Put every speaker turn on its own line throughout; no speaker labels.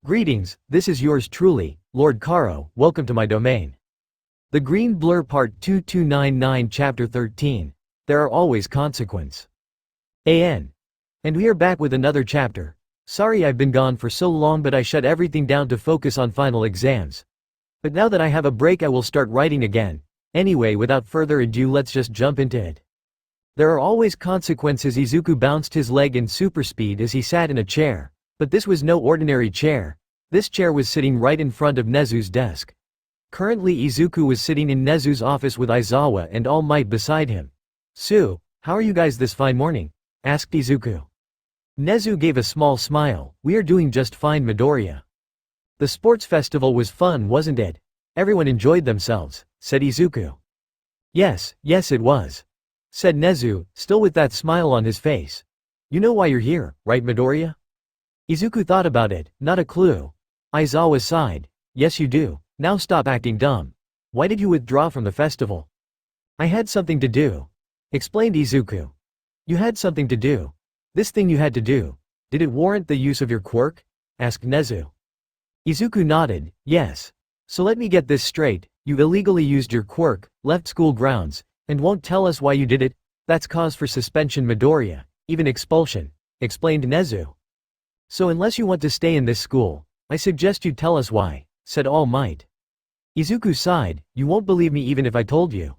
Greetings, this is yours truly, Lord Karo, welcome to my domain. The Green Blur Part 2299 Chapter 13. There are always consequences. And we are back with another chapter. Sorry I've been gone for so long, but I shut everything down to focus on final exams. But now that I have a break, I will start writing again. Anyway, without further ado, let's just jump into it. There are always consequences. Izuku bounced his leg in super speed as he sat in a chair. But this was no ordinary chair. This chair was sitting right in front of Nezu's desk. Currently Izuku was sitting in Nezu's office with Aizawa and All Might beside him. "Sue, how are you guys this fine morning?" asked Izuku. Nezu gave a small smile. "We are doing just fine, Midoriya." "The sports festival was fun, wasn't it? Everyone enjoyed themselves," said Izuku. Yes, it was," said Nezu, still with that smile on his face. "You know why you're here, right, Midoriya?" Izuku thought about it. Not a clue. Aizawa sighed. "Yes you do. Now stop acting dumb. Why did you withdraw from the festival?" "I had something to do," explained Izuku. "You had something to do? This thing you had to do, did it warrant the use of your quirk?" asked Nezu. Izuku nodded. "Yes. So let me get this straight, you illegally used your quirk, left school grounds, and won't tell us why you did it? That's cause for suspension, Midoriya, even expulsion," explained Nezu. "So unless you want to stay in this school, I suggest you tell us why," said All Might. Izuku sighed. "You won't believe me even if I told you."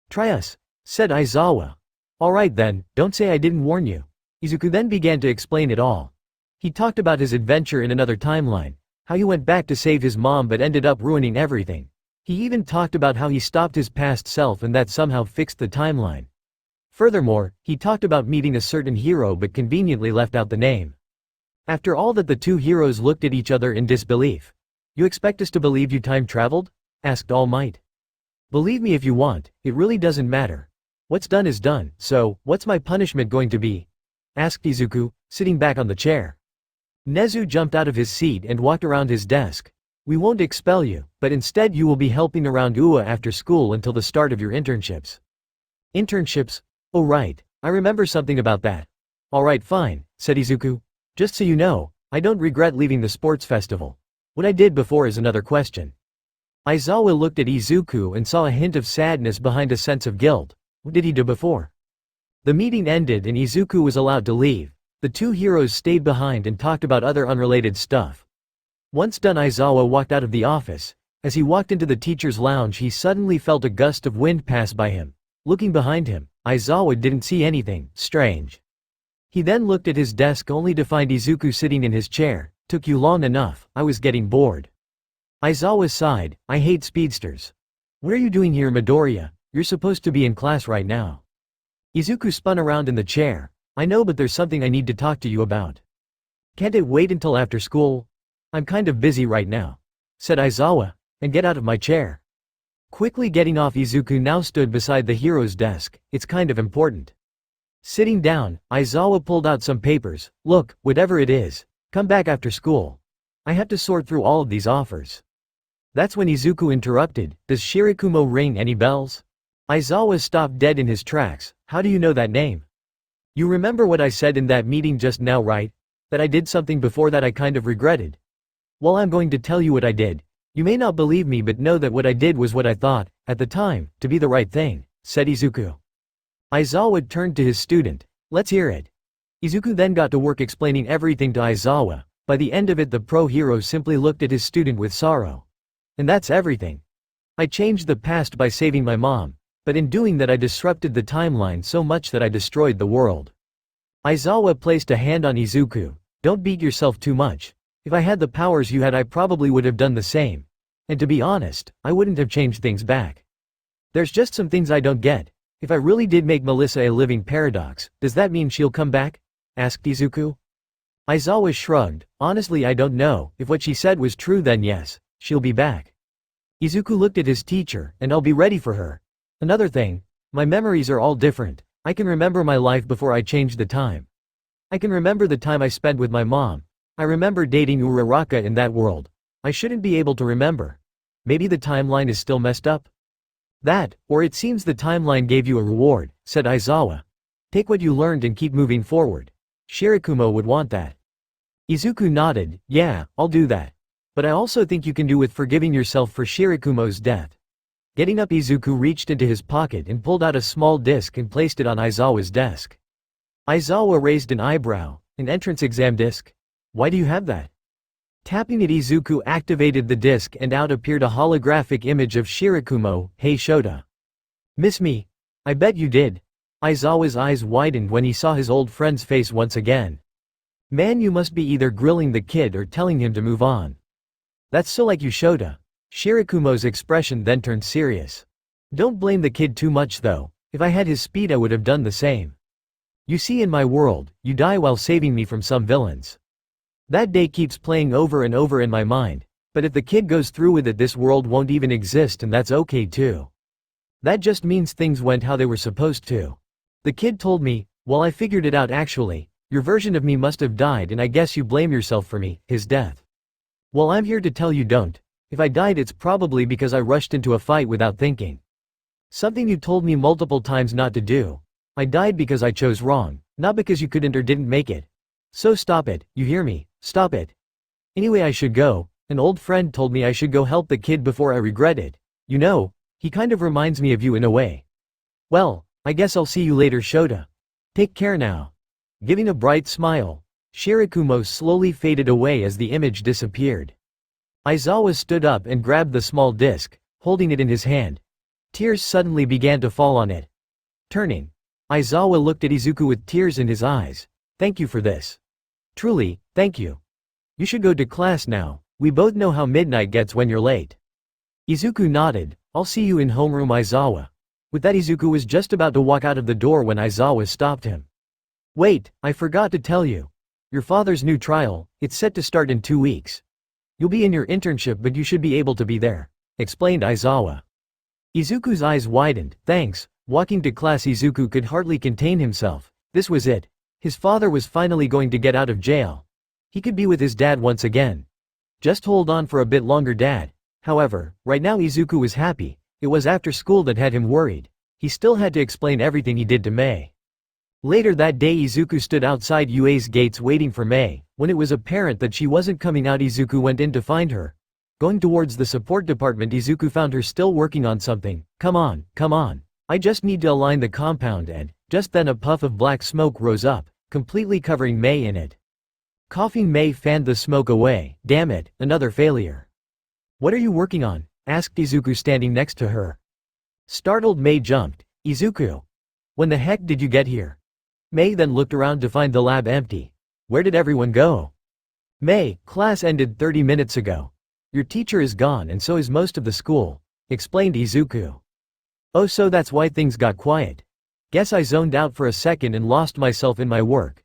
"Try us," said Aizawa. "Alright then, don't say I didn't warn you." Izuku then began to explain it all. He talked about his adventure in another timeline, how he went back to save his mom but ended up ruining everything. He even talked about how he stopped his past self and that somehow fixed the timeline. Furthermore, he talked about meeting a certain hero but conveniently left out the name. After all that, the two heroes looked at each other in disbelief. "You expect us to believe you time traveled?" asked All Might. "Believe me if you want, it really doesn't matter. What's done is done, so, what's my punishment going to be?" asked Izuku, sitting back on the chair. Nezu jumped out of his seat and walked around his desk. "We won't expel you, but instead you will be helping around UA after school until the start of your internships." "Internships? Oh right, I remember something about that." "Alright fine," said Izuku. "Just so you know, I don't regret leaving the sports festival. What I did before is another question." Aizawa looked at Izuku and saw a hint of sadness behind a sense of guilt. What did he do before? The meeting ended and Izuku was allowed to leave. The two heroes stayed behind and talked about other unrelated stuff. Once done, Aizawa walked out of the office. As he walked into the teacher's lounge, he suddenly felt a gust of wind pass by him. Looking behind him, Aizawa didn't see anything strange. He then looked at his desk only to find Izuku sitting in his chair. "Took you long enough, I was getting bored." Aizawa sighed. "I hate speedsters." "What are you doing here, Midoriya? You're supposed to be in class right now." Izuku spun around in the chair. "I know, but there's something I need to talk to you about." "Can't it wait until after school?" "I'm kind of busy right now," said Aizawa, "and get out of my chair." Quickly getting off, Izuku now stood beside the hero's desk. "It's kind of important." Sitting down, Aizawa pulled out some papers. "Look, whatever it is, come back after school. I have to sort through all of these offers." That's when Izuku interrupted. "Does Shirakumo ring any bells?" Aizawa stopped dead in his tracks. "How do you know that name?" "You remember what I said in that meeting just now, right? That I did something before that I kind of regretted. Well, I'm going to tell you what I did. You may not believe me, but know that what I did was what I thought, at the time, to be the right thing," said Izuku. Aizawa turned to his student. "Let's hear it." Izuku then got to work explaining everything to Aizawa. By the end of it, the pro hero simply looked at his student with sorrow. "And that's everything. I changed the past by saving my mom, but in doing that I disrupted the timeline so much that I destroyed the world." Aizawa placed a hand on Izuku. "Don't beat yourself too much. If I had the powers you had, I probably would have done the same. And to be honest, I wouldn't have changed things back. There's just some things I don't get. If I really did make Melissa a living paradox, does that mean she'll come back?" asked Izuku. Aizawa shrugged. "Honestly, I don't know. If what she said was true, then yes, she'll be back." Izuku looked at his teacher. "And I'll be ready for her. Another thing, my memories are all different. I can remember my life before I changed the time. I can remember the time I spent with my mom. I remember dating Uraraka in that world. I shouldn't be able to remember. Maybe the timeline is still messed up?" "That, or it seems the timeline gave you a reward," said Aizawa. "Take what you learned and keep moving forward. Shirakumo would want that." Izuku nodded. Yeah, I'll do that. But I also think you can do with forgiving yourself for Shirakumo's death. Getting up, Izuku reached into his pocket and pulled out a small disc and placed it on Aizawa's desk. Aizawa raised an eyebrow. An entrance exam disc? Why do you have that? Tapping it, Izuku activated the disc and out appeared a holographic image of Shirakumo. Hey Shota. Miss me? I bet you did. Aizawa's eyes widened when he saw his old friend's face once again. Man, you must be either grilling the kid or telling him to move on. That's so like you, Shota. Shirakumo's expression then turned serious. Don't blame the kid too much though. If I had his speed I would have done the same. You see, in my world, you die while saving me from some villains. That day keeps playing over and over in my mind, but if the kid goes through with it, this world won't even exist, and that's okay too. That just means things went how they were supposed to. The kid told me, well, I figured it out actually. Your version of me must have died, and I guess you blame yourself for me, his death. Well, I'm here to tell you don't. If I died, it's probably because I rushed into a fight without thinking. Something you told me multiple times not to do. I died because I chose wrong, not because you couldn't or didn't make it. So stop it, you hear me? Stop it. Anyway, I should go. An old friend told me I should go help the kid before I regret it. You know, he kind of reminds me of you in a way. Well, I guess I'll see you later, Shota. Take care now. Giving a bright smile, Shirakumo slowly faded away as the image disappeared. Aizawa stood up and grabbed the small disc, holding it in his hand. Tears suddenly began to fall on it. Turning, Aizawa looked at Izuku with tears in his eyes. Thank you for this. Truly, thank you. You should go to class now. We both know how midnight gets when you're late. Izuku nodded. I'll see you in homeroom, Aizawa. With that, Izuku was just about to walk out of the door when Aizawa stopped him. Wait, I forgot to tell you. Your father's new trial, it's set to start in 2 weeks. You'll be in your internship, but you should be able to be there, explained Aizawa. Izuku's eyes widened. Thanks. Walking to class, Izuku could hardly contain himself. This was it. His father was finally going to get out of jail. He could be with his dad once again. Just hold on for a bit longer, Dad. However, right now Izuku was happy. It was after school that had him worried. He still had to explain everything he did to Mei. Later that day, Izuku stood outside UA's gates waiting for Mei. When it was apparent that she wasn't coming out, Izuku went in to find her. Going towards the support department, Izuku found her still working on something. Come on. I just need to align the compound, and just then a puff of black smoke rose up, completely covering Mei in it. Coughing, Mei fanned the smoke away. Damn it, another failure. What are you working on? Asked Izuku standing next to her. Startled, Mei jumped. Izuku. When the heck did you get here? Mei then looked around to find the lab empty. Where did everyone go? Mei, class ended 30 minutes ago. Your teacher is gone and so is most of the school, explained Izuku. Oh, so that's why things got quiet. Guess I zoned out for a second and lost myself in my work,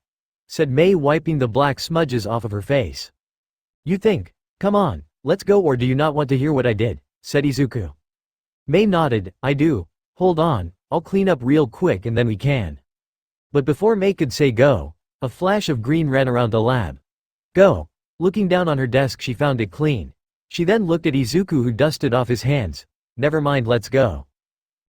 said Mei, wiping the black smudges off of her face. You think? Come on, let's go, or do you not want to hear what I did? Said Izuku. Mei nodded. I do. Hold on, I'll clean up real quick and then we can. But before Mei could say go, a flash of green ran around the lab. Go. Looking down on her desk, she found it clean. She then looked at Izuku, who dusted off his hands. Never mind, let's go.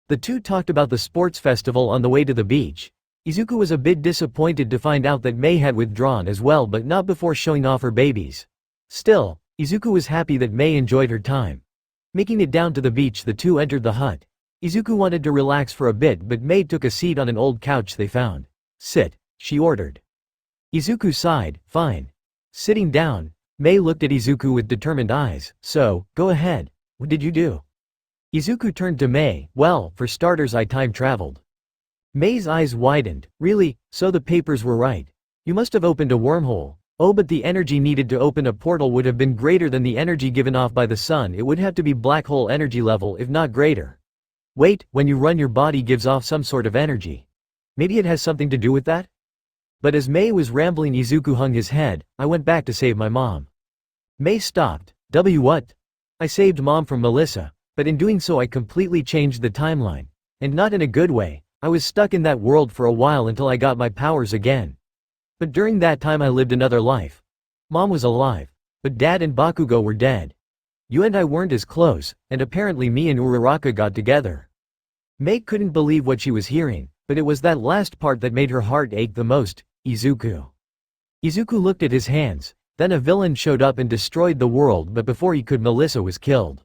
The two talked about the sports festival on the way to the beach. Izuku was a bit disappointed to find out that Mei had withdrawn as well, but not before showing off her babies. Still, Izuku was happy that Mei enjoyed her time. Making it down to the beach, the two entered the hut. Izuku wanted to relax for a bit, but Mei took a seat on an old couch they found. Sit, she ordered. Izuku sighed. Fine. Sitting down, Mei looked at Izuku with determined eyes. So, go ahead. What did you do? Izuku turned to Mei. Well, for starters, I time traveled. Mei's eyes widened. Really? So the papers were right. You must have opened a wormhole. Oh, but the energy needed to open a portal would have been greater than the energy given off by the sun. It would have to be black hole energy level, if not greater. Wait, when you run, your body gives off some sort of energy. Maybe it has something to do with that? But as Mei was rambling, Izuku hung his head. I went back to save my mom. Mei stopped. What? I saved Mom from Melissa, but in doing so I completely changed the timeline. And not in a good way. I was stuck in that world for a while until I got my powers again. But during that time I lived another life. Mom was alive, but Dad and Bakugo were dead. You and I weren't as close, and apparently me and Uraraka got together. Mei couldn't believe what she was hearing, but it was that last part that made her heart ache the most. Izuku. Izuku looked at his hands. Then a villain showed up and destroyed the world, but before he could, Melissa was killed.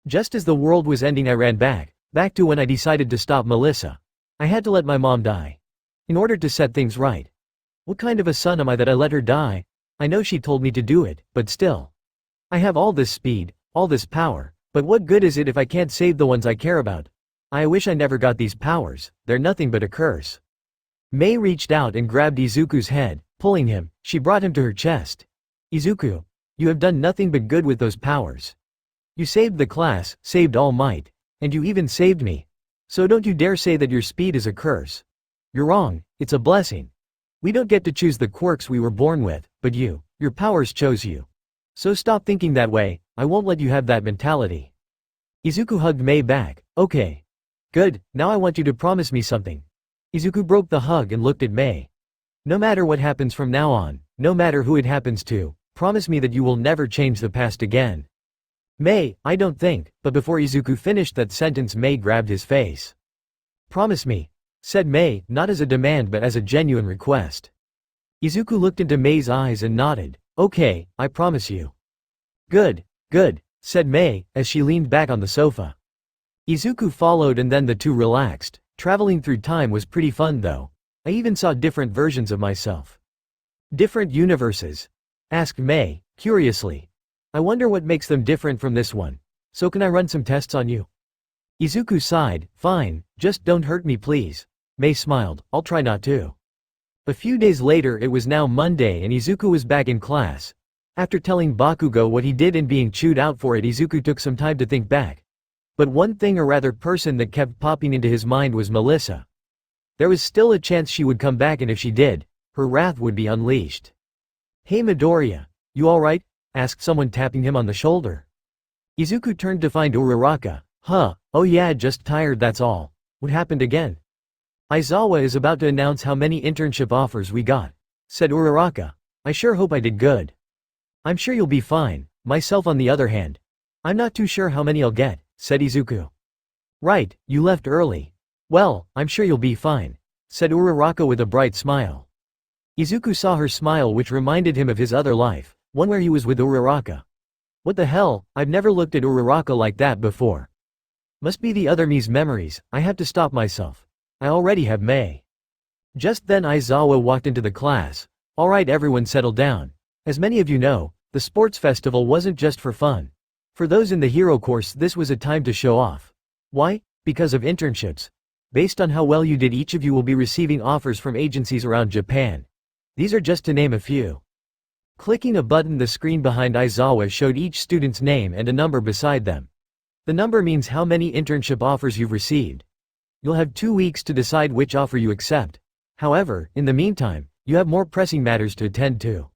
Just as the world was ending, I ran back to when I decided to stop Melissa. I had to let my mom die. In order to set things right. What kind of a son am I that I let her die? I know she told me to do it, but still. I have all this speed, all this power, but what good is it if I can't save the ones I care about? I wish I never got these powers, they're nothing but a curse. Mei reached out and grabbed Izuku's head, pulling him, she brought him to her chest. Izuku, you have done nothing but good with those powers. You saved the class, saved All Might, and you even saved me. So don't you dare say that your speed is a curse. You're wrong, it's a blessing. We don't get to choose the quirks we were born with, but your powers chose you. So stop thinking that way, I won't let you have that mentality. Izuku hugged Mei back. Okay. Good, now I want you to promise me something. Izuku broke the hug and looked at Mei. No matter what happens from now on, no matter who it happens to, promise me that you will never change the past again. Mei, I don't think, but before Izuku finished that sentence, Mei grabbed his face. Promise me, said Mei, not as a demand but as a genuine request. Izuku looked into Mei's eyes and nodded. Okay, I promise you. Good, said Mei, as she leaned back on the sofa. Izuku followed and then the two relaxed. Traveling through time was pretty fun though. I even saw different versions of myself. Different universes? Asked Mei, curiously. I wonder what makes them different from this one. So can I run some tests on you? Izuku sighed. Fine, just don't hurt me please. Mei smiled. I'll try not to. A few days later, it was now Monday and Izuku was back in class. After telling Bakugo what he did and being chewed out for it, Izuku took some time to think back. But one thing, or rather person, that kept popping into his mind was Melissa. There was still a chance she would come back, and if she did, her wrath would be unleashed. Hey Midoriya, you alright? Asked someone, tapping him on the shoulder. Izuku turned to find Uraraka. Huh, oh yeah, just tired, that's all. What happened again? Aizawa is about to announce how many internship offers we got, said Uraraka. I sure hope I did good. I'm sure you'll be fine. Myself on the other hand, I'm not too sure how many I'll get, said Izuku. Right, you left early. Well, I'm sure you'll be fine, said Uraraka with a bright smile. Izuku saw her smile, which reminded him of his other life, one where he was with Uraraka. What the hell, I've never looked at Uraraka like that before. Must be the other me's memories, I have to stop myself. I already have Mei. Just then Aizawa walked into the class. Alright everyone, settle down. As many of you know, the sports festival wasn't just for fun. For those in the hero course, this was a time to show off. Why? Because of internships. Based on how well you did, each of you will be receiving offers from agencies around Japan. These are just to name a few. Clicking a button, the screen behind Aizawa showed each student's name and a number beside them. The number means how many internship offers you've received. You'll have 2 weeks to decide which offer you accept. However, in the meantime, you have more pressing matters to attend to.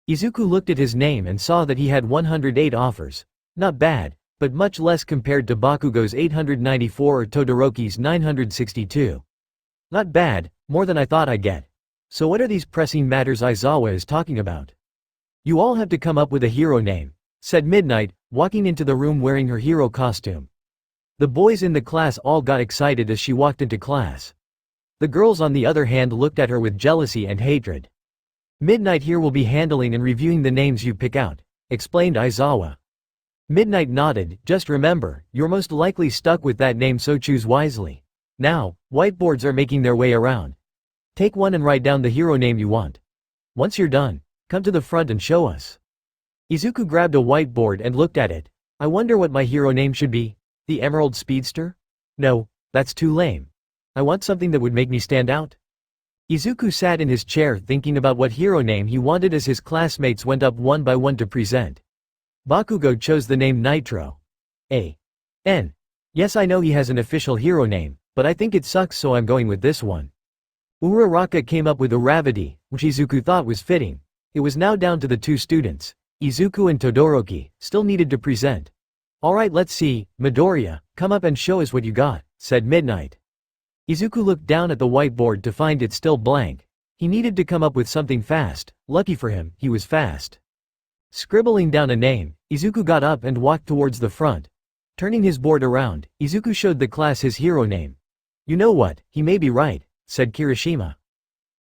Izuku looked at his name and saw that he had 108 offers. Not bad, but much less compared to Bakugo's 894 or Todoroki's 962. Not bad, more than I thought I'd get. So what are these pressing matters Aizawa is talking about? You all have to come up with a hero name, said Midnight, walking into the room wearing her hero costume. The boys in the class all got excited as she walked into class. The girls on the other hand looked at her with jealousy and hatred. Midnight here will be handling and reviewing the names you pick out, explained Aizawa. Midnight nodded. Just remember, you're most likely stuck with that name, so choose wisely. Now, whiteboards are making their way around. Take one and write down the hero name you want. Once you're done, come to the front and show us. Izuku grabbed a whiteboard and looked at it. I wonder what my hero name should be. The Emerald Speedster? No, that's too lame. I want something that would make me stand out. Izuku sat in his chair thinking about what hero name he wanted as his classmates went up one by one to present. Bakugo chose the name Nitro. A.N. Yes, I know he has an official hero name, but I think it sucks, so I'm going with this one. Uraraka came up with Uravity, which Izuku thought was fitting. It was now down to the two students. Izuku and Todoroki still needed to present. Alright, let's see, Midoriya, come up and show us what you got, said Midnight. Izuku looked down at the whiteboard to find it still blank. He needed to come up with something fast. Lucky for him, he was fast. Scribbling down a name, Izuku got up and walked towards the front. Turning his board around, Izuku showed the class his hero name. You know what, he may be right, said Kirishima.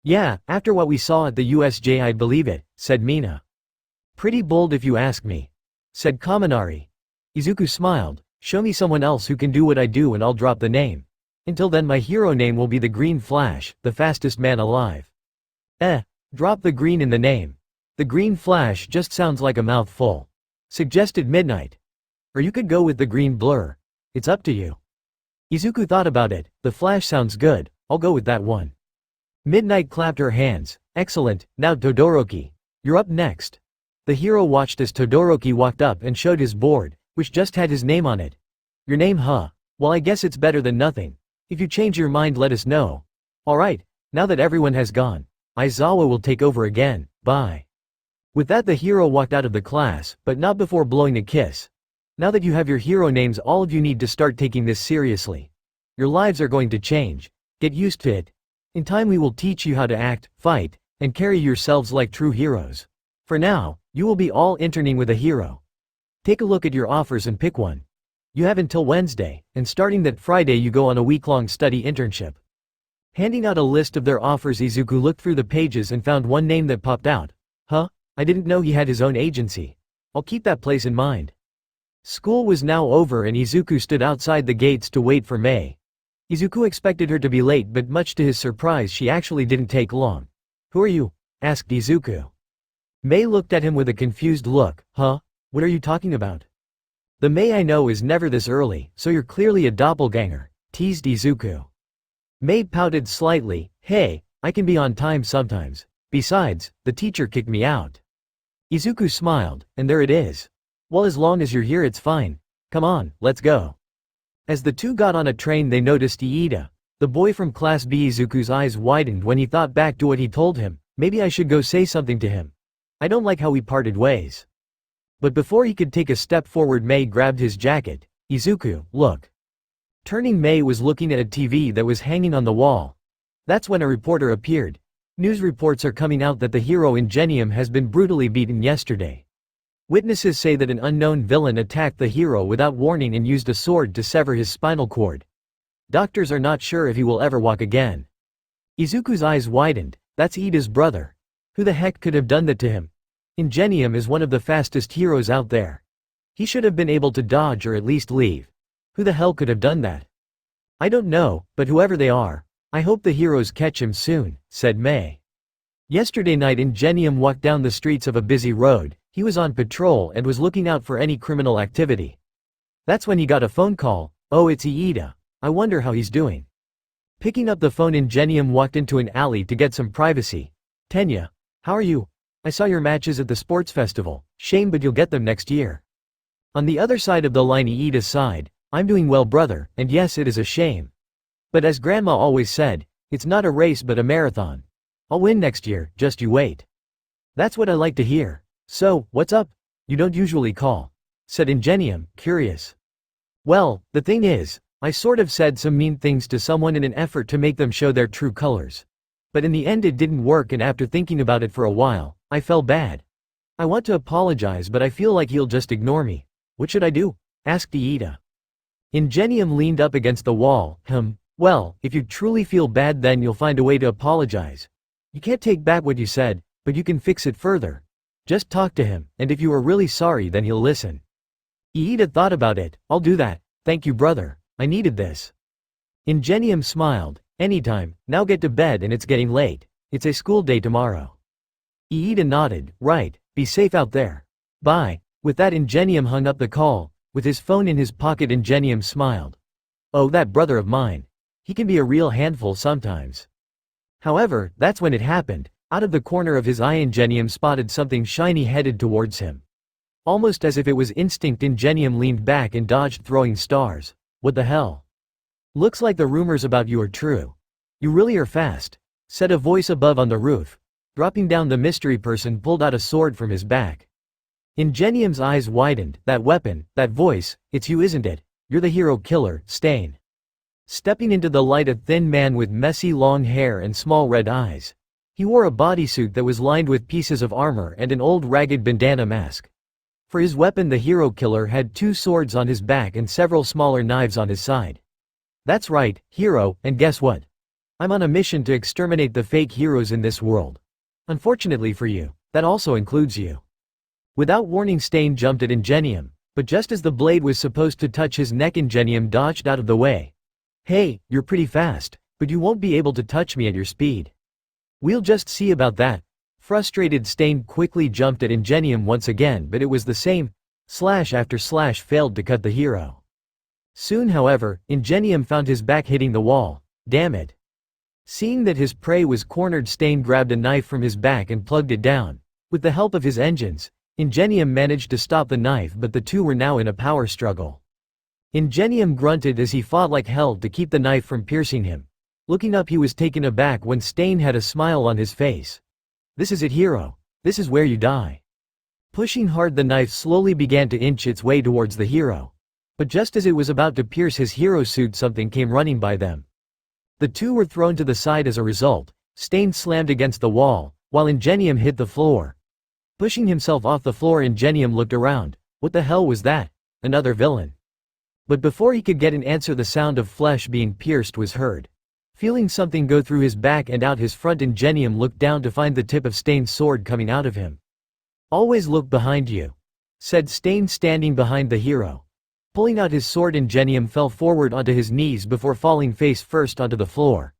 Yeah, after what we saw at the USJ I'd believe it, said Mina. Pretty bold if you ask me, said Kaminari. Izuku smiled. Show me someone else who can do what I do and I'll drop the name. Until then my hero name will be the Green Flash, the fastest man alive. Drop the green in the name. The Green Flash just sounds like a mouthful, suggested Midnight. Or you could go with the Green Blur. It's up to you. Izuku thought about it. The Flash sounds good, I'll go with that one. Midnight clapped her hands. Excellent, now Todoroki. You're up next. The hero watched as Todoroki walked up and showed his board, which just had his name on it. Your name, huh? Well, I guess it's better than nothing. If you change your mind, let us know. Alright, now that everyone has gone, Aizawa will take over again. Bye. With that, the hero walked out of the class, but not before blowing a kiss. Now that you have your hero names, all of you need to start taking this seriously. Your lives are going to change. Get used to it. In time we will teach you how to act, fight, and carry yourselves like true heroes. For now, you will be all interning with a hero. Take a look at your offers and pick one. You have until Wednesday, and starting that Friday you go on a week-long study internship. Handing out a list of their offers, Izuku looked through the pages and found one name that popped out. Huh? I didn't know he had his own agency. I'll keep that place in mind. School was now over and Izuku stood outside the gates to wait for Mei. Izuku expected her to be late, but much to his surprise she actually didn't take long. Who are you? Asked Izuku. Mei looked at him with a confused look. Huh? What are you talking about? The Mei I know is never this early, so you're clearly a doppelganger, teased Izuku. Mei pouted slightly. Hey, I can be on time sometimes. Besides, the teacher kicked me out. Izuku smiled, and there it is. Well, as long as you're here it's fine. Come on, let's go. As the two got on a train they noticed Iida, the boy from Class B. Izuku's eyes widened when he thought back to what he told him. Maybe I should go say something to him. I don't like how we parted ways. But before he could take a step forward, Mei grabbed his jacket. Izuku, look. Turning, Mei was looking at a TV that was hanging on the wall. That's when a reporter appeared. News reports are coming out that the hero Ingenium has been brutally beaten yesterday. Witnesses say that an unknown villain attacked the hero without warning and used a sword to sever his spinal cord. Doctors are not sure if he will ever walk again. Izuku's eyes widened. That's Iida's brother. Who the heck could have done that to him? Ingenium is one of the fastest heroes out there. He should have been able to dodge or at least leave. Who the hell could have done that? I don't know, but whoever they are, I hope the heroes catch him soon, said Mei. Yesterday night Ingenium walked down the streets of a busy road. He was on patrol and was looking out for any criminal activity. That's when he got a phone call. Oh, it's Iida. I wonder how he's doing. Picking up the phone, Ingenium walked into an alley to get some privacy. Tenya, how are you? I saw your matches at the sports festival. Shame, but you'll get them next year. On the other side of the line, Iida sighed. I'm doing well, brother, and yes, it is a shame. But as Grandma always said, it's not a race but a marathon. I'll win next year, just you wait. That's what I like to hear. So, what's up? You don't usually call, said Ingenium, curious. Well, the thing is, I sort of said some mean things to someone in an effort to make them show their true colors. But in the end it didn't work, and after thinking about it for a while, I felt bad. I want to apologize, but I feel like he'll just ignore me. What should I do? Asked Iida. Ingenium leaned up against the wall. Well, if you truly feel bad then you'll find a way to apologize. You can't take back what you said, but you can fix it further. Just talk to him, and if you are really sorry then he'll listen. Iida thought about it. I'll do that. Thank you, brother. I needed this. Ingenium smiled. Anytime. Now get to bed, and it's getting late. It's a school day tomorrow. Iida nodded. Right. Be safe out there. Bye. With that, Ingenium hung up the call. With his phone in his pocket, Ingenium smiled. Oh, that brother of mine. He can be a real handful sometimes. However, that's when it happened. Out of the corner of his eye, Ingenium spotted something shiny headed towards him. Almost as if it was instinct, Ingenium leaned back and dodged throwing stars. What the hell? Looks like the rumors about you are true. You really are fast, said a voice above on the roof. Dropping down, the mystery person pulled out a sword from his back. Ingenium's eyes widened. That weapon, that voice, it's you, isn't it? You're the hero killer, Stain. Stepping into the light, a thin man with messy long hair and small red eyes. He wore a bodysuit that was lined with pieces of armor and an old ragged bandana mask. For his weapon, the hero killer had 2 swords on his back and several smaller knives on his side. That's right, hero, and guess what? I'm on a mission to exterminate the fake heroes in this world. Unfortunately for you, that also includes you. Without warning, Stain jumped at Ingenium, but just as the blade was supposed to touch his neck, Ingenium dodged out of the way. "Hey, you're pretty fast, but you won't be able to touch me at your speed." "We'll just see about that." Frustrated, Stain quickly jumped at Ingenium once again, but it was the same. Slash after slash failed to cut the hero. Soon, however, Ingenium found his back hitting the wall. Damn it. Seeing that his prey was cornered, Stain grabbed a knife from his back and plugged it down. With the help of his engines, Ingenium managed to stop the knife, but the two were now in a power struggle. Ingenium grunted as he fought like hell to keep the knife from piercing him. Looking up, he was taken aback when Stain had a smile on his face. "This is it, hero. This is where you die." Pushing hard, the knife slowly began to inch its way towards the hero. But just as it was about to pierce his hero suit, something came running by them. The two were thrown to the side as a result. Stain slammed against the wall, while Ingenium hit the floor. Pushing himself off the floor, Ingenium looked around. What the hell was that? Another villain. But before he could get an answer, the sound of flesh being pierced was heard. Feeling something go through his back and out his front, Ingenium looked down to find the tip of Stain's sword coming out of him. "Always look behind you," said Stain, standing behind the hero. Pulling out his sword, Ingenium fell forward onto his knees before falling face first onto the floor.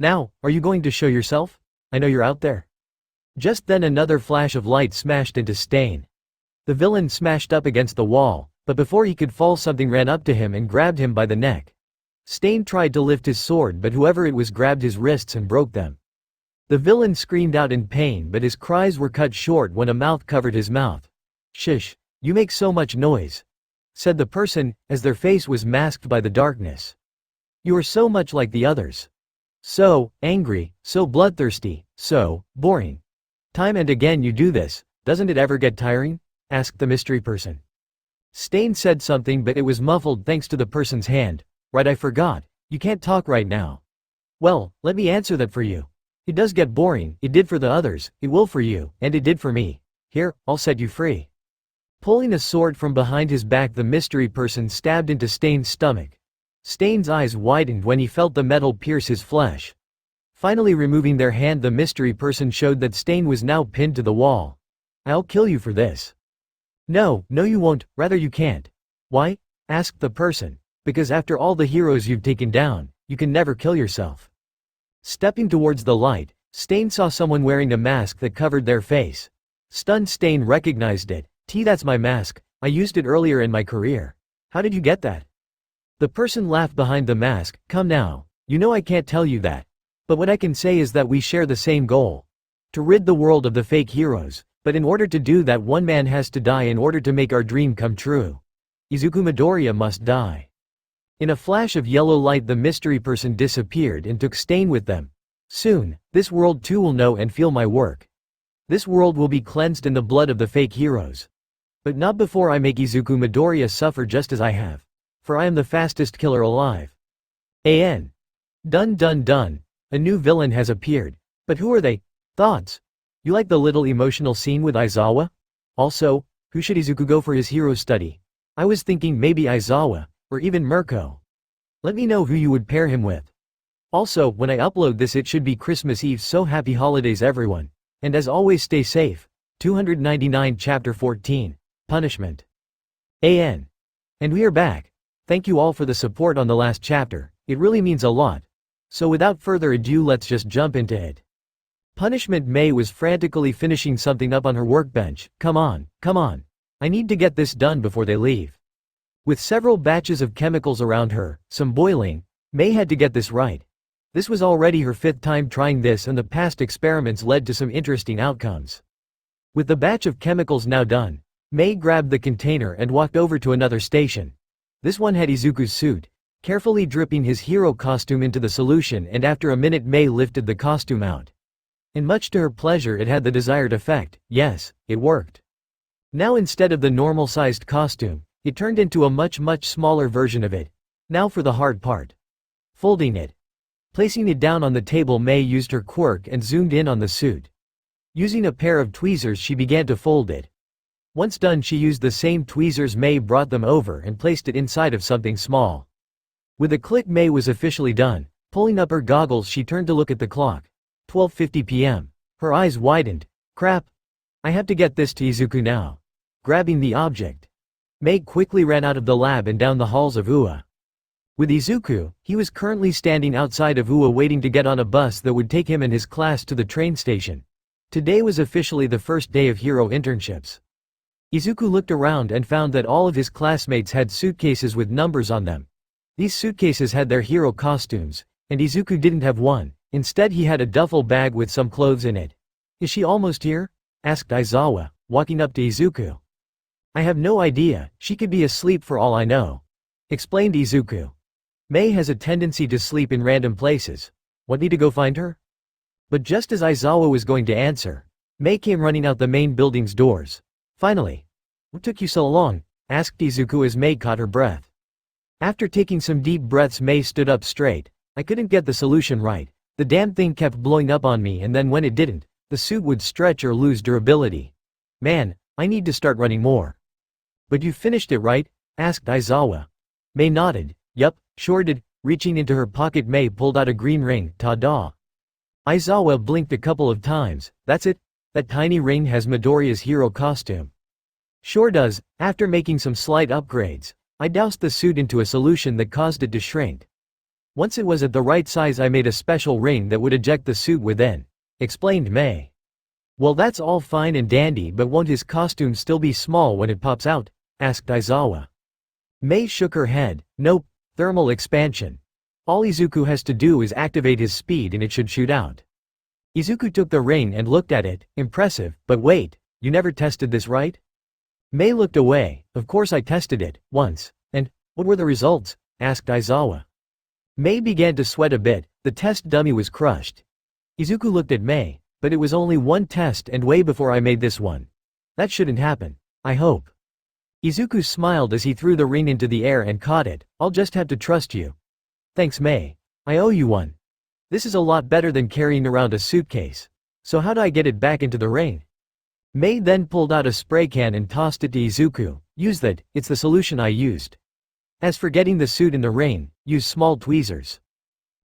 "Now, are you going to show yourself? I know you're out there." Just then another flash of light smashed into Stain. The villain smashed up against the wall, but before he could fall, something ran up to him and grabbed him by the neck. Stain tried to lift his sword, but whoever it was grabbed his wrists and broke them. The villain screamed out in pain, but his cries were cut short when a mouth covered his mouth. "Shush, you make so much noise," said the person, as their face was masked by the darkness. "You are so much like the others. So angry, so bloodthirsty, so boring. Time and again you do this, doesn't it ever get tiring?" asked the mystery person. Stain said something, but it was muffled thanks to the person's hand. "Right, I forgot. You can't talk right now." "Well, let me answer that for you. It does get boring. It did for the others, it will for you, and it did for me. Here, I'll set you free." Pulling a sword from behind his back, the mystery person stabbed into Stain's stomach. Stain's eyes widened when he felt the metal pierce his flesh. Finally removing their hand, the mystery person showed that Stain was now pinned to the wall. "I'll kill you for this." No, you won't, rather you can't." "Why?" asked the person. "Because after all the heroes you've taken down, you can never kill yourself." Stepping towards the light, Stain saw someone wearing a mask that covered their face. Stunned, Stain recognized it. That's my mask. I used it earlier in my career." "How did you get that?" The person laughed behind the mask. "Come now, you know I can't tell you that. But what I can say is that we share the same goal. To rid the world of the fake heroes. But in order to do that, one man has to die in order to make our dream come true. Izuku Midoriya must die." In a flash of yellow light, the mystery person disappeared and took Stain with them. "Soon, this world too will know and feel my work. This world will be cleansed in the blood of the fake heroes. But not before I make Izuku Midoriya suffer just as I have. For I am the fastest killer alive." Dun dun dun. A new villain has appeared. But who are they? Thoughts? You like the little emotional scene with Aizawa? Also, who should Izuku go for his hero study? I was thinking maybe Aizawa, or even Mirko. Let me know who you would pair him with. Also, when I upload this, it should be Christmas Eve, so happy holidays everyone. And as always, stay safe. 299 Chapter 14. Punishment. And we are back. Thank you all for the support on the last chapter, it really means a lot. So without further ado, let's just jump into it. Punishment. May was frantically finishing something up on her workbench. Come on. I need to get this done before they leave. With several batches of chemicals around her, some boiling, May had to get this right. This was already her 5th time trying this, and the past experiments led to some interesting outcomes. With the batch of chemicals now done, May grabbed the container and walked over to another station. This one had Izuku's suit, carefully dripping his hero costume into the solution, and after a minute May lifted the costume out. And much to her pleasure, it had the desired effect. Yes, it worked. Now instead of the normal-sized costume, it turned into a much smaller version of it. Now for the hard part. Folding it. Placing it down on the table, May used her quirk and zoomed in on the suit. Using a pair of tweezers, she began to fold it. Once done, she used the same tweezers. May brought them over and placed it inside of something small. With a click, May was officially done. Pulling up her goggles, she turned to look at the clock. 12:50 p.m. Her eyes widened. Crap. I have to get this to Izuku now. grabbing the object. Mei quickly ran out of the lab and down the halls of UA. With Izuku, he was currently standing outside of UA waiting to get on a bus that would take him and his class to the train station. Today was officially the first day of hero internships. Izuku looked around and found that all of his classmates had suitcases with numbers on them. These suitcases had their hero costumes, and Izuku didn't have one. Instead he had a duffel bag with some clothes in it. "Is she almost here?" asked Aizawa, walking up to Izuku. "I have no idea, she could be asleep for all I know," explained Izuku. "Mei has a tendency to sleep in random places. Want me to go find her?" But just as Aizawa was going to answer, Mei came running out the main building's doors. "Finally. What took you so long?" asked Izuku as Mei caught her breath. After taking some deep breaths, Mei stood up straight. "I couldn't get the solution right. The damn thing kept blowing up on me, and then when it didn't, the suit would stretch or lose durability. Man, I need to start running more." "But you finished it, right?" asked Aizawa. Mei nodded. "Yup, sure did." Reaching into her pocket, Mei pulled out a green ring. "Ta-da." Aizawa blinked a couple of times. "That's it? That tiny ring has Midoriya's hero costume." "Sure does." After making some slight upgrades, I doused the suit into a solution that caused it to shrink. Once it was at the right size, I made a special ring that would eject the suit within, explained Mei. "Well, that's all fine and dandy, but won't his costume still be small when it pops out?" asked Aizawa. Mei shook her head. "Nope, thermal expansion. All Izuku has to do is activate his speed and it should shoot out." Izuku took the ring and looked at it. "Impressive, but wait, you never tested this, right?" Mei looked away. "Of course I tested it, once. And, what were the results?" asked Aizawa. Mei began to sweat a bit. The test dummy was crushed. Izuku looked at Mei. "But it was only one test and way before I made this one. That shouldn't happen, I hope." Izuku smiled as he threw the ring into the air and caught it. "I'll just have to trust you." "Thanks, Mei. I owe you one. This is a lot better than carrying around a suitcase. So how do I get it back into the ring?" Mei then pulled out a spray can and tossed it to Izuku. "Use that, it's the solution I used. As for getting the suit in the ring, use small tweezers.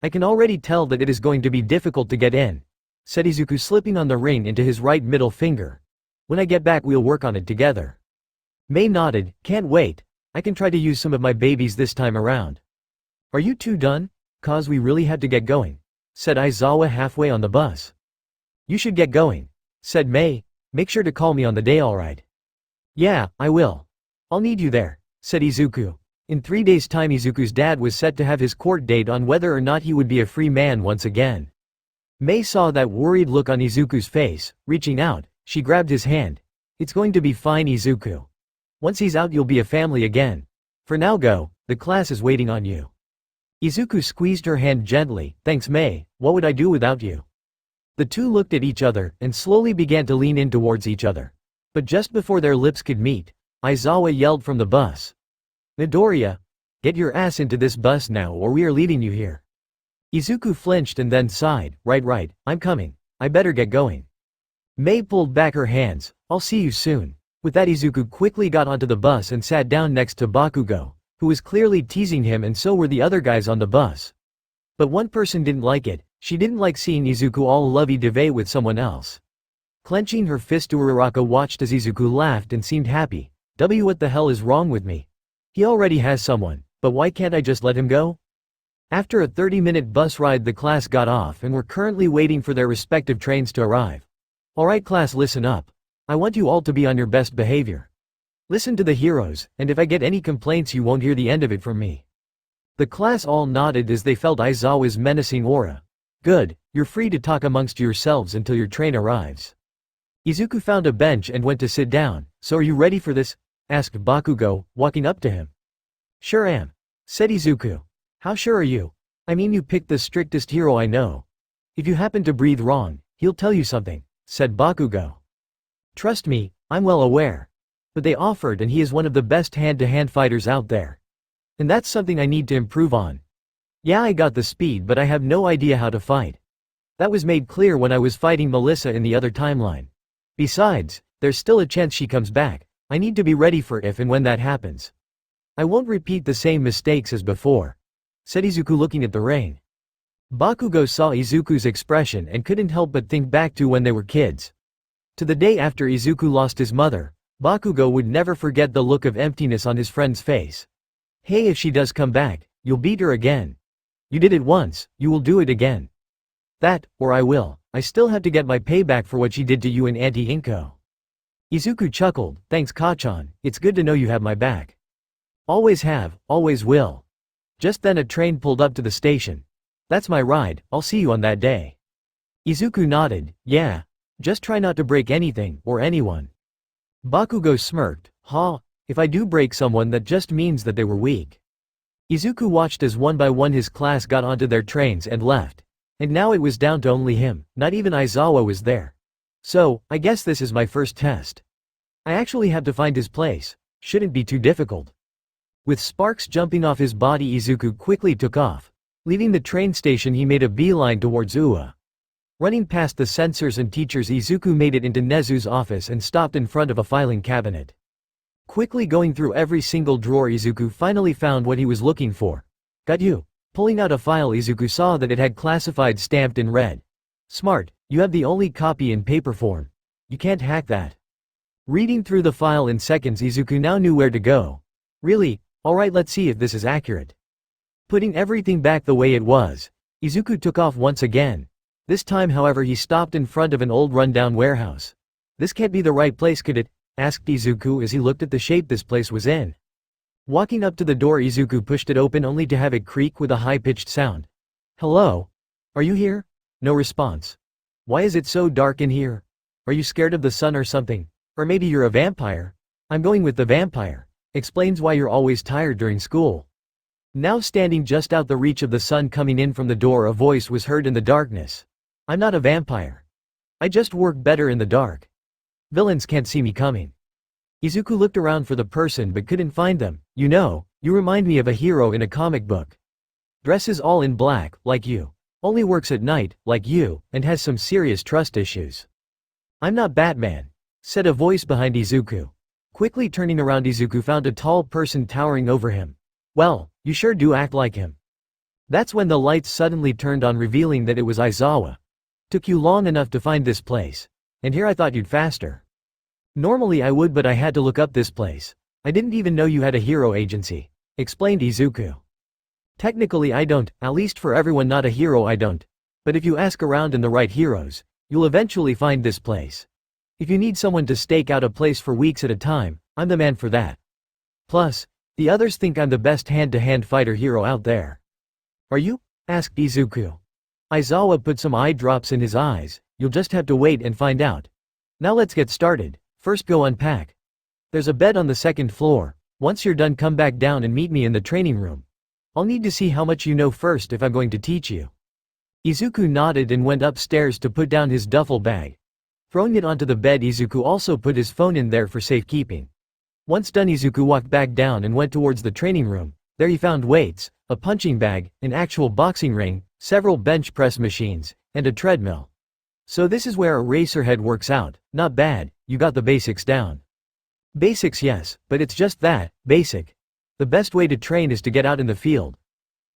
I can already tell that it is going to be difficult to get in," said Izuku, slipping on the ring into his right middle finger. "When I get back we'll work on it together." Mei nodded. "Can't wait. I can try to use some of my babies this time around." "Are you two done? 'Cause we really had to get going," said Aizawa halfway on the bus. "You should get going," said Mei. "Make sure to call me on the day, alright?" "Yeah, I will. I'll need you there," said Izuku. In 3 days' time Izuku's dad was set to have his court date on whether or not he would be a free man once again. Mei saw that worried look on Izuku's face. Reaching out, she grabbed his hand. "It's going to be fine, Izuku. Once he's out you'll be a family again. For now go, the class is waiting on you." Izuku squeezed her hand gently. "Thanks, Mei, what would I do without you?" The two looked at each other, and slowly began to lean in towards each other. But just before their lips could meet, Aizawa yelled from the bus. "Midoriya, get your ass into this bus now or we are leaving you here." Izuku flinched and then sighed. Right, I'm coming. I better get going." Mei pulled back her hands. "I'll see you soon." With that Izuku quickly got onto the bus and sat down next to Bakugo, who was clearly teasing him, and so were the other guys on the bus. But one person didn't like it. She didn't like seeing Izuku all lovey-dovey with someone else. Clenching her fist, Uraraka watched as Izuku laughed and seemed happy. What the hell is wrong with me? He already has someone, but why can't I just let him go? After a 30-minute bus ride the class got off and were currently waiting for their respective trains to arrive. "Alright class, listen up. I want you all to be on your best behavior. Listen to the heroes, and if I get any complaints you won't hear the end of it from me." The class all nodded as they felt Aizawa's menacing aura. "Good, you're free to talk amongst yourselves until your train arrives." Izuku found a bench and went to sit down. "So are you ready for this?" asked Bakugo, walking up to him. "Sure am," said Izuku. "How sure are you? I mean, you picked the strictest hero I know. If you happen to breathe wrong, he'll tell you something," said Bakugo. "Trust me, I'm well aware. But they offered and he is one of the best hand-to-hand fighters out there. And that's something I need to improve on. Yeah, I got the speed but I have no idea how to fight. That was made clear when I was fighting Melissa in the other timeline. Besides, there's still a chance she comes back. I need to be ready for if and when that happens. I won't repeat the same mistakes as before," said Izuku looking at the ring. Bakugo saw Izuku's expression and couldn't help but think back to when they were kids. To the day after Izuku lost his mother, Bakugo would never forget the look of emptiness on his friend's face. Hey, if she does come back, you'll beat her again. You did it once, you will do it again. That, or I will. I still have to get my payback for what she did to you and Auntie Inko. Izuku chuckled, thanks Kachan, it's good to know you have my back. Always have, always will. Just then a train pulled up to the station. That's my ride, I'll see you on that day. Izuku nodded, yeah. Just try not to break anything, or anyone. Bakugo smirked, huh, if I do break someone that just means that they were weak. Izuku watched as one by one his class got onto their trains and left. And now it was down to only him, not even Aizawa was there. So, I guess this is my first test. I actually have to find his place. Shouldn't be too difficult. With sparks jumping off his body, Izuku quickly took off. Leaving the train station, he made a beeline towards Ua. Running past the censors and teachers, Izuku made it into Nezu's office and stopped in front of a filing cabinet. Quickly going through every single drawer, Izuku finally found what he was looking for. Got you. Pulling out a file, Izuku saw that it had classified stamped in red. Smart, you have the only copy in paper form. You can't hack that. Reading through the file in seconds, Izuku now knew where to go. Really? Alright, let's see if this is accurate. Putting everything back the way it was, Izuku took off once again. This time, however, he stopped in front of an old rundown warehouse. This can't be the right place, could it? Asked Izuku as he looked at the shape this place was in. Walking up to the door, Izuku pushed it open only to have it creak with a high-pitched sound. Hello? Are you here? No response. Why is it so dark in here? Are you scared of the sun or something? Or maybe you're a vampire? I'm going with the vampire. Explains why you're always tired during school. Now standing just out the reach of the sun coming in from the door, a voice was heard in the darkness. I'm not a vampire. I just work better in the dark. Villains can't see me coming. Izuku looked around for the person but couldn't find them. You know, you remind me of a hero in a comic book. Dresses all in black, like you. Only works at night, like you, and has some serious trust issues. I'm not Batman, said a voice behind Izuku. Quickly turning around, Izuku found a tall person towering over him. Well, you sure do act like him. That's when the lights suddenly turned on, revealing that it was Aizawa. Took you long enough to find this place. And here I thought you'd faster. Normally I would, but I had to look up this place. I didn't even know you had a hero agency, explained Izuku. Technically I don't, at least for everyone not a hero I don't. But if you ask around in the right heroes, you'll eventually find this place. If you need someone to stake out a place for weeks at a time, I'm the man for that. Plus, the others think I'm the best hand-to-hand fighter hero out there. Are you? Asked Izuku. Aizawa put some eye drops in his eyes. You'll just have to wait and find out. Now let's get started. First go unpack. There's a bed on the second floor. Once you're done, come back down and meet me in the training room. I'll need to see how much you know first if I'm going to teach you. Izuku nodded and went upstairs to put down his duffel bag. Throwing it onto the bed, Izuku also put his phone in there for safekeeping. Once done, Izuku walked back down and went towards the training room. There he found weights, a punching bag, an actual boxing ring, several bench press machines, and a treadmill. So this is where a racerhead works out. Not bad, you got the basics down. Basics, yes, but it's just that, basic. The best way to train is to get out in the field,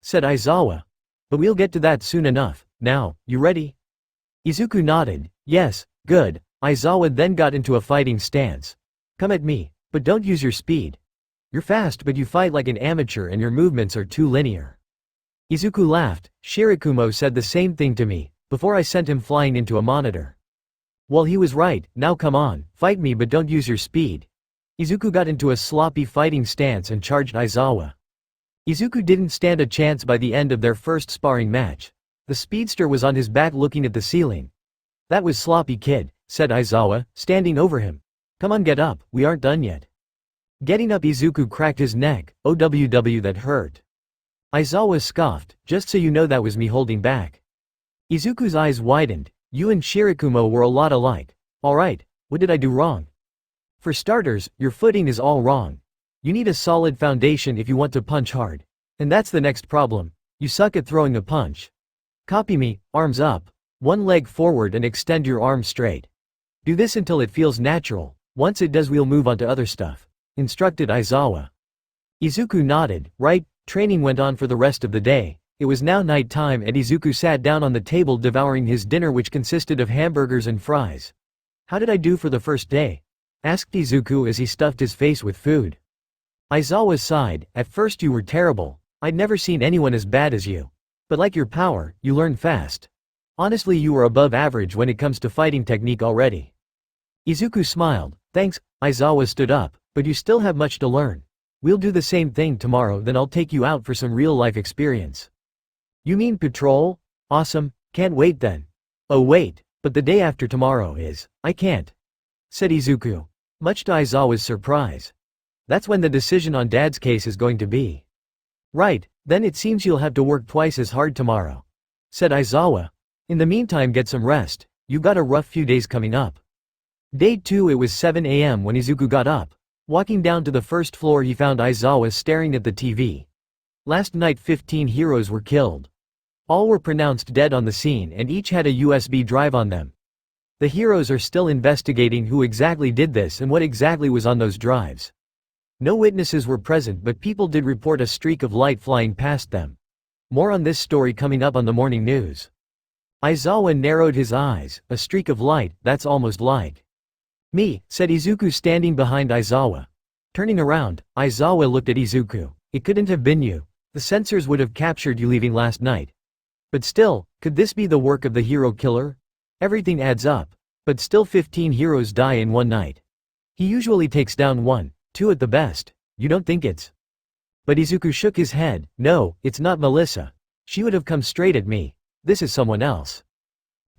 said Aizawa. But we'll get to that soon enough. Now, you ready? Izuku nodded. Yes, good. Aizawa then got into a fighting stance. Come at me, but don't use your speed. You're fast, but you fight like an amateur and your movements are too linear. Izuku laughed. Shirakumo said the same thing to me, before I sent him flying into a monitor. Well, he was right. Now come on, fight me, but don't use your speed. Izuku got into a sloppy fighting stance and charged Aizawa. Izuku didn't stand a chance by the end of their first sparring match. The speedster was on his back looking at the ceiling. That was sloppy, kid, said Aizawa, standing over him. Come on, get up, we aren't done yet. Getting up, Izuku cracked his neck. OWW, that hurt. Aizawa scoffed. Just so you know, that was me holding back. Izuku's eyes widened. You and Shirakumo were a lot alike. Alright, what did I do wrong? For starters, your footing is all wrong. You need a solid foundation if you want to punch hard. And that's the next problem. You suck at throwing a punch. Copy me, arms up. One leg forward and extend your arm straight. Do this until it feels natural. Once it does, we'll move on to other stuff, instructed Aizawa. Izuku nodded. Right. Training went on for the rest of the day. It was now night time and Izuku sat down on the table devouring his dinner, which consisted of hamburgers and fries. How did I do for the first day? asked Izuku as he stuffed his face with food. Aizawa sighed, at first you were terrible, I'd never seen anyone as bad as you. But like your power, you learn fast. Honestly you were above average when it comes to fighting technique already. Izuku smiled, thanks, Aizawa stood up, but you still have much to learn. We'll do the same thing tomorrow, then I'll take you out for some real-life experience. You mean patrol? Awesome, can't wait then. Oh wait, but the day after tomorrow is, I can't, said Izuku, much to Aizawa's surprise. That's when the decision on Dad's case is going to be. Right, then it seems you'll have to work twice as hard tomorrow, said Aizawa. In the meantime get some rest, you got a rough few days coming up. Day 2 it was 7 a.m. when Izuku got up. Walking down to the first floor he found Aizawa staring at the TV. Last night 15 heroes were killed. All were pronounced dead on the scene and each had a USB drive on them. The heroes are still investigating who exactly did this and what exactly was on those drives. No witnesses were present but people did report a streak of light flying past them. More on this story coming up on the morning news. Aizawa narrowed his eyes, a streak of light, that's almost like me, said Izuku standing behind Aizawa. Turning around, Aizawa looked at Izuku. It couldn't have been you. The sensors would have captured you leaving last night. But still, could this be the work of the hero killer? Everything adds up. But still 15 heroes die in one night. He usually takes down 1, 2 at the best. You don't think it's... But Izuku shook his head. No, it's not Melissa. She would have come straight at me. This is someone else.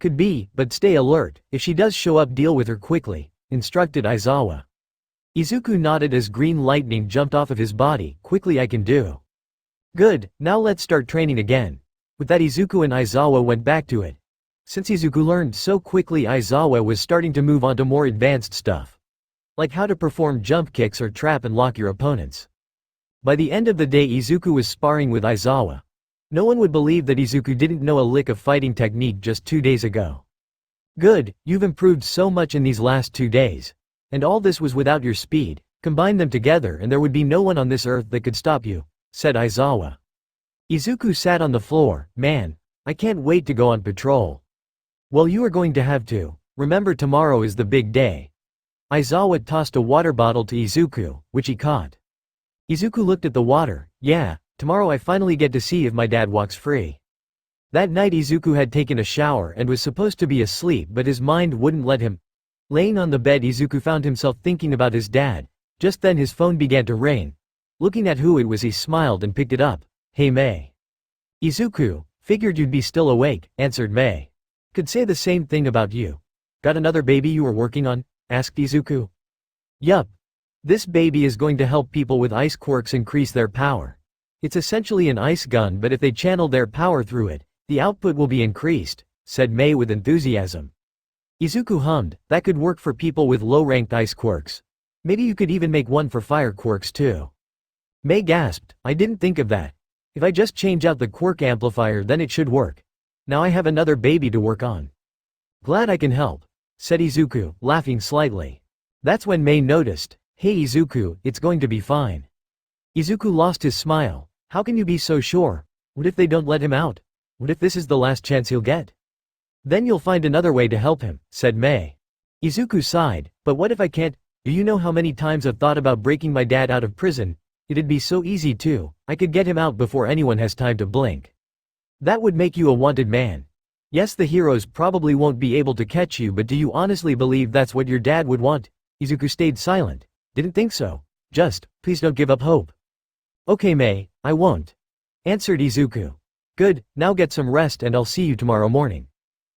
Could be, but stay alert. If she does show up deal with her quickly, instructed Aizawa. Izuku nodded as green lightning jumped off of his body. Quickly I can do. Good, now let's start training again. With that Izuku and Aizawa went back to it. Since Izuku learned so quickly Aizawa was starting to move on to more advanced stuff. Like how to perform jump kicks or trap and lock your opponents. By the end of the day Izuku was sparring with Aizawa. No one would believe that Izuku didn't know a lick of fighting technique just 2 days ago. Good, you've improved so much in these last 2 days. And all this was without your speed. Combine them together and there would be no one on this earth that could stop you, said Aizawa. Izuku sat on the floor. Man, I can't wait to go on patrol. Well you are going to have to. Remember tomorrow is the big day. Aizawa tossed a water bottle to Izuku, which he caught. Izuku looked at the water. Yeah, tomorrow I finally get to see if my dad walks free. That night Izuku had taken a shower and was supposed to be asleep but his mind wouldn't let him. Laying on the bed Izuku found himself thinking about his dad. Just then his phone began to ring. Looking at who it was he smiled and picked it up. Hey Mei. Izuku, figured you'd be still awake, answered Mei. Could say the same thing about you. Got another baby you were working on? Asked Izuku. Yup. This baby is going to help people with ice quirks increase their power. It's essentially an ice gun but if they channel their power through it, the output will be increased, said Mei with enthusiasm. Izuku hummed, that could work for people with low-ranked ice quirks. Maybe you could even make one for fire quirks too. Mei gasped, I didn't think of that. If I just change out the quirk amplifier then it should work. Now I have another baby to work on. Glad I can help, said Izuku, laughing slightly. That's when Mei noticed. Hey Izuku, it's going to be fine. Izuku lost his smile. How can you be so sure? What if they don't let him out? What if this is the last chance he'll get? Then you'll find another way to help him, said Mei. Izuku sighed, but what if I can't? Do you know how many times I've thought about breaking my dad out of prison? It'd be so easy too. I could get him out before anyone has time to blink. That would make you a wanted man. Yes, the heroes probably won't be able to catch you, but do you honestly believe that's what your dad would want? Izuku stayed silent. Didn't think so. Just, please don't give up hope. Okay Mei, I won't, answered Izuku. Good, now get some rest and I'll see you tomorrow morning.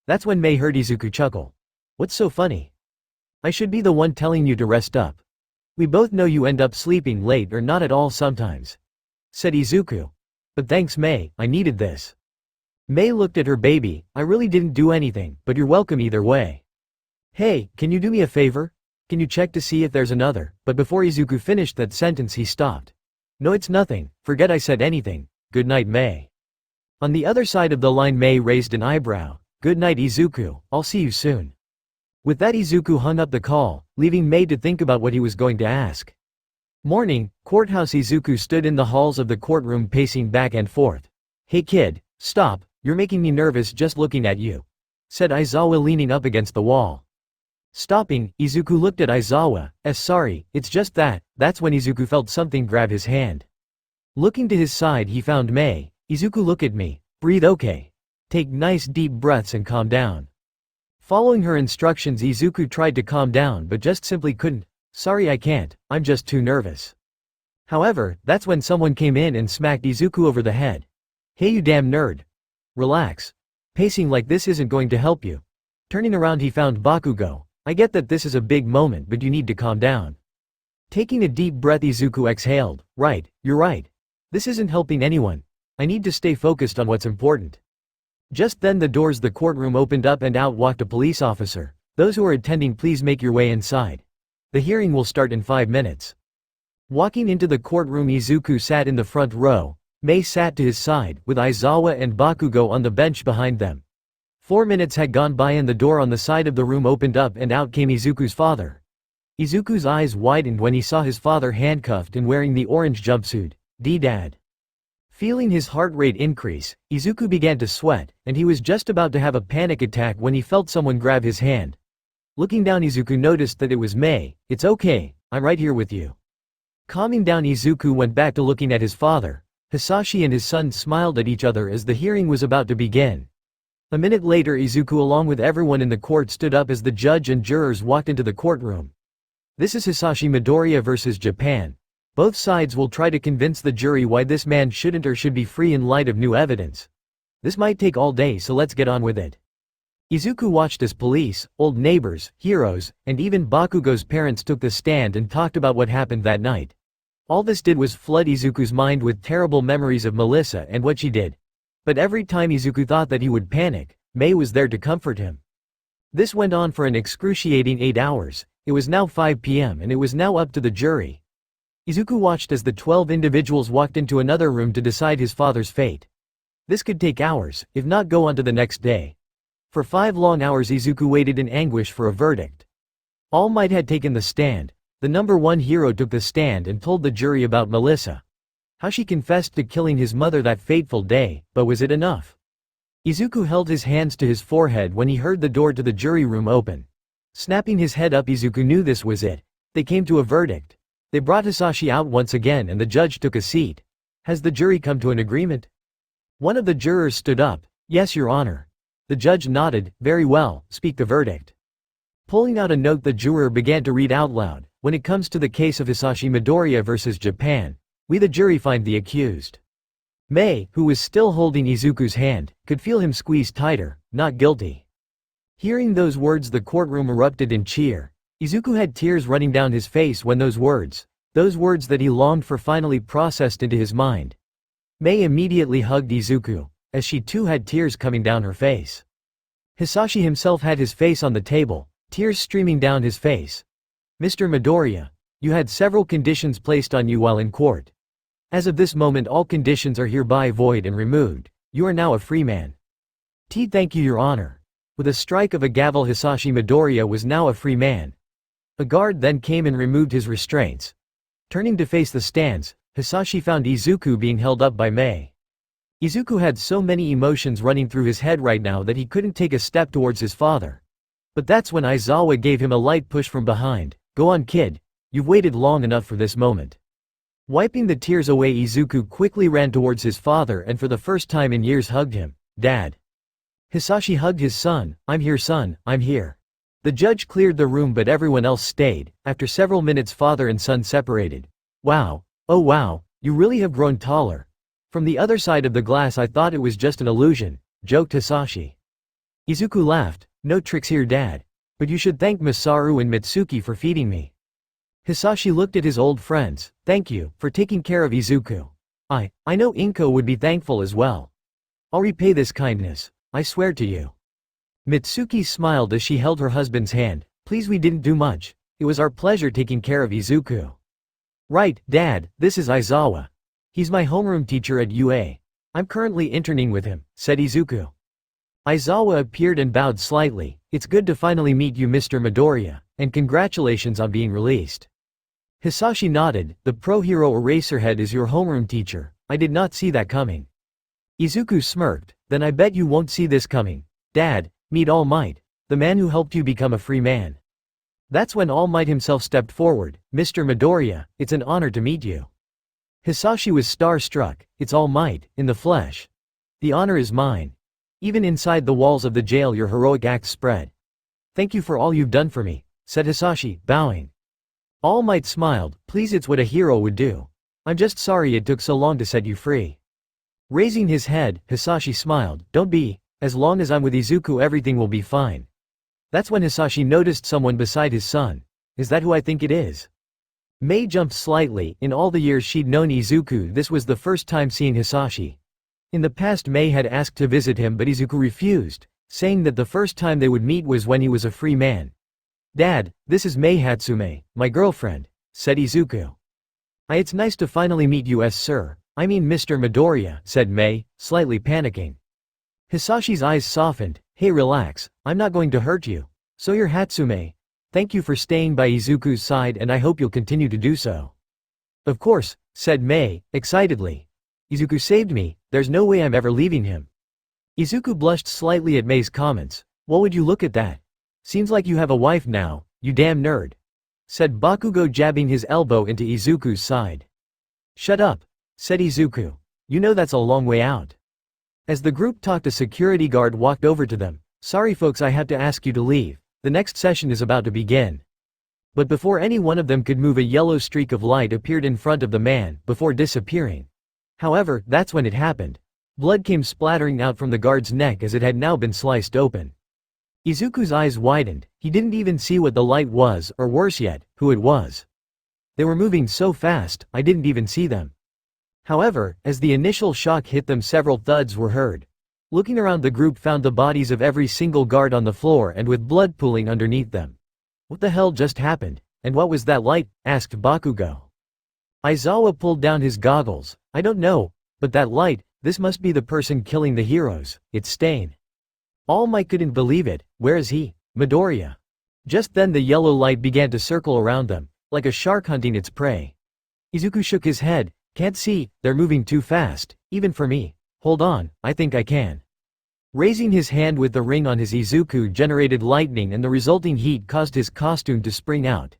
That's when Mei heard Izuku chuckle. What's so funny? I should be the one telling you to rest up. We both know you end up sleeping late or not at all sometimes, said Izuku. But thanks Mei, I needed this. Mei looked at her baby. I really didn't do anything, but you're welcome either way. Hey, can you do me a favor? Can you check to see if there's another? But before Izuku finished that sentence he stopped. No, it's nothing, forget I said anything. Good night Mei. On the other side of the line Mei raised an eyebrow. Good night Izuku, I'll see you soon. With that Izuku hung up the call, leaving Mei to think about what he was going to ask. Morning, courthouse. Izuku stood in the halls of the courtroom pacing back and forth. Hey kid, stop, you're making me nervous just looking at you, said Aizawa leaning up against the wall. Stopping, Izuku looked at Aizawa. Sorry, it's just that. That's when Izuku felt something grab his hand. Looking to his side he found Mei. Izuku, look at me. Breathe, okay. Take nice deep breaths and calm down. Following her instructions, Izuku tried to calm down but just simply couldn't. Sorry, I can't, I'm just too nervous. However, that's when someone came in and smacked Izuku over the head. Hey you damn nerd. Relax. Pacing like this isn't going to help you. Turning around he found Bakugo. I get that this is a big moment but you need to calm down. Taking a deep breath, Izuku exhaled. Right, you're right. This isn't helping anyone. I need to stay focused on what's important. Just then the doors of the courtroom opened up and out walked a police officer. Those who are attending, please make your way inside. The hearing will start in 5 minutes. Walking into the courtroom, Izuku sat in the front row. Mei sat to his side, with Aizawa and Bakugo on the bench behind them. 4 minutes had gone by and the door on the side of the room opened up and out came Izuku's father. Izuku's eyes widened when he saw his father handcuffed and wearing the orange jumpsuit. Dad. Feeling his heart rate increase, Izuku began to sweat, and he was just about to have a panic attack when he felt someone grab his hand. Looking down, Izuku noticed that it was Mei. It's okay, I'm right here with you. Calming down, Izuku went back to looking at his father. Hisashi and his son smiled at each other as the hearing was about to begin. A minute later, Izuku along with everyone in the court stood up as the judge and jurors walked into the courtroom. This is Hisashi Midoriya versus Japan. Both sides will try to convince the jury why this man shouldn't or should be free in light of new evidence. This might take all day, so let's get on with it. Izuku watched as police, old neighbors, heroes, and even Bakugo's parents took the stand and talked about what happened that night. All this did was flood Izuku's mind with terrible memories of Melissa and what she did. But every time Izuku thought that he would panic, Mei was there to comfort him. This went on for an excruciating 8 hours. It was now 5 p.m. and it was now up to the jury. Izuku watched as the 12 individuals walked into another room to decide his father's fate. This could take hours, if not go on to the next day. For 5 long hours Izuku waited in anguish for a verdict. All Might had taken the stand. The number 1 hero took the stand and told the jury about Melissa. How she confessed to killing his mother that fateful day, but was it enough? Izuku held his hands to his forehead when he heard the door to the jury room open. Snapping his head up, Izuku knew this was it. They came to a verdict. They brought Hisashi out once again and the judge took a seat. Has the jury come to an agreement? One of the jurors stood up. Yes, Your Honor. The judge nodded. Very well, speak the verdict. Pulling out a note, the juror began to read out loud. When it comes to the case of Hisashi Midoriya versus Japan, we the jury find the accused. Mei, who was still holding Izuku's hand, could feel him squeeze tighter, not guilty. Hearing those words, the courtroom erupted in cheer. Izuku had tears running down his face when those words that he longed for finally processed into his mind. Mei immediately hugged Izuku, as she too had tears coming down her face. Hisashi himself had his face on the table, tears streaming down his face. Mr. Midoriya, you had several conditions placed on you while in court. As of this moment all conditions are hereby void and removed. You are now a free man. Thank you, Your Honor. With a strike of a gavel, Hisashi Midoriya was now a free man. A guard then came and removed his restraints. Turning to face the stands, Hisashi found Izuku being held up by Mei. Izuku had so many emotions running through his head right now that he couldn't take a step towards his father. But that's when Aizawa gave him a light push from behind. Go on, kid. You've waited long enough for this moment. Wiping the tears away, Izuku quickly ran towards his father and for the first time in years hugged him. Dad. Hisashi hugged his son. I'm here, son, I'm here. The judge cleared the room but everyone else stayed. After several minutes father and son separated. Wow. Oh wow, you really have grown taller. From the other side of the glass I thought it was just an illusion, joked Hisashi. Izuku laughed. No tricks here, Dad. But you should thank Masaru and Mitsuki for feeding me. Hisashi looked at his old friends. Thank you, for taking care of Izuku. I know Inko would be thankful as well. I'll repay this kindness, I swear to you. Mitsuki smiled as she held her husband's hand. Please, we didn't do much. It was our pleasure taking care of Izuku. Right, Dad, this is Aizawa. He's my homeroom teacher at UA. I'm currently interning with him, said Izuku. Aizawa appeared and bowed slightly. It's good to finally meet you, Mr. Midoriya, and congratulations on being released. Hisashi nodded. The pro hero Eraserhead is your homeroom teacher. I did not see that coming. Izuku smirked. Then I bet you won't see this coming. Dad, meet All Might, the man who helped you become a free man. That's when All Might himself stepped forward. "Mr. Midoriya, it's an honor to meet you." Hisashi was star-struck. "It's All Might, in the flesh. The honor is mine. Even inside the walls of the jail your heroic acts spread. Thank you for all you've done for me," said Hisashi, bowing. All Might smiled. "Please, it's what a hero would do. I'm just sorry it took so long to set you free." Raising his head, Hisashi smiled. "Don't be. As long as I'm with Izuku everything will be fine." That's when Hisashi noticed someone beside his son. "Is that who I think it is?" Mei jumped slightly. In all the years she'd known Izuku, this was the first time seeing Hisashi. In the past Mei had asked to visit him, but Izuku refused, saying that the first time they would meet was when he was a free man. "Dad, this is Mei Hatsume, my girlfriend," said Izuku. It's nice to finally meet you, sir. I mean Mr. Midoriya," said Mei, slightly panicking. Hisashi's eyes softened. "Hey, relax, I'm not going to hurt you. So you're Hatsume. Thank you for staying by Izuku's side and I hope you'll continue to do so." "Of course," said Mei, excitedly. "Izuku saved me, there's no way I'm ever leaving him." Izuku blushed slightly at Mei's comments. "What would you look at that? Seems like you have a wife now, you damn nerd," said Bakugo, jabbing his elbow into Izuku's side. "Shut up," said Izuku. "You know that's a long way out." As the group talked, a security guard walked over to them. "Sorry folks, I have to ask you to leave. The next session is about to begin." But before any one of them could move, a yellow streak of light appeared in front of the man, before disappearing. However, that's when it happened. Blood came splattering out from the guard's neck as it had now been sliced open. Izuku's eyes widened. He didn't even see what the light was, or worse yet, who it was. They were moving so fast, I didn't even see them. However, as the initial shock hit them, several thuds were heard. Looking around, the group found the bodies of every single guard on the floor and with blood pooling underneath them. "What the hell just happened? And what was that light?" asked Bakugo. Aizawa pulled down his goggles. "I don't know, but that light, this must be the person killing the heroes, it's Stain." All Might couldn't believe it. "Where is he? Midoriya?" Just then the yellow light began to circle around them, like a shark hunting its prey. Izuku shook his head. "Can't see, they're moving too fast, even for me. Hold on, I think I can." Raising his hand with the ring on his, Izuku generated lightning and the resulting heat caused his costume to spring out.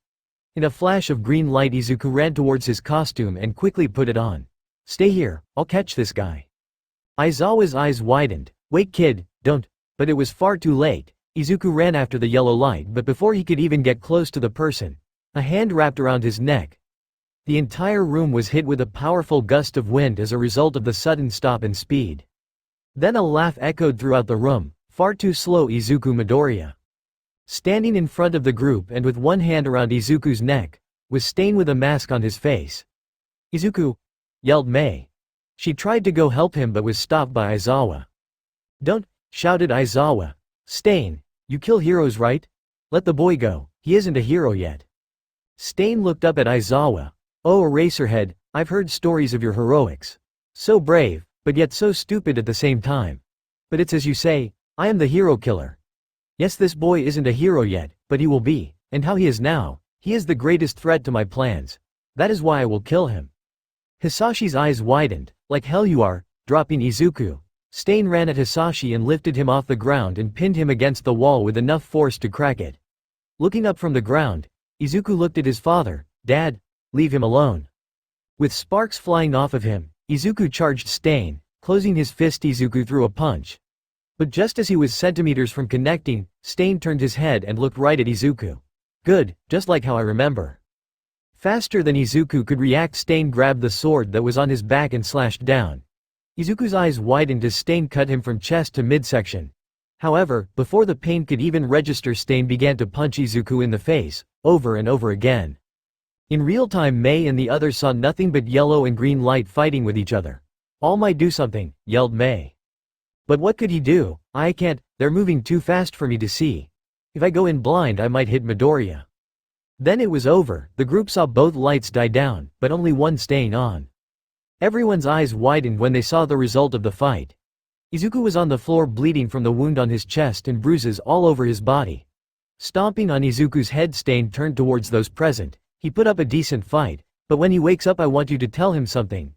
In a flash of green light, Izuku ran towards his costume and quickly put it on. "Stay here, I'll catch this guy." Aizawa's eyes widened. "Wait kid, don't." But it was far too late. Izuku ran after the yellow light, but before he could even get close to the person, a hand wrapped around his neck. The entire room was hit with a powerful gust of wind as a result of the sudden stop in speed. Then a laugh echoed throughout the room. "Far too slow, Izuku Midoriya." Standing in front of the group and with one hand around Izuku's neck, was Stain with a mask on his face. "Izuku!" yelled Mei. She tried to go help him but was stopped by Aizawa. "Don't!" shouted Aizawa. "Stain, you kill heroes, right? Let the boy go, he isn't a hero yet." Stain looked up at Aizawa. "Oh, Eraserhead, I've heard stories of your heroics. So brave, but yet so stupid at the same time. But it's as you say, I am the hero killer. Yes, this boy isn't a hero yet, but he will be, and how he is now, he is the greatest threat to my plans. That is why I will kill him." Hisashi's eyes widened. "Like hell you are," dropping Izuku. Stain ran at Hisashi and lifted him off the ground and pinned him against the wall with enough force to crack it. Looking up from the ground, Izuku looked at his father. "Dad, leave him alone." With sparks flying off of him, Izuku charged Stain. Closing his fist, Izuku threw a punch. But just as he was centimeters from connecting, Stain turned his head and looked right at Izuku. "Good, just like how I remember." Faster than Izuku could react, Stain grabbed the sword that was on his back and slashed down. Izuku's eyes widened as Stain cut him from chest to midsection. However, before the pain could even register, Stain began to punch Izuku in the face, over and over again. In real time, Mei and the others saw nothing but yellow and green light fighting with each other. "All Might, do something," yelled Mei. But what could he do? "I can't, they're moving too fast for me to see. If I go in blind I might hit Midoriya." Then it was over. The group saw both lights die down, but only one staying on. Everyone's eyes widened when they saw the result of the fight. Izuku was on the floor bleeding from the wound on his chest and bruises all over his body. Stomping on Izuku's head, Stain turned towards those present. "He put up a decent fight, but when he wakes up I want you to tell him something.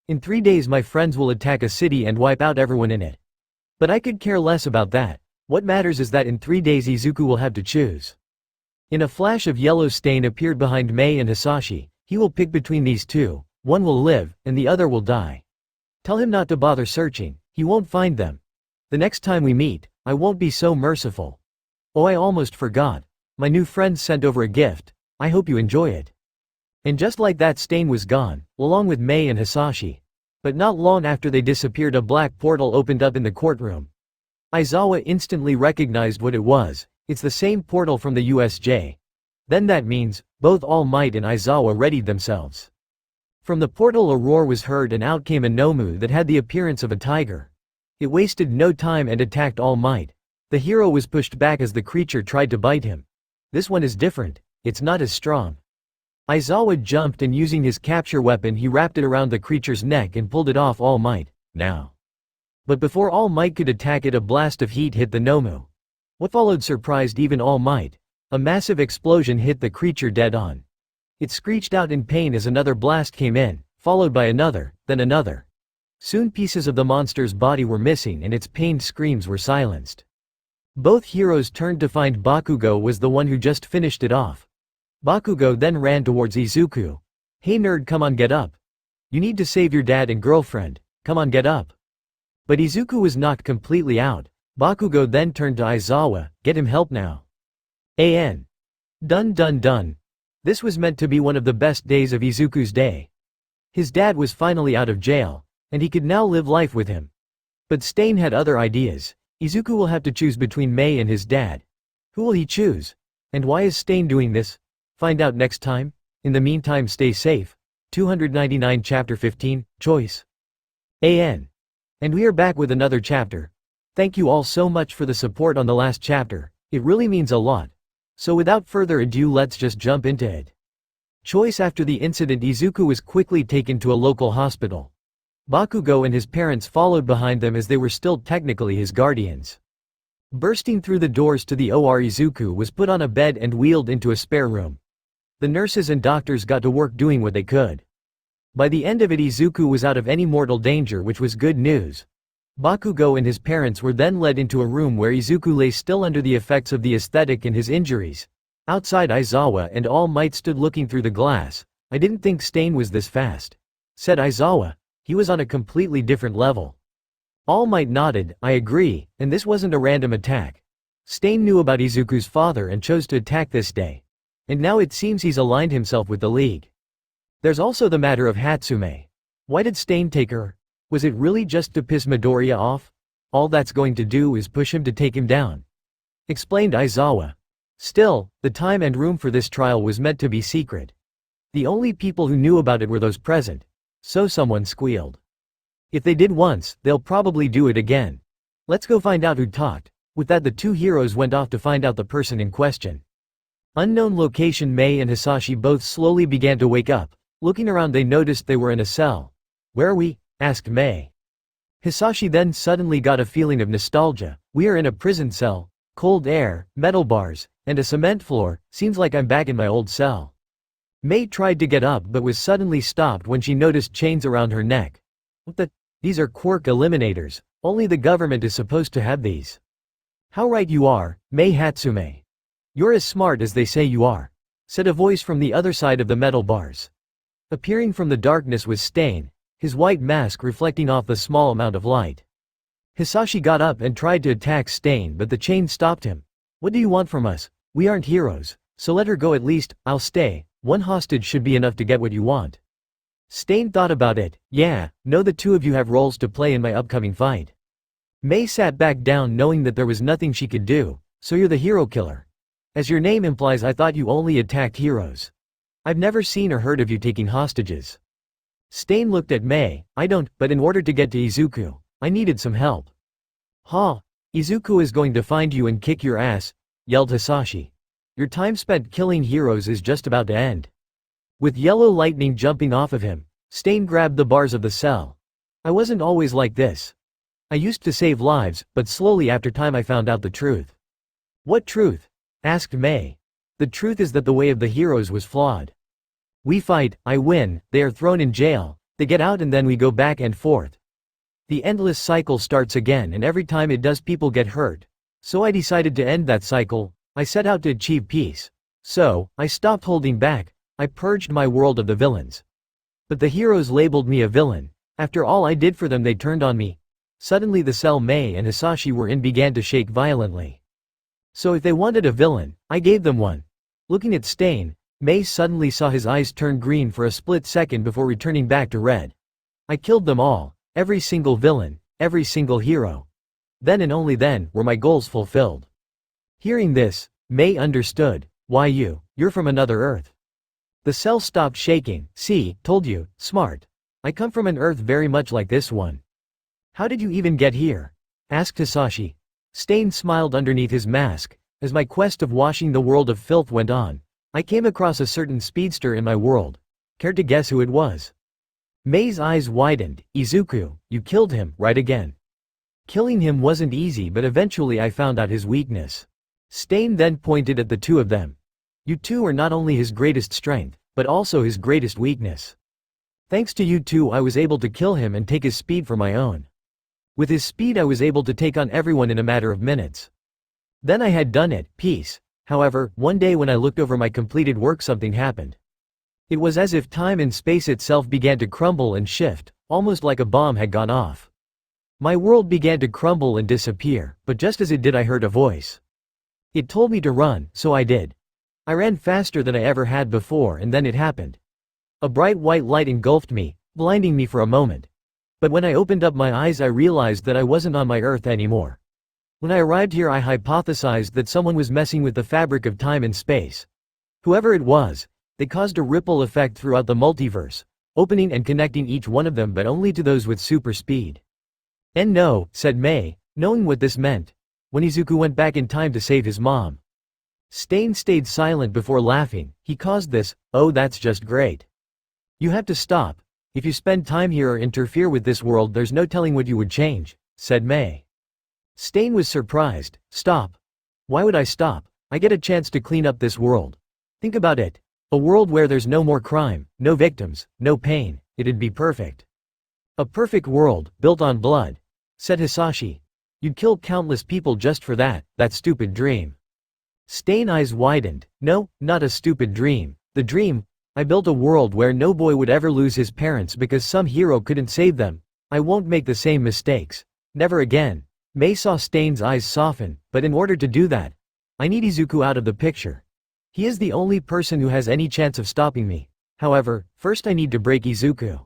In 3 days my friends will attack a city and wipe out everyone in it. But I could care less about that. What matters is that in 3 days Izuku will have to choose. In a flash of yellow, Stain appeared behind Mei and Hisashi. He will pick between these two, one will live, and the other will die. Tell him not to bother searching, he won't find them. The next time we meet, I won't be so merciful. Oh, I almost forgot. My new friend sent over a gift, I hope you enjoy it. And just like that, Stain was gone, along with Mei and Hisashi. But not long after they disappeared, a black portal opened up in the courtroom. Aizawa instantly recognized what it was. It's the same portal from the USJ. Then that means, both All Might and Aizawa readied themselves. From the portal a roar was heard and out came a Nomu that had the appearance of a tiger. It wasted no time and attacked All Might. The hero was pushed back as the creature tried to bite him. This one is different, it's not as strong. Aizawa jumped and using his capture weapon he wrapped it around the creature's neck and pulled it off All Might. Now. But before All Might could attack it, a blast of heat hit the Nomu. What followed surprised even All Might. A massive explosion hit the creature dead on. It screeched out in pain as another blast came in, followed by another, then another. Soon pieces of the monster's body were missing and its pained screams were silenced. Both heroes turned to find Bakugo was the one who just finished it off. Bakugo then ran towards Izuku. Hey nerd, come on, get up. You need to save your dad and girlfriend, come on, get up. But Izuku was knocked completely out. Bakugo then turned to Aizawa, get him help now. Dun dun dun. This was meant to be one of the best days of Izuku's day. His dad was finally out of jail, and he could now live life with him. But Stain had other ideas. Izuku will have to choose between Mei and his dad. Who will he choose? And why is Stain doing this? Find out next time. In the meantime, stay safe. 299 Chapter 15, Choice. And we are back with another chapter. Thank you all so much for the support on the last chapter, it really means a lot. So without further ado, let's just jump into it. Choice. After the incident, Izuku was quickly taken to a local hospital. Bakugo and his parents followed behind them as they were still technically his guardians. Bursting through the doors to the OR, Izuku was put on a bed and wheeled into a spare room. The nurses and doctors got to work doing what they could. By the end of it, Izuku was out of any mortal danger, which was good news. Bakugo and his parents were then led into a room where Izuku lay still under the effects of the aesthetic and his injuries. Outside, Aizawa and All Might stood looking through the glass. I didn't think Stain was this fast, said Aizawa. He was on a completely different level. All Might nodded, I agree, and this wasn't a random attack. Stain knew about Izuku's father and chose to attack this day. And now it seems he's aligned himself with the League. There's also the matter of Hatsume. Why did Stain take her? Was it really just to piss Midoriya off? All that's going to do is push him to take him down, explained Aizawa. Still, the time and room for this trial was meant to be secret. The only people who knew about it were those present. So someone squealed. If they did once, they'll probably do it again. Let's go find out who talked. With that, the two heroes went off to find out the person in question. Unknown location. Mei and Hisashi both slowly began to wake up. Looking around, they noticed they were in a cell. Where are we? Asked Mei. Hisashi then suddenly got a feeling of nostalgia. We are in a prison cell. Cold air, metal bars, and a cement floor. Seems like I'm back in my old cell. Mei tried to get up but was suddenly stopped when she noticed chains around her neck. What the? These are quirk eliminators. Only the government is supposed to have these. How right you are, Mei Hatsume. You're as smart as they say you are, said a voice from the other side of the metal bars. Appearing from the darkness was Stain, his white mask reflecting off the small amount of light. Hisashi got up and tried to attack Stain, but the chain stopped him. What do you want from us? We aren't heroes, so let her go at least. I'll stay. One hostage should be enough to get what you want. Stain thought about it. Yeah, no, the two of you have roles to play in my upcoming fight. Mei sat back down knowing that there was nothing she could do. So you're the hero killer. As your name implies, I thought you only attacked heroes. I've never seen or heard of you taking hostages. Stain looked at Mei. I don't, but in order to get to Izuku, I needed some help. Ha! Izuku is going to find you and kick your ass, yelled Hisashi. Your time spent killing heroes is just about to end. With yellow lightning jumping off of him, Stain grabbed the bars of the cell. I wasn't always like this. I used to save lives, but slowly after time I found out the truth. What truth? Asked Mei. The truth is that the way of the heroes was flawed. We fight, I win, they are thrown in jail, they get out, and then we go back and forth. The endless cycle starts again, and every time it does, people get hurt. So I decided to end that cycle. I set out to achieve peace. So, I stopped holding back, I purged my world of the villains. But the heroes labeled me a villain. After all I did for them they turned on me. Suddenly the cell Mei and Hisashi were in began to shake violently. So if they wanted a villain, I gave them one. Looking at Stain, Mei suddenly saw his eyes turn green for a split second before returning back to red. I killed them all, every single villain, every single hero. Then and only then were my goals fulfilled. Hearing this, Mei understood. Why you're from another Earth. The cell stopped shaking. See, told you, smart. I come from an Earth very much like this one. How did you even get here? Asked Hisashi. Stain smiled underneath his mask. As my quest of washing the world of filth went on, I came across a certain speedster in my world. Care to guess who it was? Mei's eyes widened. Izuku, you killed him, right again. Killing him wasn't easy but eventually I found out his weakness. Stain then pointed at the two of them. You two are not only his greatest strength, but also his greatest weakness. Thanks to you two I was able to kill him and take his speed for my own. With his speed I was able to take on everyone in a matter of minutes. Then I had done it, peace. However, one day when I looked over my completed work something happened. It was as if time and space itself began to crumble and shift, almost like a bomb had gone off. My world began to crumble and disappear, but just as it did I heard a voice. It told me to run, so I did. I ran faster than I ever had before and then it happened. A bright white light engulfed me, blinding me for a moment. But when I opened up my eyes I realized that I wasn't on my Earth anymore. When I arrived here I hypothesized that someone was messing with the fabric of time and space. Whoever it was, they caused a ripple effect throughout the multiverse, opening and connecting each one of them but only to those with super speed. And no, said Mei, knowing what this meant, when Izuku went back in time to save his mom. Stain stayed silent before laughing. He caused this. Oh, that's just great. You have to stop. If you spend time here or interfere with this world there's no telling what you would change, said Mei. Stain was surprised. Stop. Why would I stop? I get a chance to clean up this world. Think about it. A world where there's no more crime, no victims, no pain. It'd be perfect. A perfect world, built on blood, said Hisashi. You'd kill countless people just for that stupid dream. Stain eyes widened. No, not a stupid dream. The dream, I built a world where no boy would ever lose his parents because some hero couldn't save them. I won't make the same mistakes. Never again. Mei saw Stain's eyes soften, but in order to do that, I need Izuku out of the picture. He is the only person who has any chance of stopping me. However, first I need to break Izuku.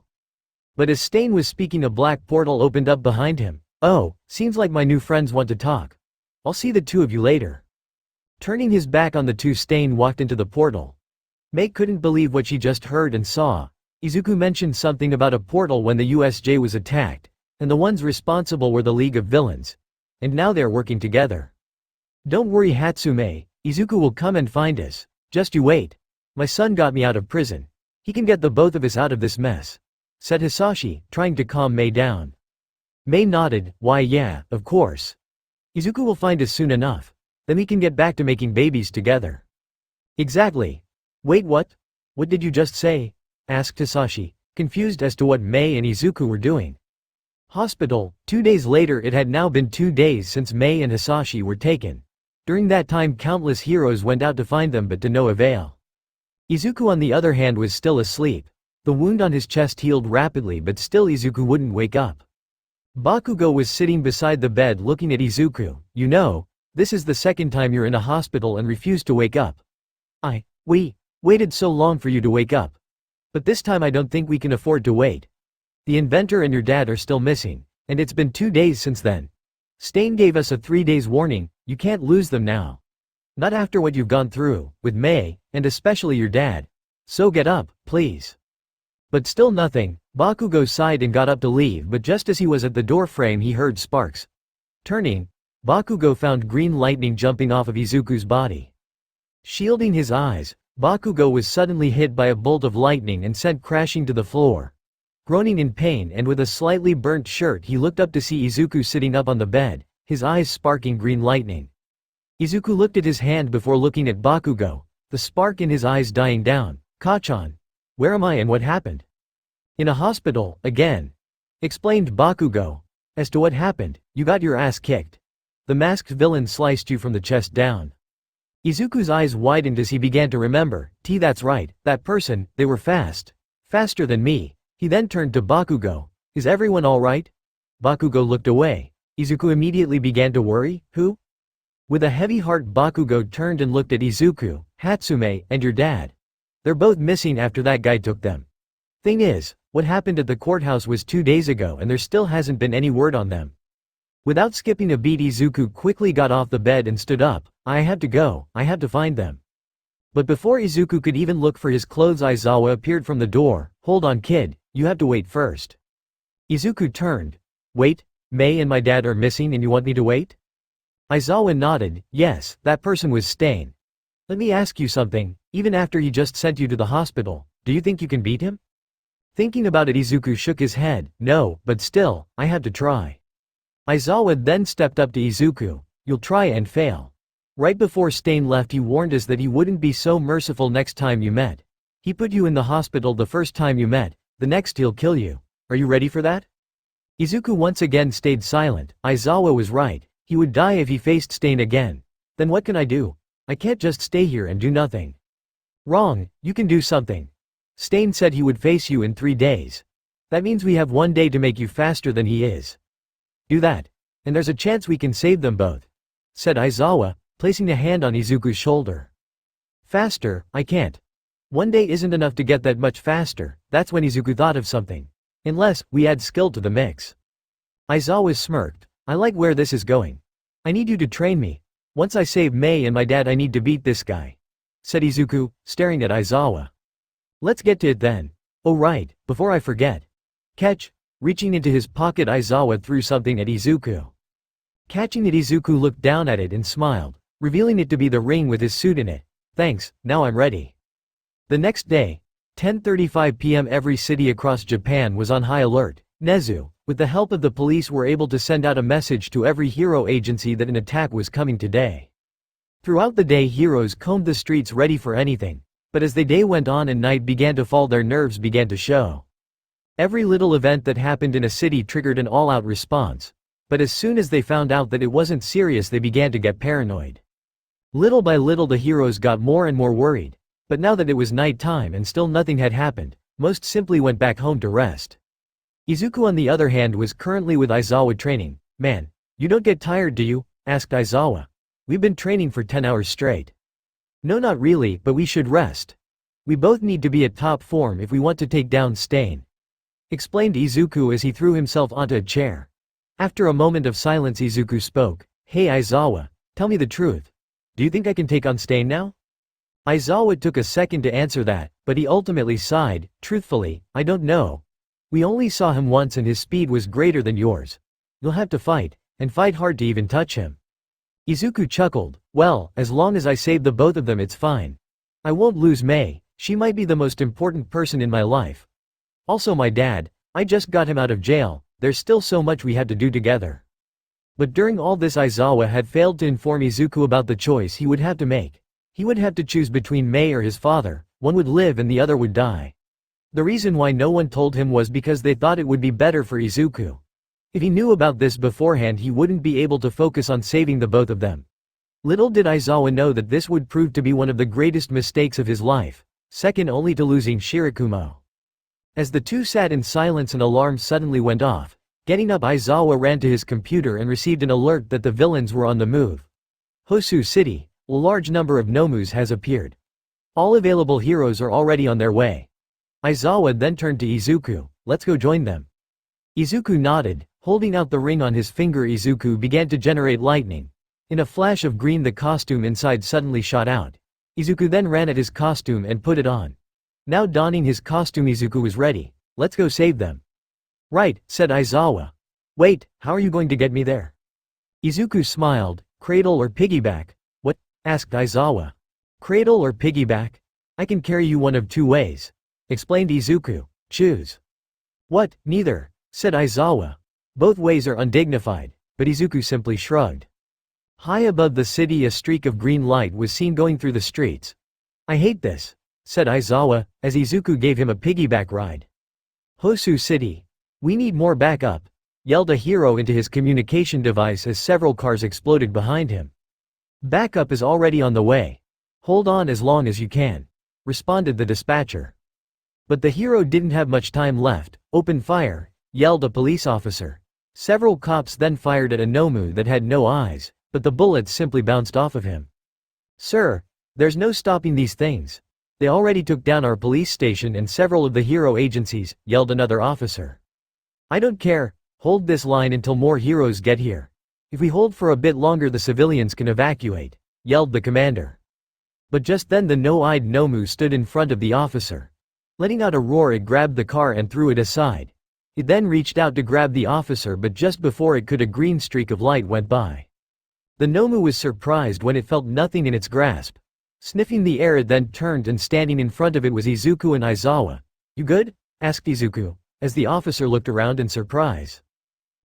But as Stain was speaking a black portal opened up behind him. Oh, seems like my new friends want to talk. I'll see the two of you later. Turning his back on the two, Stain walked into the portal. Mei couldn't believe what she just heard and saw. Izuku mentioned something about a portal when the USJ was attacked, and the ones responsible were the League of Villains. And now they're working together. Don't worry Hatsume, Izuku will come and find us. Just you wait. My son got me out of prison. He can get the both of us out of this mess, said Hisashi, trying to calm Mei down. Mei nodded. Why yeah, of course. Izuku will find us soon enough. Then we can get back to making babies together. Exactly. Wait, what? What did you just say? Asked Hisashi, confused as to what Mei and Izuku were doing. Hospital. 2 days later. It had now been 2 days since Mei and Hisashi were taken. During that time countless heroes went out to find them but to no avail. Izuku on the other hand was still asleep. The wound on his chest healed rapidly but still Izuku wouldn't wake up. Bakugo was sitting beside the bed looking at Izuku. You know, this is the second time you're in a hospital and refused to wake up. We waited so long for you to wake up. But this time I don't think we can afford to wait. The inventor and your dad are still missing, and it's been 2 days since then. Stain gave us a 3 days warning. You can't lose them now. Not after what you've gone through, with Mei, and especially your dad. So get up, please. But still nothing. Bakugo sighed and got up to leave but just as he was at the door frame he heard sparks. Turning, Bakugo found green lightning jumping off of Izuku's body. Shielding his eyes, Bakugo was suddenly hit by a bolt of lightning and sent crashing to the floor. Groaning in pain and with a slightly burnt shirt he looked up to see Izuku sitting up on the bed, his eyes sparking green lightning. Izuku looked at his hand before looking at Bakugo, the spark in his eyes dying down. Kachan. Where am I and what happened? In a hospital, again. Explained Bakugo. As to what happened, you got your ass kicked. The masked villain sliced you from the chest down. Izuku's eyes widened as he began to remember. That's right, that person, they were fast. Faster than me. He then turned to Bakugo. Is everyone alright? Bakugo looked away. Izuku immediately began to worry. Who? With a heavy heart Bakugo turned and looked at Izuku. Hatsume, and your dad. They're both missing after that guy took them. Thing is, what happened at the courthouse was 2 days ago and there still hasn't been any word on them. Without skipping a beat Izuku quickly got off the bed and stood up. I have to go, I have to find them. But before Izuku could even look for his clothes Aizawa appeared from the door. Hold on kid, you have to wait first. Izuku turned. Wait, Mei and my dad are missing and you want me to wait? Aizawa nodded. Yes, that person was Stain. Let me ask you something, even after he just sent you to the hospital, do you think you can beat him? Thinking about it Izuku shook his head. No, but still, I had to try. Aizawa then stepped up to Izuku. You'll try and fail. Right before Stain left he warned us that he wouldn't be so merciful next time you met. He put you in the hospital the first time you met, the next he'll kill you. Are you ready for that? Izuku once again stayed silent. Aizawa was right. He would die if he faced Stain again. Then what can I do? I can't just stay here and do nothing. Wrong, you can do something. Stain said he would face you in 3 days. That means we have 1 day to make you faster than he is. Do that, and there's a chance we can save them both, said Aizawa, placing a hand on Izuku's shoulder. Faster, I can't. 1 day isn't enough to get that much faster. That's when Izuku thought of something. Unless, we add skill to the mix. Aizawa smirked. I like where this is going. I need you to train me. Once I save Mei and my dad I need to beat this guy, said Izuku, staring at Aizawa. Let's get to it then. Oh right, before I forget. Catch. Reaching into his pocket Aizawa threw something at Izuku. Catching it Izuku looked down at it and smiled, revealing it to be the ring with his suit in it. Thanks, now I'm ready. The next day, 10:35 p.m. every city across Japan was on high alert. Nezu, with the help of the police were able to send out a message to every hero agency that an attack was coming today. Throughout the day heroes combed the streets ready for anything, but as the day went on and night began to fall their nerves began to show. Every little event that happened in a city triggered an all-out response, but as soon as they found out that it wasn't serious they began to get paranoid. Little by little the heroes got more and more worried, but now that it was night time and still nothing had happened, most simply went back home to rest. Izuku on the other hand was currently with Aizawa training. Man, you don't get tired do you? Asked Aizawa. We've been training for 10 hours straight. No not really, but we should rest. We both need to be at top form if we want to take down Stain, explained Izuku as he threw himself onto a chair. After a moment of silence Izuku spoke. Hey Aizawa, tell me the truth. Do you think I can take on Stain now? Aizawa took a second to answer that, but he ultimately sighed. Truthfully, I don't know. We only saw him once and his speed was greater than yours. You'll have to fight, and fight hard to even touch him. Izuku chuckled. Well, as long as I save the both of them it's fine. I won't lose Mei, she might be the most important person in my life. Also my dad, I just got him out of jail, there's still so much we had to do together. But during all this Aizawa had failed to inform Izuku about the choice he would have to make. He would have to choose between Mei or his father, one would live and the other would die. The reason why no one told him was because they thought it would be better for Izuku. If he knew about this beforehand he wouldn't be able to focus on saving the both of them. Little did Aizawa know that this would prove to be one of the greatest mistakes of his life, second only to losing Shirakumo. As the two sat in silence an alarm suddenly went off. Getting up Aizawa ran to his computer and received an alert that the villains were on the move. Hosu City, a large number of Nomus has appeared. All available heroes are already on their way. Aizawa then turned to Izuku. Let's go join them. Izuku nodded. Holding out the ring on his finger Izuku began to generate lightning. In a flash of green the costume inside suddenly shot out. Izuku then ran at his costume and put it on. Now donning his costume Izuku was ready. Let's go save them. Right, said Aizawa. Wait, how are you going to get me there? Izuku smiled. Cradle or piggyback? What? Asked Aizawa. Cradle or piggyback? I can carry you one of 2 ways, explained Izuku. Choose. What? Neither, said Aizawa. Both ways are undignified, but Izuku simply shrugged. High above the city a streak of green light was seen going through the streets. I hate this, said Aizawa, as Izuku gave him a piggyback ride. Hosu City. We need more backup, yelled a hero into his communication device as several cars exploded behind him. Backup is already on the way. Hold on as long as you can, responded the dispatcher. But the hero didn't have much time left. Open fire, yelled a police officer. Several cops then fired at a Nomu that had no eyes, but the bullets simply bounced off of him. Sir, there's no stopping these things. They already took down our police station and several of the hero agencies, yelled another officer. I don't care, hold this line until more heroes get here. If we hold for a bit longer the civilians can evacuate, yelled the commander. But just then the no-eyed Nomu stood in front of the officer. Letting out a roar, it grabbed the car and threw it aside. It then reached out to grab the officer, but just before it could, a green streak of light went by. The Nomu was surprised when it felt nothing in its grasp. Sniffing the air, it then turned, and standing in front of it was Izuku and Aizawa. You good? Asked Izuku, as the officer looked around in surprise.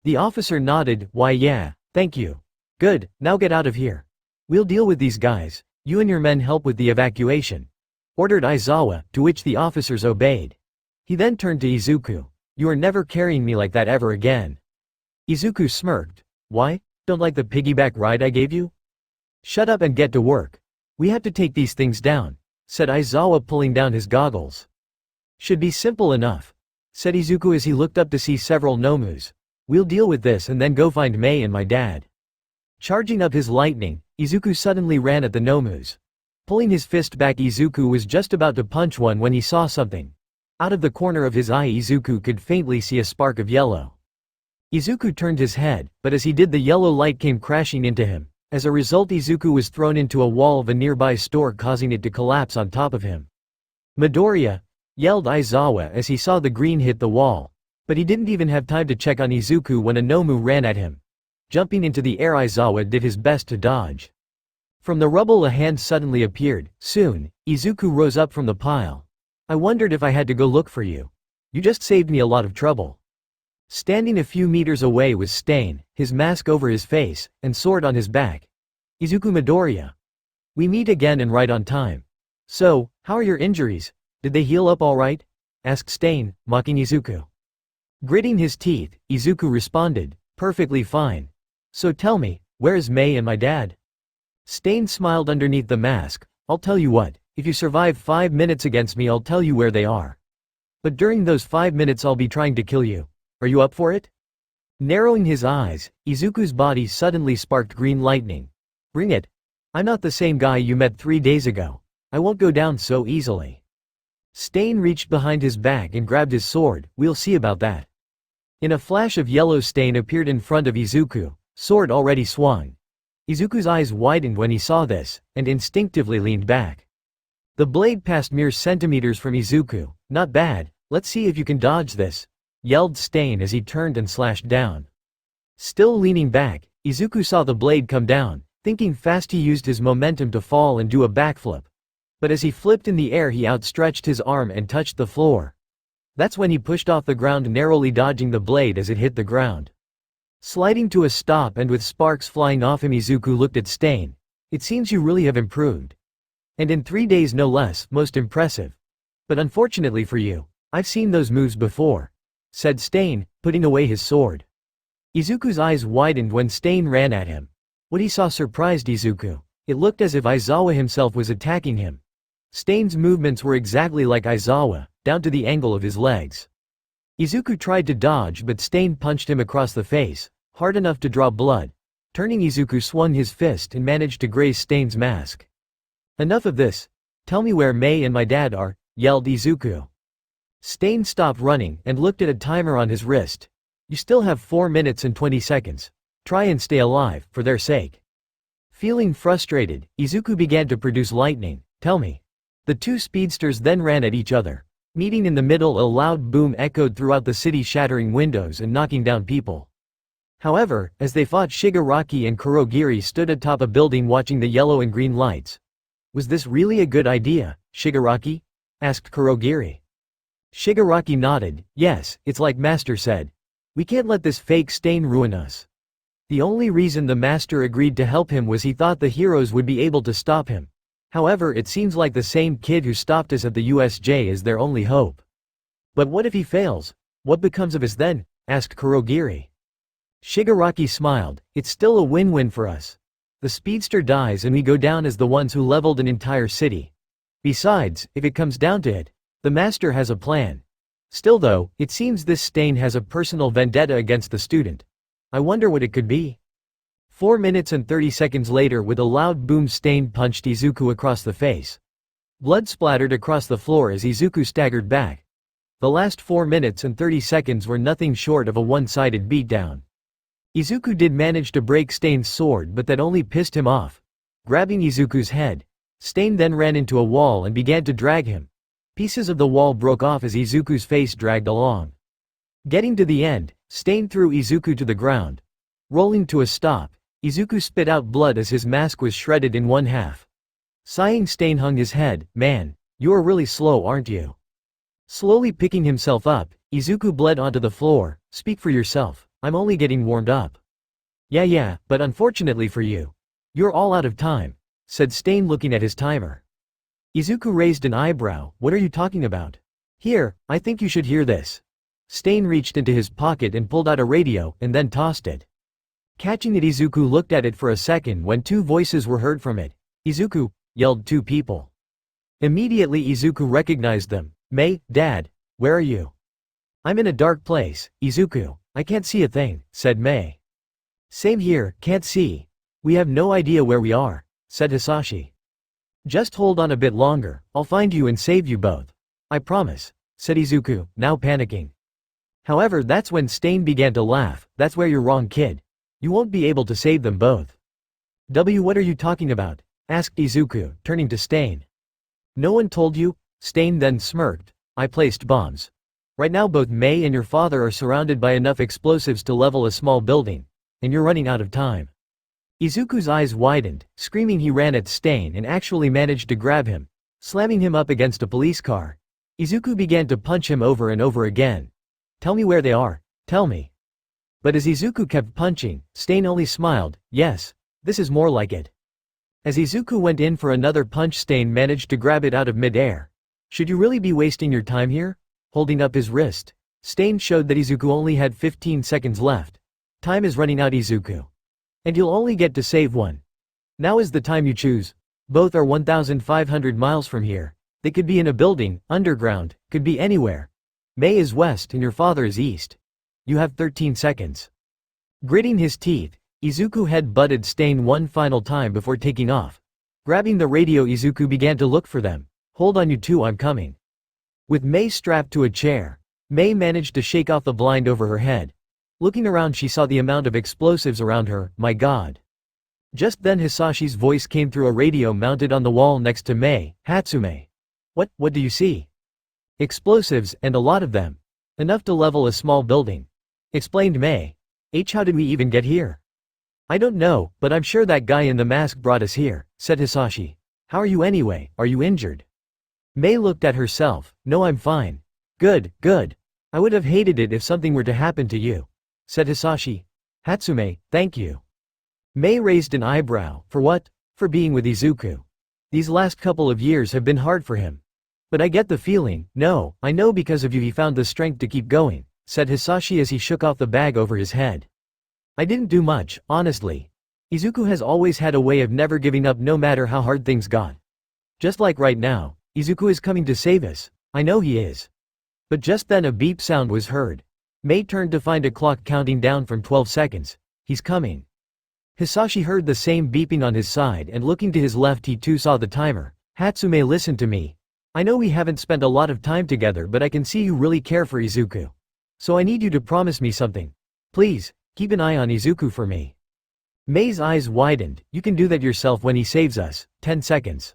The officer nodded. Why yeah, thank you. Good, now get out of here. We'll deal with these guys. You and your men help with the evacuation, ordered Aizawa, to which the officers obeyed. He then turned to Izuku. You are never carrying me like that ever again. Izuku smirked. Why? Don't like the piggyback ride I gave you? Shut up and get to work. We have to take these things down, said Aizawa, pulling down his goggles. Should be simple enough, said Izuku as he looked up to see several Nomus. We'll deal with this and then go find Mei and my dad. Charging up his lightning, Izuku suddenly ran at the Nomus. Pulling his fist back, Izuku was just about to punch one when he saw something. Out of the corner of his eye, Izuku could faintly see a spark of yellow. Izuku turned his head, but as he did, the yellow light came crashing into him. As a result, Izuku was thrown into a wall of a nearby store, causing it to collapse on top of him. Midoriya, yelled Aizawa as he saw the green hit the wall. But he didn't even have time to check on Izuku when a Nomu ran at him. Jumping into the air, Aizawa did his best to dodge. From the rubble a hand suddenly appeared. Soon, Izuku rose up from the pile. I wondered if I had to go look for you. You just saved me a lot of trouble. Standing a few meters away was Stain, his mask over his face, and sword on his back. Izuku Midoriya. We meet again and right on time. So, how are your injuries? Did they heal up all right? Asked Stain, mocking Izuku. Gritting his teeth, Izuku responded, perfectly fine. So tell me, where is Mei and my dad? Stain smiled underneath the mask. I'll tell you what, if you survive 5 minutes against me, I'll tell you where they are. But during those 5 minutes I'll be trying to kill you. Are you up for it? Narrowing his eyes, Izuku's body suddenly sparked green lightning. Bring it. I'm not the same guy you met 3 days ago. I won't go down so easily. Stain reached behind his back and grabbed his sword. We'll see about that. In a flash of yellow, Stain appeared in front of Izuku, sword already swung. Izuku's eyes widened when he saw this, and instinctively leaned back. The blade passed mere centimeters from Izuku. Not bad, let's see if you can dodge this, yelled Stain as he turned and slashed down. Still leaning back, Izuku saw the blade come down. Thinking fast, he used his momentum to fall and do a backflip. But as he flipped in the air, he outstretched his arm and touched the floor. That's when he pushed off the ground, narrowly dodging the blade as it hit the ground. Sliding to a stop and with sparks flying off him, Izuku looked at Stain. It seems you really have improved. And in 3 days no less, most impressive. But unfortunately for you, I've seen those moves before, said Stain, putting away his sword. Izuku's eyes widened when Stain ran at him. What he saw surprised Izuku. It looked as if Aizawa himself was attacking him. Stain's movements were exactly like Aizawa, down to the angle of his legs. Izuku tried to dodge, but Stain punched him across the face, hard enough to draw blood. Turning, Izuku swung his fist and managed to graze Stain's mask. Enough of this. Tell me where Mei and my dad are, yelled Izuku. Stain stopped running and looked at a timer on his wrist. You still have 4 minutes and 20 seconds. Try and stay alive, for their sake. Feeling frustrated, Izuku began to produce lightning. Tell me. The two speedsters then ran at each other. Meeting in the middle, a loud boom echoed throughout the city, shattering windows and knocking down people. However, as they fought, Shigaraki and Kurogiri stood atop a building watching the yellow and green lights. Was this really a good idea, Shigaraki? Asked Kurogiri. Shigaraki nodded. Yes, it's like Master said. We can't let this fake Stain ruin us. The only reason the Master agreed to help him was he thought the heroes would be able to stop him. However, it seems like the same kid who stopped us at the USJ is their only hope. But what if he fails? What becomes of us then? Asked Kurogiri. Shigaraki smiled. It's still a win-win for us. The speedster dies and we go down as the ones who leveled an entire city. Besides, if it comes down to it, the master has a plan. Still though, it seems this Stain has a personal vendetta against the student. I wonder what it could be. 4 minutes and 30 seconds later, with a loud boom, Stain punched Izuku across the face. Blood splattered across the floor as Izuku staggered back. The last 4 minutes and 30 seconds were nothing short of a one-sided beatdown. Izuku did manage to break Stain's sword, but that only pissed him off. Grabbing Izuku's head, Stain then ran into a wall and began to drag him. Pieces of the wall broke off as Izuku's face dragged along. Getting to the end, Stain threw Izuku to the ground. Rolling to a stop, Izuku spit out blood as his mask was shredded in one half. Sighing, Stain hung his head. Man, you are really slow, aren't you? Slowly picking himself up, Izuku bled onto the floor. Speak for yourself, I'm only getting warmed up. Yeah, but unfortunately for you, you're all out of time, said Stain looking at his timer. Izuku raised an eyebrow. What are you talking about? Here, I think you should hear this. Stain reached into his pocket and pulled out a radio, and then tossed it. Catching it, Izuku looked at it for a second when two voices were heard from it. Izuku, yelled two people. Immediately Izuku recognized them. Mei, Dad, where are you? I'm in a dark place, Izuku, I can't see a thing, said Mei. Same here, can't see. We have no idea where we are, said Hisashi. Just hold on a bit longer, I'll find you and save you both. I promise, said Izuku, now panicking. However, that's when Stain began to laugh. That's where you're wrong, kid. You won't be able to save them both. What are you talking about? Asked Izuku, turning to Stain. No one told you? Stain then smirked. I placed bombs. Right now both Mei and your father are surrounded by enough explosives to level a small building. And you're running out of time. Izuku's eyes widened. Screaming, he ran at Stain and actually managed to grab him, slamming him up against a police car. Izuku began to punch him over and over again. Tell me where they are, tell me. But as Izuku kept punching, Stain only smiled. Yes, this is more like it. As Izuku went in for another punch, Stain managed to grab it out of midair. Should you really be wasting your time here? Holding up his wrist, Stain showed that Izuku only had 15 seconds left. Time is running out, Izuku. And you'll only get to save one. Now is the time you choose. Both are 1,500 miles from here. They could be in a building, underground, could be anywhere. Mei is west and your father is east. You have 13 seconds. Gritting his teeth, Izuku head-butted Stain one final time before taking off. Grabbing the radio, Izuku began to look for them. Hold on, you two, I'm coming. With Mei strapped to a chair, Mei managed to shake off the blind over her head. Looking around, she saw the amount of explosives around her. My god. Just then Hisashi's voice came through a radio mounted on the wall next to Mei. Hatsume. What do you see? Explosives, and a lot of them. Enough to level a small building. Explained Mei. How did we even get here? I don't know, but I'm sure that guy in the mask brought us here, said Hisashi. How are you anyway? Are you injured? Mei looked at herself. No, I'm fine. Good. I would have hated it if something were to happen to you, said Hisashi. Hatsume, thank you. Mei raised an eyebrow. For what? For being with Izuku. These last couple of years have been hard for him. But I get the feeling. No, I know because of you he found the strength to keep going, said Hisashi as he shook off the bag over his head. I didn't do much, honestly. Izuku has always had a way of never giving up no matter how hard things got. Just like right now, Izuku is coming to save us. I know he is. But just then a beep sound was heard. Mei turned to find a clock counting down from 12 seconds. He's coming. Hisashi heard the same beeping on his side, and looking to his left he too saw the timer. Hatsume, listen to me. I know we haven't spent a lot of time together, but I can see you really care for Izuku. So I need you to promise me something. Please, keep an eye on Izuku for me. Mei's eyes widened. You can do that yourself when he saves us. 10 seconds.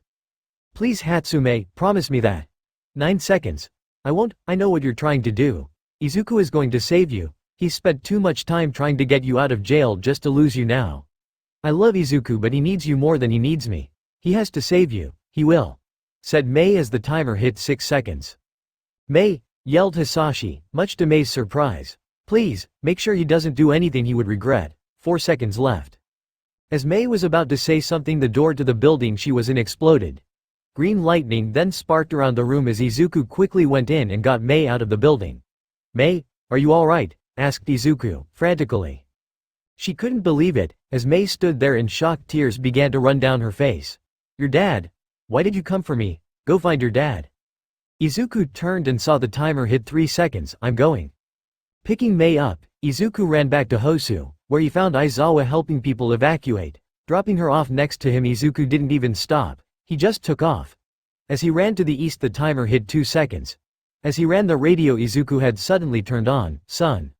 Please Hatsume, promise me that. 9 seconds. I won't. I know what you're trying to do. Izuku is going to save you. He's spent too much time trying to get you out of jail just to lose you now. I love Izuku, but he needs you more than he needs me. He has to save you. He will, said Mei as the timer hit 6 seconds. Mei, yelled Hisashi, much to Mei's surprise. Please, make sure he doesn't do anything he would regret. 4 seconds left. As Mei was about to say something, the door to the building she was in exploded. Green lightning then sparked around the room as Izuku quickly went in and got Mei out of the building. Mei, are you alright? Asked Izuku, frantically. She couldn't believe it, as Mei stood there in shock. Tears began to run down her face. Your dad? Why did you come for me? Go find your dad. Izuku turned and saw the timer hit 3 seconds. I'm going. Picking Mei up, Izuku ran back to Hosu, where he found Aizawa helping people evacuate. Dropping her off next to him, Izuku didn't even stop, he just took off. As he ran to the east, the timer hit 2 seconds. As he ran, the radio Izuku had suddenly turned on. Son.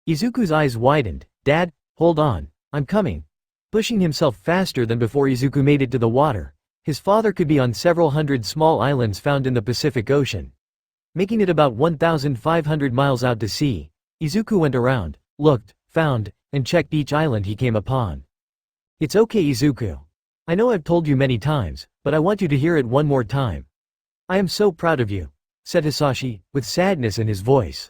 Izuku's eyes widened. Dad, hold on, I'm coming. Pushing himself faster than before, Izuku made it to the water. His father could be on several hundred small islands found in the Pacific Ocean. Making it about 1,500 miles out to sea, Izuku went around, looked, found, and checked each island he came upon. It's okay, Izuku. I know I've told you many times, but I want you to hear it one more time. I am so proud of you, said Hisashi, with sadness in his voice.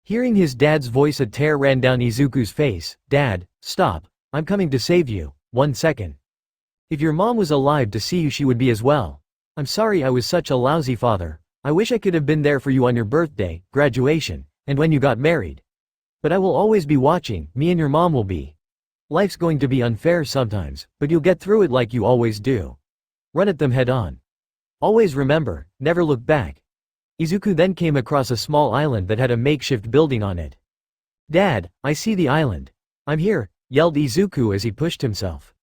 Hearing his dad's voice, a tear ran down Izuku's face. Dad, stop, I'm coming to save you. 1 second. If your mom was alive to see you, she would be as well. I'm sorry I was such a lousy father. I wish I could have been there for you on your birthday, graduation, and when you got married. But I will always be watching, me and your mom will be. Life's going to be unfair sometimes, but you'll get through it like you always do. Run at them head on. Always remember, never look back. Izuku then came across a small island that had a makeshift building on it. Dad, I see the island. I'm here, yelled Izuku as he pushed himself.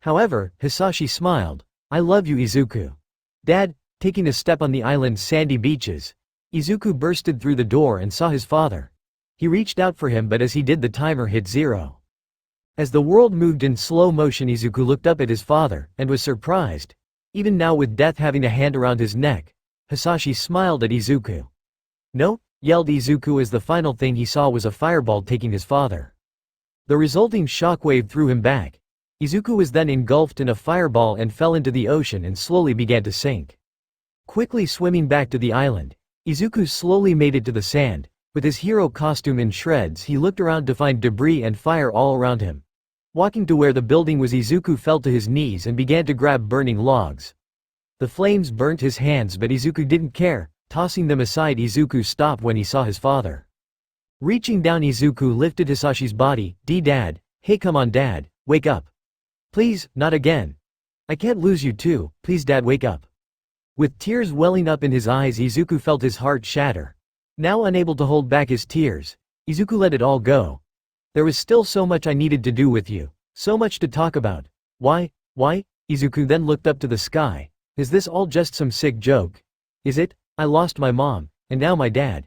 However, Hisashi smiled. I love you, Izuku. Dad, taking a step on the island's sandy beaches, Izuku bursted through the door and saw his father. He reached out for him, but as he did, the timer hit 0. As the world moved in slow motion, Izuku looked up at his father, and was surprised. Even now, with death having a hand around his neck, Hisashi smiled at Izuku. No, yelled Izuku as the final thing he saw was a fireball taking his father. The resulting shockwave threw him back. Izuku was then engulfed in a fireball and fell into the ocean and slowly began to sink. Quickly swimming back to the island, Izuku slowly made it to the sand. With his hero costume in shreds, he looked around to find debris and fire all around him. Walking to where the building was, Izuku fell to his knees and began to grab burning logs. The flames burnt his hands, but Izuku didn't care. Tossing them aside, Izuku stopped when he saw his father. Reaching down, Izuku lifted Hisashi's body. Dad, hey, come on dad, wake up. Please, not again. I can't lose you too, please dad, wake up. With tears welling up in his eyes, Izuku felt his heart shatter. Now unable to hold back his tears, Izuku let it all go. There was still so much I needed to do with you, so much to talk about. Why? Izuku then looked up to the sky. Is this all just some sick joke? Is it? I lost my mom, and now my dad.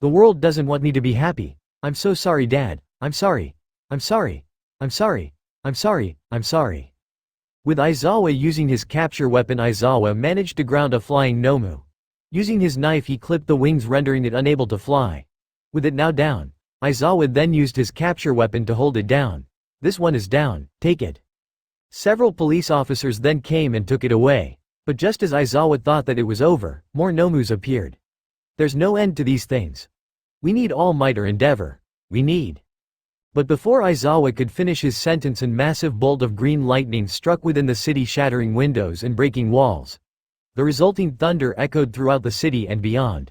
The world doesn't want me to be happy. I'm so sorry dad, I'm sorry. I'm sorry. I'm sorry. I'm sorry. I'm sorry. With Aizawa using his capture weapon, Aizawa managed to ground a flying Nomu. Using his knife, he clipped the wings, rendering it unable to fly. With it now down, Aizawa then used his capture weapon to hold it down. This one is down, take it. Several police officers then came and took it away. But just as Aizawa thought that it was over, more Nomus appeared. There's no end to these things. We need all might or endeavor. We need. But before Aizawa could finish his sentence, a massive bolt of green lightning struck within the city, shattering windows and breaking walls. The resulting thunder echoed throughout the city and beyond.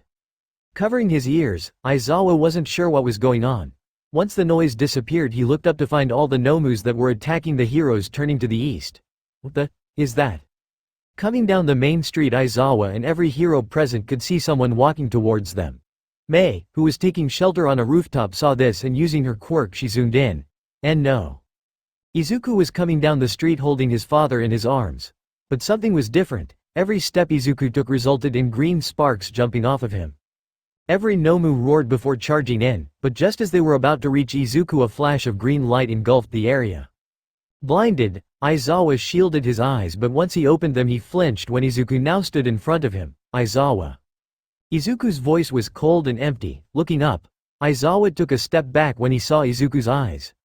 Covering his ears, Aizawa wasn't sure what was going on. Once the noise disappeared, he looked up to find all the Nomus that were attacking the heroes turning to the east. What the is that? Coming down the main street, Aizawa and every hero present could see someone walking towards them. Mei, who was taking shelter on a rooftop, saw this, and using her quirk, she zoomed in. And no. Izuku was coming down the street holding his father in his arms. But something was different. Every step Izuku took resulted in green sparks jumping off of him. Every Nomu roared before charging in, but just as they were about to reach Izuku, a flash of green light engulfed the area. Blinded, Aizawa shielded his eyes, but once he opened them he flinched when Izuku now stood in front of him. Aizawa. Izuku's voice was cold and empty. Looking up, Aizawa took a step back when he saw Izuku's eyes.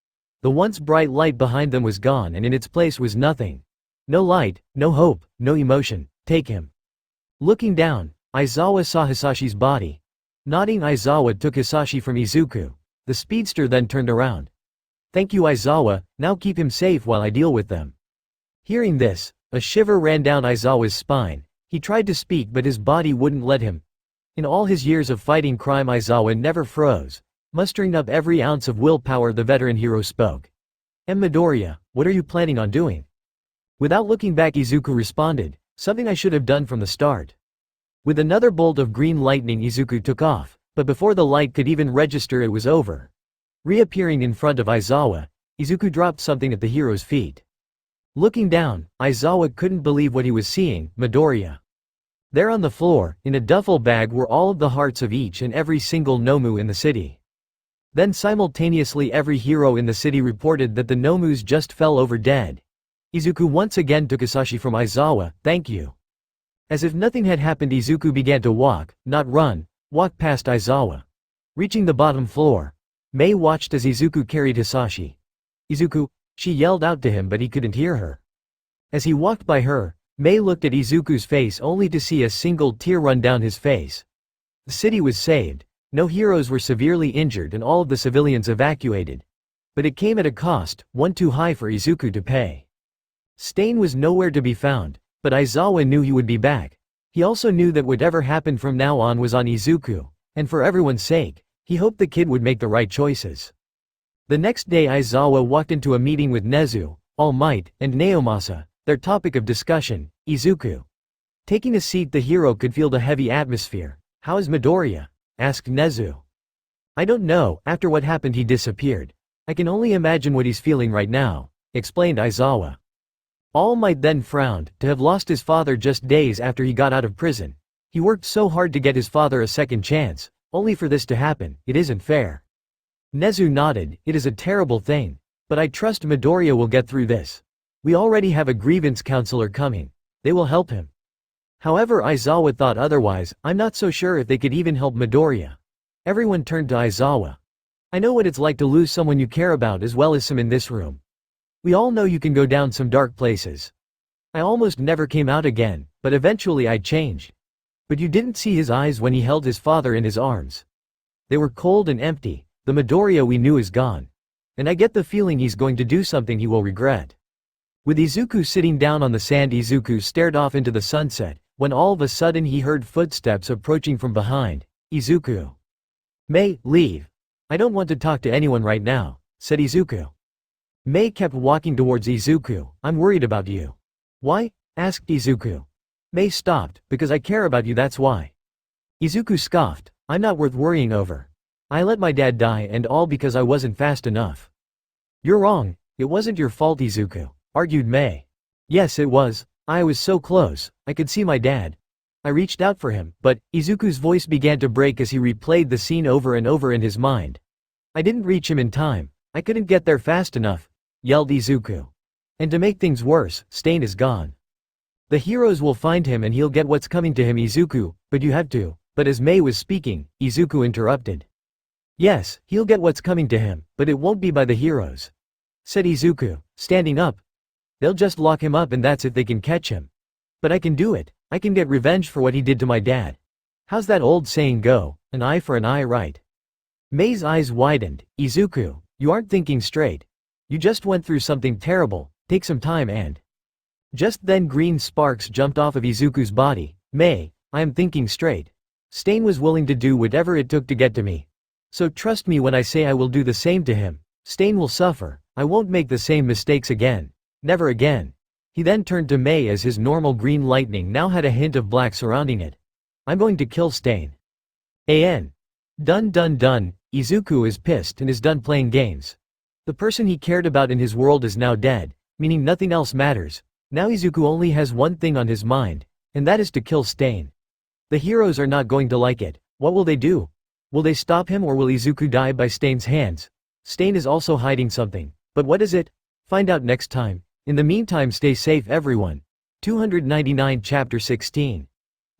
The once bright light behind them was gone, and in its place was nothing. No light, no hope, no emotion. Take him. Looking down, Aizawa saw Hisashi's body. Nodding, Aizawa took Hisashi from Izuku. The speedster then turned around. Thank you, Aizawa, now keep him safe while I deal with them. Hearing this, a shiver ran down Aizawa's spine. He tried to speak, but his body wouldn't let him. In all his years of fighting crime, Aizawa never froze. Mustering up every ounce of willpower, the veteran hero spoke. Midoriya, what are you planning on doing? Without looking back, Izuku responded, something I should have done from the start. With another bolt of green lightning, Izuku took off, but before the light could even register, it was over. Reappearing in front of Aizawa, Izuku dropped something at the hero's feet. Looking down, Aizawa couldn't believe what he was seeing. Midoriya. There on the floor, in a duffel bag, were all of the hearts of each and every single Nomu in the city. Then simultaneously every hero in the city reported that the Nomus just fell over dead. Izuku once again took Hisashi from Aizawa. Thank you. As if nothing had happened, Izuku began to walk, not run, walk past Aizawa. Reaching the bottom floor, Mei watched as Izuku carried Hisashi. Izuku, she yelled out to him, but he couldn't hear her. As he walked by her, Mei looked at Izuku's face only to see a single tear run down his face. The city was saved, no heroes were severely injured, and all of the civilians evacuated. But it came at a cost, one too high for Izuku to pay. Stain was nowhere to be found, but Aizawa knew he would be back. He also knew that whatever happened from now on was on Izuku, and for everyone's sake, he hoped the kid would make the right choices. The next day, Aizawa walked into a meeting with Nezu, All Might, and Naomasa, their topic of discussion, Izuku. Taking a seat, the hero could feel the heavy atmosphere. How is Midoriya? Asked Nezu. I don't know, after what happened he disappeared. I can only imagine what he's feeling right now, explained Aizawa. All Might then frowned, to have lost his father just days after he got out of prison. He worked so hard to get his father a second chance, only for this to happen. It isn't fair. Nezu nodded. It is a terrible thing. But I trust Midoriya will get through this. We already have a grievance counselor coming. They will help him. However, Aizawa thought otherwise. I'm not so sure if they could even help Midoriya. Everyone turned to Aizawa. I know what it's like to lose someone you care about, as well as some in this room. We all know you can go down some dark places. I almost never came out again, but eventually I changed. But you didn't see his eyes when he held his father in his arms. They were cold and empty. The Midoriya we knew is gone. And I get the feeling he's going to do something he will regret. With Izuku sitting down on the sand, Izuku stared off into the sunset, when all of a sudden he heard footsteps approaching from behind. Izuku. Mei, leave. I don't want to talk to anyone right now, said Izuku. Mei kept walking towards Izuku. I'm worried about you. Why? Asked Izuku. Mei stopped. Because I care about you, that's why. Izuku scoffed. I'm not worth worrying over. I let my dad die, and all because I wasn't fast enough. You're wrong. It wasn't your fault, Izuku, argued Mei. Yes, it was. I was so close. I could see my dad. I reached out for him, but Izuku's voice began to break as he replayed the scene over and over in his mind. I didn't reach him in time. I couldn't get there fast enough, yelled Izuku. And to make things worse, Stain is gone. The heroes will find him and he'll get what's coming to him, Izuku, but you have to. But as Mei was speaking, Izuku interrupted. Yes, he'll get what's coming to him, but it won't be by the heroes, said Izuku, standing up. They'll just lock him up and that's if they can catch him. But I can do it. I can get revenge for what he did to my dad. How's that old saying go? An eye for an eye, right? Mei's eyes widened. Izuku, you aren't thinking straight. You just went through something terrible. Take some time and... Just then green sparks jumped off of Izuku's body. Mei, I am thinking straight. Stain was willing to do whatever it took to get to me. So trust me when I say I will do the same to him. Stain will suffer. I won't make the same mistakes again. Never again. He then turned to Mei as his normal green lightning now had a hint of black surrounding it. I'm going to kill Stain. Done. Izuku is pissed and is done playing games. The person he cared about in his world is now dead, meaning nothing else matters. Now Izuku only has one thing on his mind, and that is to kill Stain. The heroes are not going to like it. What will they do? Will they stop him or will Izuku die by Stain's hands? Stain is also hiding something. But what is it? Find out next time. In the meantime, stay safe everyone. 299 Chapter 16.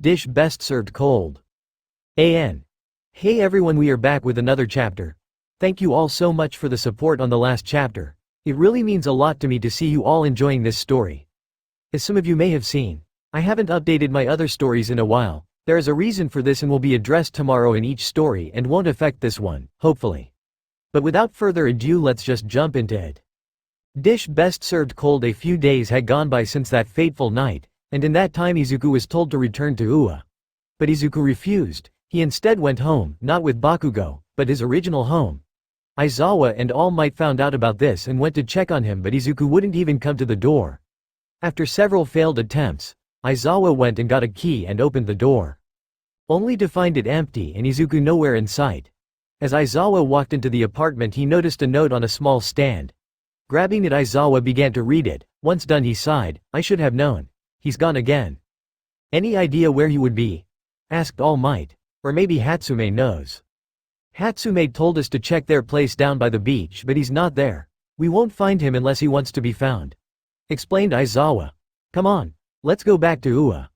Dish best served cold. Hey everyone, we are back with another chapter. Thank you all so much for the support on the last chapter. It really means a lot to me to see you all enjoying this story. As some of you may have seen, I haven't updated my other stories in a while. There is a reason for this and will be addressed tomorrow in each story and won't affect this one, hopefully. But without further ado, let's just jump into it. Dish best served cold. A few days had gone by since that fateful night, and in that time Izuku was told to return to Ua. But Izuku refused. He instead went home, not with Bakugo, but his original home. Aizawa and All Might found out about this and went to check on him, but Izuku wouldn't even come to the door. After several failed attempts, Aizawa went and got a key and opened the door. Only to find it empty and Izuku nowhere in sight. As Aizawa walked into the apartment, he noticed a note on a small stand. Grabbing it, Aizawa began to read it. Once done, he sighed, "I should have known. He's gone again." "Any idea where he would be?" asked All Might. "Or maybe Hatsume knows." "Hatsume told us to check their place down by the beach, but he's not there. We won't find him unless he wants to be found," explained Aizawa. "Come on, let's go back to Ua.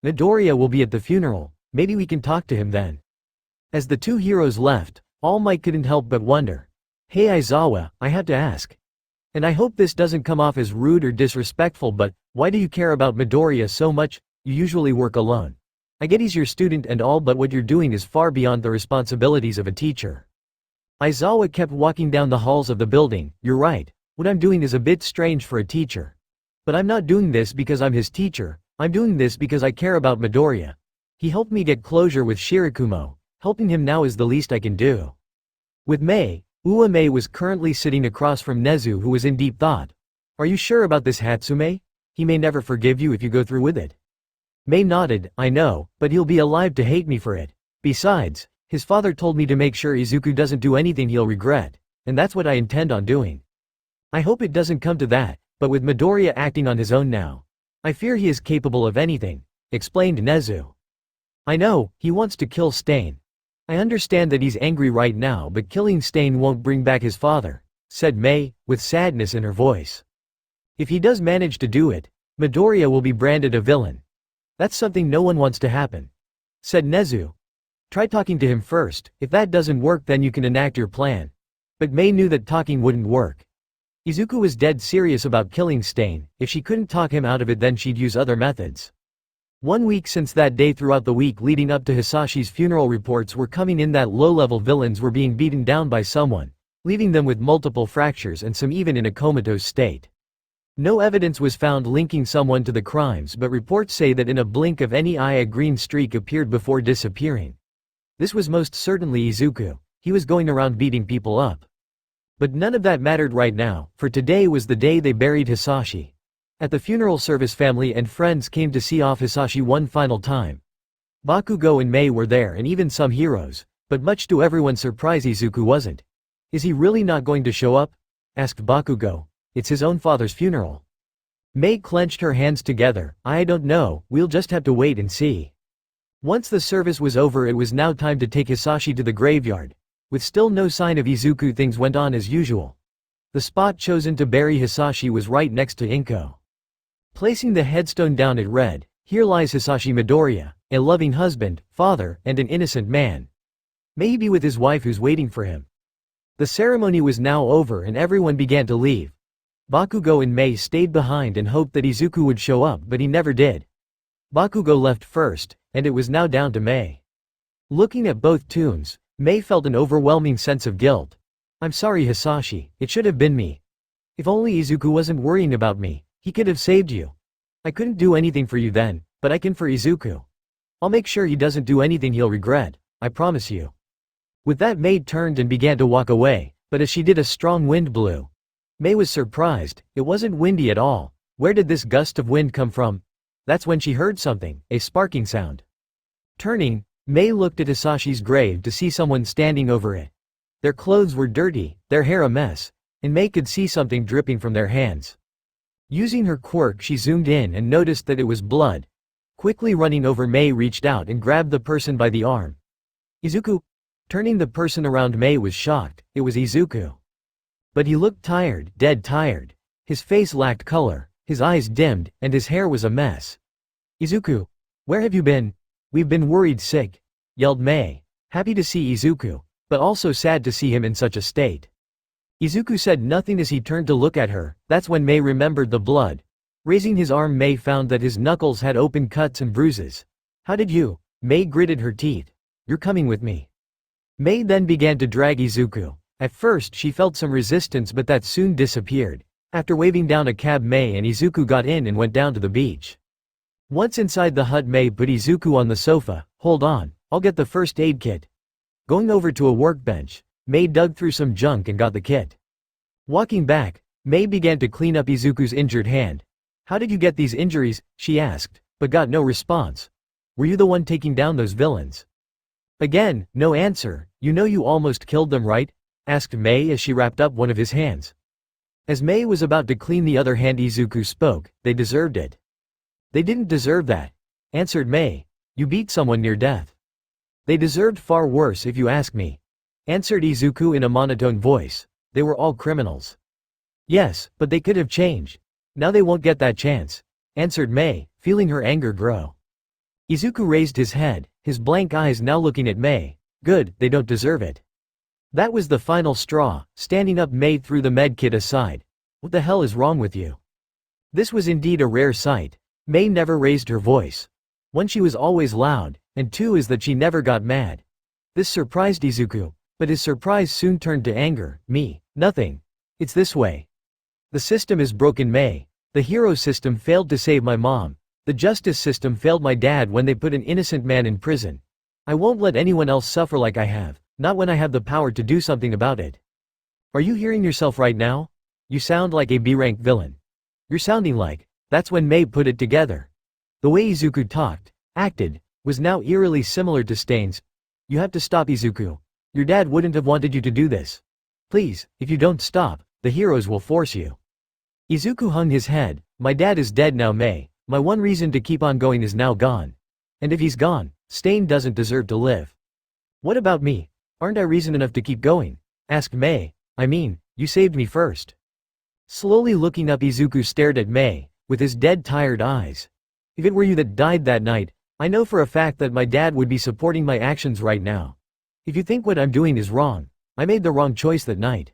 Midoriya will be at the funeral, maybe we can talk to him then." As the two heroes left, All Might couldn't help but wonder. "Hey Aizawa, I have to ask. And I hope this doesn't come off as rude or disrespectful, but why do you care about Midoriya so much? You usually work alone. I get he's your student and all, but what you're doing is far beyond the responsibilities of a teacher." Aizawa kept walking down the halls of the building. "You're right, what I'm doing is a bit strange for a teacher. But I'm not doing this because I'm his teacher, I'm doing this because I care about Midoriya. He helped me get closure with Shirakumo, helping him now is the least I can do." With Mei, Uame was currently sitting across from Nezu, who was in deep thought. "Are you sure about this Hatsume? He may never forgive you if you go through with it." Mei nodded. "I know, but he'll be alive to hate me for it. Besides, his father told me to make sure Izuku doesn't do anything he'll regret, and that's what I intend on doing. I hope it doesn't come to that, but with Midoriya acting on his own now, I fear he is capable of anything," explained Nezu. "I know, he wants to kill Stain. I understand that he's angry right now, but killing Stain won't bring back his father," said Mei, with sadness in her voice. "If he does manage to do it, Midoriya will be branded a villain. That's something no one wants to happen," said Nezu. "Try talking to him first, if that doesn't work then you can enact your plan." But Mei knew that talking wouldn't work. Izuku was dead serious about killing Stain. If she couldn't talk him out of it then she'd use other methods. 1 week since that day, throughout the week leading up to Hisashi's funeral, reports were coming in that low-level villains were being beaten down by someone, leaving them with multiple fractures and some even in a comatose state. No evidence was found linking someone to the crimes, but reports say that in a blink of an eye a green streak appeared before disappearing. This was most certainly Izuku. He was going around beating people up. But none of that mattered right now, for today was the day they buried Hisashi. At the funeral service, family and friends came to see off Hisashi one final time. Bakugo and Mei were there and even some heroes, but much to everyone's surprise Izuku wasn't. "Is he really not going to show up?" asked Bakugo. "It's his own father's funeral." Mei clenched her hands together. "I don't know, we'll just have to wait and see." Once the service was over, it was now time to take Hisashi to the graveyard. With still no sign of Izuku, things went on as usual. The spot chosen to bury Hisashi was right next to Inko. Placing the headstone down, it read, "Here lies Hisashi Midoriya, a loving husband, father, and an innocent man. May he be with his wife who's waiting for him." The ceremony was now over and everyone began to leave. Bakugo and Mei stayed behind and hoped that Izuku would show up, but he never did. Bakugo left first, and it was now down to Mei. Looking at both tombs, Mei felt an overwhelming sense of guilt. "I'm sorry Hisashi, it should have been me. If only Izuku wasn't worrying about me, he could have saved you. I couldn't do anything for you then, but I can for Izuku. I'll make sure he doesn't do anything he'll regret, I promise you." With that, Mei turned and began to walk away, but as she did a strong wind blew. Mei was surprised. It wasn't windy at all. Where did this gust of wind come from? That's when she heard something, a sparking sound. Turning, Mei looked at Hisashi's grave to see someone standing over it. Their clothes were dirty, their hair a mess, and Mei could see something dripping from their hands. Using her quirk, she zoomed in and noticed that it was blood. Quickly running over, Mei reached out and grabbed the person by the arm. "Izuku?" Turning the person around, Mei was shocked. It was Izuku. But he looked tired, dead tired. His face lacked color, his eyes dimmed, and his hair was a mess. "Izuku, where have you been? We've been worried sick," yelled Mei, happy to see Izuku, but also sad to see him in such a state. Izuku said nothing as he turned to look at her. That's when Mei remembered the blood. Raising his arm, Mei found that his knuckles had open cuts and bruises. "How did you?" Mei gritted her teeth. "You're coming with me." Mei then began to drag Izuku. At first she felt some resistance, but that soon disappeared. After waving down a cab, Mei and Izuku got in and went down to the beach. Once inside the hut, Mei put Izuku on the sofa. "Hold on, I'll get the first aid kit." Going over to a workbench, Mei dug through some junk and got the kit. Walking back, Mei began to clean up Izuku's injured hand. "How did you get these injuries?" she asked, but got no response. "Were you the one taking down those villains?" Again, no answer. "You know you almost killed them, right?" asked Mei as she wrapped up one of his hands. As Mei was about to clean the other hand, Izuku spoke. "They deserved it." "They didn't deserve that," answered Mei. "You beat someone near death." "They deserved far worse if you ask me," answered Izuku in a monotone voice. "They were all criminals." "Yes, but they could have changed. Now they won't get that chance," answered Mei, feeling her anger grow. Izuku raised his head, his blank eyes now looking at Mei. "Good, they don't deserve it." That was the final straw. Standing up, Mei threw the med kit aside. "What the hell is wrong with you?" This was indeed a rare sight. Mei never raised her voice. One, she was always loud, and two is that she never got mad. This surprised Izuku, but his surprise soon turned to anger. "Me? Nothing. It's this way. The system is broken, Mei. The hero system failed to save my mom. The justice system failed my dad when they put an innocent man in prison. I won't let anyone else suffer like I have, not when I have the power to do something about it." "Are you hearing yourself right now? You sound like a B-rank villain. You're sounding like." That's when Mei put it together. The way Izuku talked, acted, was now eerily similar to Stain's. "You have to stop, Izuku. Your dad wouldn't have wanted you to do this. Please, if you don't stop, the heroes will force you." Izuku hung his head. "My dad is dead now, Mei. My one reason to keep on going is now gone. And if he's gone, Stain doesn't deserve to live." "What about me? Aren't I reason enough to keep going?" asked Mei. "I mean, you saved me first." Slowly looking up, Izuku stared at Mei, with his dead, tired eyes. "If it were you that died that night, I know for a fact that my dad would be supporting my actions right now. If you think what I'm doing is wrong, I made the wrong choice that night."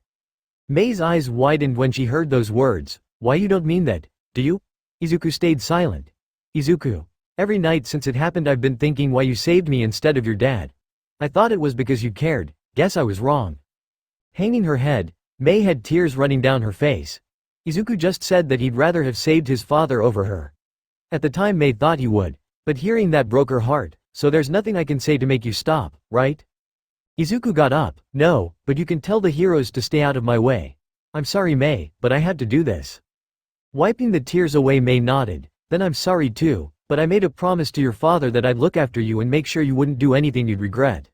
Mei's eyes widened when she heard those words. "Why, you don't mean that, do you?" Izuku stayed silent. "Izuku, every night since it happened I've been thinking why you saved me instead of your dad. I thought it was because you cared. Guess I was wrong." Hanging her head, Mei had tears running down her face. Izuku just said that he'd rather have saved his father over her. At the time Mei thought he would, but hearing that broke her heart. "So there's nothing I can say to make you stop, right?" Izuku got up. "No, but you can tell the heroes to stay out of my way. I'm sorry, Mei, but I had to do this." Wiping the tears away, Mei nodded. "Then I'm sorry too, but I made a promise to your father that I'd look after you and make sure you wouldn't do anything you'd regret."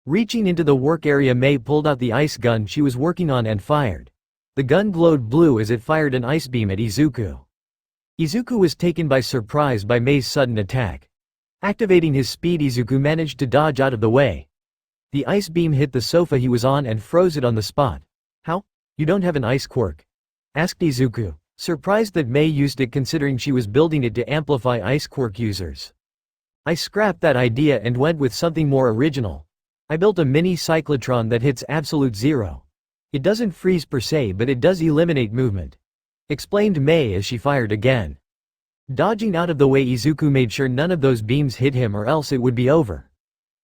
Reaching into the work area, Mei pulled out the ice gun she was working on and fired. The gun glowed blue as it fired an ice beam at Izuku. Izuku was taken by surprise by Mei's sudden attack. Activating his speed, Izuku managed to dodge out of the way. The ice beam hit the sofa he was on and froze it on the spot. "How? You don't have an ice quirk?" asked Izuku, surprised that Mei used it considering she was building it to amplify ice quirk users. "I scrapped that idea and went with something more original. I built a mini cyclotron that hits absolute zero. It doesn't freeze per se, but it does eliminate movement," explained Mei as she fired again. Dodging out of the way, Izuku made sure none of those beams hit him or else it would be over.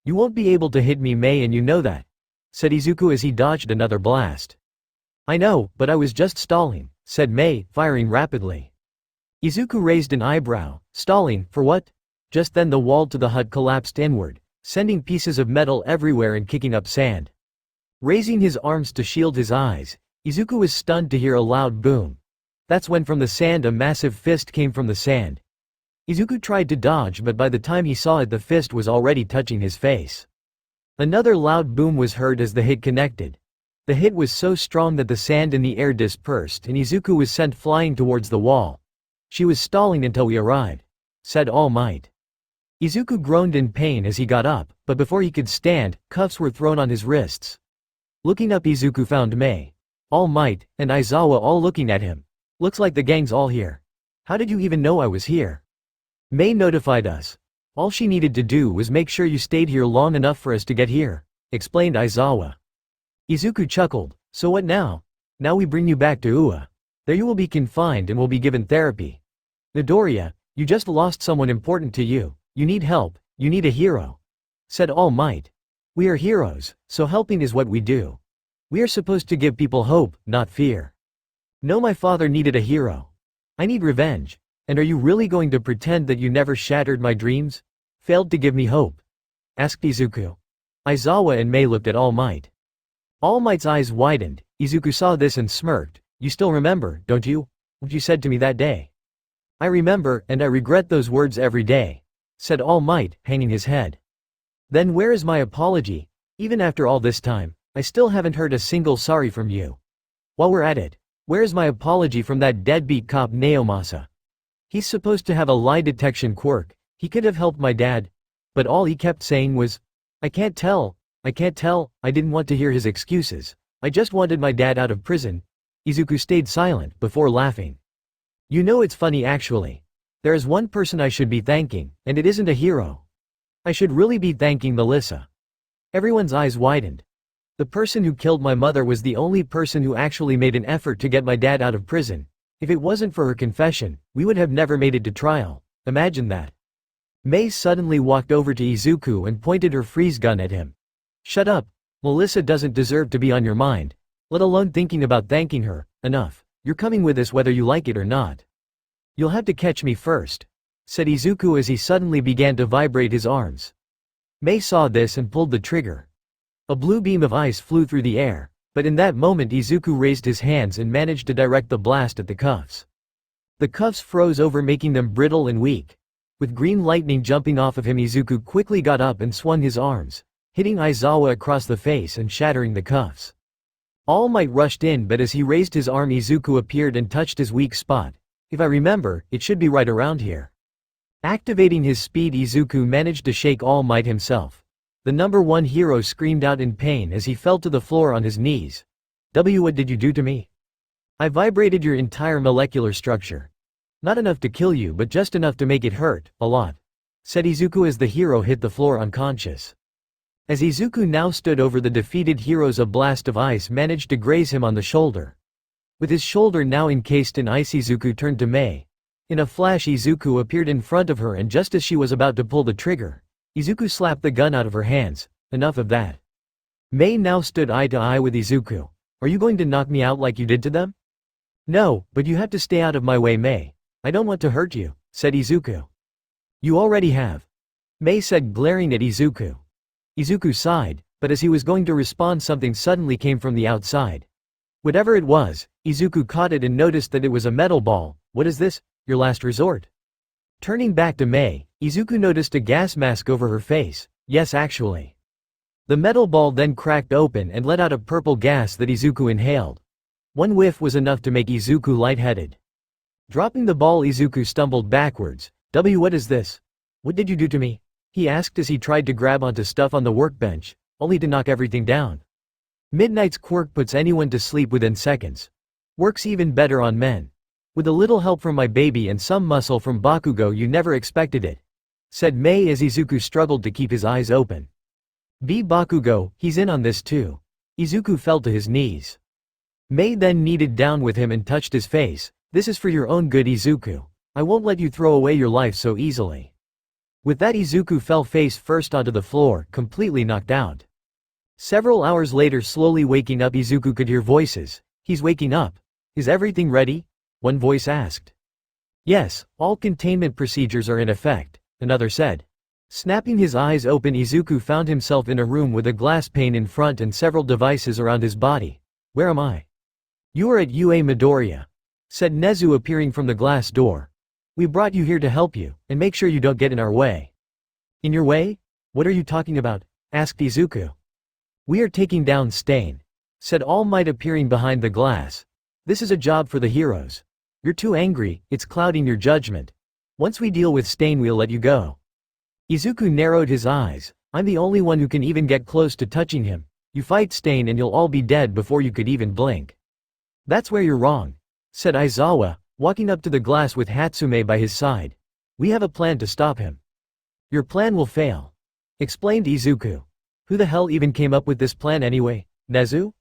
"You won't be able to hit me, Mei, and you know that," said Izuku as he dodged another blast. "I know, but I was just stalling," said Mei, firing rapidly. Izuku raised an eyebrow. "Stalling, for what?" Just then the wall to the hut collapsed inward, sending pieces of metal everywhere and kicking up sand. Raising his arms to shield his eyes, Izuku was stunned to hear a loud boom. That's when from the sand a massive fist came from the sand. Izuku tried to dodge, but by the time he saw it, the fist was already touching his face. Another loud boom was heard as the hit connected. The hit was so strong that the sand in the air dispersed and Izuku was sent flying towards the wall. "She was stalling until we arrived," said All Might. Izuku groaned in pain as he got up, but before he could stand, cuffs were thrown on his wrists. Looking up, Izuku found Mei, All Might, and Aizawa all looking at him. "Looks like the gang's all here. How did you even know I was here?" "Mei notified us. All she needed to do was make sure you stayed here long enough for us to get here," explained Aizawa. Izuku chuckled. "So what now? Now we bring you back to Ua. There you will be confined and will be given therapy. Midoriya, you just lost someone important to you. You need help, you need a hero," said All Might. "We are heroes, so helping is what we do. We are supposed to give people hope, not fear. No, my father needed a hero. I need revenge. And are you really going to pretend that you never shattered my dreams? Failed to give me hope?" asked Izuku. Aizawa and Mei looked at All Might. All Might's eyes widened. Izuku saw this and smirked. You still remember, don't you? What you said to me that day? I remember, and I regret those words every day, said All Might, hanging his head. Then where is my apology? Even after all this time, I still haven't heard a single sorry from you. While we're at it, where's my apology from that deadbeat cop Naomasa? He's supposed to have a lie detection quirk, he could have helped my dad, but all he kept saying was, I can't tell, I didn't want to hear his excuses, I just wanted my dad out of prison. Izuku stayed silent, before laughing. You know it's funny actually. There is one person I should be thanking, and it isn't a hero. I should really be thanking Melissa. Everyone's eyes widened. The person who killed my mother was the only person who actually made an effort to get my dad out of prison. If it wasn't for her confession, we would have never made it to trial. Imagine that. Mei suddenly walked over to Izuku and pointed her freeze gun at him. Shut up. Melissa doesn't deserve to be on your mind, let alone thinking about thanking her. Enough. You're coming with us whether you like it or not. You'll have to catch me first, said Izuku as he suddenly began to vibrate his arms. Mei saw this and pulled the trigger. A blue beam of ice flew through the air, but in that moment Izuku raised his hands and managed to direct the blast at the cuffs. The cuffs froze over, making them brittle and weak. With green lightning jumping off of him, Izuku quickly got up and swung his arms, hitting Aizawa across the face and shattering the cuffs. All Might rushed in, but as he raised his arm Izuku appeared and touched his weak spot. If I remember, it should be right around here. Activating his speed, Izuku managed to shake All Might himself. The number one hero screamed out in pain as he fell to the floor on his knees. What did you do to me? I vibrated your entire molecular structure. Not enough to kill you, but just enough to make it hurt, a lot, said Izuku as the hero hit the floor unconscious. As Izuku now stood over the defeated heroes, a blast of ice managed to graze him on the shoulder. With his shoulder now encased in ice, Izuku turned to Mei. In a flash Izuku appeared in front of her, and just as she was about to pull the trigger, Izuku slapped the gun out of her hands. Enough of that. Mei now stood eye to eye with Izuku. Are you going to knock me out like you did to them? No, but you have to stay out of my way, Mei. I don't want to hurt you, said Izuku. You already have, Mei said, glaring at Izuku. Izuku sighed, but as he was going to respond, something suddenly came from the outside. Whatever it was, Izuku caught it and noticed that it was a metal ball. What is this? Your last resort? Turning back to Mei, Izuku noticed a gas mask over her face. Yes, actually. The metal ball then cracked open and let out a purple gas that Izuku inhaled. One whiff was enough to make Izuku lightheaded. Dropping the ball, Izuku stumbled backwards. What is this? What did you do to me? He asked as he tried to grab onto stuff on the workbench, only to knock everything down. Midnight's quirk puts anyone to sleep within seconds. Works even better on men. With a little help from my baby and some muscle from Bakugo, you never expected it, said Mei as Izuku struggled to keep his eyes open. Bakugo, he's in on this too. Izuku fell to his knees. Mei then kneaded down with him and touched his face. This is for your own good, Izuku. I won't let you throw away your life so easily. With that, Izuku fell face first onto the floor, completely knocked out. Several hours later, slowly waking up, Izuku could hear voices. He's waking up. Is everything ready? One voice asked. Yes, all containment procedures are in effect, another said. Snapping his eyes open, Izuku found himself in a room with a glass pane in front and several devices around his body. Where am I? You are at Izuku Midoriya, said Nezu, appearing from the glass door. We brought you here to help you, and make sure you don't get in our way. In your way? What are you talking about? Asked Izuku. We are taking down Stain, said All Might, appearing behind the glass. This is a job for the heroes. You're too angry, it's clouding your judgment. Once we deal with Stain, we'll let you go. Izuku narrowed his eyes. I'm the only one who can even get close to touching him. You fight Stain and you'll all be dead before you could even blink. That's where you're wrong, said Aizawa, walking up to the glass with Hatsume by his side. We have a plan to stop him. Your plan will fail, explained Izuku. Who the hell even came up with this plan anyway, Nezu?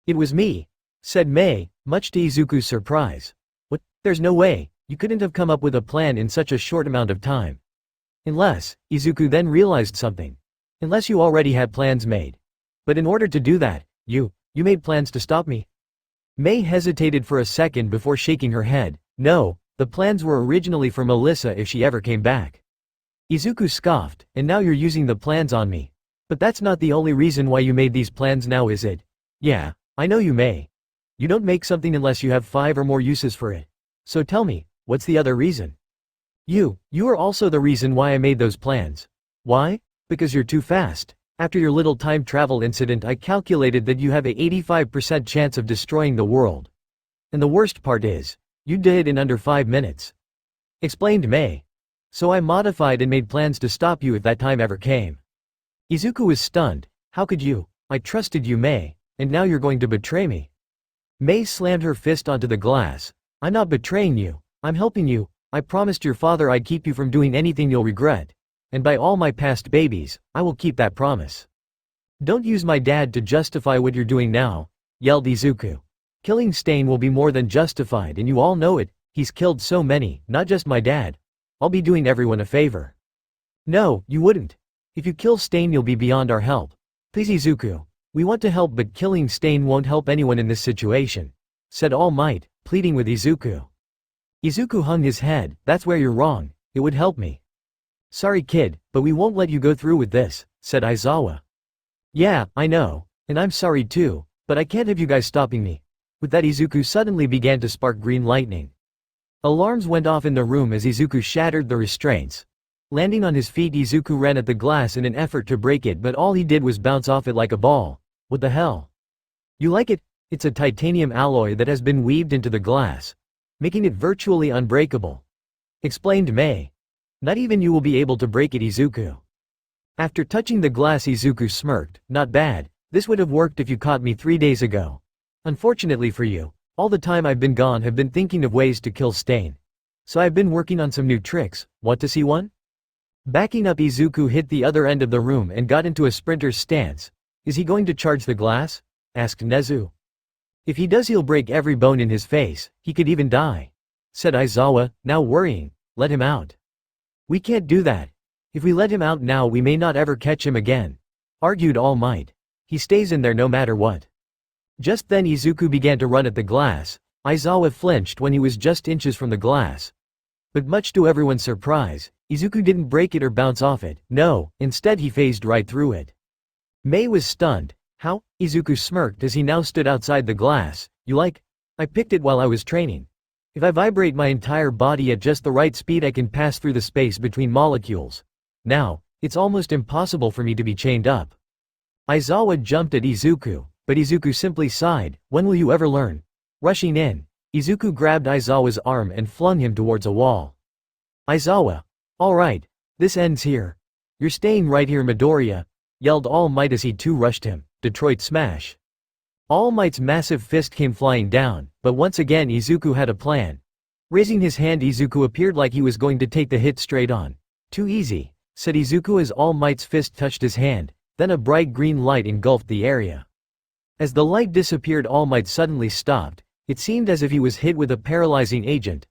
It was me, said Mei, much to Izuku's surprise. What? There's no way, you couldn't have come up with a plan in such a short amount of time. Unless, Izuku then realized something. Unless you already had plans made. But in order to do that, you made plans to stop me? Mei hesitated for a second before shaking her head. No, the plans were originally for Melissa if she ever came back. Izuku scoffed, and now you're using the plans on me. But that's not the only reason why you made these plans now, is it? Yeah, I know you may. You don't make something unless you have 5 or more uses for it. So tell me, what's the other reason? You are also the reason why I made those plans. Why? Because you're too fast. After your little time travel incident, I calculated that you have a 85% chance of destroying the world. And the worst part is, you did it in under 5 minutes. Explained Mei. So I modified and made plans to stop you if that time ever came. Izuku was stunned. How could you? I trusted you, Mei, and now you're going to betray me. Mei slammed her fist onto the glass. I'm not betraying you. I'm helping you. I promised your father I'd keep you from doing anything you'll regret. And by all my past babies, I will keep that promise. Don't use my dad to justify what you're doing now, yelled Izuku. Killing Stain will be more than justified and you all know it. He's killed so many, not just my dad. I'll be doing everyone a favor. No, you wouldn't. If you kill Stain you'll be beyond our help. Please Izuku. We want to help but killing Stain won't help anyone in this situation, said All Might, pleading with Izuku. Izuku hung his head. That's where you're wrong. It would help me. Sorry kid, but we won't let you go through with this, said Aizawa. Yeah, I know. And I'm sorry too, but I can't have you guys stopping me. With that Izuku suddenly began to spark green lightning. Alarms went off in the room as Izuku shattered the restraints. Landing on his feet, Izuku ran at the glass in an effort to break it, but all he did was bounce off it like a ball. What the hell? You like it? It's a titanium alloy that has been weaved into the glass, making it virtually unbreakable, explained Mei. Not even you will be able to break it, Izuku. After touching the glass, Izuku smirked. Not bad. This would have worked if you caught me 3 days ago. Unfortunately for you, all the time I've been gone have been thinking of ways to kill Stain. So I've been working on some new tricks. Want to see one? Backing up, Izuku hit the other end of the room and got into a sprinter's stance. Is he going to charge the glass? Asked Nezu. If he does he'll break every bone in his face, he could even die, said Aizawa, now worrying. Let him out. We can't do that. If we let him out now we may not ever catch him again, argued All Might. He stays in there no matter what. Just then Izuku began to run at the glass. Aizawa flinched when he was just inches from the glass. But much to everyone's surprise, Izuku didn't break it or bounce off it. No, instead he phased right through it. Mei was stunned. How? Izuku smirked as he now stood outside the glass. You like? I picked it while I was training. If I vibrate my entire body at just the right speed I can pass through the space between molecules. Now, it's almost impossible for me to be chained up. Aizawa jumped at Izuku, but Izuku simply sighed. When will you ever learn? Rushing in, Izuku grabbed Aizawa's arm and flung him towards a wall. Aizawa. Alright, this ends here. You're staying right here, Midoriya, yelled All Might as he too rushed him. Detroit Smash. All Might's massive fist came flying down, but once again Izuku had a plan. Raising his hand, Izuku appeared like he was going to take the hit straight on. Too easy, said Izuku as All Might's fist touched his hand, then a bright green light engulfed the area. As the light disappeared, All Might suddenly stopped. It seemed as if he was hit with a paralyzing agent.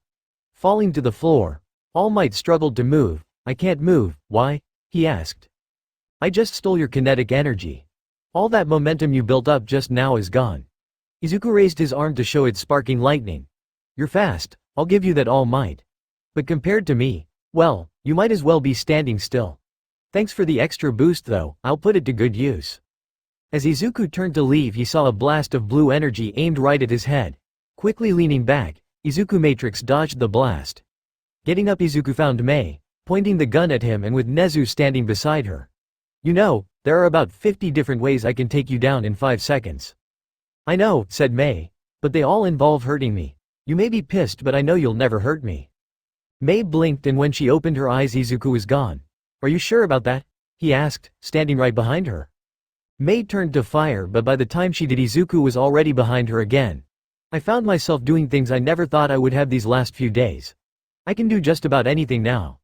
Falling to the floor, All Might struggled to move. I can't move. Why? He asked. I just stole your kinetic energy. All that momentum you built up just now is gone. Izuku raised his arm to show it sparking lightning. You're fast, I'll give you that, All Might. But compared to me, well, you might as well be standing still. Thanks for the extra boost though, I'll put it to good use. As Izuku turned to leave, he saw a blast of blue energy aimed right at his head. Quickly leaning back, Izuku Matrix dodged the blast. Getting up, Izuku found Mei, pointing the gun at him and with Nezu standing beside her. You know, there are about 50 different ways I can take you down in 5 seconds. I know, said Mei, but they all involve hurting me. You may be pissed but I know you'll never hurt me. Mei blinked and when she opened her eyes Izuku was gone. Are you sure about that? He asked, standing right behind her. Mei turned to fire but by the time she did Izuku was already behind her again. I found myself doing things I never thought I would have these last few days. I can do just about anything now.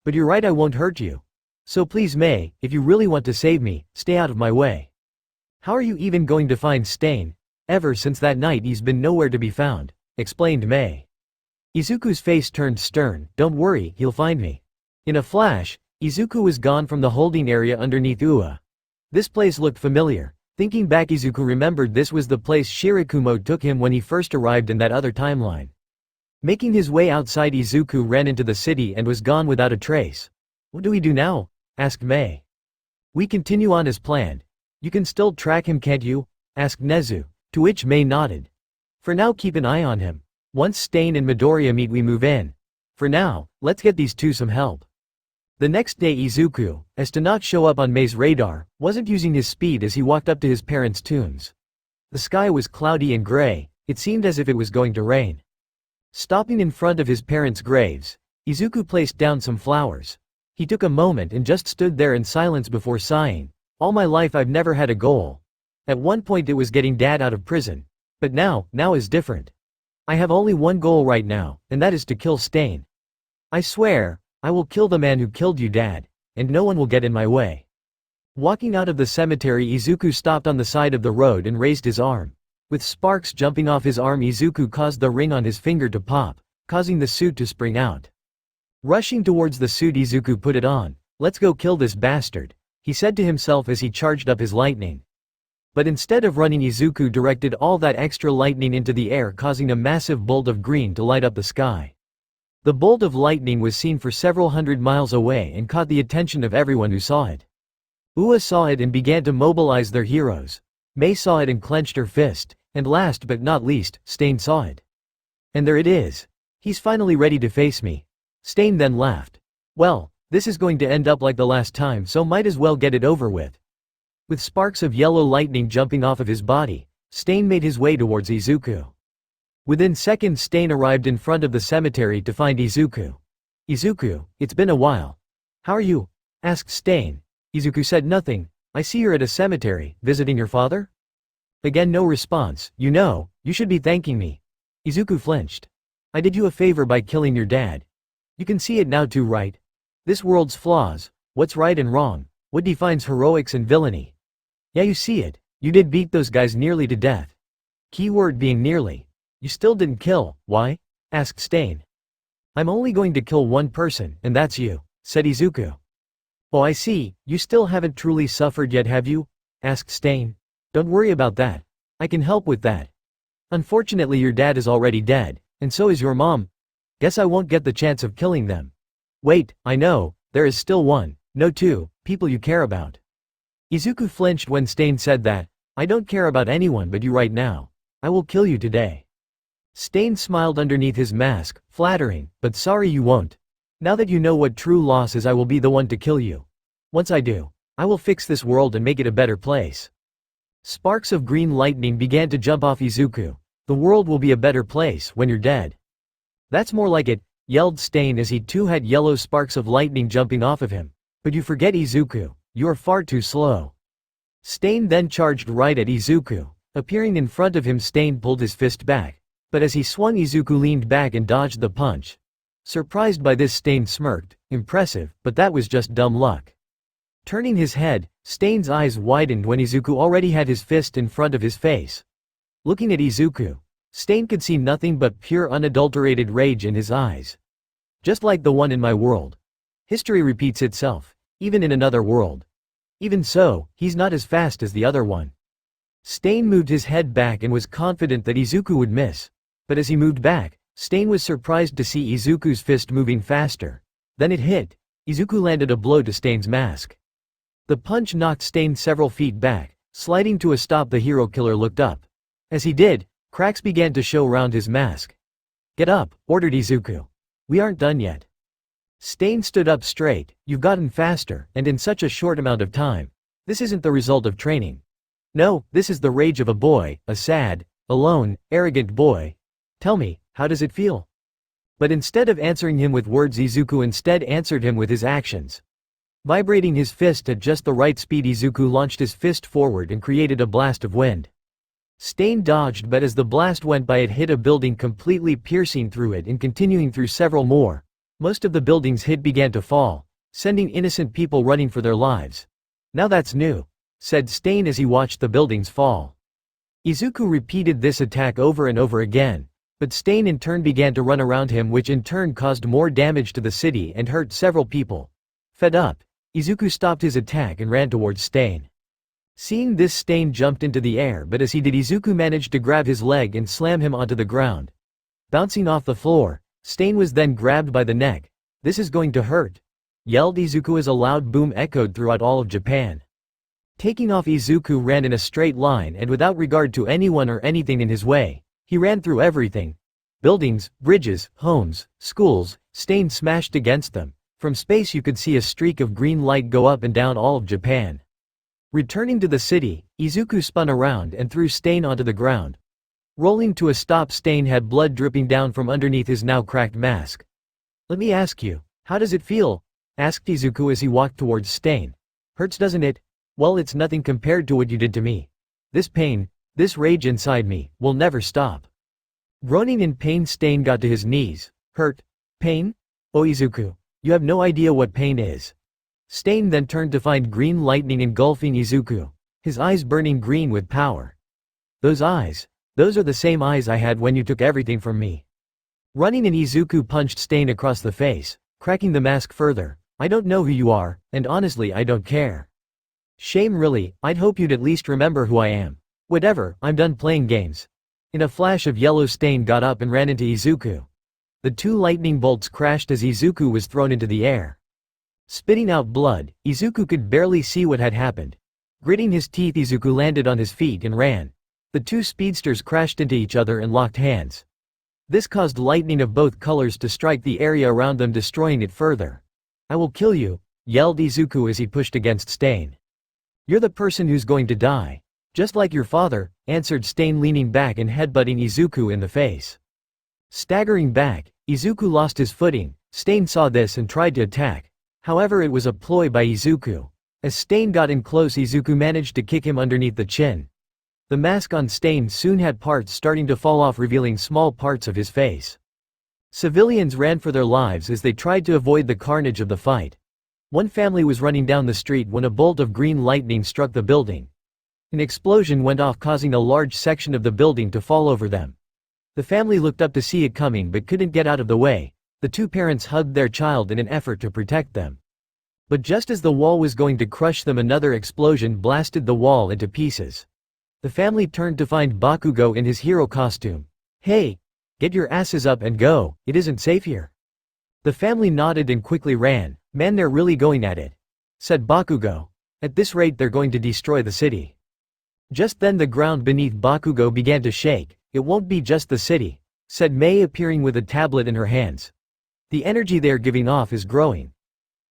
But you're right, I won't hurt you. So please Mei, if you really want to save me, stay out of my way. How are you even going to find Stain? Ever since that night he's been nowhere to be found, explained Mei. Izuku's face turned stern. Don't worry, he'll find me. In a flash, Izuku was gone from the holding area underneath Ua. This place looked familiar. Thinking back, Izuku remembered this was the place Shirakumo took him when he first arrived in that other timeline. Making his way outside, Izuku ran into the city and was gone without a trace. What do we do now? Asked Mei. We continue on as planned. You can still track him, can't you? asked Nezu, to which Mei nodded. For now keep an eye on him. Once Stain and Midoriya meet we move in. For now, let's get these two some help. The next day Izuku, as to not show up on Mei's radar, wasn't using his speed as he walked up to his parents' tombs. The sky was cloudy and gray, it seemed as if it was going to rain. Stopping in front of his parents' graves, Izuku placed down some flowers. He took a moment and just stood there in silence before sighing. All my life I've never had a goal. At one point it was getting Dad out of prison. But now is different. I have only one goal right now, and that is to kill Stain. I swear, I will kill the man who killed you, Dad, and no one will get in my way. Walking out of the cemetery, Izuku stopped on the side of the road and raised his arm. With sparks jumping off his arm, Izuku caused the ring on his finger to pop, causing the suit to spring out. Rushing towards the suit, Izuku put it on. Let's go kill this bastard, he said to himself as he charged up his lightning. But instead of running, Izuku directed all that extra lightning into the air, causing a massive bolt of green to light up the sky. The bolt of lightning was seen for several hundred miles away and caught the attention of everyone who saw it. Ua saw it and began to mobilize their heroes. Mei saw it and clenched her fist, and last but not least, Stain saw it. And there it is. He's finally ready to face me. Stain then laughed. Well, this is going to end up like the last time, so might as well get it over with. With sparks of yellow lightning jumping off of his body, Stain made his way towards Izuku. Within seconds Stain arrived in front of the cemetery to find Izuku. Izuku, it's been a while. How are you? Asked Stain. Izuku said nothing. I see you're at a cemetery, visiting your father? Again no response. You should be thanking me. Izuku flinched. I did you a favor by killing your dad. You can see it now too, right? This world's flaws, what's right and wrong, what defines heroics and villainy. Yeah, you see it. You did beat those guys nearly to death. Keyword being nearly. You still didn't kill, why? Asked Stain. I'm only going to kill one person, and that's you, said Izuku. Oh, I see, you still haven't truly suffered yet, have you? Asked Stain. Don't worry about that. I can help with that. Unfortunately your dad is already dead, and so is your mom. Guess I won't get the chance of killing them. Wait, I know, there is still one, no two, people you care about. Izuku flinched when Stain said that. I don't care about anyone but you right now. I will kill you today. Stain smiled underneath his mask, flattering, but sorry you won't. Now that you know what true loss is, I will be the one to kill you. Once I do, I will fix this world and make it a better place. Sparks of green lightning began to jump off Izuku. The world will be a better place when you're dead. That's more like it, yelled Stain as he too had yellow sparks of lightning jumping off of him. But you forget, Izuku, you are far too slow. Stain then charged right at Izuku. Appearing in front of him, Stain pulled his fist back. But as he swung, Izuku leaned back and dodged the punch. Surprised by this, Stain smirked. Impressive, but that was just dumb luck. Turning his head, Stain's eyes widened when Izuku already had his fist in front of his face. Looking at Izuku, Stain could see nothing but pure unadulterated rage in his eyes. Just like the one in my world. History repeats itself, even in another world. Even so, he's not as fast as the other one. Stain moved his head back and was confident that Izuku would miss. But as he moved back, Stain was surprised to see Izuku's fist moving faster. Then it hit. Izuku landed a blow to Stain's mask. The punch knocked Stain several feet back. Sliding to a stop, the hero killer looked up. As he did, cracks began to show around his mask. Get up, ordered Izuku. We aren't done yet. Stain stood up straight. You've gotten faster, and in such a short amount of time. This isn't the result of training. No, this is the rage of a boy, a sad, alone, arrogant boy. Tell me, how does it feel? But instead of answering him with words, Izuku instead answered him with his actions. Vibrating his fist at just the right speed, Izuku launched his fist forward and created a blast of wind. Stain dodged, but as the blast went by, it hit a building, completely piercing through it and continuing through several more. Most of the buildings hit began to fall, sending innocent people running for their lives. Now that's new, said Stain as he watched the buildings fall. Izuku repeated this attack over and over again, but Stain in turn began to run around him, which in turn caused more damage to the city and hurt several people. Fed up, Izuku stopped his attack and ran towards Stain. Seeing this, Stain jumped into the air, but as he did, Izuku managed to grab his leg and slam him onto the ground. Bouncing off the floor, Stain was then grabbed by the neck. This is going to hurt, yelled Izuku as a loud boom echoed throughout all of Japan. Taking off, Izuku ran in a straight line and without regard to anyone or anything in his way. He ran through everything. Buildings, bridges, homes, schools, Stain smashed against them. From space you could see a streak of green light go up and down all of Japan. Returning to the city, Izuku spun around and threw Stain onto the ground. Rolling to a stop, Stain had blood dripping down from underneath his now cracked mask. "Let me ask you, how does it feel?" asked Izuku as he walked towards Stain. "Hurts, doesn't it? Well, it's nothing compared to what you did to me. This pain, this rage inside me, will never stop." Groaning in pain, Stain got to his knees. "Hurt? Pain? Oh Izuku, you have no idea what pain is." Stain then turned to find green lightning engulfing Izuku, his eyes burning green with power. "Those eyes. Those are the same eyes I had when you took everything from me." Running in, Izuku punched Stain across the face, cracking the mask further. "I don't know who you are, and honestly I don't care." "Shame really, I'd hope you'd at least remember who I am." "Whatever, I'm done playing games." In a flash of yellow, Stain got up and ran into Izuku. The two lightning bolts crashed as Izuku was thrown into the air. Spitting out blood, Izuku could barely see what had happened. Gritting his teeth, Izuku landed on his feet and ran. The two speedsters crashed into each other and locked hands. This caused lightning of both colors to strike the area around them, destroying it further. "I will kill you," yelled Izuku as he pushed against Stain. "You're the person who's going to die. Just like your father," answered Stain, leaning back and headbutting Izuku in the face. Staggering back, Izuku lost his footing. Stain saw this and tried to attack. However, it was a ploy by Izuku. As Stain got in close, Izuku managed to kick him underneath the chin. The mask on Stain soon had parts starting to fall off, revealing small parts of his face. Civilians ran for their lives as they tried to avoid the carnage of the fight. One family was running down the street when a bolt of green lightning struck the building. An explosion went off, causing a large section of the building to fall over them. The family looked up to see it coming but couldn't get out of the way. The two parents hugged their child in an effort to protect them. But just as the wall was going to crush them, another explosion blasted the wall into pieces. The family turned to find Bakugo in his hero costume. "Hey! Get your asses up and go, it isn't safe here." The family nodded and quickly ran. "Man, they're really going at it," said Bakugo. "At this rate they're going to destroy the city." Just then the ground beneath Bakugo began to shake. "It won't be just the city," said Mei, appearing with a tablet in her hands. "The energy they're giving off is growing.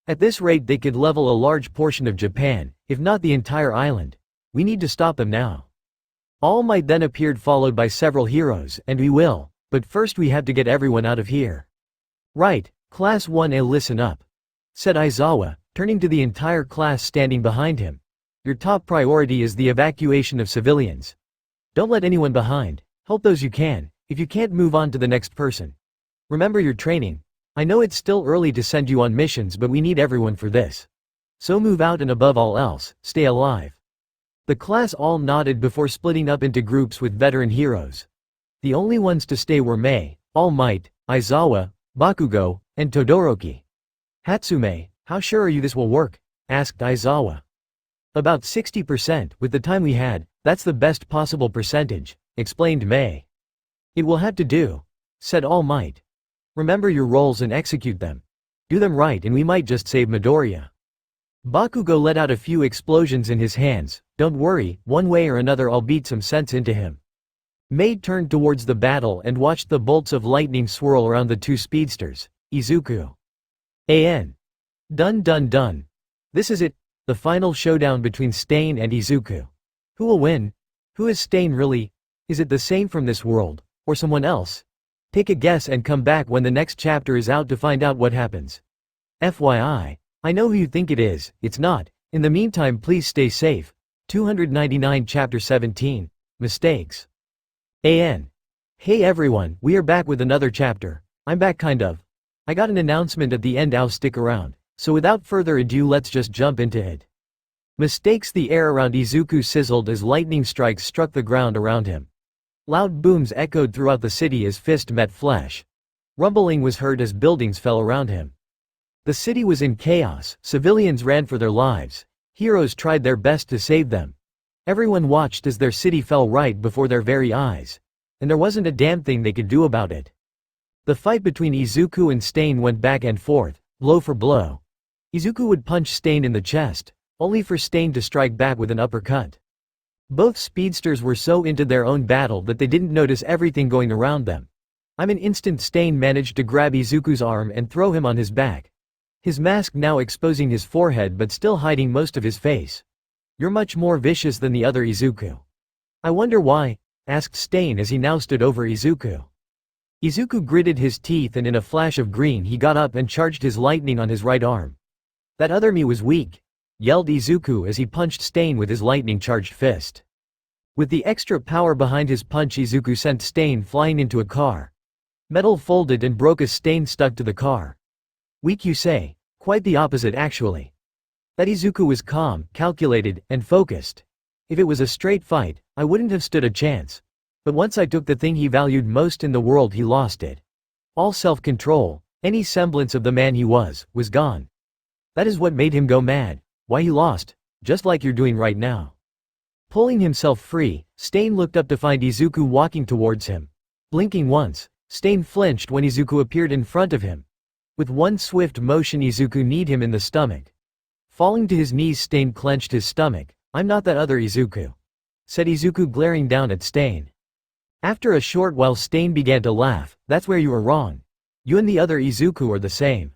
At this rate they could level a large portion of Japan, if not the entire island. We need to stop them now." All Might then appeared, followed by several heroes. "And we will, but first we have to get everyone out of here." "Right, Class 1A, listen up," said Aizawa, turning to the entire class standing behind him. "Your top priority is the evacuation of civilians. Don't let anyone behind. Help those you can. If you can't, move on to the next person. Remember your training. I know it's still early to send you on missions, but we need everyone for this. So move out, and above all else, stay alive." The class all nodded before splitting up into groups with veteran heroes. The only ones to stay were Mei, All Might, Aizawa, Bakugo, and Todoroki. "Hatsume, how sure are you this will work?" asked Aizawa. "About 60%, with the time we had, that's the best possible percentage," explained Mei. "It will have to do," said All Might. "Remember your roles and execute them. Do them right and we might just save Midoriya." Bakugo let out a few explosions in his hands. "Don't worry, one way or another I'll beat some sense into him." Mei turned towards the battle and watched the bolts of lightning swirl around the two speedsters. Izuku. An. Dun dun dun. This is it, the final showdown between Stain and Izuku. Who will win? Who is Stain really? Is it the same from this world, or someone else? Take a guess and come back when the next chapter is out to find out what happens. FYI, I know who you think it is, it's not. In the meantime, please stay safe. 299 Chapter 17. Mistakes. An. Hey everyone, we are back with another chapter. I'm back kind of. I got an announcement at the end, I'll stick around. So without further ado, let's just jump into it. Mistakes. The air around Izuku sizzled as lightning strikes struck the ground around him. Loud booms echoed throughout the city as fist met flesh. Rumbling was heard as buildings fell around him. The city was in chaos, civilians ran for their lives. Heroes tried their best to save them. Everyone watched as their city fell right before their very eyes. And there wasn't a damn thing they could do about it. The fight between Izuku and Stain went back and forth, blow for blow. Izuku would punch Stain in the chest. only for Stain to strike back with an uppercut. Both speedsters were so into their own battle that they didn't notice everything going around them. In an instant Stain managed to grab Izuku's arm and throw him on his back. His mask now exposing his forehead but still hiding most of his face. "You're much more vicious than the other Izuku." "I wonder why?" asked Stain as he now stood over Izuku. Izuku gritted his teeth and in a flash of green he got up and charged his lightning on his right arm. "That other me was weak," yelled Izuku as he punched Stain with his lightning-charged fist. With the extra power behind his punch, Izuku sent Stain flying into a car. Metal folded and broke as Stain stuck to the car. "Weak you say? Quite the opposite actually." That Izuku was calm, calculated, and focused. "If it was a straight fight, I wouldn't have stood a chance. But once I took the thing he valued most in the world, he lost it. All self-control, any semblance of the man he was gone. That is what made him go mad, why he lost, just like you're doing right now." Pulling himself free, Stain looked up to find Izuku walking towards him. Blinking once, Stain flinched when Izuku appeared in front of him. With one swift motion Izuku kneed him in the stomach. Falling to his knees, Stain clenched his stomach. "I'm not that other Izuku," said Izuku, glaring down at Stain. After a short while Stain began to laugh. "That's where you are wrong. You and the other Izuku are the same."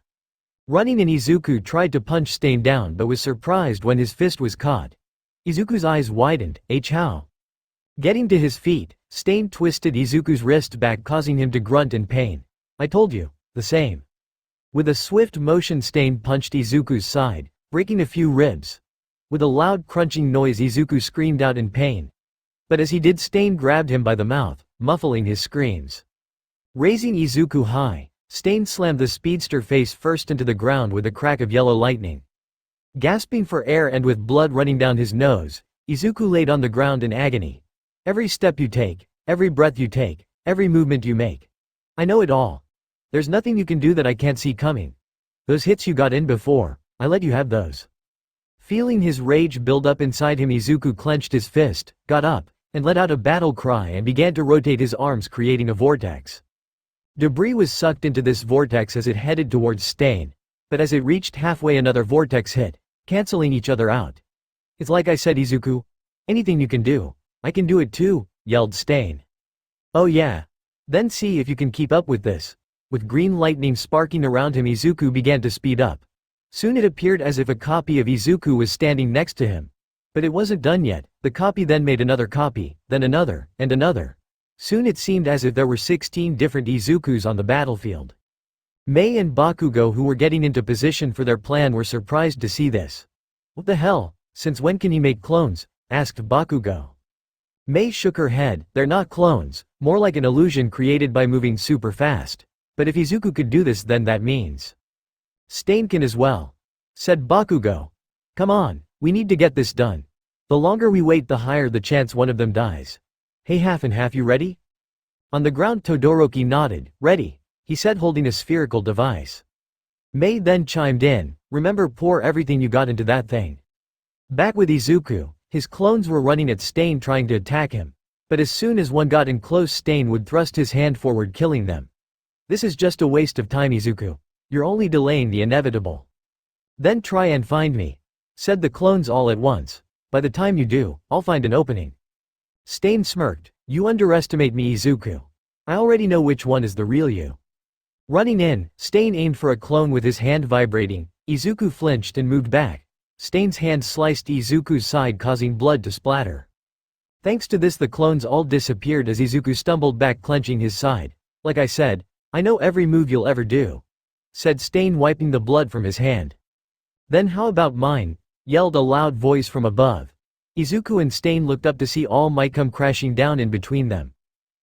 Running in, Izuku tried to punch Stain down but was surprised when his fist was caught. Izuku's eyes widened. How? Getting to his feet, Stain twisted Izuku's wrist back, causing him to grunt in pain. "I told you, the same." With a swift motion Stain punched Izuku's side, breaking a few ribs. With a loud crunching noise Izuku screamed out in pain. But as he did, Stain grabbed him by the mouth, muffling his screams. Raising Izuku high, Stain slammed the speedster face first into the ground with a crack of yellow lightning. Gasping for air and with blood running down his nose, Izuku laid on the ground in agony. "Every step you take, every breath you take, every movement you make. I know it all. There's nothing you can do that I can't see coming. Those hits you got in before, I let you have those." Feeling his rage build up inside him, Izuku clenched his fist, got up, and let out a battle cry and began to rotate his arms, creating a vortex. Debris was sucked into this vortex as it headed towards Stain, but as it reached halfway another vortex hit, canceling each other out. "It's like I said, Izuku. Anything you can do, I can do it too," yelled Stain. "Oh yeah? Then see if you can keep up with this." With green lightning sparking around him, Izuku began to speed up. Soon it appeared as if a copy of Izuku was standing next to him. But it wasn't done yet. The copy then made another copy, then another, and another. Soon it seemed as if there were 16 different Izukus on the battlefield. Mei and Bakugo, who were getting into position for their plan, were surprised to see this. "What the hell? Since when can he make clones?" asked Bakugo. Mei shook her head. "They're not clones, more like an illusion created by moving super fast. But if Izuku could do this, then that means Stain can as well," said Bakugo. "Come on, we need to get this done. The longer we wait, the higher the chance one of them dies. Hey, half and half, you ready?" On the ground Todoroki nodded. "Ready," he said, holding a spherical device. Mei then chimed in. "Remember, pour everything you got into that thing." Back with Izuku, his clones were running at Stain trying to attack him. But as soon as one got in close, Stain would thrust his hand forward, killing them. "This is just a waste of time, Izuku. You're only delaying the inevitable." "Then try and find me," said the clones all at once. "By the time you do, I'll find an opening." Stain smirked. "You underestimate me, Izuku. I already know which one is the real you." Running in, Stain aimed for a clone with his hand vibrating. Izuku flinched and moved back. Stain's hand sliced Izuku's side, causing blood to splatter. Thanks to this, the clones all disappeared as Izuku stumbled back, clenching his side. "Like I said, I know every move you'll ever do," said Stain, wiping the blood from his hand. "Then how about mine?" yelled a loud voice from above. Izuku and Stain looked up to see All Might come crashing down in between them.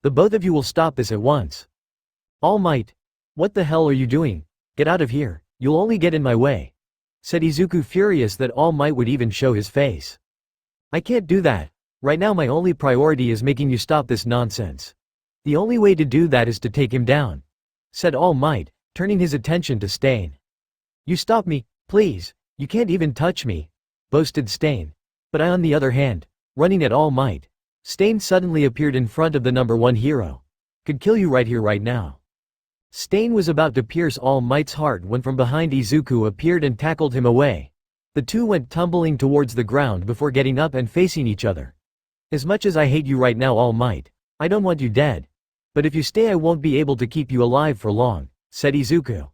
"The both of you will stop this at once." "All Might? What the hell are you doing? Get out of here, you'll only get in my way," said Izuku, furious that All Might would even show his face. "I can't do that. Right now my only priority is making you stop this nonsense. The only way to do that is to take him down," said All Might, turning his attention to Stain. "You stop me, please. You can't even touch me," boasted Stain. "But I, on the other hand, running at All Might." Stain suddenly appeared in front of the #1 hero. "Could kill you right here, right now." Stain was about to pierce All Might's heart when from behind Izuku appeared and tackled him away. The two went tumbling towards the ground before getting up and facing each other. As much as I hate you right now, All Might, I don't want you dead. But if you stay I won't be able to keep you alive for long, said Izuku.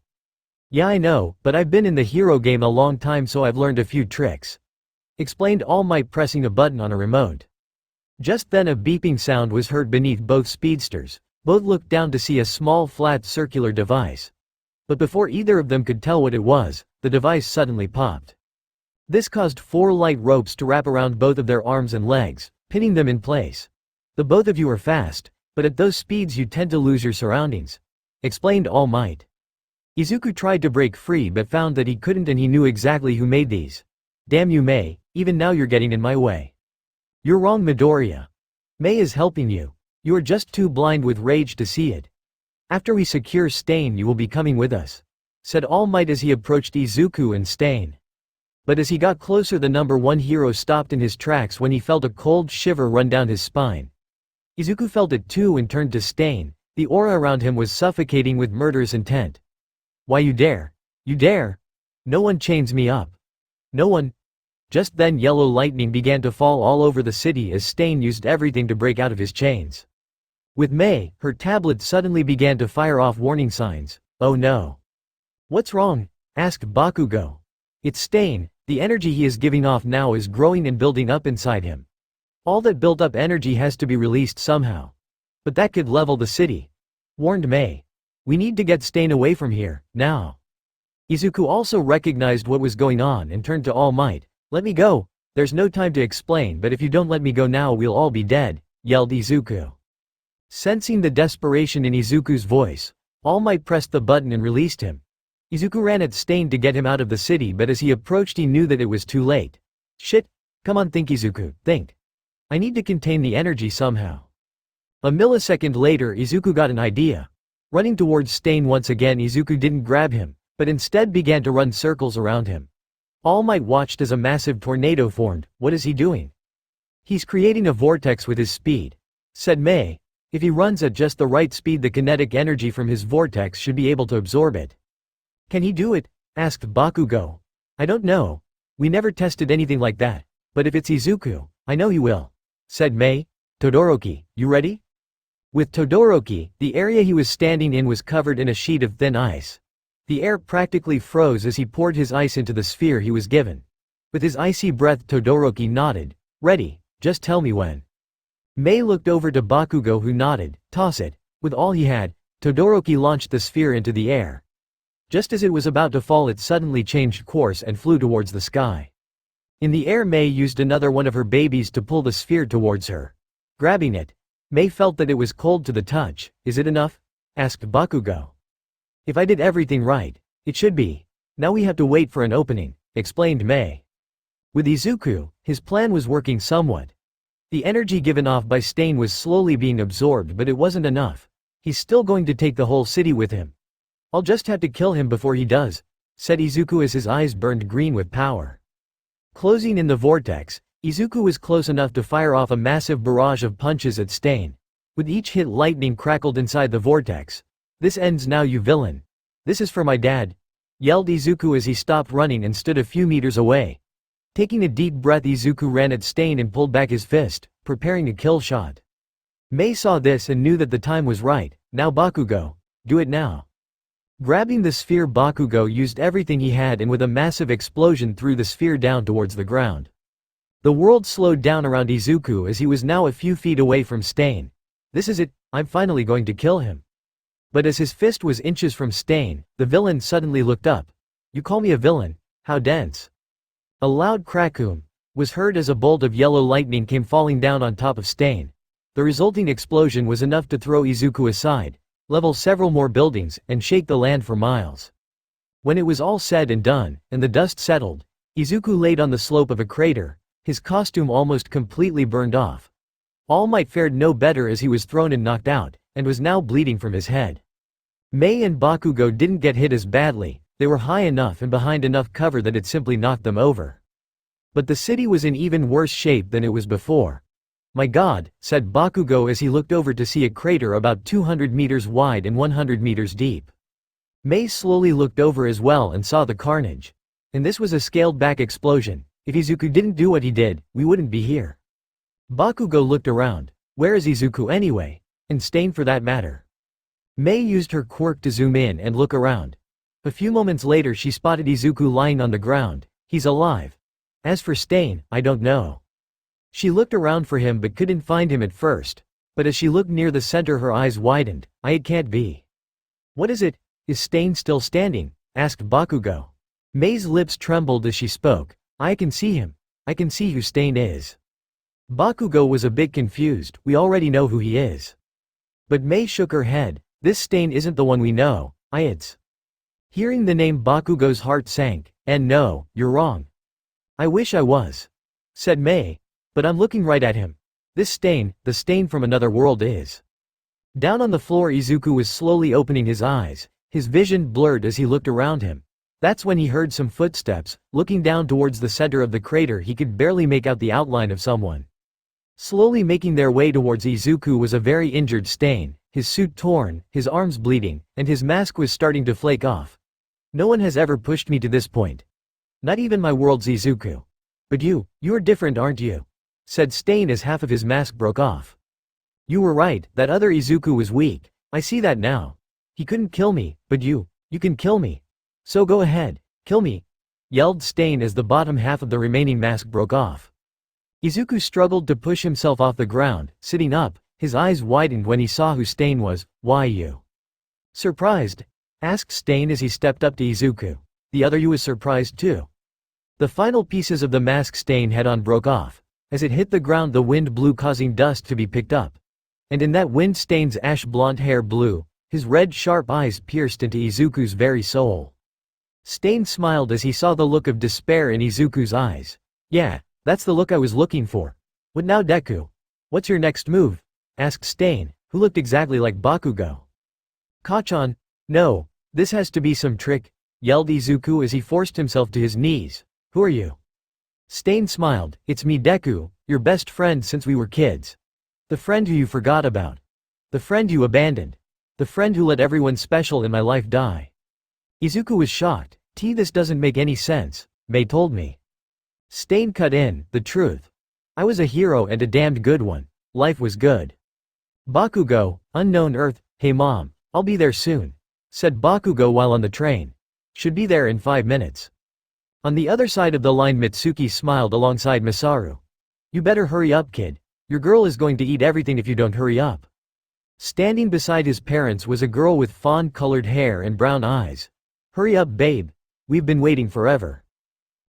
Yeah I know, but I've been in the hero game a long time so I've learned a few tricks, explained All Might pressing a button on a remote. Just then a beeping sound was heard beneath both speedsters. Both looked down to see a small flat circular device. But before either of them could tell what it was, the device suddenly popped. This caused 4 light ropes to wrap around both of their arms and legs, pinning them in place. The both of you are fast, but at those speeds you tend to lose your surroundings, explained All Might. Izuku tried to break free but found that he couldn't and he knew exactly who made these. Damn you Mei, even now you're getting in my way. You're wrong Midoriya. Mei is helping you. You are just too blind with rage to see it. After we secure Stain you will be coming with us, said All Might as he approached Izuku and Stain. But as he got closer the number 1 hero stopped in his tracks when he felt a cold shiver run down his spine. Izuku felt it too and turned to Stain. The aura around him was suffocating with murderous intent. Why you dare? You dare? No one chains me up. No one. Just then yellow lightning began to fall all over the city as Stain used everything to break out of his chains. With Mei, her tablet suddenly began to fire off warning signs. Oh no. What's wrong? Asked Bakugo. It's Stain, the energy he is giving off now is growing and building up inside him. All that built up energy has to be released somehow. But that could level the city, warned Mei. We need to get Stain away from here, now. Izuku also recognized what was going on and turned to All Might. Let me go, there's no time to explain but if you don't let me go now we'll all be dead, yelled Izuku. Sensing the desperation in Izuku's voice, All Might pressed the button and released him. Izuku ran at Stain to get him out of the city but as he approached he knew that it was too late. Shit, come on think Izuku, think. I need to contain the energy somehow. A millisecond later Izuku got an idea. Running towards Stain once again Izuku didn't grab him, but instead began to run circles around him. All Might watched as a massive tornado formed. What is he doing? He's creating a vortex with his speed, said Mei. If he runs at just the right speed the kinetic energy from his vortex should be able to absorb it. Can he do it? Asked Bakugo. I don't know. We never tested anything like that. But if it's Izuku, I know he will, said Mei. Todoroki, you ready? With Todoroki, the area he was standing in was covered in a sheet of thin ice. The air practically froze as he poured his ice into the sphere he was given. With his icy breath Todoroki nodded. Ready, just tell me when. Mei looked over to Bakugo who nodded. Toss it. With all he had, Todoroki launched the sphere into the air. Just as it was about to fall it suddenly changed course and flew towards the sky. In the air Mei used another one of her babies to pull the sphere towards her. Grabbing it, Mei felt that it was cold to the touch. Is it enough? Asked Bakugo. If I did everything right, it should be. Now we have to wait for an opening, explained Mei. With Izuku, his plan was working somewhat. The energy given off by Stain was slowly being absorbed but it wasn't enough. He's still going to take the whole city with him. I'll just have to kill him before he does, said Izuku as his eyes burned green with power. Closing in the vortex, Izuku was close enough to fire off a massive barrage of punches at Stain. With each hit lightning crackled inside the vortex. This ends now you villain. This is for my dad, yelled Izuku as he stopped running and stood a few meters away. Taking a deep breath Izuku ran at Stain and pulled back his fist, preparing a kill shot. Mei saw this and knew that the time was right. Now Bakugo, do it now. Grabbing the sphere Bakugo used everything he had and with a massive explosion threw the sphere down towards the ground. The world slowed down around Izuku as he was now a few feet away from Stain. This is it, I'm finally going to kill him. But as his fist was inches from Stain, the villain suddenly looked up. You call me a villain? How dense. A loud crackboom was heard as a bolt of yellow lightning came falling down on top of Stain. The resulting explosion was enough to throw Izuku aside, level several more buildings, and shake the land for miles. When it was all said and done, and the dust settled, Izuku laid on the slope of a crater, his costume almost completely burned off. All Might fared no better as he was thrown and knocked out, and was now bleeding from his head. Mei and Bakugo didn't get hit as badly, they were high enough and behind enough cover that it simply knocked them over. But the city was in even worse shape than it was before. My god, said Bakugo as he looked over to see a crater about 200 meters wide and 100 meters deep. Mei slowly looked over as well and saw the carnage. And this was a scaled-back explosion. If Izuku didn't do what he did, we wouldn't be here. Bakugo looked around. Where is Izuku anyway? And Stain for that matter. Mei used her quirk to zoom in and look around. A few moments later she spotted Izuku lying on the ground. He's alive. As for Stain, I don't know. She looked around for him but couldn't find him at first. But as she looked near the center her eyes widened. It can't be. What is it? Is Stain still standing? Asked Bakugo. Mei's lips trembled as she spoke. I can see him. I can see who Stain is. Bakugo was a bit confused. We already know who he is. But Mei shook her head. This Stain isn't the one we know. It's. Hearing the name Bakugo's heart sank. And no, you're wrong. I wish I was. Said Mei. But I'm looking right at him. This Stain, the Stain from another world is. Down on the floor Izuku was slowly opening his eyes. His vision blurred as he looked around him. That's when he heard some footsteps. Looking down towards the center of the crater he could barely make out the outline of someone. Slowly making their way towards Izuku was a very injured Stain, his suit torn, his arms bleeding, and his mask was starting to flake off. No one has ever pushed me to this point. Not even my world's Izuku. But you're different, aren't you? Said Stain as half of his mask broke off. You were right, that other Izuku was weak. I see that now. He couldn't kill me, but you can kill me. So go ahead, kill me, yelled Stain as the bottom half of the remaining mask broke off. Izuku struggled to push himself off the ground. Sitting up, his eyes widened when he saw who Stain was. Why you? Surprised? Asked Stain as he stepped up to Izuku. The other you was surprised too. The final pieces of the mask Stain had on broke off. As it hit the ground the wind blew causing dust to be picked up. And in that wind Stain's ash-blonde hair blew. His red sharp eyes pierced into Izuku's very soul. Stain smiled as he saw the look of despair in Izuku's eyes. Yeah, that's the look I was looking for. What now, Deku? What's your next move? Asked Stain, who looked exactly like Bakugo. Kachan? No, this has to be some trick, yelled Izuku as he forced himself to his knees. Who are you? Stain smiled. It's me, Deku, your best friend since we were kids. The friend who you forgot about. The friend you abandoned. The friend who let everyone special in my life die. Izuku was shocked. This doesn't make any sense, Mei told me. Stain cut in, the truth. I was a hero and a damned good one. Life was good. Bakugo, unknown Earth, hey mom, I'll be there soon, said Bakugo while on the train. Should be there in 5 minutes. On the other side of the line Mitsuki smiled alongside Masaru. You better hurry up, kid. Your girl is going to eat everything if you don't hurry up. Standing beside his parents was a girl with fawn-colored hair and brown eyes. Hurry up, babe. We've been waiting forever.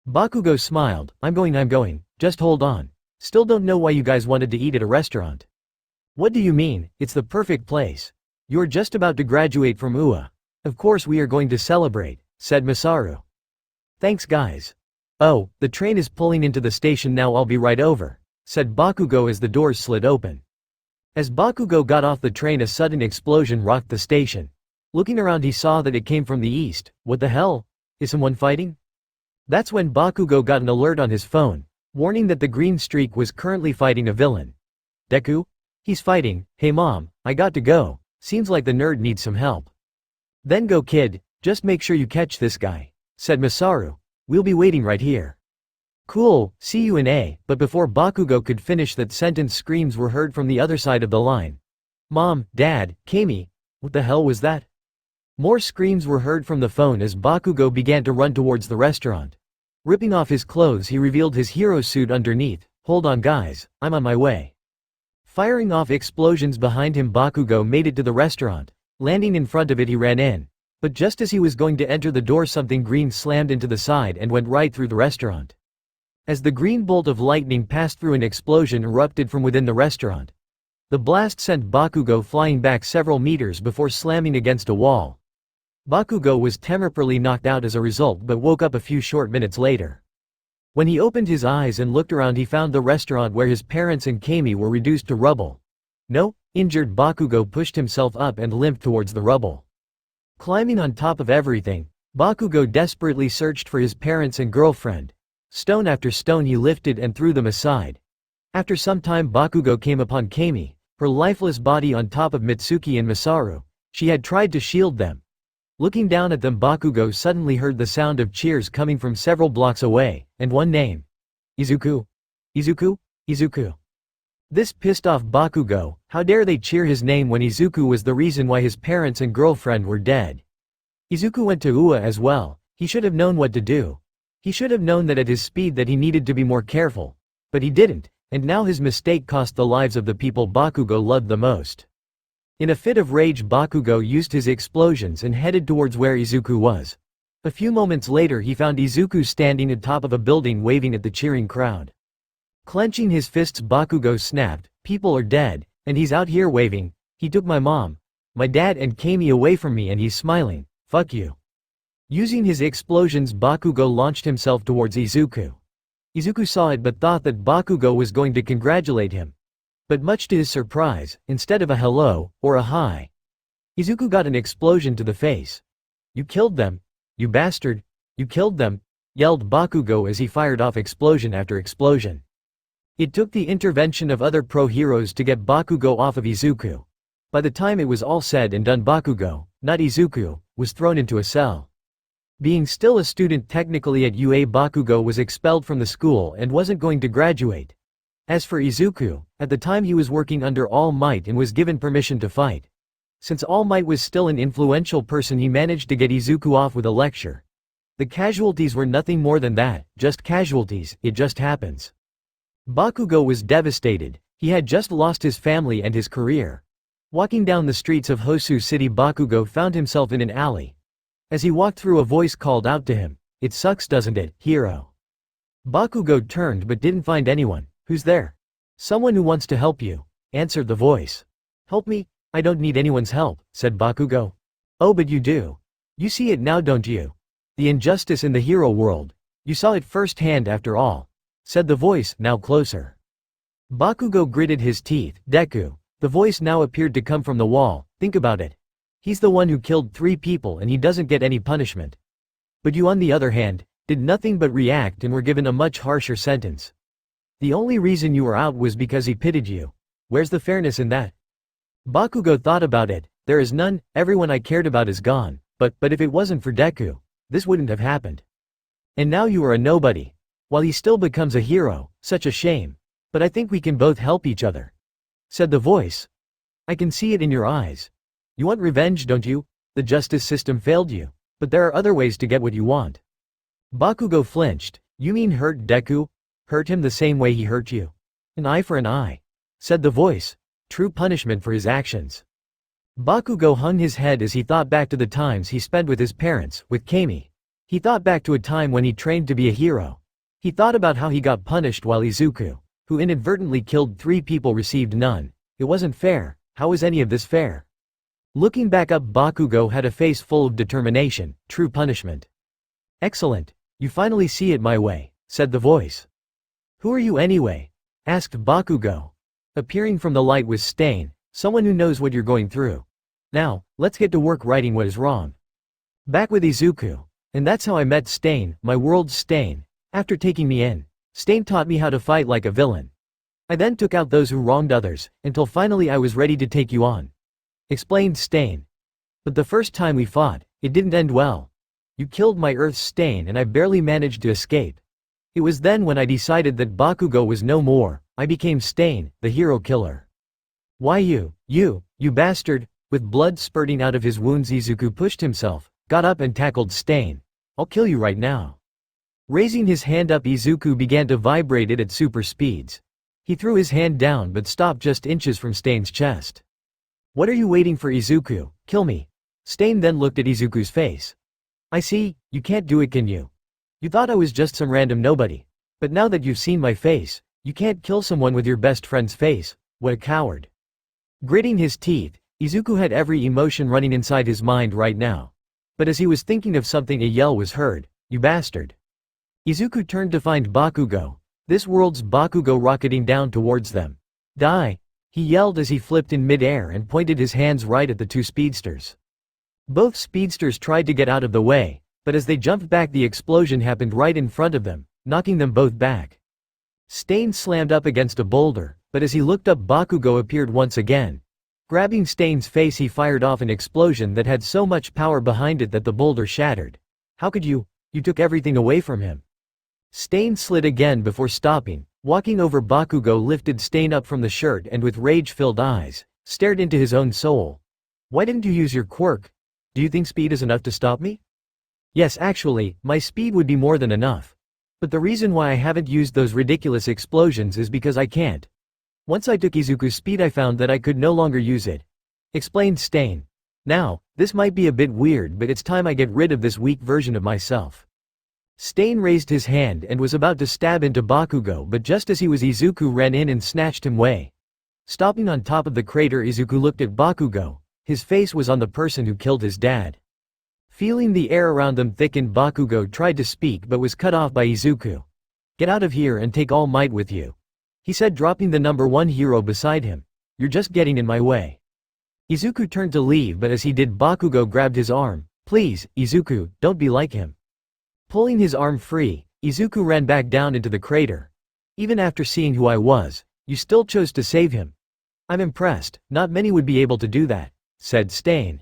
Bakugo smiled. I'm going, just hold on. Still don't know why you guys wanted to eat at a restaurant. What do you mean? It's the perfect place. You're just about to graduate from UA. Of course we are going to celebrate, said Masaru. Thanks guys. Oh, the train is pulling into the station now, I'll be right over, said Bakugo as the doors slid open. As Bakugo got off the train a sudden explosion rocked the station. Looking around he saw that it came from the east. What the hell? Is someone fighting? That's when Bakugo got an alert on his phone, warning that the green streak was currently fighting a villain. Deku? He's fighting. Hey mom, I got to go. Seems like the nerd needs some help. Then go kid, just make sure you catch this guy, said Masaru. We'll be waiting right here. Cool, see you in A. But before Bakugo could finish that sentence screams were heard from the other side of the line. Mom, Dad, Kami. What the hell was that? More screams were heard from the phone as Bakugo began to run towards the restaurant. Ripping off his clothes he revealed his hero suit underneath. Hold on guys, I'm on my way. Firing off explosions behind him Bakugo made it to the restaurant. Landing in front of it he ran in. But just as he was going to enter the door something green slammed into the side and went right through the restaurant. As the green bolt of lightning passed through an explosion erupted from within the restaurant. The blast sent Bakugo flying back several meters before slamming against a wall. Bakugo was temporarily knocked out as a result but woke up a few short minutes later. When he opened his eyes and looked around he found the restaurant where his parents and Kami were reduced to rubble. No, injured Bakugo pushed himself up and limped towards the rubble. Climbing on top of everything, Bakugo desperately searched for his parents and girlfriend. Stone after stone he lifted and threw them aside. After some time Bakugo came upon Kami, her lifeless body on top of Mitsuki and Masaru. She had tried to shield them. Looking down at them, Bakugo suddenly heard the sound of cheers coming from several blocks away, and one name. Izuku? Izuku? Izuku. This pissed off Bakugo. How dare they cheer his name when Izuku was the reason why his parents and girlfriend were dead. Izuku went to Ua as well. He should have known what to do. He should have known that at his speed that he needed to be more careful. But he didn't, and now his mistake cost the lives of the people Bakugo loved the most. In a fit of rage, Bakugo used his explosions and headed towards where Izuku was. A few moments later he found Izuku standing atop of a building waving at the cheering crowd. Clenching his fists, Bakugo snapped, "People are dead, and he's out here waving. He took my mom, my dad and Kami away from me and he's smiling. Fuck you." Using his explosions, Bakugo launched himself towards Izuku. Izuku saw it but thought that Bakugo was going to congratulate him. But much to his surprise, instead of a hello, or a hi, Izuku got an explosion to the face. "You killed them, you bastard, you killed them," yelled Bakugo as he fired off explosion after explosion. It took the intervention of other pro-heroes to get Bakugo off of Izuku. By the time it was all said and done, Bakugo, not Izuku, was thrown into a cell. Being still a student technically at UA, Bakugo was expelled from the school and wasn't going to graduate. As for Izuku, at the time he was working under All Might and was given permission to fight. Since All Might was still an influential person, he managed to get Izuku off with a lecture. The casualties were nothing more than that, just casualties, it just happens. Bakugo was devastated. He had just lost his family and his career. Walking down the streets of Hosu City, Bakugo found himself in an alley. As he walked through, a voice called out to him, "It sucks, doesn't it, hero?" Bakugo turned but didn't find anyone. "Who's there?" "Someone who wants to help you," answered the voice. "Help me? I don't need anyone's help," said Bakugo. "Oh, but you do. You see it now, don't you? The injustice in the hero world. You saw it firsthand after all," said the voice, now closer. Bakugo gritted his teeth. "Deku." The voice now appeared to come from the wall. "Think about it. He's the one who killed 3 people and he doesn't get any punishment. But you, on the other hand, did nothing but react and were given a much harsher sentence. The only reason you were out was because he pitied you. Where's the fairness in that?" Bakugo thought about it. "There is none. Everyone I cared about is gone. But if it wasn't for Deku, this wouldn't have happened. And now you are a nobody. While he still becomes a hero, such a shame. But I think we can both help each other," said the voice. "I can see it in your eyes. You want revenge, don't you? The justice system failed you. But there are other ways to get what you want." Bakugo flinched. "You mean hurt Deku? Hurt him the same way he hurt you? An eye for an eye," said the voice. "True punishment for his actions." Bakugo hung his head as he thought back to the times he spent with his parents, with Kami. He thought back to a time when he trained to be a hero. He thought about how he got punished while Izuku, who inadvertently killed 3 people, received none. It wasn't fair. How was any of this fair? Looking back up, Bakugo had a face full of determination. True punishment. "Excellent. You finally see it my way," said the voice. "Who are you anyway?" asked Bakugo. Appearing from the light was Stain, someone who knows what you're going through. "Now, let's get to work righting what is wrong." Back with Izuku. "And that's how I met Stain, my world's Stain. After taking me in, Stain taught me how to fight like a villain. I then took out those who wronged others, until finally I was ready to take you on," explained Stain. "But the first time we fought, it didn't end well. You killed my Earth's Stain and I barely managed to escape. It was then when I decided that Bakugo was no more. I became Stain, the hero killer." "Why you bastard!" With blood spurting out of his wounds, Izuku pushed himself, got up and tackled Stain. "I'll kill you right now." Raising his hand up, Izuku began to vibrate it at super speeds. He threw his hand down but stopped just inches from Stain's chest. "What are you waiting for, Izuku? Kill me." Stain then looked at Izuku's face. "I see, you can't do it, can you? You thought I was just some random nobody. But now that you've seen my face, you can't kill someone with your best friend's face. What a coward." Gritting his teeth, Izuku had every emotion running inside his mind right now. But as he was thinking of something, a yell was heard. "You bastard." Izuku turned to find Bakugo. This world's Bakugo rocketing down towards them. "Die!" he yelled as he flipped in mid-air and pointed his hands right at the 2 speedsters. Both speedsters tried to get out of the way, but as they jumped back, the explosion happened right in front of them, knocking them both back. Stain slammed up against a boulder, but as he looked up, Bakugo appeared once again. Grabbing Stain's face, he fired off an explosion that had so much power behind it that the boulder shattered. How could you? You took everything away from him. Stain slid again before stopping. Walking over, Bakugo lifted Stain up from the shirt and with rage-filled eyes, stared into his own soul. Why didn't you use your quirk? Do you think speed is enough to stop me? Yes, actually, my speed would be more than enough. But the reason why I haven't used those ridiculous explosions is because I can't. Once I took Izuku's speed, I found that I could no longer use it. Explained Stain. Now, this might be a bit weird, but it's time I get rid of this weak version of myself. Stain raised his hand and was about to stab into Bakugo, but just as he was, Izuku ran in and snatched him away. Stopping on top of the crater, Izuku looked at Bakugo. His face was on the person who killed his dad. Feeling the air around them thicken, Bakugo tried to speak but was cut off by Izuku. Get out of here and take All Might with you, he said, dropping the number 1 hero beside him. You're just getting in my way. Izuku turned to leave, but as he did, Bakugo grabbed his arm. Please, Izuku, don't be like him. Pulling his arm free, Izuku ran back down into the crater. Even after seeing who I was, you still chose to save him. I'm impressed, not many would be able to do that, said Stain.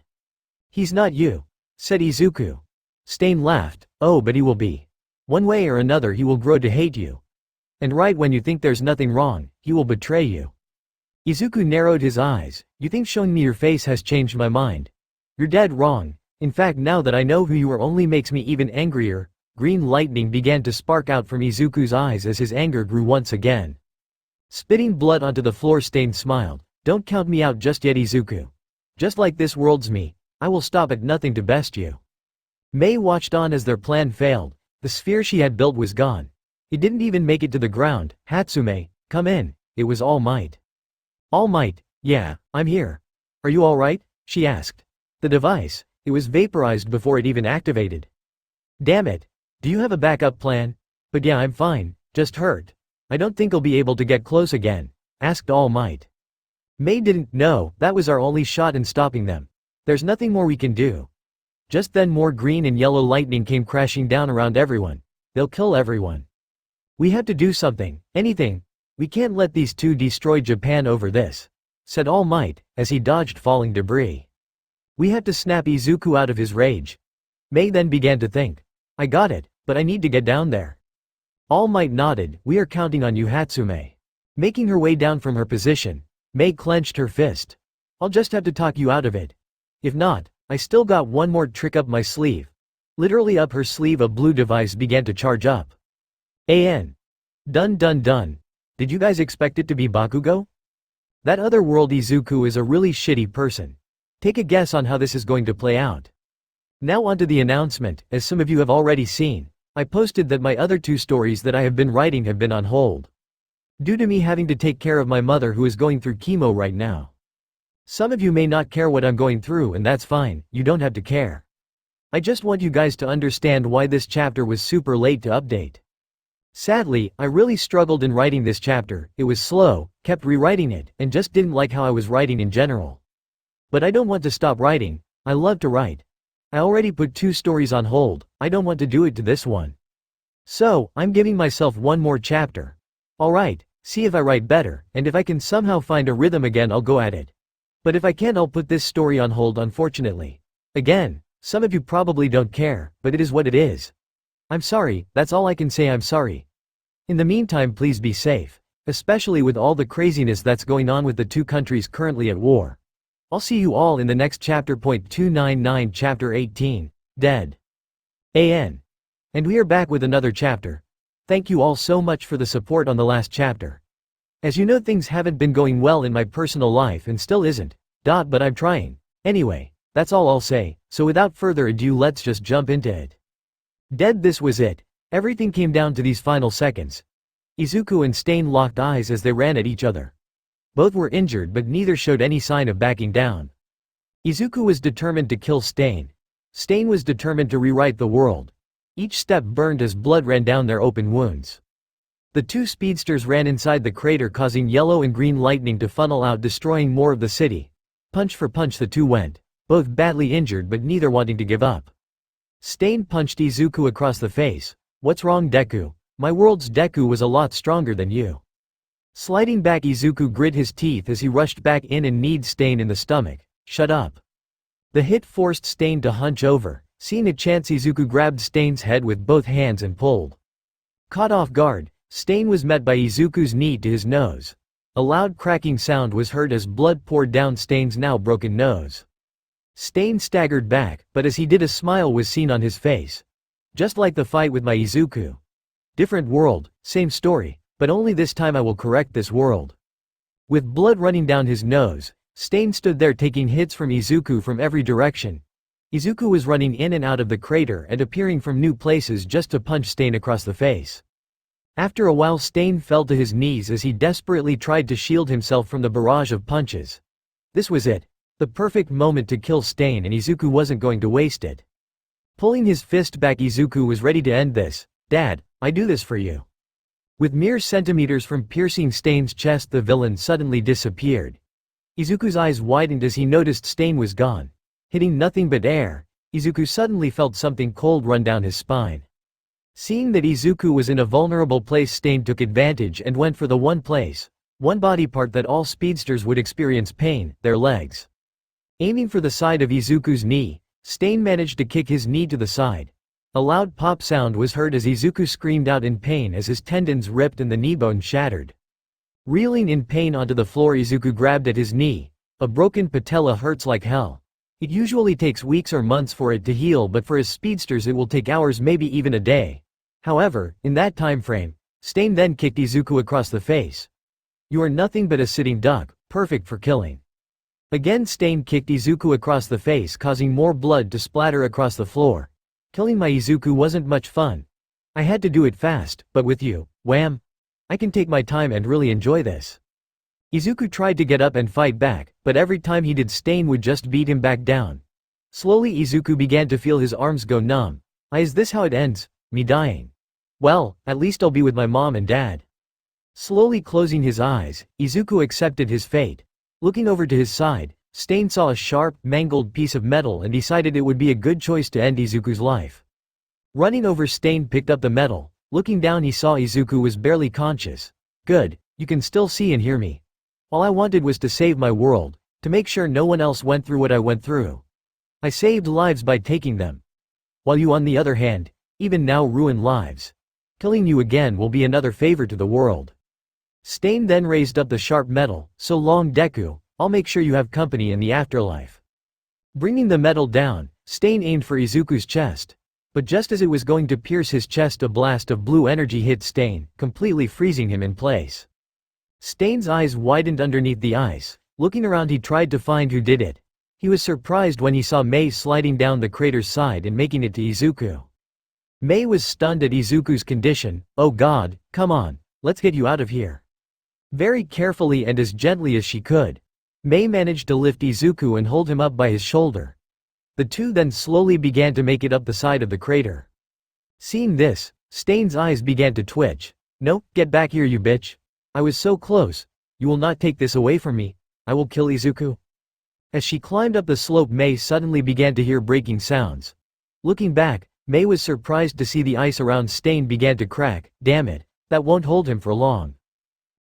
He's not you, said Izuku. Stain laughed. Oh, but he will be. One way or another he will grow to hate you. And right when you think there's nothing wrong, he will betray you. Izuku narrowed his eyes. You think showing me your face has changed my mind? You're dead wrong. In fact, now that I know who you are only makes me even angrier. Green lightning began to spark out from Izuku's eyes as his anger grew once again. Spitting blood onto the floor, Stain smiled. Don't count me out just yet, Izuku. Just like this world's me, I will stop at nothing to best you. Mei watched on as their plan failed. The sphere she had built was gone. It didn't even make it to the ground. Hatsume, come in. It was All Might. All Might, yeah, I'm here. Are you alright? She asked. The device, it was vaporized before it even activated. Damn it. Do you have a backup plan? But yeah, I'm fine, just hurt. I don't think I'll be able to get close again, asked All Might. Mei didn't know that was our only shot in stopping them. There's nothing more we can do. Just then more green and yellow lightning came crashing down around everyone. They'll kill everyone. We have to do something, anything. We can't let these two destroy Japan over this, said All Might, as he dodged falling debris. We have to snap Izuku out of his rage. Mei then began to think. I got it, but I need to get down there. All Might nodded. We are counting on you, Hatsume. Making her way down from her position, Mei clenched her fist. I'll just have to talk you out of it. If not, I still got one more trick up my sleeve. Literally up her sleeve, a blue device began to charge up. Dun dun dun. Did you guys expect it to be Bakugo? That other world Izuku is a really shitty person. Take a guess on how this is going to play out. Now onto the announcement. As some of you have already seen, I posted that my other 2 stories that I have been writing have been on hold. Due to me having to take care of my mother who is going through chemo right now. Some of you may not care what I'm going through, and that's fine, you don't have to care. I just want you guys to understand why this chapter was super late to update. Sadly, I really struggled in writing this chapter. It was slow, kept rewriting it, and just didn't like how I was writing in general. But I don't want to stop writing. I love to write. I already put 2 stories on hold. I don't want to do it to this one. So, I'm giving myself one more chapter. Alright, see if I write better, and if I can somehow find a rhythm again, I'll go at it. But if I can't, I'll put this story on hold, unfortunately. Again, some of you probably don't care, but it is what it is. I'm sorry, that's all I can say. I'm sorry. In the meantime, please be safe, especially with all the craziness that's going on with the 2 countries currently at war. I'll see you all in the next chapter. 299 Chapter 18, Dead. And we are back with another chapter. Thank you all so much for the support on the last chapter. As you know, things haven't been going well in my personal life and still isn't. But I'm trying. Anyway, that's all I'll say, so without further ado, let's just jump into it. Dead. This was it. Everything came down to these final seconds. Izuku and Stain locked eyes as they ran at each other. Both were injured, but neither showed any sign of backing down. Izuku was determined to kill Stain. Stain was determined to rewrite the world. Each step burned as blood ran down their open wounds. The 2 speedsters ran inside the crater, causing yellow and green lightning to funnel out, destroying more of the city. Punch for punch, the 2 went, both badly injured but neither wanting to give up. Stain punched Izuku across the face. What's wrong, Deku? My world's Deku was a lot stronger than you. Sliding back, Izuku grit his teeth as he rushed back in and kneed Stain in the stomach. Shut up. The hit forced Stain to hunch over. Seeing a chance, Izuku grabbed Stain's head with both hands and pulled. Caught off guard, Stain was met by Izuku's knee to his nose. A loud cracking sound was heard as blood poured down Stain's now broken nose. Stain staggered back, but as he did, a smile was seen on his face. Just like the fight with my Izuku. Different world, same story, but only this time I will correct this world. With blood running down his nose, Stain stood there taking hits from Izuku from every direction. Izuku was running in and out of the crater and appearing from new places just to punch Stain across the face. After a while, Stain fell to his knees as he desperately tried to shield himself from the barrage of punches. This was it. The perfect moment to kill Stain, and Izuku wasn't going to waste it. Pulling his fist back, Izuku was ready to end this. Dad, I do this for you. With mere centimeters from piercing Stain's chest, the villain suddenly disappeared. Izuku's eyes widened as he noticed Stain was gone. Hitting nothing but air, Izuku suddenly felt something cold run down his spine. Seeing that Izuku was in a vulnerable place, Stain took advantage and went for the one body part that all speedsters would experience pain, their legs. Aiming for the side of Izuku's knee, Stain managed to kick his knee to the side. A loud pop sound was heard as Izuku screamed out in pain as his tendons ripped and the knee bone shattered. Reeling in pain onto the floor, Izuku grabbed at his knee. A broken patella hurts like hell. It usually takes weeks or months for it to heal, but for his speedsters it will take hours, maybe even a day. However, in that time frame, Stain then kicked Izuku across the face. You are nothing but a sitting duck, perfect for killing. Again, Stain kicked Izuku across the face, causing more blood to splatter across the floor. Killing my Izuku wasn't much fun. I had to do it fast, but with you, wham! I can take my time and really enjoy this. Izuku tried to get up and fight back, but every time he did, Stain would just beat him back down. Slowly, Izuku began to feel his arms go numb. Is this how it ends? Me dying? Well, at least I'll be with my mom and dad. Slowly closing his eyes, Izuku accepted his fate. Looking over to his side, Stain saw a sharp, mangled piece of metal and decided it would be a good choice to end Izuku's life. Running over, Stain picked up the metal. Looking down, he saw Izuku was barely conscious. Good, you can still see and hear me. All I wanted was to save my world, to make sure no one else went through what I went through. I saved lives by taking them. While you, on the other hand, even now ruin lives. Killing you again will be another favor to the world. Stain then raised up the sharp metal. So long, Deku, I'll make sure you have company in the afterlife. Bringing the metal down, Stain aimed for Izuku's chest. But just as it was going to pierce his chest, a blast of blue energy hit Stain, completely freezing him in place. Stain's eyes widened underneath the ice. Looking around, he tried to find who did it. He was surprised when he saw Mei sliding down the crater's side and making it to Izuku. Mei was stunned at Izuku's condition. Oh God, come on, let's get you out of here. Very carefully and as gently as she could, Mei managed to lift Izuku and hold him up by his shoulder. The two then slowly began to make it up the side of the crater. Seeing this, Stain's eyes began to twitch. No, get back here, you bitch. I was so close. You will not take this away from me. I will kill Izuku. As she climbed up the slope, Mei suddenly began to hear breaking sounds. Looking back, Mei was surprised to see the ice around Stain began to crack. Damn it, that won't hold him for long.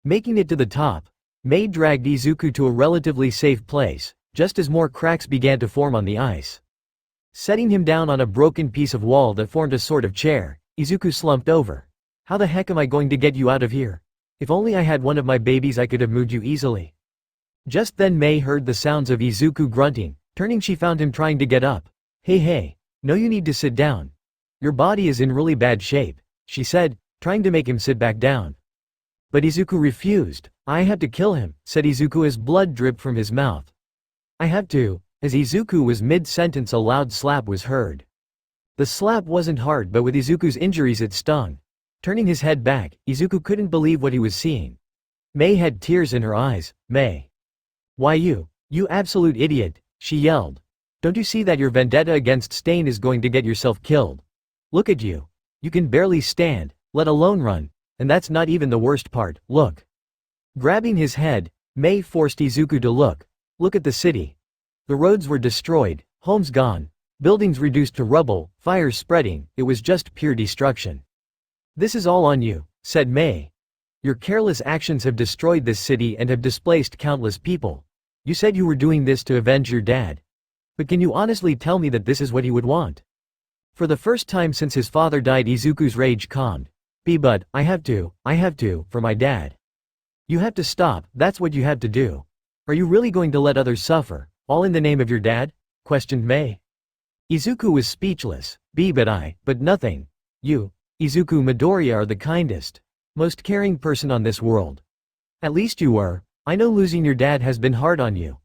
Making it to the top, Mei dragged Izuku to a relatively safe place, just as more cracks began to form on the ice. Setting him down on a broken piece of wall that formed a sort of chair, Izuku slumped over. How the heck am I going to get you out of here? If only I had one of my babies, I could have moved you easily. Just then Mei heard the sounds of Izuku grunting. Turning, she found him trying to get up. Hey, no, you need to sit down. Your body is in really bad shape, she said, trying to make him sit back down. But Izuku refused. I have to kill him, said Izuku as blood dripped from his mouth. I have to. As Izuku was mid-sentence, a loud slap was heard. The slap wasn't hard, but with Izuku's injuries it stung. Turning his head back, Izuku couldn't believe what he was seeing. Mei had tears in her eyes. Mei. Why you absolute idiot, she yelled. Don't you see that your vendetta against Stain is going to get yourself killed? Look at you. You can barely stand, let alone run. And that's not even the worst part, look. Grabbing his head, Mei forced Izuku to look. Look at the city. The roads were destroyed, homes gone, buildings reduced to rubble, fires spreading. It was just pure destruction. This is all on you, said Mei. Your careless actions have destroyed this city and have displaced countless people. You said you were doing this to avenge your dad. But can you honestly tell me that this is what he would want? For the first time since his father died, Izuku's rage calmed. But I have to, for my dad. You have to stop, that's what you have to do. Are you really going to let others suffer, all in the name of your dad? Questioned Mei. Izuku was speechless. But nothing. You, Izuku Midoriya, are the kindest, most caring person on this world. At least you were. I know losing your dad has been hard on you.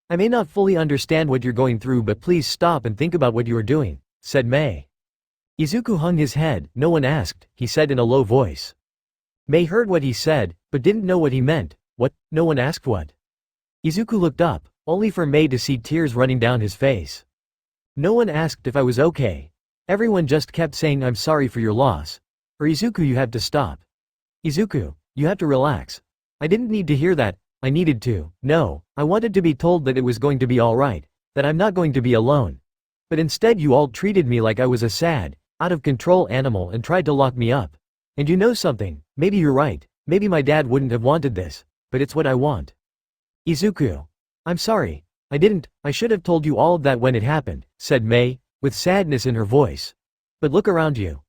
I may not fully understand what you're going through, but please stop and think about what you are doing, said Mei. Izuku hung his head. No one asked, he said in a low voice. Mei heard what he said, but didn't know what he meant. What? No one asked what? Izuku looked up, only for Mei to see tears running down his face. No one asked if I was okay. Everyone just kept saying I'm sorry for your loss. Or Izuku, you have to stop. Izuku, you have to relax. I didn't need to hear that, I needed to. No, I wanted to be told that it was going to be alright, that I'm not going to be alone. But instead you all treated me like I was a sad, out of control animal and tried to lock me up. And you know something, maybe you're right, maybe my dad wouldn't have wanted this, but it's what I want. Izuku. I'm sorry. I should have told you all of that when it happened, said Mei, with sadness in her voice. But look around you.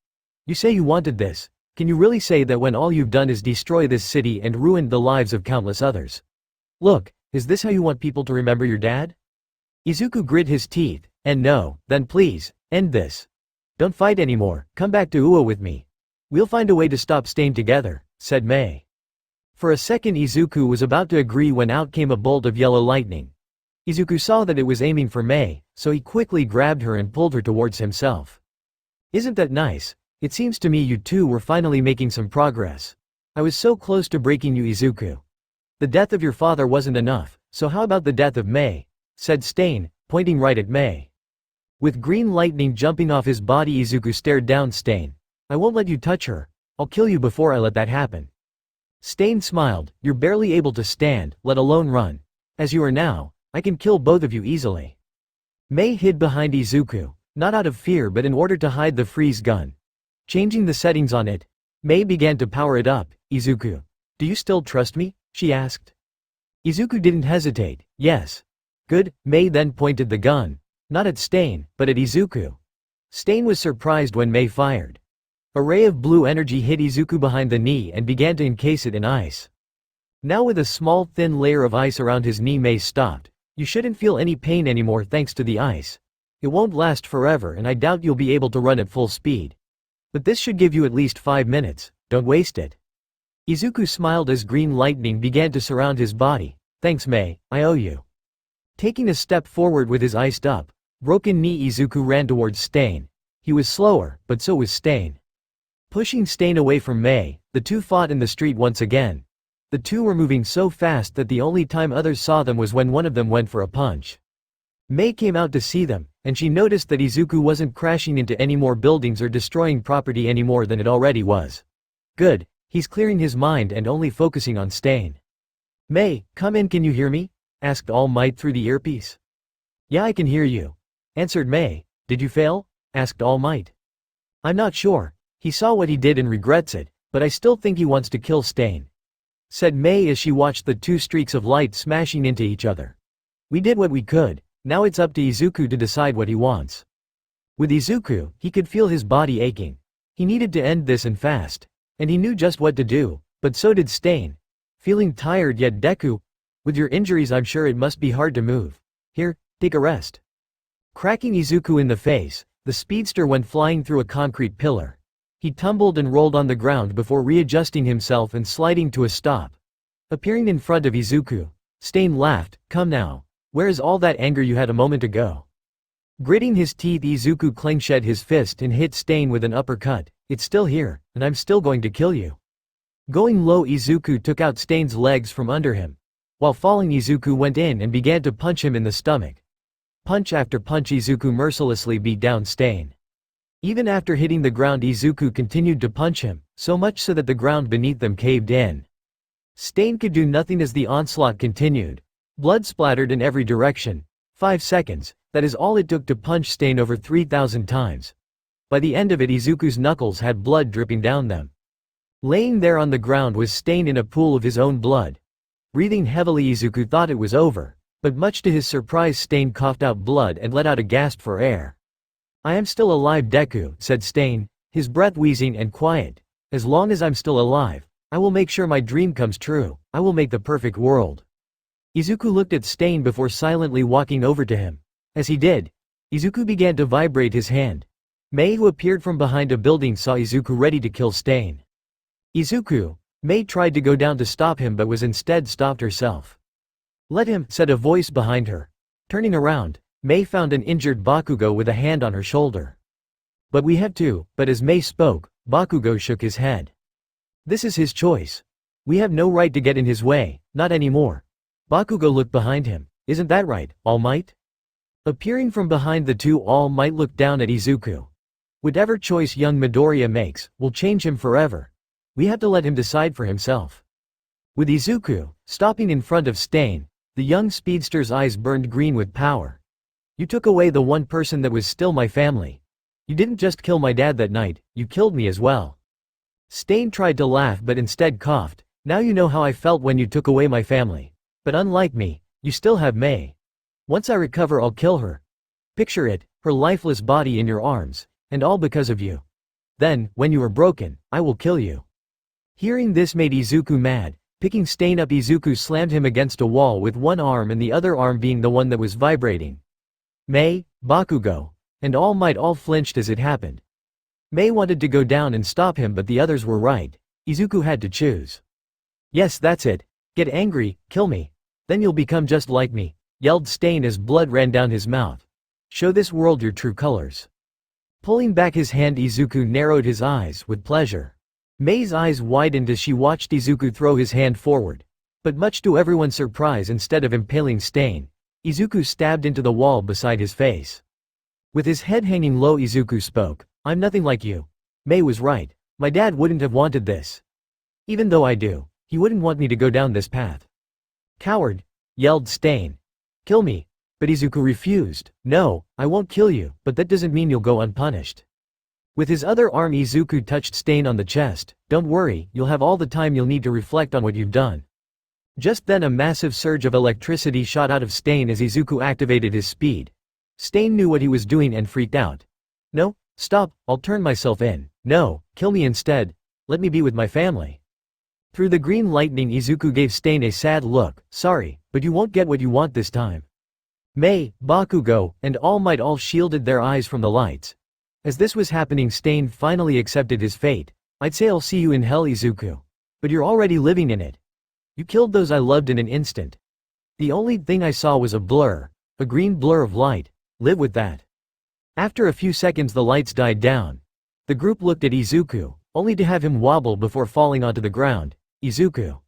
You say you wanted this. Can you really say that when all you've done is destroy this city and ruined the lives of countless others? Look, is this how you want people to remember your dad? Izuku grit his teeth. And no, then please, end this. Don't fight anymore, come back to Uo with me. We'll find a way to stop Stain together, said Mei. For a second Izuku was about to agree when out came a bolt of yellow lightning. Izuku saw that it was aiming for Mei, so he quickly grabbed her and pulled her towards himself. Isn't that nice? It seems to me you two were finally making some progress. I was so close to breaking you, Izuku. The death of your father wasn't enough, so how about the death of Mei? Said Stain, pointing right at Mei. With green lightning jumping off his body, Izuku stared down Stain. I won't let you touch her. I'll kill you before I let that happen. Stain smiled. You're barely able to stand, let alone run. As you are now, I can kill both of you easily. Mei hid behind Izuku, not out of fear but in order to hide the freeze gun. Changing the settings on it, Mei began to power it up. Izuku, do you still trust me? She asked. Izuku didn't hesitate. Yes. Good. Mei then pointed the gun, not at Stain, but at Izuku. Stain was surprised when Mei fired. A ray of blue energy hit Izuku behind the knee and began to encase it in ice. Now with a small thin layer of ice around his knee, Mei stopped. You shouldn't feel any pain anymore thanks to the ice. It won't last forever and I doubt you'll be able to run at full speed. But this should give you at least 5 minutes, don't waste it. Izuku smiled as green lightning began to surround his body. Thanks Mei, I owe you. Taking a step forward with his iced up, broken knee, Izuku ran towards Stain. He was slower, but so was Stain. Pushing Stain away from Mei, the two fought in the street once again. The two were moving so fast that the only time others saw them was when one of them went for a punch. Mei came out to see them, and she noticed that Izuku wasn't crashing into any more buildings or destroying property any more than it already was. Good, he's clearing his mind and only focusing on Stain. Mei, come in, can you hear me? Asked All Might through the earpiece. Yeah, I can hear you, answered Mei. Did you fail? Asked All Might. I'm not sure. He saw what he did and regrets it, but I still think he wants to kill Stain, said Mei as she watched the two streaks of light smashing into each other. We did what we could, now it's up to Izuku to decide what he wants. With Izuku, he could feel his body aching. He needed to end this and fast. And he knew just what to do, but so did Stain. Feeling tired yet Deku, with your injuries I'm sure it must be hard to move. Here, take a rest. Cracking Izuku in the face, the speedster went flying through a concrete pillar. He tumbled and rolled on the ground before readjusting himself and sliding to a stop. Appearing in front of Izuku, Stain laughed. Come now. Where is all that anger you had a moment ago? Gritting his teeth, Izuku clenched his fist and hit Stain with an uppercut. It's still here, and I'm still going to kill you. Going low, Izuku took out Stain's legs from under him. While falling, Izuku went in and began to punch him in the stomach. Punch after punch, Izuku mercilessly beat down Stain. Even after hitting the ground, Izuku continued to punch him, so much so that the ground beneath them caved in. Stain could do nothing as the onslaught continued. Blood splattered in every direction. 5 seconds, that is all it took to punch Stain over 3,000 times. By the end of it, Izuku's knuckles had blood dripping down them. Laying there on the ground was Stain in a pool of his own blood. Breathing heavily, Izuku thought it was over, but much to his surprise Stain coughed out blood and let out a gasp for air. "I am still alive, Deku," said Stain, his breath wheezing and quiet. "As long as I'm still alive, I will make sure my dream comes true. I will make the perfect world." Izuku looked at Stain before silently walking over to him. As he did, Izuku began to vibrate his hand. Mei, who appeared from behind a building, saw Izuku ready to kill Stain. "Izuku!" Mei tried to go down to stop him but was instead stopped herself. "Let him," said a voice behind her. Turning around, Mei found an injured Bakugo with a hand on her shoulder. "But we have to," but as Mei spoke, Bakugo shook his head. "This is his choice. We have no right to get in his way, not anymore." Bakugo looked behind him. "Isn't that right, All Might?" Appearing from behind the two, All Might looked down at Izuku. "Whatever choice young Midoriya makes, will change him forever. We have to let him decide for himself." With Izuku stopping in front of Stain, the young speedster's eyes burned green with power. "You took away the one person that was still my family. You didn't just kill my dad that night, you killed me as well." Stain tried to laugh but instead coughed. "Now you know how I felt when you took away my family. But unlike me, you still have Mei. Once I recover, I'll kill her. Picture it, her lifeless body in your arms, and all because of you. Then, when you are broken, I will kill you." Hearing this made Izuku mad. Picking Stain up, Izuku slammed him against a wall with one arm and the other arm being the one that was vibrating. Mei, Bakugo, and All Might all flinched as it happened. Mei wanted to go down and stop him but the others were right. Izuku had to choose. "Yes, that's it. Get angry, kill me. Then you'll become just like me," yelled Stain as blood ran down his mouth. "Show this world your true colors." Pulling back his hand, Izuku narrowed his eyes with pleasure. Mei's eyes widened as she watched Izuku throw his hand forward. But much to everyone's surprise, instead of impaling Stain, Izuku stabbed into the wall beside his face. With his head hanging low, Izuku spoke. "I'm nothing like you. Mei was right. My dad wouldn't have wanted this. Even though I do, he wouldn't want me to go down this path." "Coward!" yelled Stain. "Kill me." But Izuku refused. "No, I won't kill you, but that doesn't mean you'll go unpunished." With his other arm, Izuku touched Stain on the chest. "Don't worry, you'll have all the time you'll need to reflect on what you've done." Just then a massive surge of electricity shot out of Stain as Izuku activated his speed. Stain knew what he was doing and freaked out. "No, stop, I'll turn myself in. No, kill me instead. Let me be with my family." Through the green lightning, Izuku gave Stain a sad look. "Sorry, but you won't get what you want this time." Mei, Bakugo, and All Might all shielded their eyes from the lights. As this was happening, Stain finally accepted his fate. "I'd say I'll see you in hell, Izuku. But you're already living in it. You killed those I loved in an instant. The only thing I saw was a blur, a green blur of light. Live with that." After a few seconds the lights died down. The group looked at Izuku, only to have him wobble before falling onto the ground. Izuku.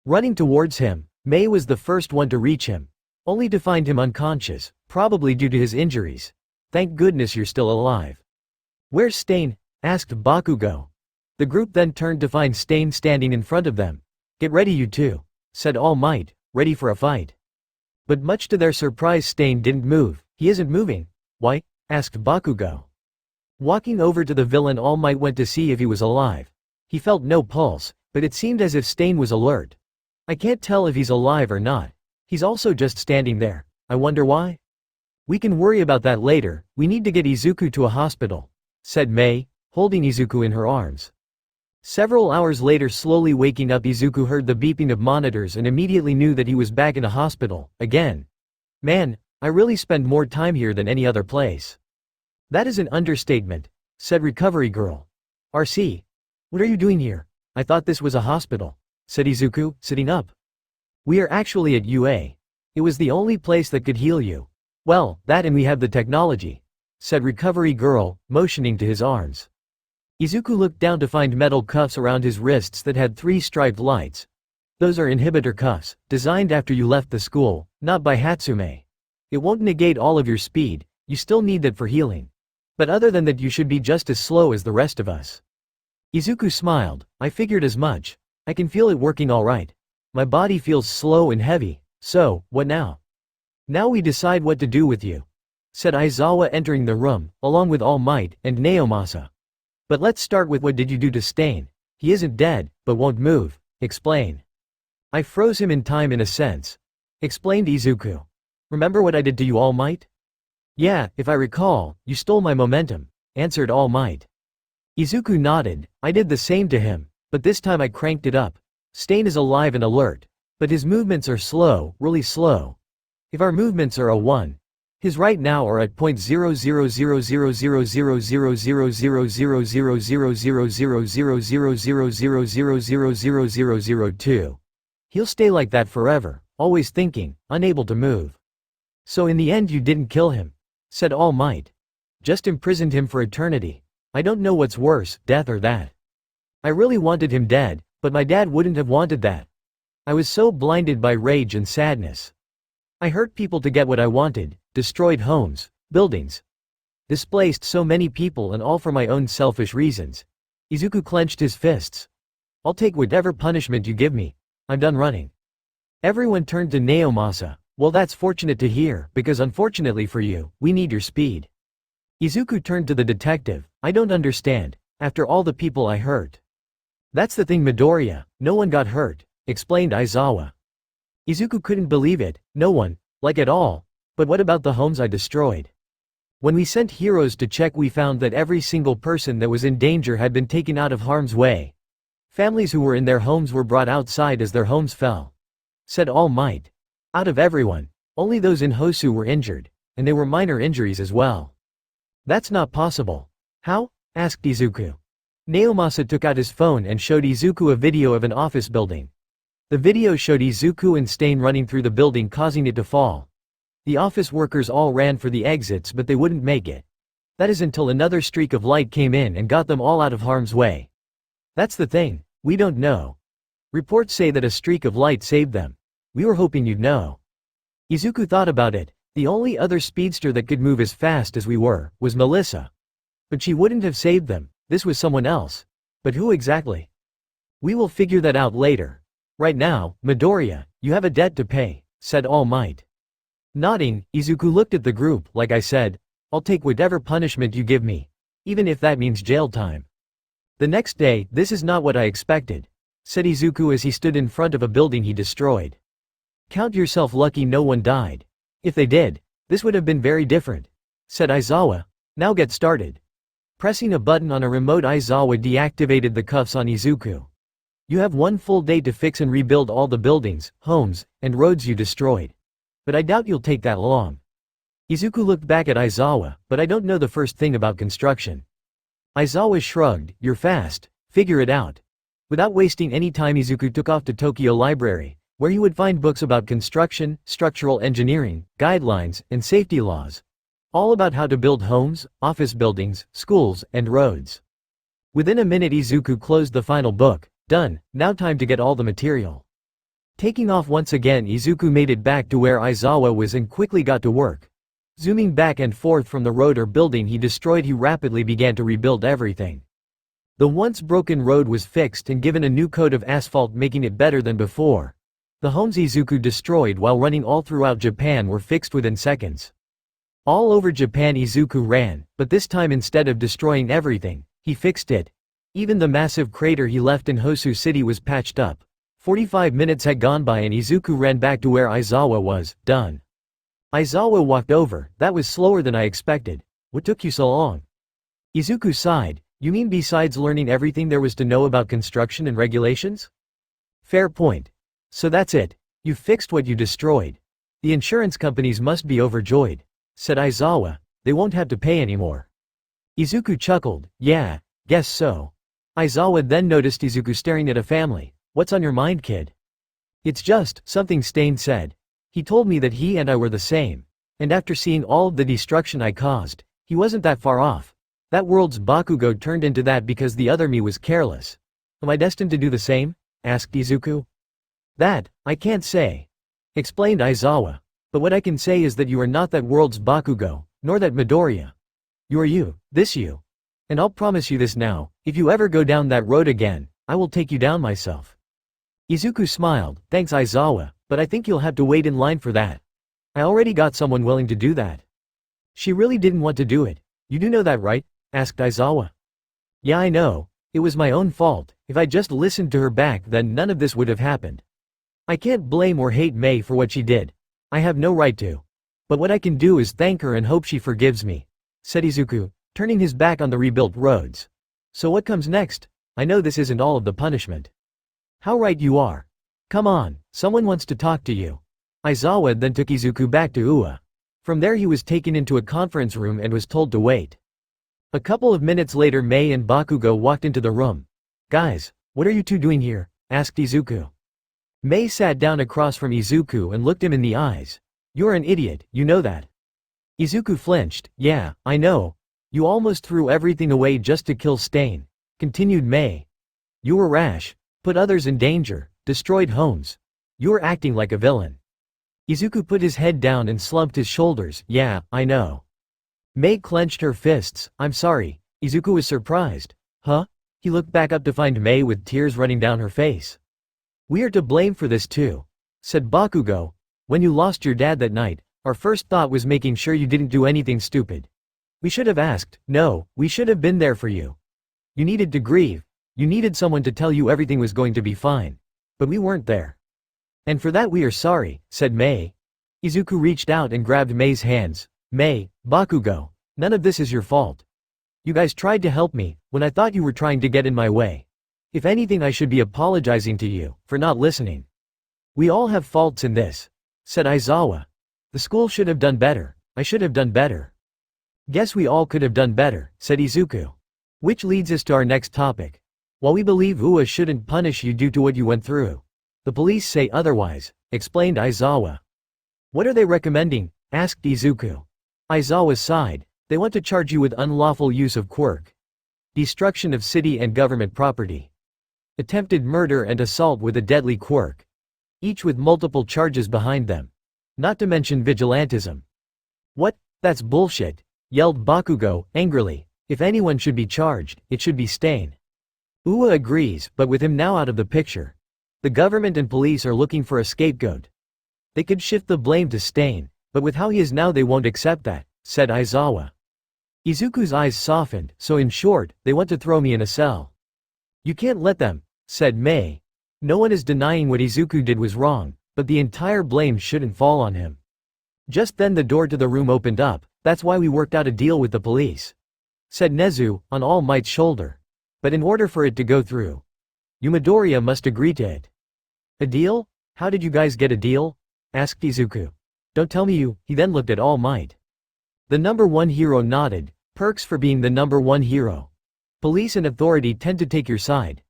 Running towards him, Mei was the first one to reach him, only to find him unconscious, probably due to his injuries. "Thank goodness you're still alive." "Where's Stain?" asked Bakugo. The group then turned to find Stain standing in front of them. "Get ready, you two," said All Might, ready for a fight. But much to their surprise, Stain didn't move. "He isn't moving." "Why?" asked Bakugo. Walking over to the villain, All Might went to see if he was alive. He felt no pulse, but it seemed as if Stain was alert. "I can't tell if he's alive or not. He's also just standing there. I wonder why?" "We can worry about that later. We need to get Izuku to a hospital," said Mei, holding Izuku in her arms. Several hours later, slowly waking up, Izuku heard the beeping of monitors and immediately knew that he was back in a hospital, again. "Man, I really spend more time here than any other place." "That is an understatement," said Recovery Girl. "RC, what are you doing here? I thought this was a hospital," said Izuku, sitting up. "We are actually at UA. It was the only place that could heal you." "Well, that and we have the technology," said Recovery Girl, motioning to his arms. Izuku looked down to find metal cuffs around his wrists that had 3 striped lights. "Those are inhibitor cuffs, designed after you left the school, not by Hatsume. It won't negate all of your speed, you still need that for healing. But other than that, you should be just as slow as the rest of us." Izuku smiled. "I figured as much. I can feel it working all right. My body feels slow and heavy, so, what now?" "Now we decide what to do with you," said Aizawa, entering the room, along with All Might and Naomasa. "But let's start with what did you do to Stain? He isn't dead, but won't move. Explain. I froze him in time in a sense. Explained Izuku. Remember what I did to you, All Might? Yeah, if I recall, you stole my momentum, answered All Might. Izuku nodded. I did the same to him, but this time I cranked it up. Stain is alive and alert, but his movements are slow, really slow. If our movements are a 1, his right now are at 0.00000000000000000000000002. He'll stay like that forever, always thinking, unable to move. So in the end you didn't kill him, said All Might. Just imprisoned him for eternity. I don't know what's worse, death or that. I really wanted him dead, but my dad wouldn't have wanted that. I was so blinded by rage and sadness. I hurt people to get what I wanted, destroyed homes, buildings. Displaced so many people, and all for my own selfish reasons. Izuku clenched his fists. I'll take whatever punishment you give me. I'm done running. Everyone turned to Naomasa. Well, that's fortunate to hear, because unfortunately for you, we need your speed. Izuku turned to the detective. I don't understand, after all the people I hurt. That's the thing, Midoriya, no one got hurt, explained Aizawa. Izuku couldn't believe it, no one, like at all. But what about the homes I destroyed? When we sent heroes to check, we found that every single person that was in danger had been taken out of harm's way. Families who were in their homes were brought outside as their homes fell, said All Might. Out of everyone, only those in Hosu were injured, and they were minor injuries as well. That's not possible. How? Asked Izuku. Naomasa took out his phone and showed Izuku a video of an office building. The video showed Izuku and Stain running through the building, causing it to fall. The office workers all ran for the exits, but they wouldn't make it. That is until another streak of light came in and got them all out of harm's way. That's the thing, we don't know. Reports say that a streak of light saved them. We were hoping you'd know. Izuku thought about it. The only other speedster that could move as fast as we were was Melissa. But she wouldn't have saved them, this was someone else. But who exactly? We will figure that out later. Right now, Midoriya, you have a debt to pay, said All Might. Nodding, Izuku looked at the group. Like I said, I'll take whatever punishment you give me, even if that means jail time. The next day, this is not what I expected, said Izuku as he stood in front of a building he destroyed. Count yourself lucky no one died. If they did, this would have been very different, said Aizawa. Now get started. Pressing a button on a remote, Aizawa deactivated the cuffs on Izuku. You have 1 full day to fix and rebuild all the buildings, homes, and roads you destroyed. But I doubt you'll take that long. Izuku looked back at Aizawa, but I don't know the first thing about construction. Aizawa shrugged. You're fast, figure it out. Without wasting any time, Izuku took off to Tokyo Library, where he would find books about construction, structural engineering, guidelines, and safety laws. All about how to build homes, office buildings, schools, and roads. Within a minute Izuku closed the final book. Done, now time to get all the material. Taking off once again, Izuku made it back to where Aizawa was and quickly got to work. Zooming back and forth from the road or building he destroyed, he rapidly began to rebuild everything. The once broken road was fixed and given a new coat of asphalt, making it better than before. The homes Izuku destroyed while running all throughout Japan were fixed within seconds. All over Japan Izuku ran, but this time instead of destroying everything, he fixed it. Even the massive crater he left in Hosu City was patched up. 45 minutes had gone by and Izuku ran back to where Aizawa was. Done. Aizawa walked over. That was slower than I expected. What took you so long? Izuku sighed. You mean besides learning everything there was to know about construction and regulations? Fair point. So that's it. You fixed what you destroyed. The insurance companies must be overjoyed, said Aizawa. They won't have to pay anymore. Izuku chuckled. Yeah, guess so. Aizawa then noticed Izuku staring at a family. What's on your mind, kid? It's just something Stain said. He told me that he and I were the same. And after seeing all of the destruction I caused, he wasn't that far off. That world's Bakugo turned into that because the other me was careless. Am I destined to do the same? Asked Izuku. That, I can't say, explained Aizawa. But what I can say is that you are not that world's Bakugo, nor that Midoriya. You are you, this you. And I'll promise you this now, if you ever go down that road again, I will take you down myself. Izuku smiled. Thanks Aizawa, but I think you'll have to wait in line for that. I already got someone willing to do that. She really didn't want to do it. You do know that, right? Asked Aizawa. Yeah, I know. It was my own fault. If I just listened to her back then none of this would have happened. I can't blame or hate Mei for what she did. I have no right to. But what I can do is thank her and hope she forgives me," said Izuku, turning his back on the rebuilt roads. "So what comes next? I know this isn't all of the punishment." "How right you are. Come on, someone wants to talk to you." Aizawa then took Izuku back to Ua. From there he was taken into a conference room and was told to wait. A couple of minutes later Mei and Bakugo walked into the room. "Guys, what are you two doing here?" asked Izuku. Mei sat down across from Izuku and looked him in the eyes. "You're an idiot, you know that." Izuku flinched. "Yeah, I know. You almost threw everything away just to kill Stain," continued Mei. "You were rash, put others in danger, destroyed homes. You were acting like a villain." Izuku put his head down and slumped his shoulders. "Yeah, I know." Mei clenched her fists. "I'm sorry." Izuku was surprised. "Huh?" He looked back up to find Mei with tears running down her face. "We are to blame for this too," said Bakugo. "When you lost your dad that night, our first thought was making sure you didn't do anything stupid. We should have asked. No, we should have been there for you. You needed to grieve. You needed someone to tell you everything was going to be fine. But we weren't there. And for that we are sorry," said Mei. Izuku reached out and grabbed Mei's hands. "Mei, Bakugo, none of this is your fault. You guys tried to help me, when I thought you were trying to get in my way. If anything I should be apologizing to you, for not listening. We all have faults in this," said Aizawa. "The school should have done better, I should have done better. Guess we all could have done better," said Izuku. Which leads us to our next topic. While we believe Ua shouldn't punish you due to what you went through, the police say otherwise, explained Aizawa. "What are they recommending?" asked Izuku. Aizawa sighed. "They want to charge you with unlawful use of quirk, destruction of city and government property, attempted murder and assault with a deadly quirk, each with multiple charges behind them. Not to mention vigilantism." "What? That's bullshit," yelled Bakugo, angrily. "If anyone should be charged, it should be Stain." Ua agrees, but with him now out of the picture, the government and police are looking for a scapegoat. They could shift the blame to Stain, but with how he is now they won't accept that, said Aizawa. Izuku's eyes softened. "So in short, they want to throw me in a cell." "You can't let them," said Mei. No one is denying what Izuku did was wrong, but the entire blame shouldn't fall on him. Just then the door to the room opened up. "That's why we worked out a deal with the police," said Nezu, on All Might's shoulder. "But in order for it to go through, you Midoriya must agree to it." "A deal? How did you guys get a deal?" asked Izuku. "Don't tell me you." He then looked at All Might. The number one hero nodded. "Perks for being the number one hero. Police and authority tend to take your side.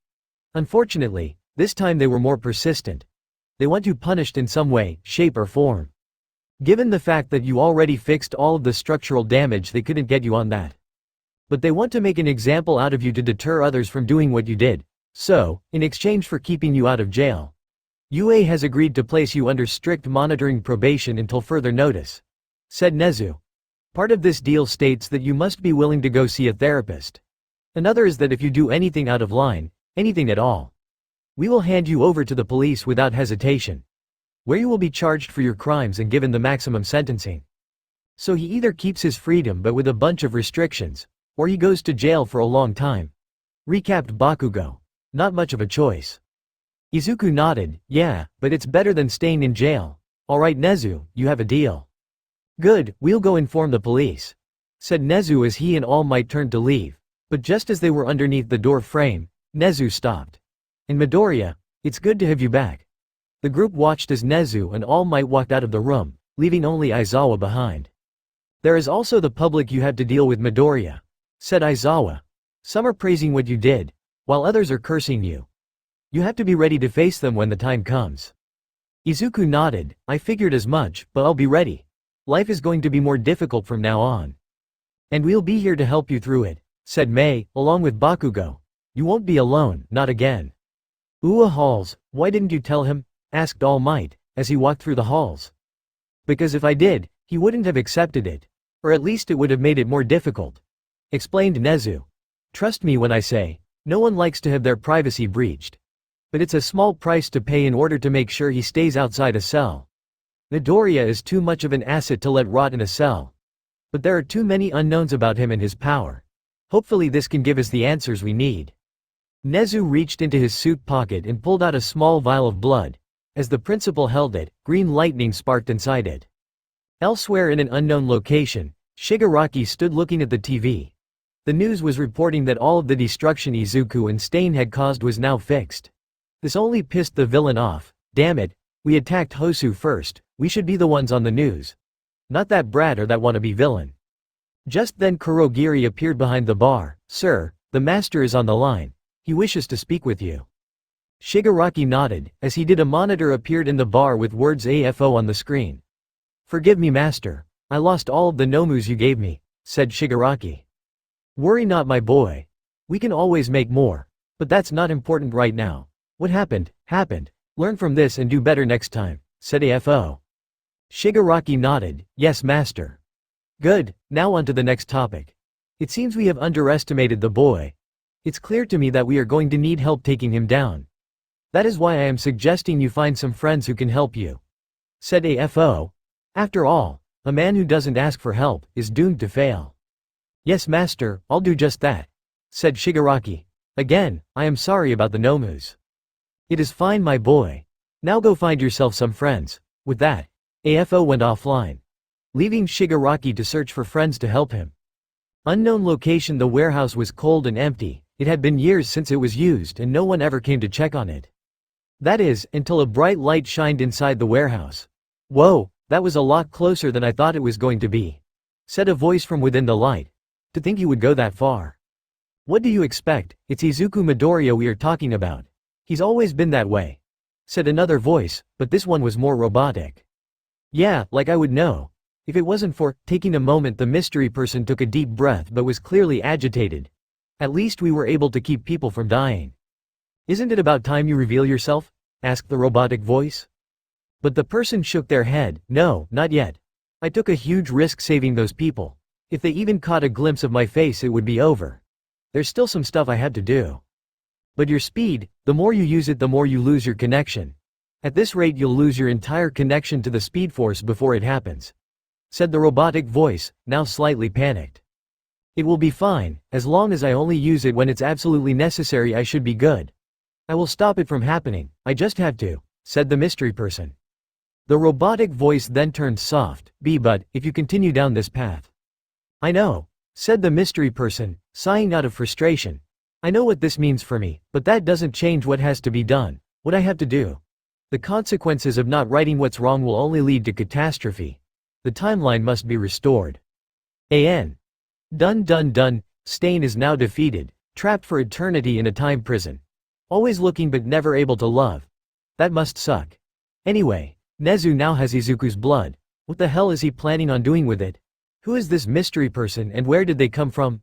Unfortunately, this time they were more persistent. They want you punished in some way, shape or form. Given the fact that you already fixed all of the structural damage they couldn't get you on that. But they want to make an example out of you to deter others from doing what you did. So, in exchange for keeping you out of jail, UA has agreed to place you under strict monitoring probation until further notice," said Nezu. "Part of this deal states that you must be willing to go see a therapist. Another is that if you do anything out of line, anything at all, we will hand you over to the police without hesitation, where you will be charged for your crimes and given the maximum sentencing. So he either keeps his freedom but with a bunch of restrictions, or he goes to jail for a long time," recapped Bakugo. "Not much of a choice." Izuku nodded. "Yeah, but it's better than staying in jail. Alright Nezu, you have a deal." "Good, we'll go inform the police," said Nezu as he and All Might turned to leave. But just as they were underneath the door frame, Nezu stopped. "And Midoriya, it's good to have you back." The group watched as Nezu and All Might walked out of the room, leaving only Aizawa behind. "There is also the public you have to deal with Midoriya," said Aizawa. "Some are praising what you did, while others are cursing you. You have to be ready to face them when the time comes." Izuku nodded. "I figured as much, but I'll be ready. Life is going to be more difficult from now on. And we'll be here to help you through it," said Mei, along with Bakugo. "You won't be alone, not again." "Ua halls, why didn't you tell him?" asked All Might, as he walked through the halls. "Because if I did, he wouldn't have accepted it. Or at least it would have made it more difficult," explained Nezu. "Trust me when I say, no one likes to have their privacy breached. But it's a small price to pay in order to make sure he stays outside a cell. Midoriya is too much of an asset to let rot in a cell. But there are too many unknowns about him and his power. Hopefully this can give us the answers we need." Nezu reached into his suit pocket and pulled out a small vial of blood. As the principal held it, green lightning sparked inside it. Elsewhere in an unknown location, Shigaraki stood looking at the TV. The news was reporting that all of the destruction Izuku and Stain had caused was now fixed. This only pissed the villain off. Damn it, we attacked Hosu first, we should be the ones on the news. Not that brat or that wannabe villain. Just then Kurogiri appeared behind the bar. Sir, the master is on the line. He wishes to speak with you. Shigaraki nodded. As he did, a monitor appeared in the bar with words AFO on the screen. Forgive me, master. I lost all of the nomus you gave me, said Shigaraki. Worry not, my boy. We can always make more. But that's not important right now. What happened, happened. Learn from this and do better next time, said AFO. Shigaraki nodded. Yes, master. Good, now on to the next topic. It seems we have underestimated the boy. It's clear to me that we are going to need help taking him down. That is why I am suggesting you find some friends who can help you, said AFO. After all, a man who doesn't ask for help is doomed to fail. Yes, master, I'll do just that, said Shigaraki. Again, I am sorry about the nomus. It is fine, my boy. Now go find yourself some friends. With that, AFO went offline, leaving Shigaraki to search for friends to help him. Unknown location. The warehouse was cold and empty. It had been years since it was used and no one ever came to check on it. That is, until a bright light shined inside the warehouse. Whoa, that was a lot closer than I thought it was going to be, said a voice from within the light. To think you would go that far. What do you expect? It's Izuku Midoriya we are talking about. He's always been that way, said another voice, but this one was more robotic. Yeah, like I would know. If it wasn't for, taking a moment, the mystery person took a deep breath but was clearly agitated. At least we were able to keep people from dying. Isn't it about time you reveal yourself? Asked the robotic voice. But the person shook their head. No, not yet. I took a huge risk saving those people. If they even caught a glimpse of my face, it would be over. There's still some stuff I had to do. But your speed, the more you use it, the more you lose your connection. At this rate, you'll lose your entire connection to the Speed Force before it happens, said the robotic voice, now slightly panicked. It will be fine, as long as I only use it when it's absolutely necessary. I should be good. I will stop it from happening, I just have to, said the mystery person. The robotic voice then turned soft. But, if you continue down this path. I know, said the mystery person, sighing out of frustration. I know what this means for me, but that doesn't change what has to be done, what I have to do. The consequences of not righting what's wrong will only lead to catastrophe. The timeline must be restored. Dun dun dun, Stain is now defeated, trapped for eternity in a time prison. Always looking but never able to love. That must suck. Anyway, Nezu now has Izuku's blood. What the hell is he planning on doing with it? Who is this mystery person and where did they come from?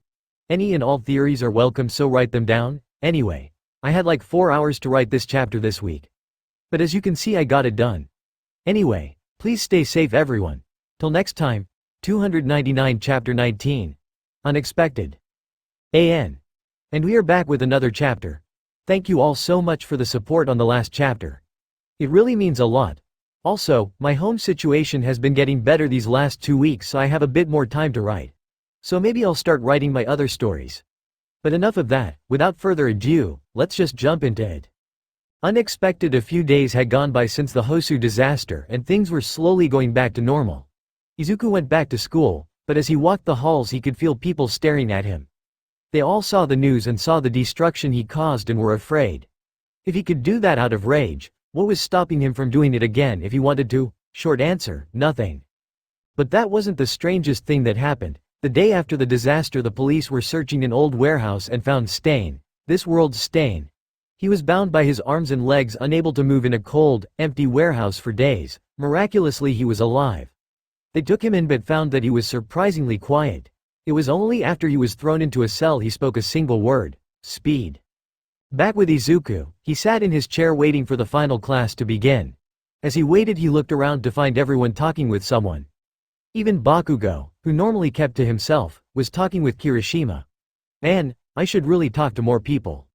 Any and all theories are welcome, so write them down. Anyway, I had like 4 hours to write this chapter this week. But as you can see, I got it done. Anyway, please stay safe everyone. Till next time. 299 Chapter 19. Unexpected. And we are back with another chapter. Thank you all so much for the support on the last chapter. It really means a lot. Also, my home situation has been getting better these last 2 weeks, so I have a bit more time to write. So maybe I'll start writing my other stories. But enough of that, without further ado, let's just jump into it. Unexpected. A few days had gone by since the Hosu disaster and things were slowly going back to normal. Izuku went back to school, but as he walked the halls he could feel people staring at him. They all saw the news and saw the destruction he caused and were afraid. If he could do that out of rage, what was stopping him from doing it again if he wanted to? Short answer, nothing. But that wasn't the strangest thing that happened. The day after the disaster, the police were searching an old warehouse and found Stain, this world's Stain. He was bound by his arms and legs, unable to move in a cold, empty warehouse for days. Miraculously he was alive. They took him in but found that he was surprisingly quiet. It was only after he was thrown into a cell he spoke a single word: speed. Back with Izuku, he sat in his chair waiting for the final class to begin. As he waited, he looked around to find everyone talking with someone. Even Bakugo, who normally kept to himself, was talking with Kirishima. Man, I should really talk to more people.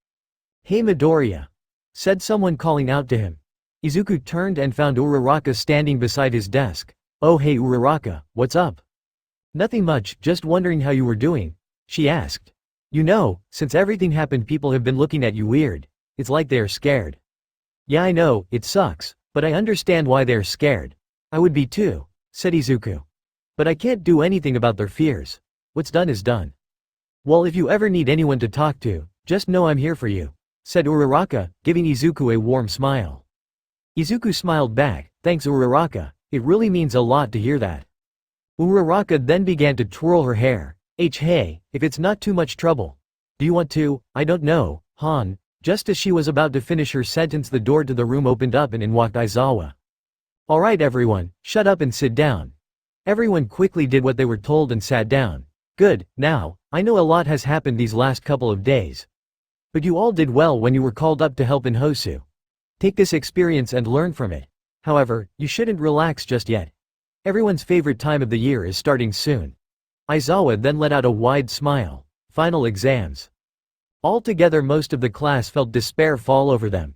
Hey Midoriya, said someone, calling out to him. Izuku turned and found Uraraka standing beside his desk. Oh hey Uraraka, what's up? Nothing much, just wondering how you were doing, she asked. You know, since everything happened people have been looking at you weird. It's like they're scared. Yeah I know, it sucks, but I understand why they're scared. I would be too, said Izuku. But I can't do anything about their fears. What's done is done. Well, if you ever need anyone to talk to, just know I'm here for you, said Uraraka, giving Izuku a warm smile. Izuku smiled back, thanks Uraraka, it really means a lot to hear that. Uraraka then began to twirl her hair. Hey, if it's not too much trouble. Do you want to? I don't know, Han. Just as she was about to finish her sentence the door to the room opened up and in walked Aizawa. Alright everyone, shut up and sit down. Everyone quickly did what they were told and sat down. Good, now, I know a lot has happened these last couple of days. But you all did well when you were called up to help in Hosu. Take this experience and learn from it. However, you shouldn't relax just yet. Everyone's favorite time of the year is starting soon. Aizawa then let out a wide smile. Final exams. Altogether most of the class felt despair fall over them.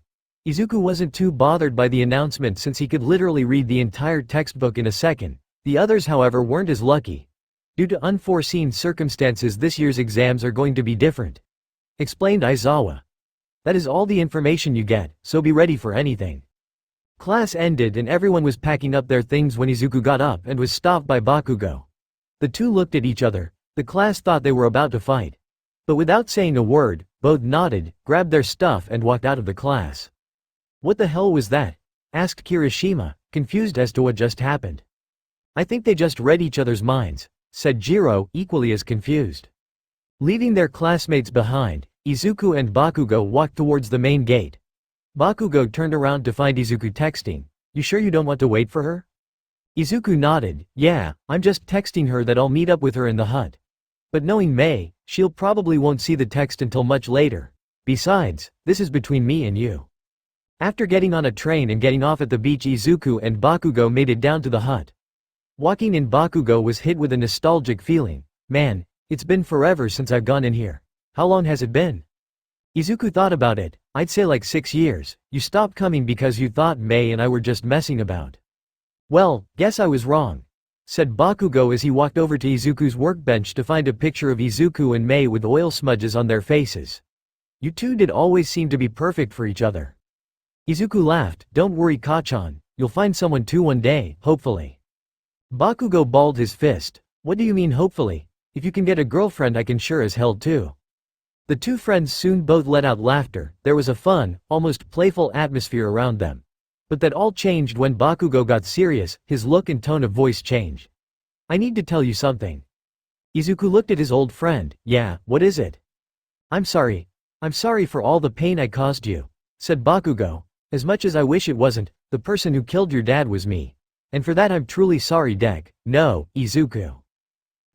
Izuku wasn't too bothered by the announcement since he could literally read the entire textbook in a second. The others however weren't as lucky. Due to unforeseen circumstances this year's exams are going to be different, explained Aizawa. That is all the information you get, so be ready for anything. Class ended and everyone was packing up their things when Izuku got up and was stopped by Bakugo. The two looked at each other. The class thought they were about to fight. But without saying a word, both nodded, grabbed their stuff and walked out of the class. What the hell was that? Asked Kirishima, confused as to what just happened. I think they just read each other's minds, said Jiro, equally as confused. Leaving their classmates behind, Izuku and Bakugo walked towards the main gate. Bakugo turned around to find Izuku texting. You sure you don't want to wait for her? Izuku nodded. Yeah, I'm just texting her that I'll meet up with her in the hut. But knowing Mei, she'll probably won't see the text until much later. Besides, this is between me and you. After getting on a train and getting off at the beach, Izuku and Bakugo made it down to the hut. Walking in, Bakugo was hit with a nostalgic feeling. Man, it's been forever since I've gone in here. How long has it been? Izuku thought about it. I'd say like 6 years. You stopped coming because you thought Mei and I were just messing about. Well, guess I was wrong, said Bakugo as he walked over to Izuku's workbench to find a picture of Izuku and Mei with oil smudges on their faces. You two did always seem to be perfect for each other. Izuku laughed. Don't worry Kachan, you'll find someone too one day, hopefully. Bakugo balled his fist. What do you mean hopefully? If you can get a girlfriend I can sure as hell too. The two friends soon both let out laughter. There was a fun, almost playful atmosphere around them. But that all changed when Bakugo got serious, his look and tone of voice changed. I need to tell you something. Izuku looked at his old friend. Yeah, what is it? I'm sorry for all the pain I caused you, said Bakugo. As much as I wish it wasn't, the person who killed your dad was me. And for that I'm truly sorry Deku. No, Izuku.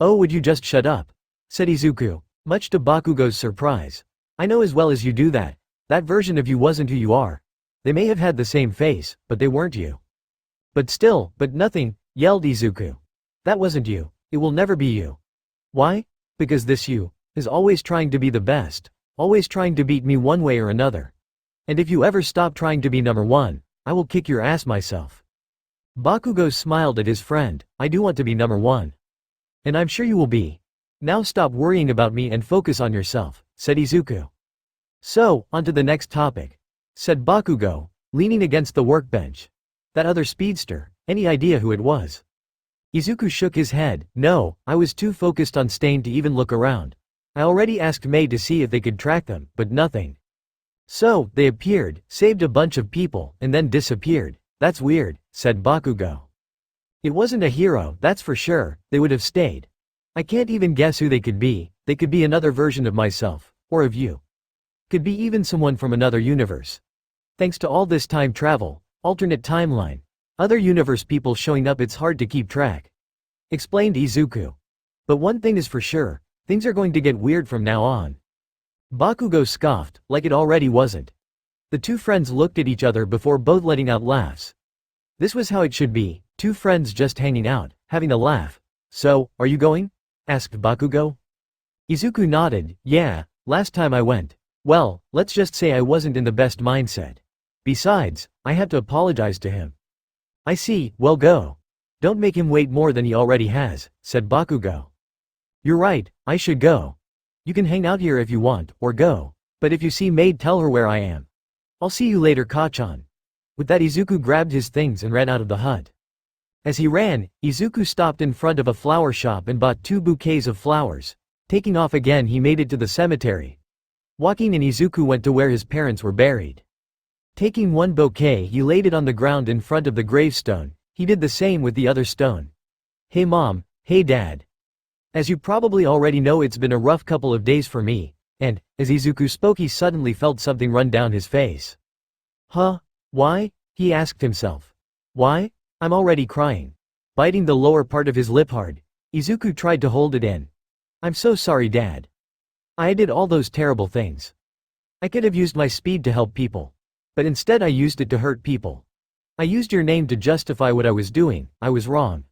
Oh, would you just shut up? Said Izuku, much to Bakugo's surprise. I know as well as you do that. That version of you wasn't who you are. They may have had the same face, but they weren't you. But nothing, yelled Izuku. That wasn't you. It will never be you. Why? Because this you is always trying to be the best, always trying to beat me one way or another. And if you ever stop trying to be number one, I will kick your ass myself. Bakugo smiled at his friend. I do want to be number one. And I'm sure you will be. Now stop worrying about me and focus on yourself, said Izuku. So, on to the next topic, said Bakugo, leaning against the workbench. That other speedster, any idea who it was? Izuku shook his head. No, I was too focused on Stain to even look around. I already asked Mei to see if they could track them, but nothing. So, they appeared, saved a bunch of people, and then disappeared. That's weird, said Bakugo. It wasn't a hero, that's for sure. They would have stayed. I can't even guess who they could be. They could be another version of myself, or of you. Could be even someone from another universe. Thanks to all this time travel, alternate timeline, other universe people showing up, it's hard to keep track, explained Izuku. But one thing is for sure, things are going to get weird from now on. Bakugo scoffed, like it already wasn't. The two friends looked at each other before both letting out laughs. This was how it should be, two friends just hanging out, having a laugh. So, are you going? Asked Bakugo. Izuku nodded. Yeah, last time I went. Well, let's just say I wasn't in the best mindset. Besides, I had to apologize to him. I see, well go. Don't make him wait more than he already has, said Bakugo. You're right, I should go. You can hang out here if you want, or go. But if you see Maid, tell her where I am. I'll see you later, Kachan. With that, Izuku grabbed his things and ran out of the hut. As he ran, Izuku stopped in front of a flower shop and bought 2 bouquets of flowers. Taking off again, he made it to the cemetery. Walking in, Izuku went to where his parents were buried. Taking 1 bouquet, he laid it on the ground in front of the gravestone. He did the same with the other stone. Hey mom, hey dad. As you probably already know, it's been a rough couple of days for me. And, as Izuku spoke, he suddenly felt something run down his face. Huh? Why? He asked himself. Why? I'm already crying. Biting the lower part of his lip hard, Izuku tried to hold it in. I'm so sorry, Dad. I did all those terrible things. I could have used my speed to help people. But instead I used it to hurt people. I used your name to justify what I was doing. I was wrong.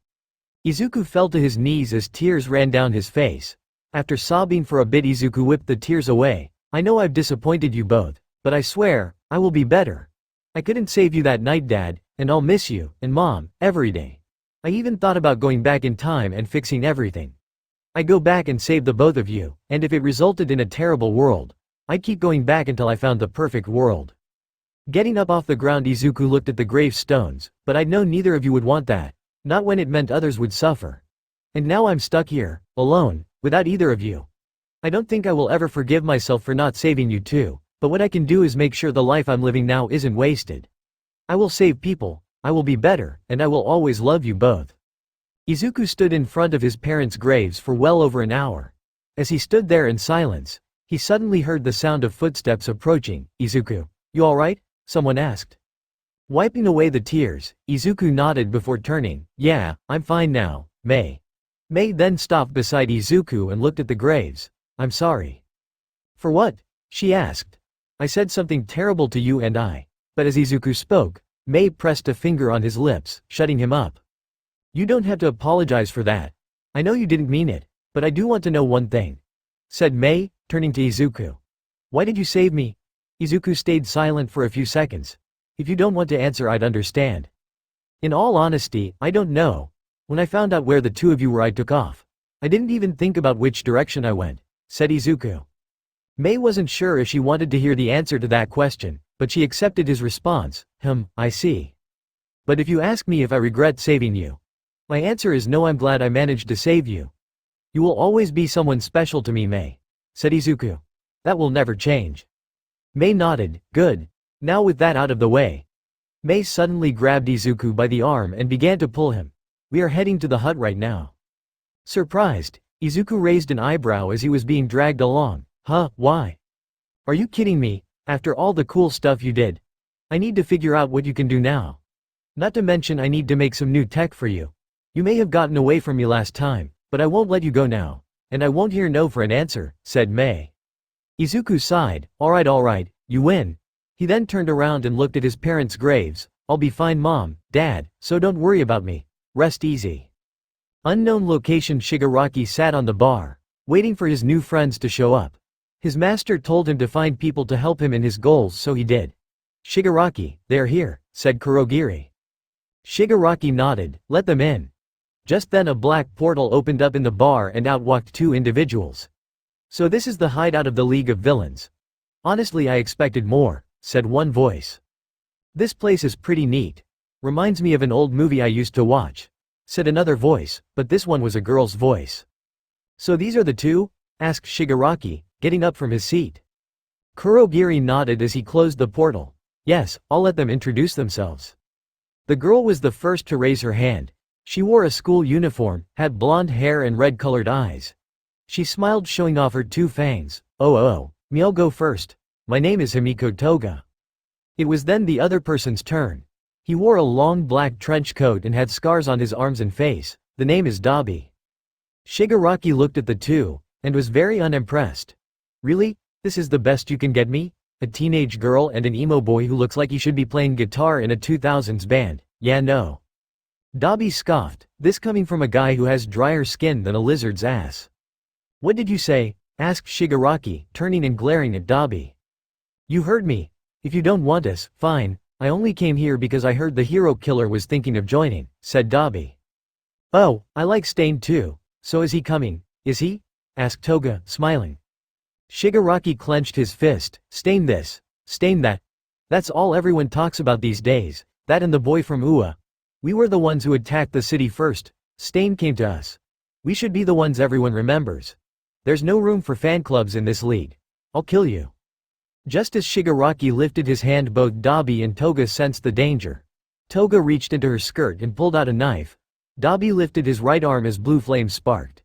Izuku fell to his knees as tears ran down his face. After sobbing for a bit, Izuku whipped the tears away. I know I've disappointed you both, but I swear, I will be better. I couldn't save you that night, Dad, and I'll miss you, and Mom, every day. I even thought about going back in time and fixing everything. I'd go back and save the both of you, and if it resulted in a terrible world, I'd keep going back until I found the perfect world. Getting up off the ground, Izuku looked at the gravestones, but I'd know neither of you would want that, not when it meant others would suffer. And now I'm stuck here, alone, without either of you. I don't think I will ever forgive myself for not saving you too, but what I can do is make sure the life I'm living now isn't wasted. I will save people, I will be better, and I will always love you both. Izuku stood in front of his parents' graves for well over an hour. As he stood there in silence, he suddenly heard the sound of footsteps approaching. Izuku, you alright? Someone asked. Wiping away the tears, Izuku nodded before turning. Yeah, I'm fine now, Mei. Mei then stopped beside Izuku and looked at the graves. I'm sorry. For what? She asked. I said something terrible to you and I. But as Izuku spoke, Mei pressed a finger on his lips, shutting him up. You don't have to apologize for that. I know you didn't mean it, but I do want to know one thing, said Mei, turning to Izuku. Why did you save me? Izuku stayed silent for a few seconds. If you don't want to answer, I'd understand. In all honesty, I don't know. When I found out where the two of you were, I took off. I didn't even think about which direction I went, said Izuku. Mei wasn't sure if she wanted to hear the answer to that question, but she accepted his response. I see. But if you ask me if I regret saving you, my answer is no. I'm glad I managed to save you. You will always be someone special to me, Mei, said Izuku. That will never change. Mei nodded. Good. Now with that out of the way. Mei suddenly grabbed Izuku by the arm and began to pull him. We are heading to the hut right now. Surprised, Izuku raised an eyebrow as he was being dragged along. Huh, why? Are you kidding me? After all the cool stuff you did? I need to figure out what you can do now. Not to mention I need to make some new tech for you. You may have gotten away from me last time, but I won't let you go now. And I won't hear no for an answer, said Mei. Izuku sighed. Alright, you win. He then turned around and looked at his parents' graves. I'll be fine, Mom, Dad, so don't worry about me. Rest easy. Unknown location. Shigaraki sat on the bar, waiting for his new friends to show up. His master told him to find people to help him in his goals, so he did. Shigaraki, they're here, said Kurogiri. Shigaraki nodded. Let them in. Just then a black portal opened up in the bar and out walked 2 individuals. So this is the hideout of the League of Villains. Honestly, I expected more, said one voice. This place is pretty neat. Reminds me of an old movie I used to watch, said another voice, but this one was a girl's voice. So these are the 2? Asked Shigaraki, getting up from his seat. Kurogiri nodded as he closed the portal. Yes, I'll let them introduce themselves. The girl was the first to raise her hand. She wore a school uniform, had blonde hair and red-colored eyes. She smiled, showing off her 2 fangs. Me, I'll go first. My name is Himiko Toga. It was then the other person's turn. He wore a long black trench coat and had scars on his arms and face. The name is Dabi. Shigaraki looked at the 2, and was very unimpressed. Really? This is the best you can get me? A teenage girl and an emo boy who looks like he should be playing guitar in a 2000s band. Yeah, no. Dabi scoffed, this coming from a guy who has drier skin than a lizard's ass. What did you say? Asked Shigaraki, turning and glaring at Dabi. You heard me. If you don't want us, fine. I only came here because I heard the hero killer was thinking of joining, said Dabi. Oh, I like Stain too. So is he coming? Is he? Asked Toga, smiling. Shigaraki clenched his fist. Stain this. Stain that. That's all everyone talks about these days. That and the boy from Ua. We were the ones who attacked the city first. Stain came to us. We should be the ones everyone remembers. There's no room for fan clubs in this league. I'll kill you. Just as Shigaraki lifted his hand, both Dabi and Toga sensed the danger. Toga reached into her skirt and pulled out a knife. Dabi lifted his right arm as blue flames sparked.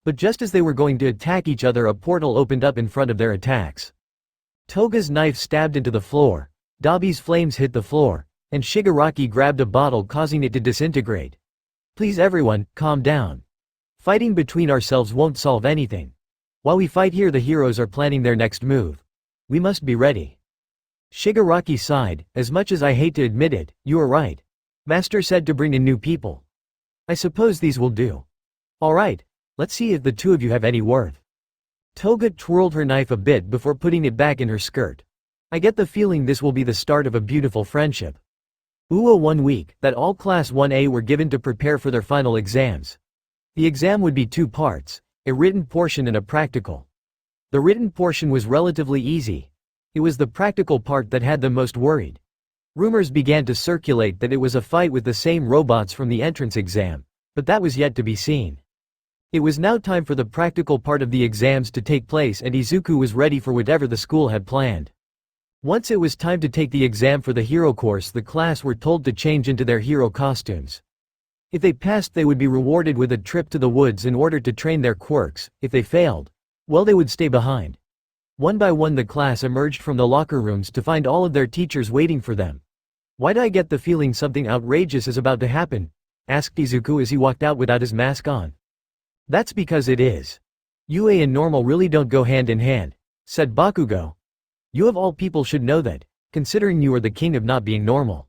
But just as they were going to attack each other, a portal opened up in front of their attacks. Toga's knife stabbed into the floor, Dabi's flames hit the floor, and Shigaraki grabbed a bottle, causing it to disintegrate. Please everyone, calm down. Fighting between ourselves won't solve anything. While we fight here, the heroes are planning their next move. We must be ready. Shigaraki sighed. As much as I hate to admit it, you are right. Master said to bring in new people. I suppose these will do. Alright. Let's see if the two of you have any worth. Toga twirled her knife a bit before putting it back in her skirt. I get the feeling this will be the start of a beautiful friendship. Ua 1 week, that all Class 1A were given to prepare for their final exams. The exam would be 2 parts, a written portion and a practical. The written portion was relatively easy. It was the practical part that had them most worried. Rumors began to circulate that it was a fight with the same robots from the entrance exam, but that was yet to be seen. It was now time for the practical part of the exams to take place, and Izuku was ready for whatever the school had planned. Once it was time to take the exam for the hero course, the class were told to change into their hero costumes. If they passed, they would be rewarded with a trip to the woods in order to train their quirks. If they failed, well, they would stay behind. One by one the class emerged from the locker rooms to find all of their teachers waiting for them. Why do I get the feeling something outrageous is about to happen? Asked Izuku as he walked out without his mask on. That's because it is. UA and normal really don't go hand in hand, said Bakugo. You of all people should know that, considering you are the king of not being normal.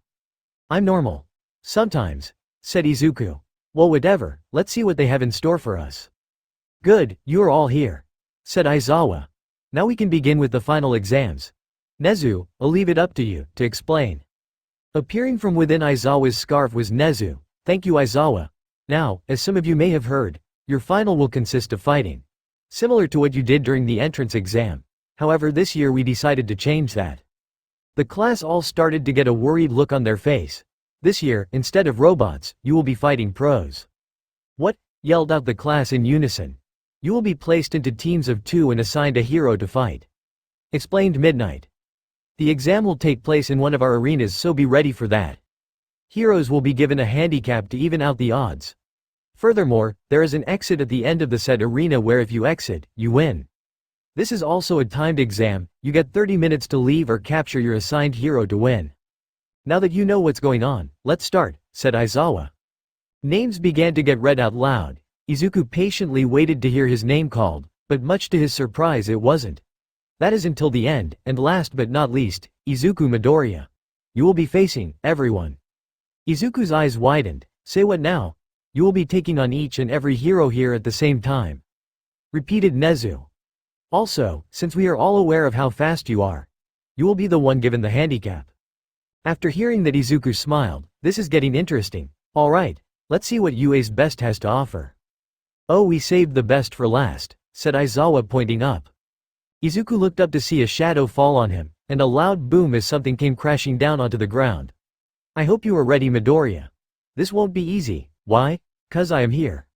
I'm normal. Sometimes, said Izuku. Well, whatever, let's see what they have in store for us. Good, you are all here, said Aizawa. Now we can begin with the final exams. Nezu, I'll leave it up to you to explain. Appearing from within Aizawa's scarf was Nezu. Thank you, Aizawa. Now, as some of you may have heard, your final will consist of fighting. Similar to what you did during the entrance exam. However, this year we decided to change that. The class all started to get a worried look on their face. This year, instead of robots, you will be fighting pros. What? Yelled out the class in unison. You will be placed into teams of 2 and assigned a hero to fight. Explained Midnight. The exam will take place in one of our arenas, so be ready for that. Heroes will be given a handicap to even out the odds. Furthermore, there is an exit at the end of the said arena where if you exit, you win. This is also a timed exam, you get 30 minutes to leave or capture your assigned hero to win. Now that you know what's going on, let's start, said Aizawa. Names began to get read out loud. Izuku patiently waited to hear his name called, but much to his surprise it wasn't. That is until the end, and last but not least, Izuku Midoriya. You will be facing everyone. Izuku's eyes widened. Say what now? You will be taking on each and every hero here at the same time. Repeated Nezu. Also, since we are all aware of how fast you are, you will be the one given the handicap. After hearing that, Izuku smiled. This is getting interesting. Alright, let's see what UA's best has to offer. Oh, we saved the best for last, said Aizawa, pointing up. Izuku looked up to see a shadow fall on him, and a loud boom as something came crashing down onto the ground. I hope you are ready, Midoriya. This won't be easy. Why? 'Cause I am here.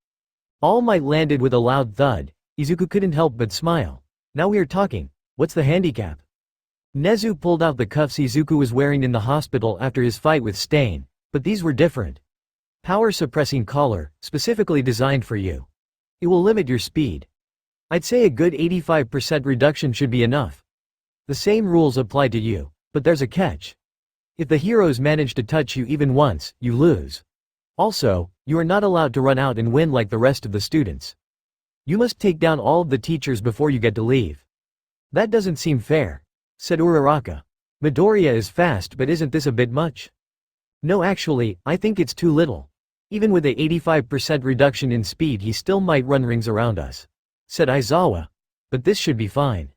All Might landed with a loud thud. Izuku couldn't help but smile. Now we are talking. What's the handicap? Nezu pulled out the cuffs Izuku was wearing in the hospital after his fight with Stain, but these were different. Power suppressing collar, specifically designed for you. It will limit your speed. I'd say a good 85% reduction should be enough. The same rules apply to you, but there's a catch. If the heroes manage to touch you even once, you lose. Also, you are not allowed to run out and win like the rest of the students. You must take down all of the teachers before you get to leave. That doesn't seem fair, said Uraraka. Midoriya is fast, but isn't this a bit much? No, actually, I think it's too little. Even with a 85% reduction in speed, he still might run rings around us, said Aizawa. But this should be fine.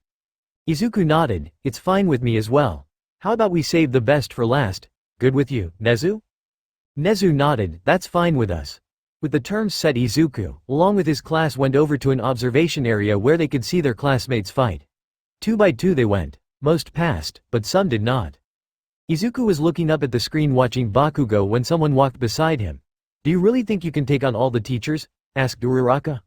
Izuku nodded. It's fine with me as well. How about we save the best for last? Good with you, Nezu? Nezu nodded. That's fine with us. With the terms set, Izuku, along with his class, went over to an observation area where they could see their classmates fight. Two by two they went. Most passed, but some did not. Izuku was looking up at the screen watching Bakugo when someone walked beside him. "Do you really think you can take on all the teachers?" asked Uraraka.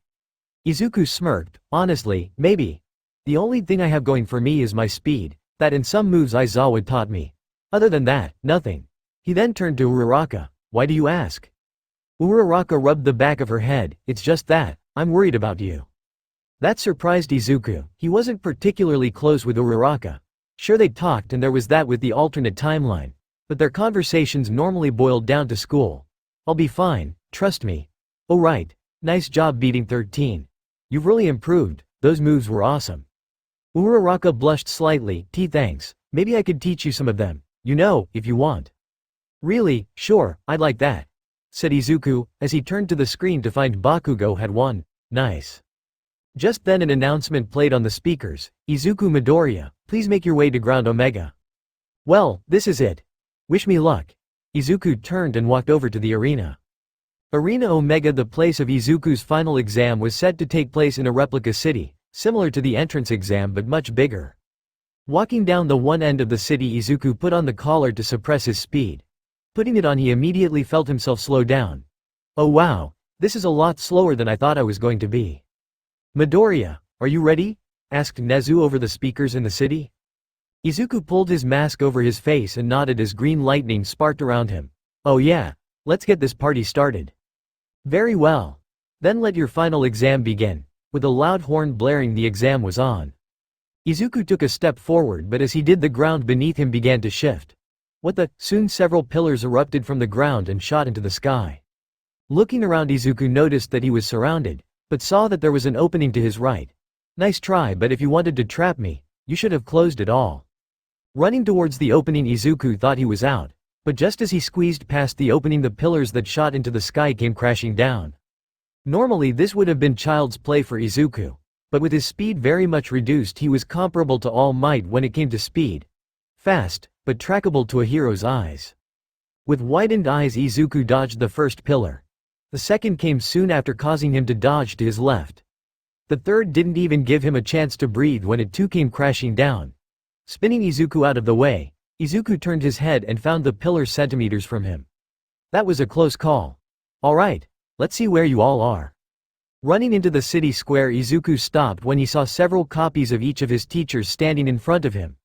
Izuku smirked. "Honestly, maybe. The only thing I have going for me is my speed, that and some moves Aizawa taught me. Other than that, nothing." He then turned to Uraraka. "Why do you ask?" Uraraka rubbed the back of her head. "It's just that, I'm worried about you." That surprised Izuku. He wasn't particularly close with Uraraka. Sure, they talked and there was that with the alternate timeline, but their conversations normally boiled down to school. "I'll be fine, trust me." "Oh right. Nice job beating 13. You've really improved, those moves were awesome." Uraraka blushed slightly. Thanks, maybe I could teach you some of them, if you want." "Really? Sure, I'd like that," said Izuku, as he turned to the screen to find Bakugo had won. "Nice." Just then an announcement played on the speakers. "Izuku Midoriya, please make your way to Ground Omega." "Well, this is it. Wish me luck." Izuku turned and walked over to the arena. Arena Omega, the place of Izuku's final exam, was said to take place in a replica city, similar to the entrance exam but much bigger. Walking down the one end of the city, Izuku put on the collar to suppress his speed. Putting it on, he immediately felt himself slow down. "Oh wow, this is a lot slower than I thought I was going to be." "Midoriya, are you ready?" asked Nezu over the speakers in the city. Izuku pulled his mask over his face and nodded as green lightning sparked around him. "Oh yeah, let's get this party started." "Very well. Then let your final exam begin." With a loud horn blaring, the exam was on. Izuku took a step forward, but as he did, the ground beneath him began to shift. What the? Soon several pillars erupted from the ground and shot into the sky. Looking around, Izuku noticed that he was surrounded, but saw that there was an opening to his right. "Nice try, but if you wanted to trap me, you should have closed it all." Running towards the opening, Izuku thought he was out, but just as he squeezed past the opening, the pillars that shot into the sky came crashing down. Normally this would have been child's play for Izuku, but with his speed very much reduced, he was comparable to All Might when it came to speed. Fast, but trackable to a hero's eyes. With widened eyes, Izuku dodged the first pillar. The second came soon after, causing him to dodge to his left. The third didn't even give him a chance to breathe when it too came crashing down. Spinning Izuku out of the way, Izuku turned his head and found the pillar centimeters from him. That was a close call. "Alright, let's see where you all are." Running into the city square, Izuku stopped when he saw several copies of each of his teachers standing in front of him.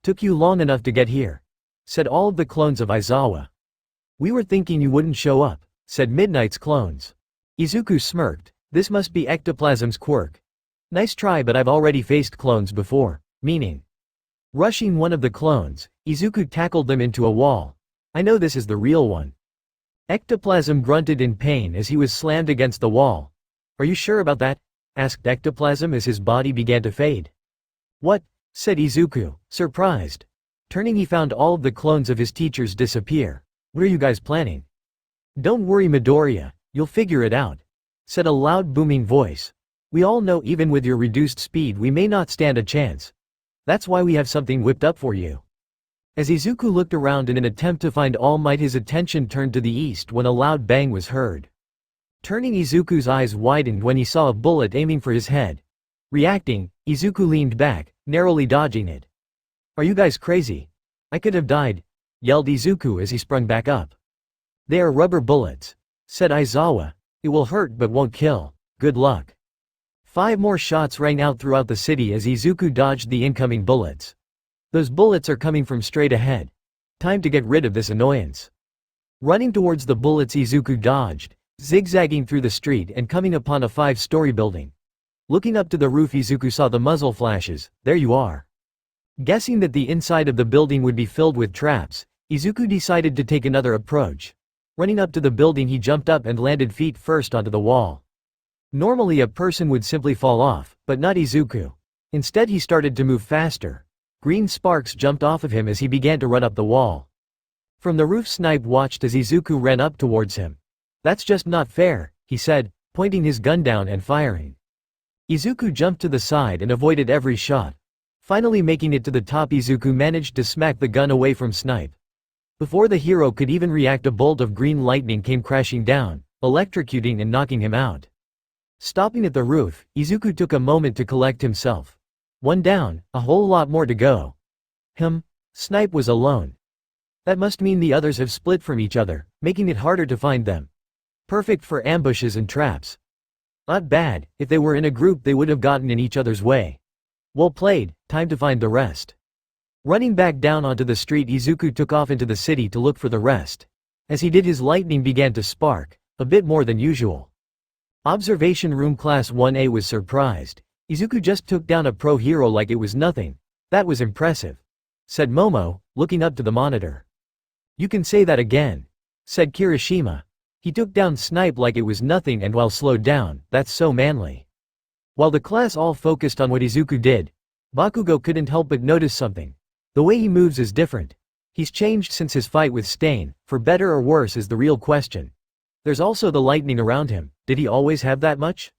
"Took you long enough to get here," said all of the clones of Aizawa. "We were thinking you wouldn't show up," said Midnight's clones. Izuku smirked. "This must be Ectoplasm's quirk. Nice try, but I've already faced clones before." Meaning. Rushing one of the clones, Izuku tackled them into a wall. "I know this is the real one." Ectoplasm grunted in pain as he was slammed against the wall. "Are you sure about that?" asked Ectoplasm as his body began to fade. "What?" said Izuku, surprised. Turning, he found all of the clones of his teachers disappear. "What are you guys planning?" "Don't worry, Midoriya, you'll figure it out," said a loud booming voice. "We all know even with your reduced speed we may not stand a chance. That's why we have something whipped up for you." As Izuku looked around in an attempt to find All Might, his attention turned to the east when a loud bang was heard. Turning, Izuku's eyes widened when he saw a bullet aiming for his head. Reacting, Izuku leaned back, narrowly dodging it. "Are you guys crazy? I could have died," yelled Izuku as he sprung back up. "They are rubber bullets," said Aizawa. "It will hurt but won't kill. Good luck." 5 more shots rang out throughout the city as Izuku dodged the incoming bullets. "Those bullets are coming from straight ahead. Time to get rid of this annoyance." Running towards the bullets, Izuku dodged, zigzagging through the street and coming upon a 5-story building. Looking up to the roof, Izuku saw the muzzle flashes. "There you are." Guessing that the inside of the building would be filled with traps, Izuku decided to take another approach. Running up to the building, he jumped up and landed feet first onto the wall. Normally a person would simply fall off, but not Izuku. Instead, he started to move faster. Green sparks jumped off of him as he began to run up the wall. From the roof, Snipe watched as Izuku ran up towards him. "That's just not fair," he said, pointing his gun down and firing. Izuku jumped to the side and avoided every shot. Finally making it to the top, Izuku managed to smack the gun away from Snipe. Before the hero could even react, a bolt of green lightning came crashing down, electrocuting and knocking him out. Stopping at the roof, Izuku took a moment to collect himself. One down, a whole lot more to go. Snipe was alone. That must mean the others have split from each other, making it harder to find them. Perfect for ambushes and traps. Not bad, if they were in a group they would have gotten in each other's way. Well played, time to find the rest. Running back down onto the street, Izuku took off into the city to look for the rest. As he did, his lightning began to spark, a bit more than usual. Observation Room Class 1A was surprised. Izuku just took down a pro hero like it was nothing. That was impressive, said Momo, looking up to the monitor. You can say that again, said Kirishima. He took down Snipe like it was nothing, and while slowed down, that's so manly. While the class all focused on what Izuku did, Bakugo couldn't help but notice something. The way he moves is different. He's changed since his fight with Stain, for better or worse is the real question. There's also the lightning around him. Did he always have that much?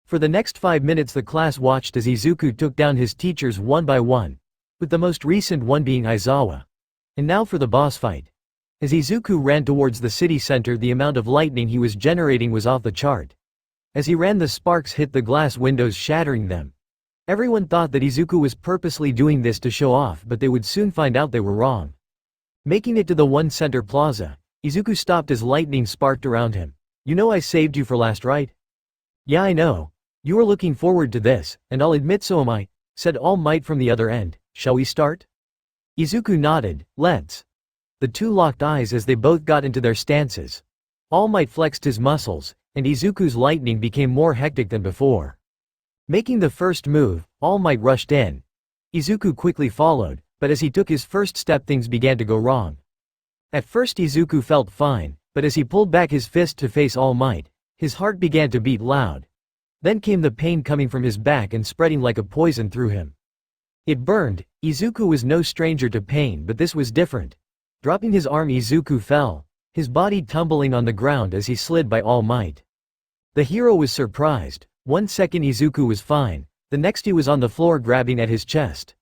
For the next 5 minutes the class watched as Izuku took down his teachers one by one, with the most recent one being Aizawa. And now for the boss fight. As Izuku ran towards the city center, the amount of lightning he was generating was off the chart. As he ran, the sparks hit the glass windows, shattering them. Everyone thought that Izuku was purposely doing this to show off, but they would soon find out they were wrong. Making it to the one center plaza, Izuku stopped as lightning sparked around him. You know I saved you for last, right? Yeah, I know. You were looking forward to this, and I'll admit so am I, said All Might from the other end. Shall we start? Izuku nodded. Let's. The two locked eyes as they both got into their stances. All Might flexed his muscles, and Izuku's lightning became more hectic than before. Making the first move, All Might rushed in. Izuku quickly followed, but as he took his first step things began to go wrong. At first Izuku felt fine, but as he pulled back his fist to face All Might, his heart began to beat loud. Then came the pain coming from his back and spreading like a poison through him. It burned. Izuku was no stranger to pain, but this was different. Dropping his arm, Izuku fell, his body tumbling on the ground as he slid by All Might. The hero was surprised. 1 second Izuku was fine, the next he was on the floor grabbing at his chest.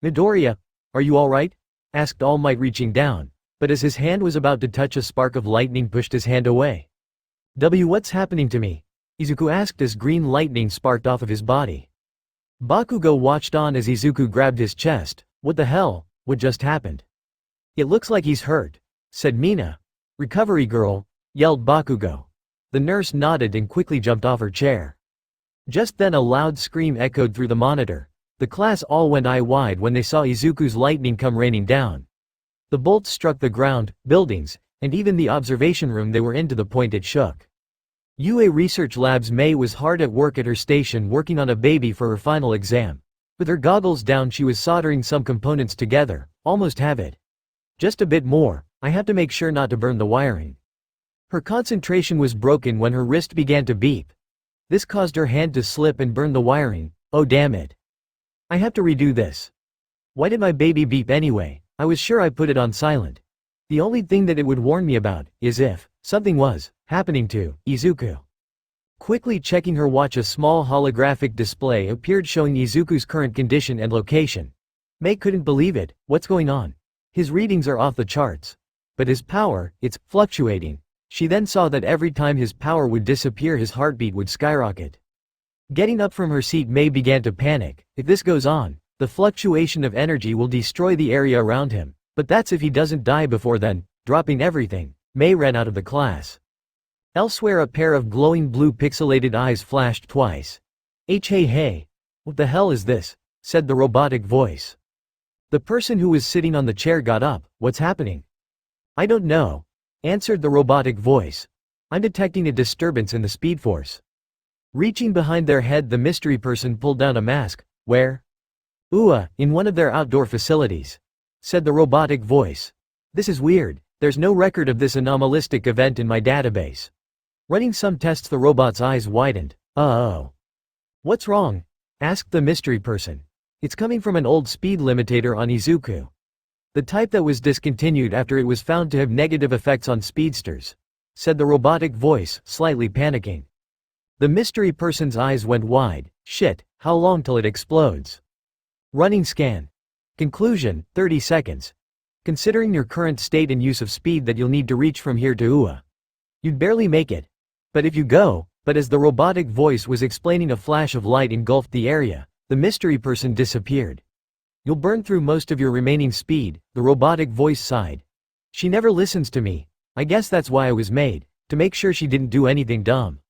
Midoriya, are you alright? Asked All Might, reaching down, but as his hand was about to touch, a spark of lightning pushed his hand away. What's happening to me? Izuku asked as green lightning sparked off of his body. Bakugo watched on as Izuku grabbed his chest. What the hell? What just happened? It looks like he's hurt, said Mina. Recovery girl, yelled Bakugo. The nurse nodded and quickly jumped off her chair. Just then a loud scream echoed through the monitor. The class all went eye wide when they saw Izuku's lightning come raining down. The bolts struck the ground, buildings, and even the observation room they were in, to the point it shook. UA Research Labs May was hard at work at her station working on a baby for her final exam. With her goggles down she was soldering some components together. Almost have it. Just a bit more, I have to make sure not to burn the wiring. Her concentration was broken when her wrist began to beep. This caused her hand to slip and burn the wiring. Oh damn it. I have to redo this. Why did my baby beep anyway? I was sure I put it on silent. The only thing that it would warn me about is if something was happening to Izuku. Quickly checking her watch, a small holographic display appeared showing Izuku's current condition and location. May couldn't believe it. What's going on? His readings are off the charts. But his power, it's fluctuating. She then saw that every time his power would disappear his heartbeat would skyrocket. Getting up from her seat, May began to panic. If this goes on, the fluctuation of energy will destroy the area around him. But that's if he doesn't die before then. Dropping everything, May ran out of the class. Elsewhere a pair of glowing blue pixelated eyes flashed twice. Hey. What the hell is this? Said the robotic voice. The person who was sitting on the chair got up. What's happening? I don't know, answered the robotic voice. I'm detecting a disturbance in the speed force. Reaching behind their head, the mystery person pulled down a mask. Where? In one of their outdoor facilities, said the robotic voice. This is weird. There's no record of this anomalistic event in my database. Running some tests, the robot's eyes widened. Oh. What's wrong? Asked the mystery person. It's coming from an old speed limitator on Izuku. The type that was discontinued after it was found to have negative effects on speedsters, said the robotic voice, slightly panicking. The mystery person's eyes went wide. Shit, how long till it explodes? Running scan. Conclusion, 30 seconds. Considering your current state and use of speed that you'll need to reach from here to UA. You'd barely make it. But if you go, but as the robotic voice was explaining, a flash of light engulfed the area, The mystery person disappeared. You'll burn through most of your remaining speed, the robotic voice sighed. She never listens to me. I guess that's why I was made, to make sure she didn't do anything dumb.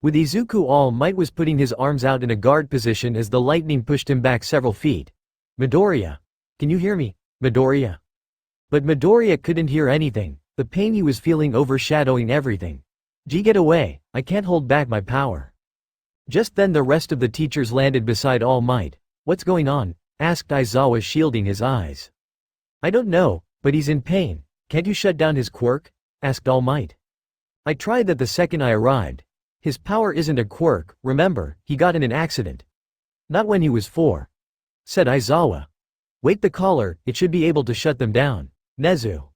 With Izuku, All Might was putting his arms out in a guard position as the lightning pushed him back several feet. Midoriya. Can you hear me, Midoriya? But Midoriya couldn't hear anything, the pain he was feeling overshadowing everything. Get away, I can't hold back my power. Just then the rest of the teachers landed beside All Might. What's going on? Asked Aizawa, shielding his eyes. I don't know, but he's in pain. Can't you shut down his quirk? Asked All Might. I tried that the second I arrived. His power isn't a quirk, remember, he got in an accident. Not when he was 4. Said Aizawa. Wait, the collar, it should be able to shut them down. Nezu.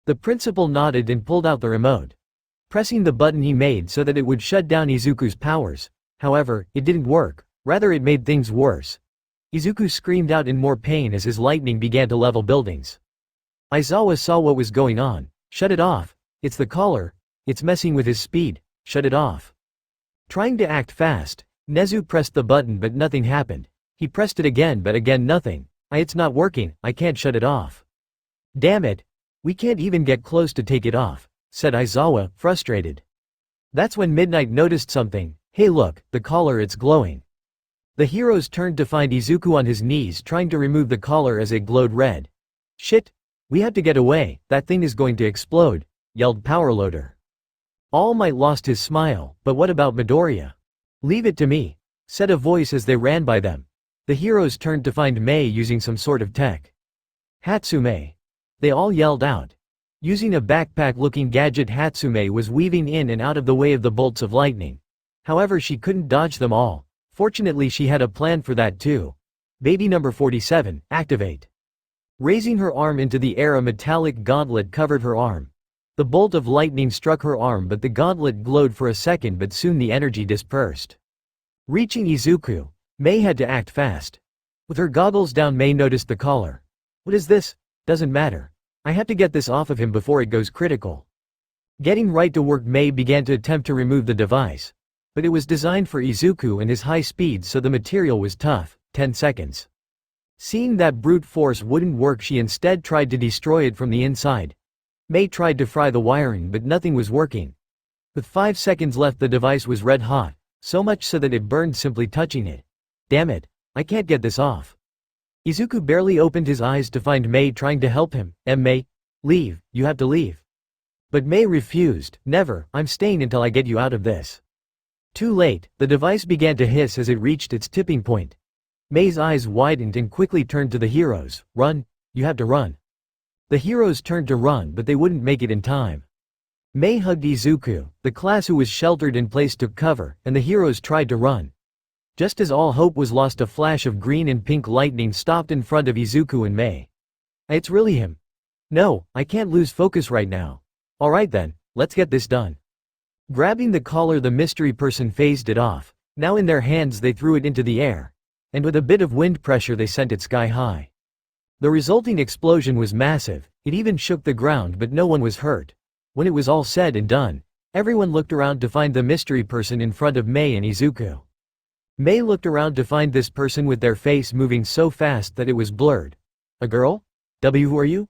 The principal nodded and pulled out the remote. Pressing the button he made so that it would shut down Izuku's powers. However, it didn't work, rather it made things worse. Izuku screamed out in more pain as his lightning began to level buildings. Aizawa saw what was going on. Shut it off. It's the collar. It's messing with his speed. Shut it off. Trying to act fast, Nezu pressed the button but nothing happened. He pressed it again but again nothing. It's not working, I can't shut it off. Damn it. We can't even get close to take it off, said Aizawa, frustrated. That's when Midnight noticed something. Hey look, the collar, it's glowing. The heroes turned to find Izuku on his knees trying to remove the collar as it glowed red. Shit. We have to get away, that thing is going to explode, yelled Powerloader. All Might lost his smile, but what about Midoriya? Leave it to me, said a voice as they ran by them. The heroes turned to find Mei using some sort of tech. Hatsume. They all yelled out. Using a backpack-looking gadget, Hatsume was weaving in and out of the way of the bolts of lightning. However, she couldn't dodge them all. Fortunately, she had a plan for that too. Baby number 47, activate. Raising her arm into the air, a metallic gauntlet covered her arm. The bolt of lightning struck her arm but the gauntlet glowed for a second but soon the energy dispersed. Reaching Izuku, Mei had to act fast. With her goggles down, Mei noticed the collar. What is this? Doesn't matter. I have to get this off of him before it goes critical. Getting right to work, Mei began to attempt to remove the device. But it was designed for Izuku and his high speed, so the material was tough. 10 seconds. Seeing that brute force wouldn't work, she instead tried to destroy it from the inside. Mei tried to fry the wiring but nothing was working. With 5 seconds left, the device was red hot, so much so that it burned simply touching it. Damn it, I can't get this off. Izuku barely opened his eyes to find Mei trying to help him. Mei, leave, you have to leave. But Mei refused. Never, I'm staying until I get you out of this. Too late, the device began to hiss as it reached its tipping point. Mei's eyes widened and quickly turned to the heroes. Run, you have to run. The heroes turned to run but they wouldn't make it in time. Mei hugged Izuku, the class who was sheltered in place took cover, and the heroes tried to run. Just as all hope was lost, a flash of green and pink lightning stopped in front of Izuku and Mei. It's really him. No, I can't lose focus right now. Alright then, let's get this done. Grabbing the collar, the mystery person phased it off. Now in their hands they threw it into the air. And with a bit of wind pressure they sent it sky high. The resulting explosion was massive, it even shook the ground but no one was hurt. When it was all said and done, everyone looked around to find the mystery person in front of Mei and Izuku. Mei looked around to find this person with their face moving so fast that it was blurred. A girl? Who are you?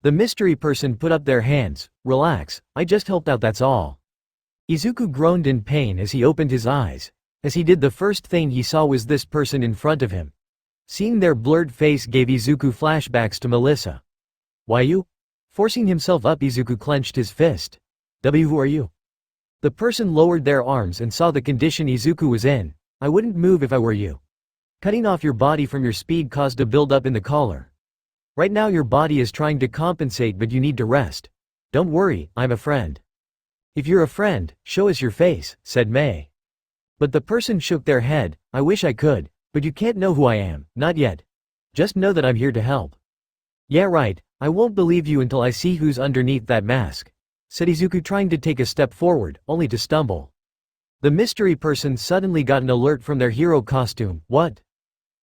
The mystery person put up their hands. Relax, I just helped out, that's all. Izuku groaned in pain as he opened his eyes. As he did, the first thing he saw was this person in front of him. Seeing their blurred face gave Izuku flashbacks to Melissa. Why you? Forcing himself up, Izuku clenched his fist. Who are you? The person lowered their arms and saw the condition Izuku was in. I wouldn't move if I were you. Cutting off your body from your speed caused a build-up in the collar. Right now your body is trying to compensate but you need to rest. Don't worry, I'm a friend. If you're a friend, show us your face, said Mei. But the person shook their head. I wish I could, but you can't know who I am, not yet. Just know that I'm here to help. Yeah right, I won't believe you until I see who's underneath that mask, said Izuku, trying to take a step forward, only to stumble. The mystery person suddenly got an alert from their hero costume. What?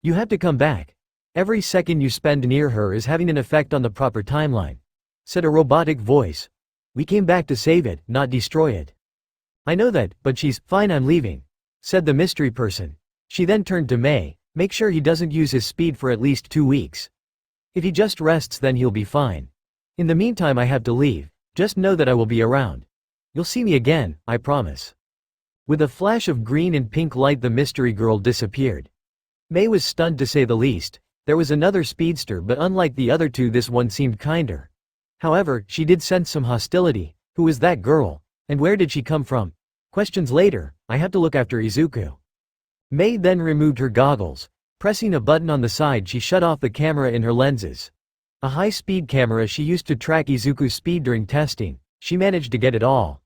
You have to come back. Every second you spend near her is having an effect on the proper timeline, said a robotic voice. We came back to save it, not destroy it. I know that, but she's fine, I'm leaving, said the mystery person. She then turned to Mei, make sure he doesn't use his speed for at least 2 weeks. If he just rests then he'll be fine. In the meantime I have to leave, just know that I will be around. You'll see me again, I promise. With a flash of green and pink light the mystery girl disappeared. Mei was stunned to say the least. There was another speedster but unlike the other two this one seemed kinder. However, she did sense some hostility. Who was that girl? And where did she come from? Questions later, I have to look after Izuku. Mei then removed her goggles. Pressing a button on the side she shut off the camera in her lenses. A high-speed camera she used to track Izuku's speed during testing. She managed to get it all.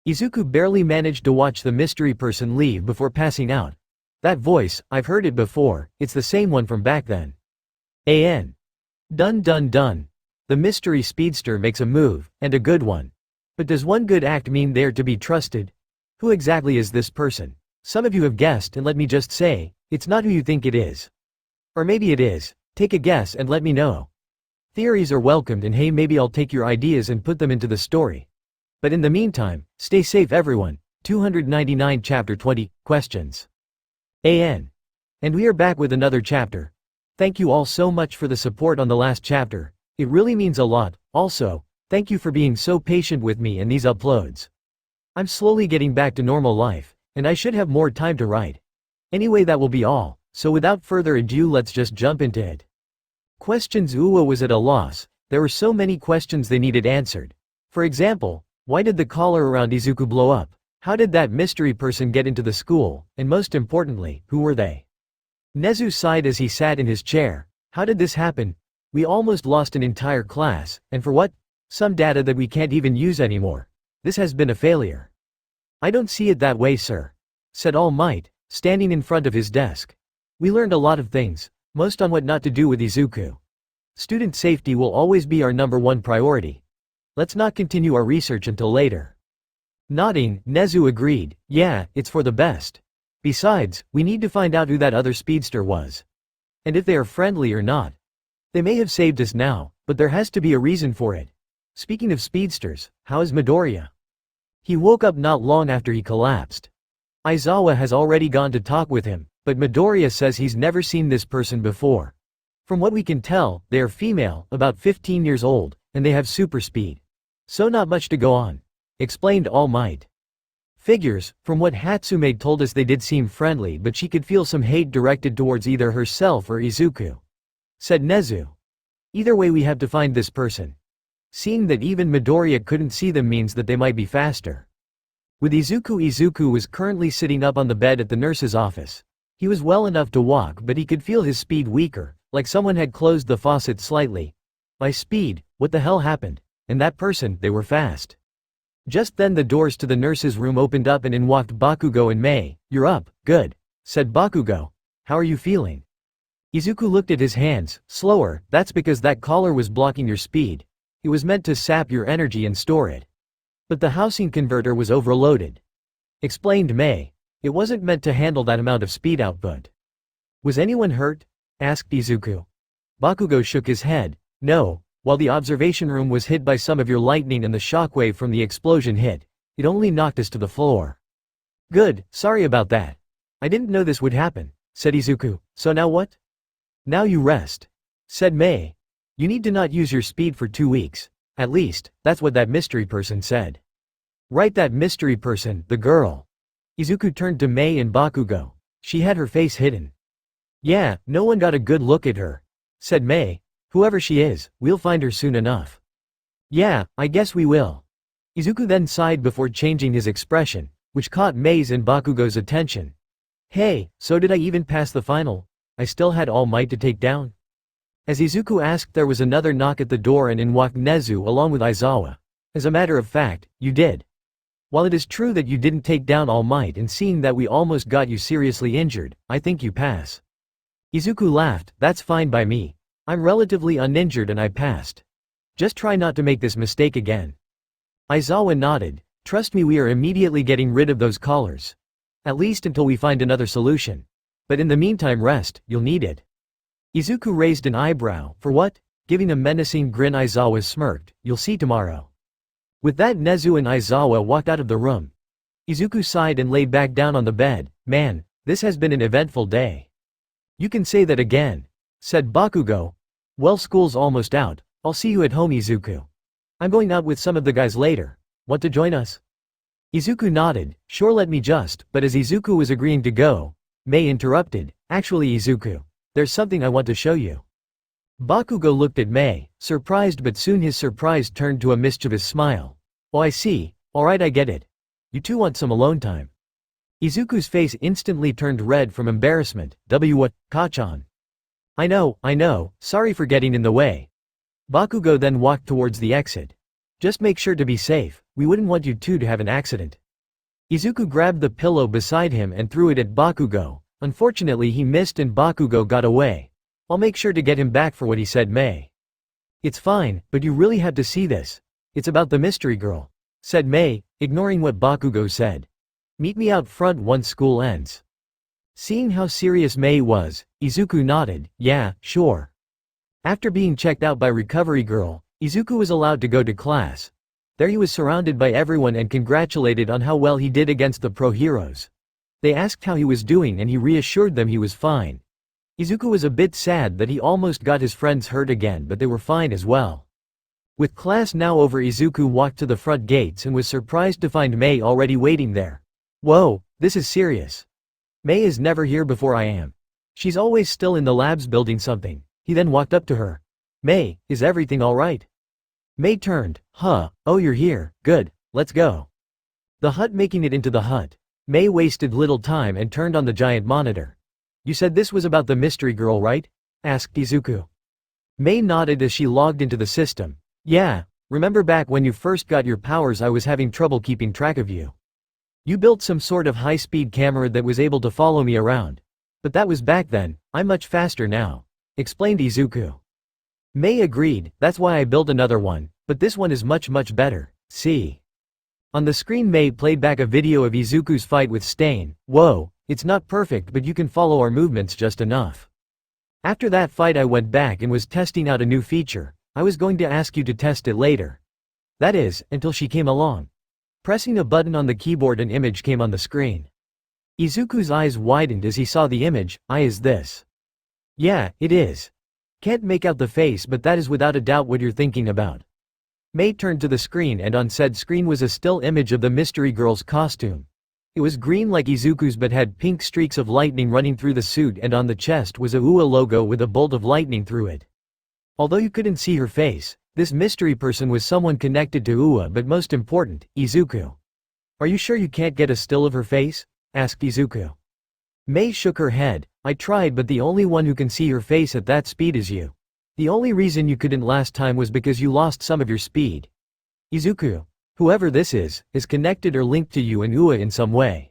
Izuku barely managed to watch the mystery person leave before passing out. That voice, I've heard it before, it's the same one from back then. An. Dun dun dun. The mystery speedster makes a move, and a good one. But does one good act mean they're to be trusted? Who exactly is this person? Some of you have guessed and let me just say, it's not who you think it is. Or maybe it is, take a guess and let me know. Theories are welcomed and hey maybe I'll take your ideas and put them into the story. But in the meantime, stay safe everyone. 299 Chapter 20, Questions. And we are back with another chapter. Thank you all so much for the support on the last chapter, it really means a lot. Also, thank you for being so patient with me and these uploads. I'm slowly getting back to normal life, and I should have more time to write. Anyway that will be all, so without further ado let's just jump into it. Questions. Uwa was at a loss, there were so many questions they needed answered. For example, why did the collar around Izuku blow up? How did that mystery person get into the school, and most importantly, who were they? Nezu sighed as he sat in his chair. How did this happen? We almost lost an entire class, and for what? Some data that we can't even use anymore. This has been a failure. I don't see it that way, sir, said All Might, standing in front of his desk. We learned a lot of things, most on what not to do with Izuku. Student safety will always be our #1 priority. Let's not continue our research until later. Nodding, Nezu agreed, yeah, it's for the best. Besides, we need to find out who that other speedster was. And if they are friendly or not. They may have saved us now, but there has to be a reason for it. Speaking of speedsters, how is Midoriya? He woke up not long after he collapsed. Aizawa has already gone to talk with him, but Midoriya says he's never seen this person before. From what we can tell, they are female, about 15 years old, and they have super speed. So not much to go on, explained All Might. Figures, from what Hatsume told us they did seem friendly but she could feel some hate directed towards either herself or Izuku, said Nezu. Either way we have to find this person. Seeing that even Midoriya couldn't see them means that they might be faster. With Izuku was currently sitting up on the bed at the nurse's office. He was well enough to walk but he could feel his speed weaker, like someone had closed the faucet slightly. By speed, what the hell happened? And that person, they were fast. Just then the doors to the nurse's room opened up and in walked Bakugo and Mei. You're up, good, said Bakugo. How are you feeling? Izuku looked at his hands, slower, that's because that collar was blocking your speed. It was meant to sap your energy and store it. But the housing converter was overloaded, explained Mei. It wasn't meant to handle that amount of speed output. Was anyone hurt? Asked Izuku. Bakugo shook his head. No, while the observation room was hit by some of your lightning and the shockwave from the explosion hit, it only knocked us to the floor. Good, sorry about that. I didn't know this would happen, said Izuku. So now what? Now you rest, said Mei. You need to not use your speed for 2 weeks. At least, that's what that mystery person said. Right, that mystery person, the girl. Izuku turned to Mei and Bakugo. She had her face hidden. Yeah, no one got a good look at her, said Mei. Whoever she is, we'll find her soon enough. Yeah, I guess we will. Izuku then sighed before changing his expression, which caught Mei's and Bakugo's attention. Hey, so did I even pass the final? I still had All Might to take down? As Izuku asked there was another knock at the door and in walked Nezu along with Aizawa. As a matter of fact, you did. While it is true that you didn't take down All Might and seeing that we almost got you seriously injured, I think you pass. Izuku laughed, that's fine by me. I'm relatively uninjured and I passed. Just try not to make this mistake again. Aizawa nodded. Trust me, we are immediately getting rid of those collars. At least until we find another solution. But in the meantime rest, you'll need it. Izuku raised an eyebrow. For what? Giving a menacing grin. Aizawa smirked. You'll see tomorrow. With that Nezu and Aizawa walked out of the room. Izuku sighed and laid back down on the bed. Man, This has been an eventful day. You can say that again, said Bakugo. Well, school's almost out. I'll see you at home, Izuku. I'm going out with some of the guys later. Want to join us? Izuku nodded. Sure, let me just, but as Izuku was agreeing to go, Mei interrupted. Actually, Izuku, there's something I want to show you. Bakugo looked at Mei, surprised, but soon his surprise turned to a mischievous smile. Oh, I see. Alright, I get it. You two want some alone time. Izuku's face instantly turned red from embarrassment. What, Kachan? I know, sorry for getting in the way. Bakugo then walked towards the exit. Just make sure to be safe, we wouldn't want you two to have an accident. Izuku grabbed the pillow beside him and threw it at Bakugo. Unfortunately, he missed and Bakugo got away. I'll make sure to get him back for what he said, Mei. It's fine, but you really have to see this. It's about the mystery girl, said Mei, ignoring what Bakugo said. Meet me out front once school ends. Seeing how serious Mei was, Izuku nodded. Yeah, sure. After being checked out by Recovery Girl, Izuku was allowed to go to class. There he was surrounded by everyone and congratulated on how well he did against the pro heroes. They asked how he was doing and he reassured them he was fine. Izuku was a bit sad that he almost got his friends hurt again, but they were fine as well. With class now over, Izuku walked to the front gates and was surprised to find Mei already waiting there. Whoa, this is serious. Mei is never here before I am. She's always still in the labs building something. He then walked up to her. Mei, is everything alright? Mei turned. Oh, you're here, good, let's go. The hut. Making it into the hut, Mei wasted little time and turned on the giant monitor. You said this was about the mystery girl, right? Asked Izuku. Mei nodded as she logged into the system. Yeah, remember back when you first got your powers, I was having trouble keeping track of you. You built some sort of high-speed camera that was able to follow me around. But that was back then, I'm much faster now, explained Izuku. Mei agreed, that's why I built another one, but this one is much better, see. On the screen Mei played back a video of Izuku's fight with Stain. Whoa, it's not perfect but you can follow our movements just enough. After that fight I went back and was testing out a new feature. I was going to ask you to test it later. That is, until she came along. Pressing a button on the keyboard, an image came on the screen. Izuku's eyes widened as he saw the image. Is this? Yeah, it is. Can't make out the face, but that is without a doubt what you're thinking about. Mei turned to the screen and on said screen was a still image of the mystery girl's costume. It was green like Izuku's but had pink streaks of lightning running through the suit, and on the chest was a UA logo with a bolt of lightning through it. Although you couldn't see her face, this mystery person was someone connected to UA, but most important, Izuku. Are you sure you can't get a still of her face? Asked Izuku. Mei shook her head. I tried, but the only one who can see her face at that speed is you. The only reason you couldn't last time was because you lost some of your speed. Izuku, whoever this is connected or linked to you and UA in some way.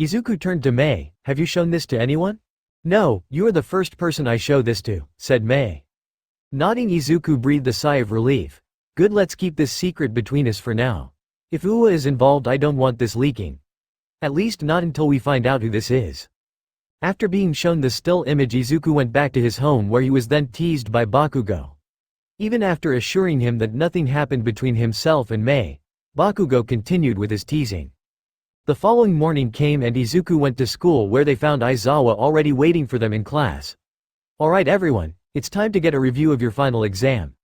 Izuku turned to Mei. Have you shown this to anyone? No, you are the first person I show this to, said Mei. Nodding, Izuku breathed a sigh of relief. Good, let's keep this secret between us for now. If UA is involved, I don't want this leaking. At least not until we find out who this is. After being shown the still image, Izuku went back to his home where he was then teased by Bakugo. Even after assuring him that nothing happened between himself and Mei, Bakugo continued with his teasing. The following morning came and Izuku went to school where they found Aizawa already waiting for them in class. Alright everyone, it's time to get a review of your final exam.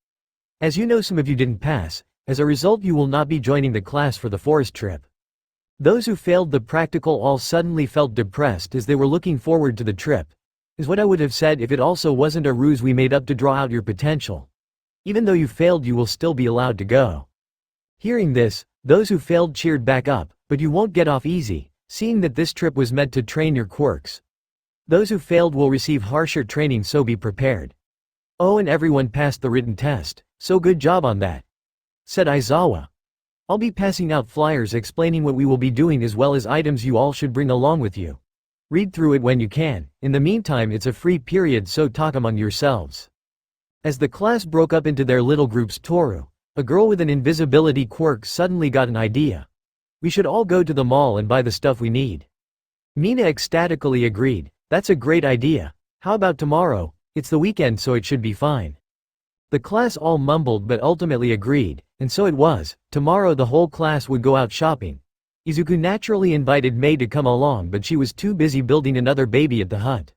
As you know, some of you didn't pass. As a result, you will not be joining the class for the forest trip. Those who failed the practical all suddenly felt depressed as they were looking forward to the trip. Is what I would have said if it also wasn't a ruse we made up to draw out your potential. Even though you failed, you will still be allowed to go. Hearing this, those who failed cheered back up, but you won't get off easy, seeing that this trip was meant to train your quirks. Those who failed will receive harsher training, so be prepared. Oh, and everyone passed the written test, so good job on that, said Aizawa. I'll be passing out flyers explaining what we will be doing as well as items you all should bring along with you. Read through it when you can. In the meantime, it's a free period, so talk among yourselves. As the class broke up into their little groups, Toru, a girl with an invisibility quirk, suddenly got an idea. We should all go to the mall and buy the stuff we need. Mina ecstatically agreed. That's a great idea. How about tomorrow? It's the weekend, so it should be fine. The class all mumbled but ultimately agreed, and so it was. Tomorrow the whole class would go out shopping. Izuku naturally invited Mei to come along, but she was too busy building another baby at the hut.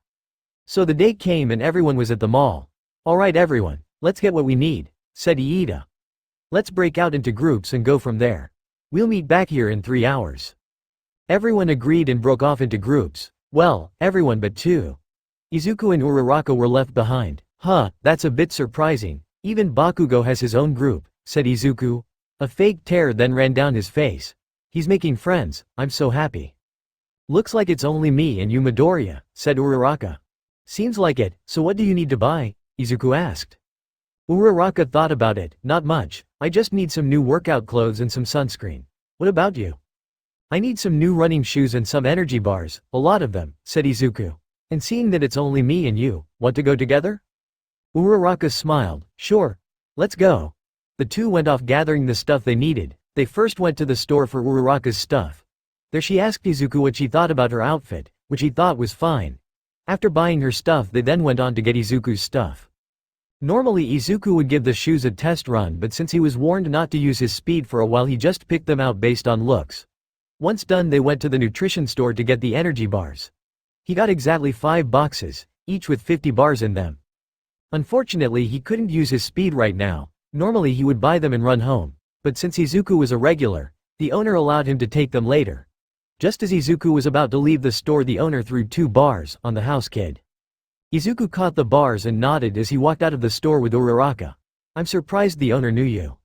So the day came and everyone was at the mall. "Alright everyone, let's get what we need," said Iida. "Let's break out into groups and go from there. We'll meet back here in 3 hours." Everyone agreed and broke off into groups. Well, everyone but two. Izuku and Uraraka were left behind. "Huh, that's a bit surprising. Even Bakugo has his own group," said Izuku. A fake tear then ran down his face. "He's making friends, I'm so happy." "Looks like it's only me and you Midoriya," said Uraraka. "Seems like it, so what do you need to buy?" Izuku asked. Uraraka thought about it. "Not much, I just need some new workout clothes and some sunscreen. What about you?" "I need some new running shoes and some energy bars, a lot of them," said Izuku. "And seeing that it's only me and you, want to go together?" Uraraka smiled. "Sure. Let's go." The two went off gathering the stuff they needed. They first went to the store for Uraraka's stuff. There she asked Izuku what she thought about her outfit, which he thought was fine. After buying her stuff they then went on to get Izuku's stuff. Normally Izuku would give the shoes a test run, but since he was warned not to use his speed for a while he just picked them out based on looks. Once done they went to the nutrition store to get the energy bars. He got exactly 5 boxes, each with 50 bars in them. Unfortunately he couldn't use his speed right now. Normally he would buy them and run home, but since Izuku was a regular, the owner allowed him to take them later. Just as Izuku was about to leave the store the owner threw 2 bars on the house kid. Izuku caught the bars and nodded as he walked out of the store with Uraraka. "I'm surprised the owner knew you."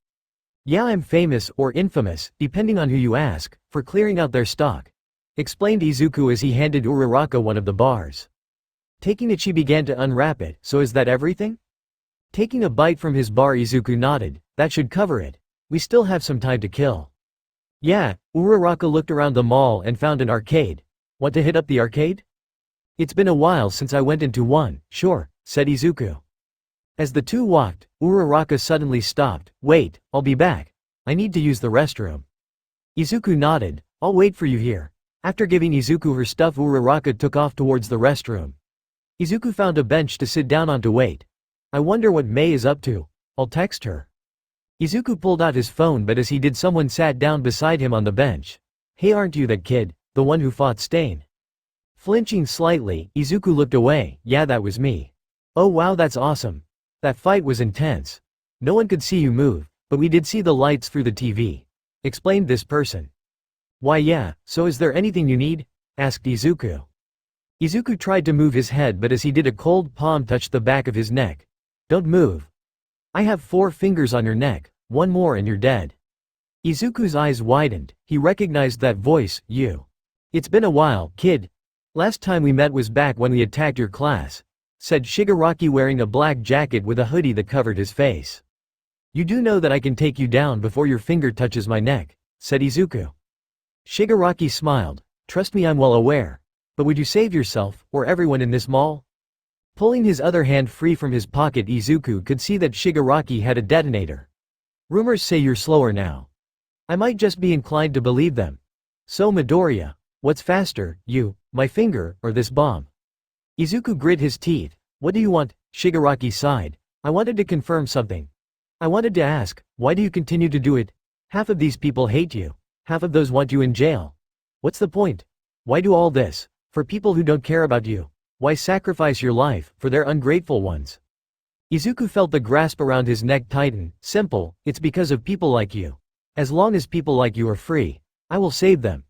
"Yeah, I'm famous or infamous, depending on who you ask, for clearing out their stock," explained Izuku as he handed Uraraka one of the bars. Taking it she began to unwrap it. "So is that everything?" Taking a bite from his bar Izuku nodded. "That should cover it. We still have some time to kill." "Yeah." Uraraka looked around the mall and found an arcade. "Want to hit up the arcade?" "It's been a while since I went into one." "Sure," said Izuku. As the two walked, Uraraka suddenly stopped. "Wait, I'll be back. I need to use the restroom." Izuku nodded. "I'll wait for you here." After giving Izuku her stuff Uraraka took off towards the restroom. Izuku found a bench to sit down on to wait. "I wonder what Mei is up to. I'll text her." Izuku pulled out his phone, but as he did someone sat down beside him on the bench. "Hey, aren't you that kid, the one who fought Stain?" Flinching slightly, Izuku looked away. "Yeah, that was me." "Oh wow, that's awesome. That fight was intense. No one could see you move, but we did see the lights through the TV," explained this person. "Why yeah, so is there anything you need?" asked Izuku. Izuku tried to move his head, but as he did a cold palm touched the back of his neck. "Don't move. I have 4 fingers on your neck, 1 more and you're dead." Izuku's eyes widened. He recognized that voice. "You. It's been a while, kid. Last time we met was back when we attacked your class," said Shigaraki wearing a black jacket with a hoodie that covered his face. "You do know that I can take you down before your finger touches my neck," said Izuku. Shigaraki smiled. "Trust me, I'm well aware. But would you save yourself, or everyone in this mall?" Pulling his other hand free from his pocket Izuku could see that Shigaraki had a detonator. "Rumors say you're slower now. I might just be inclined to believe them. So Midoriya, what's faster, you, my finger, or this bomb?" Izuku grit his teeth. "What do you want?" Shigaraki sighed. "I wanted to confirm something. I wanted to ask, why do you continue to do it? Half of these people hate you. Half of those want you in jail. What's the point? Why do all this? For people who don't care about you. Why sacrifice your life, for their ungrateful ones?" Izuku felt the grasp around his neck tighten. "Simple, it's because of people like you. As long as people like you are free, I will save them.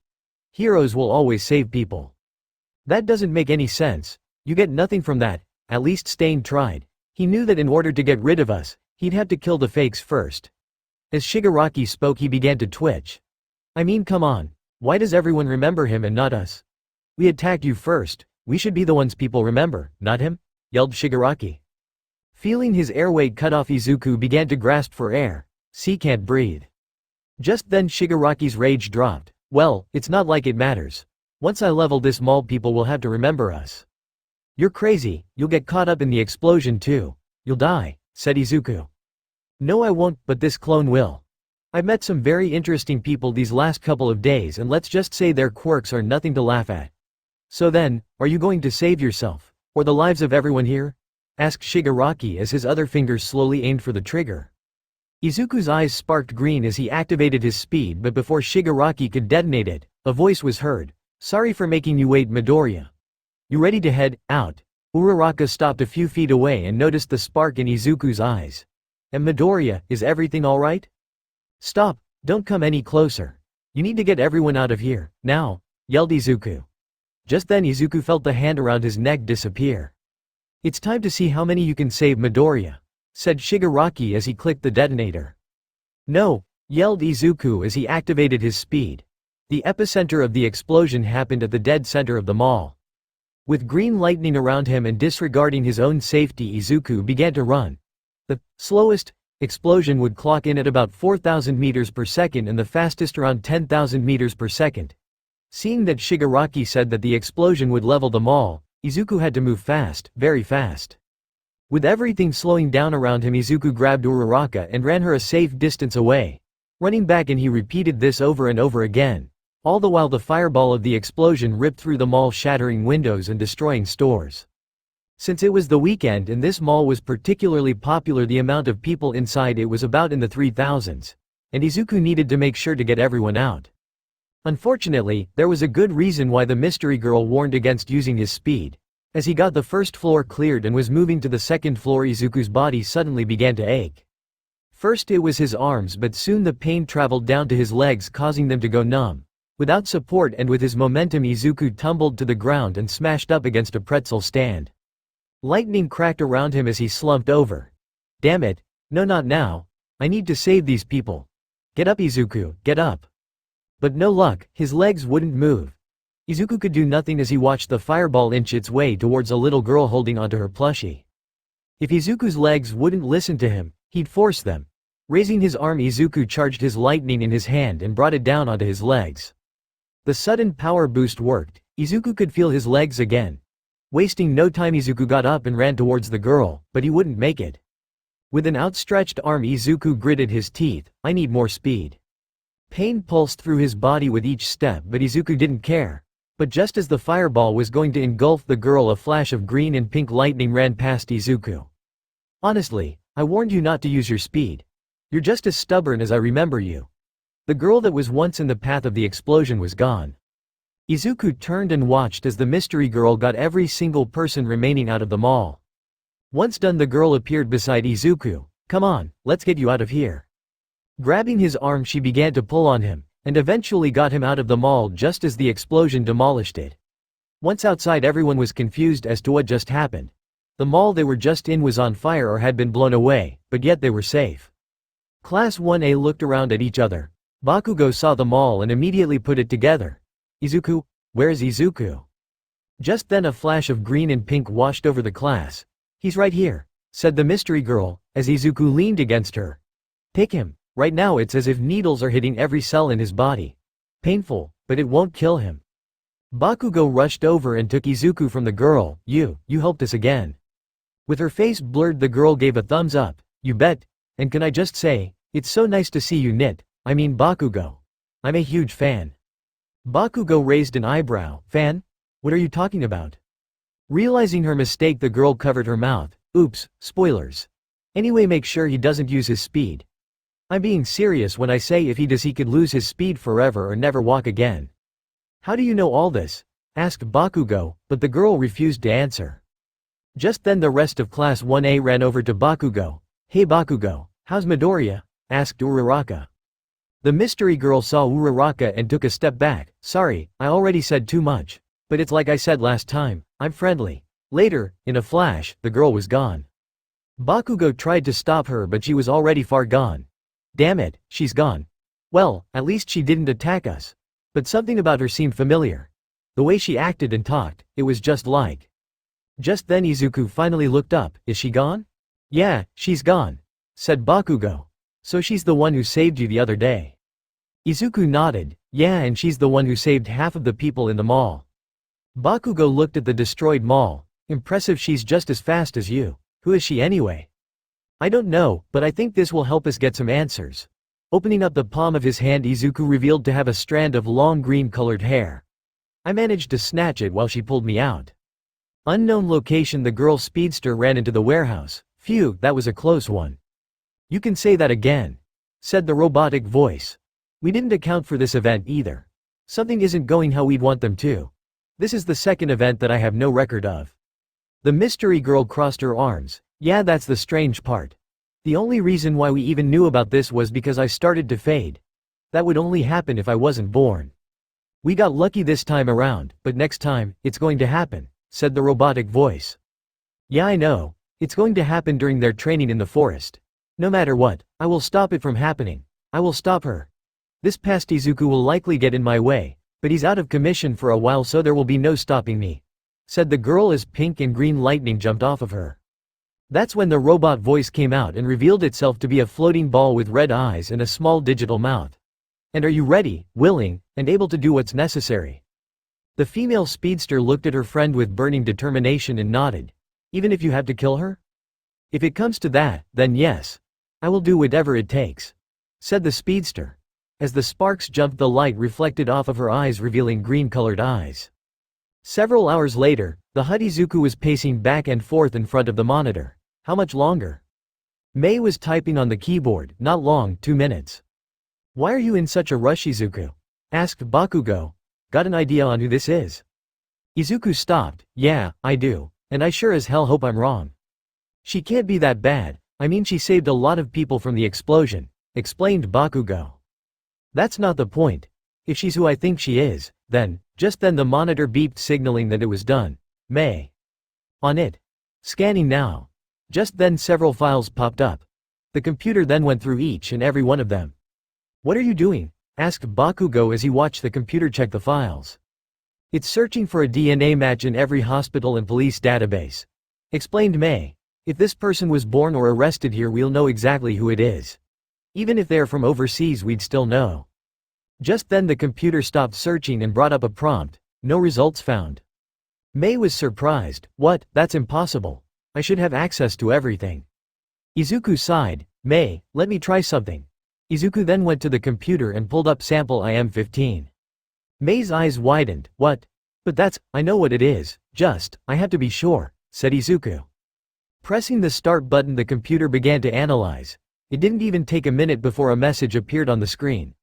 Heroes will always save people." "That doesn't make any sense. You get nothing from that." At least Stain tried. He knew that in order to get rid of us, he'd have to kill the fakes first. As Shigaraki spoke he began to twitch. "I mean, come on. Why does everyone remember him and not us? We attacked you first. We should be the ones people remember, not him," yelled Shigaraki. Feeling his airway cut off Izuku began to grasp for air. "See, can't breathe." Just then Shigaraki's rage dropped. "Well, it's not like it matters. Once I level this mall people will have to remember us." "You're crazy, you'll get caught up in the explosion too. You'll die," said Izuku. "No I won't, but this clone will. I've met some very interesting people these last couple of days and let's just say their quirks are nothing to laugh at." "So then, are you going to save yourself? Or the lives of everyone here?" asked Shigaraki as his other fingers slowly aimed for the trigger. Izuku's eyes sparked green as he activated his speed, but before Shigaraki could detonate it, a voice was heard. "Sorry for making you wait, Midoriya. You ready to head out?" Uraraka stopped a few feet away and noticed the spark in Izuku's eyes. "And Midoriya, is everything alright?" "Stop, don't come any closer. You need to get everyone out of here, now," yelled Izuku. Just then Izuku felt the hand around his neck disappear. "It's time to see how many you can save, Midoriya," said Shigaraki as he clicked the detonator. "No," yelled Izuku as he activated his speed. The epicenter of the explosion happened at the dead center of the mall. With green lightning around him and disregarding his own safety, Izuku began to run. The slowest explosion would clock in at about 4,000 meters per second and the fastest around 10,000 meters per second. Seeing that Shigaraki said that the explosion would level the mall, Izuku had to move fast, very fast. With everything slowing down around him, Izuku grabbed Uraraka and ran her a safe distance away. Running back, and he repeated this over and over again. All the while the fireball of the explosion ripped through the mall, shattering windows and destroying stores. Since it was the weekend and this mall was particularly popular, the amount of people inside it was about in the 3,000s, and Izuku needed to make sure to get everyone out. Unfortunately, there was a good reason why the mystery girl warned against using his speed. As he got the first floor cleared and was moving to the second floor, Izuku's body suddenly began to ache. First it was his arms, but soon the pain traveled down to his legs, causing them to go numb. Without support and with his momentum, Izuku tumbled to the ground and smashed up against a pretzel stand. Lightning cracked around him as he slumped over. "Damn it, no, not now. I need to save these people. Get up, Izuku, get up." But no luck, his legs wouldn't move. Izuku could do nothing as he watched the fireball inch its way towards a little girl holding onto her plushie. If Izuku's legs wouldn't listen to him, he'd force them. Raising his arm, Izuku charged his lightning in his hand and brought it down onto his legs. The sudden power boost worked. Izuku could feel his legs again. Wasting no time, Izuku got up and ran towards the girl, but he wouldn't make it. With an outstretched arm, Izuku gritted his teeth. "I need more speed." Pain pulsed through his body with each step, but Izuku didn't care. But just as the fireball was going to engulf the girl, a flash of green and pink lightning ran past Izuku. "Honestly, I warned you not to use your speed. You're just as stubborn as I remember you." The girl that was once in the path of the explosion was gone. Izuku turned and watched as the mystery girl got every single person remaining out of the mall. Once done, the girl appeared beside Izuku. "Come on, let's get you out of here." Grabbing his arm, she began to pull on him, and eventually got him out of the mall just as the explosion demolished it. Once outside, everyone was confused as to what just happened. The mall they were just in was on fire or had been blown away, but yet they were safe. Class 1A looked around at each other. Bakugo saw the mall and immediately put it together. "Izuku? Where's Izuku?" Just then a flash of green and pink washed over the class. "He's right here," said the mystery girl, as Izuku leaned against her. "Take him. Right now it's as if needles are hitting every cell in his body. Painful, but it won't kill him." Bakugo rushed over and took Izuku from the girl. You helped us again." With her face blurred, the girl gave a thumbs up. "You bet, and can I just say, it's so nice to see you knit. I mean, Bakugo. I'm a huge fan." Bakugo raised an eyebrow. "Fan? What are you talking about?" Realizing her mistake, the girl covered her mouth. "Oops, spoilers. Anyway, make sure he doesn't use his speed. I'm being serious when I say if he does, he could lose his speed forever or never walk again." "How do you know all this?" asked Bakugo, but the girl refused to answer. Just then the rest of Class 1A ran over to Bakugo. "Hey Bakugo, how's Midoriya?" asked Uraraka. The mystery girl saw Uraraka and took a step back. "Sorry, I already said too much. But it's like I said last time, I'm friendly." Later, in a flash, the girl was gone. Bakugo tried to stop her, but she was already far gone. "Damn it, she's gone. Well, at least she didn't attack us." But something about her seemed familiar. The way she acted and talked, it was just like. Just then Izuku finally looked up. "Is she gone?" "Yeah, she's gone," said Bakugo. "So she's the one who saved you the other day?" Izuku nodded. "Yeah, and she's the one who saved half of the people in the mall." Bakugo looked at the destroyed mall. "Impressive, she's just as fast as you. Who is she anyway?" "I don't know, but I think this will help us get some answers." Opening up the palm of his hand, Izuku revealed to have a strand of long green-colored hair. "I managed to snatch it while she pulled me out." Unknown location. The girl speedster ran into the warehouse. "Phew, that was a close one." You can say that again, said the robotic voice. We didn't account for this event either. Something isn't going how we'd want them to. This is the second event that I have no record of. The mystery girl crossed her arms. Yeah, that's the strange part. The only reason why we even knew about this was because I started to fade. That would only happen if I wasn't born. We got lucky this time around, but next time, it's going to happen, said the robotic voice. Yeah, I know. It's going to happen during their training in the forest. No matter what, I will stop it from happening. I will stop her. This past Izuku will likely get in my way, but he's out of commission for a while, so there will be no stopping me, said the girl as pink and green lightning jumped off of her. That's when the robot voice came out and revealed itself to be a floating ball with red eyes and a small digital mouth. And are you ready, willing, and able to do what's necessary? The female speedster looked at her friend with burning determination and nodded. Even if you have to kill her? If it comes to that, then yes. I will do whatever it takes, said the speedster. As the sparks jumped, the light reflected off of her eyes, revealing green-colored eyes. Several hours later, the HUD Izuku was pacing back and forth in front of the monitor. How much longer? Mei was typing on the keyboard. Not long, 2 minutes. Why are you in such a rush, Izuku? Asked Bakugo. Got an idea on who this is? Izuku stopped. Yeah, I do, and I sure as hell hope I'm wrong. She can't be that bad. I mean, she saved a lot of people from the explosion, explained Bakugo. That's not the point. If she's who I think she is, then, just then the monitor beeped signaling that it was done. Mei. On it. Scanning now. Just then several files popped up. The computer then went through each and every one of them. What are you doing? Asked Bakugo as he watched the computer check the files. It's searching for a DNA match in every hospital and police database, explained Mei. If this person was born or arrested here, we'll know exactly who it is. Even if they're from overseas, we'd still know. Just then the computer stopped searching and brought up a prompt. No results found. Mei was surprised. What? That's impossible. I should have access to everything. Izuku sighed. Mei, let me try something. Izuku then went to the computer and pulled up sample IM-15. Mei's eyes widened. What? But I know what it is. I have to be sure, said Izuku. Pressing the start button, the computer began to analyze. It didn't even take a minute before a message appeared on the screen.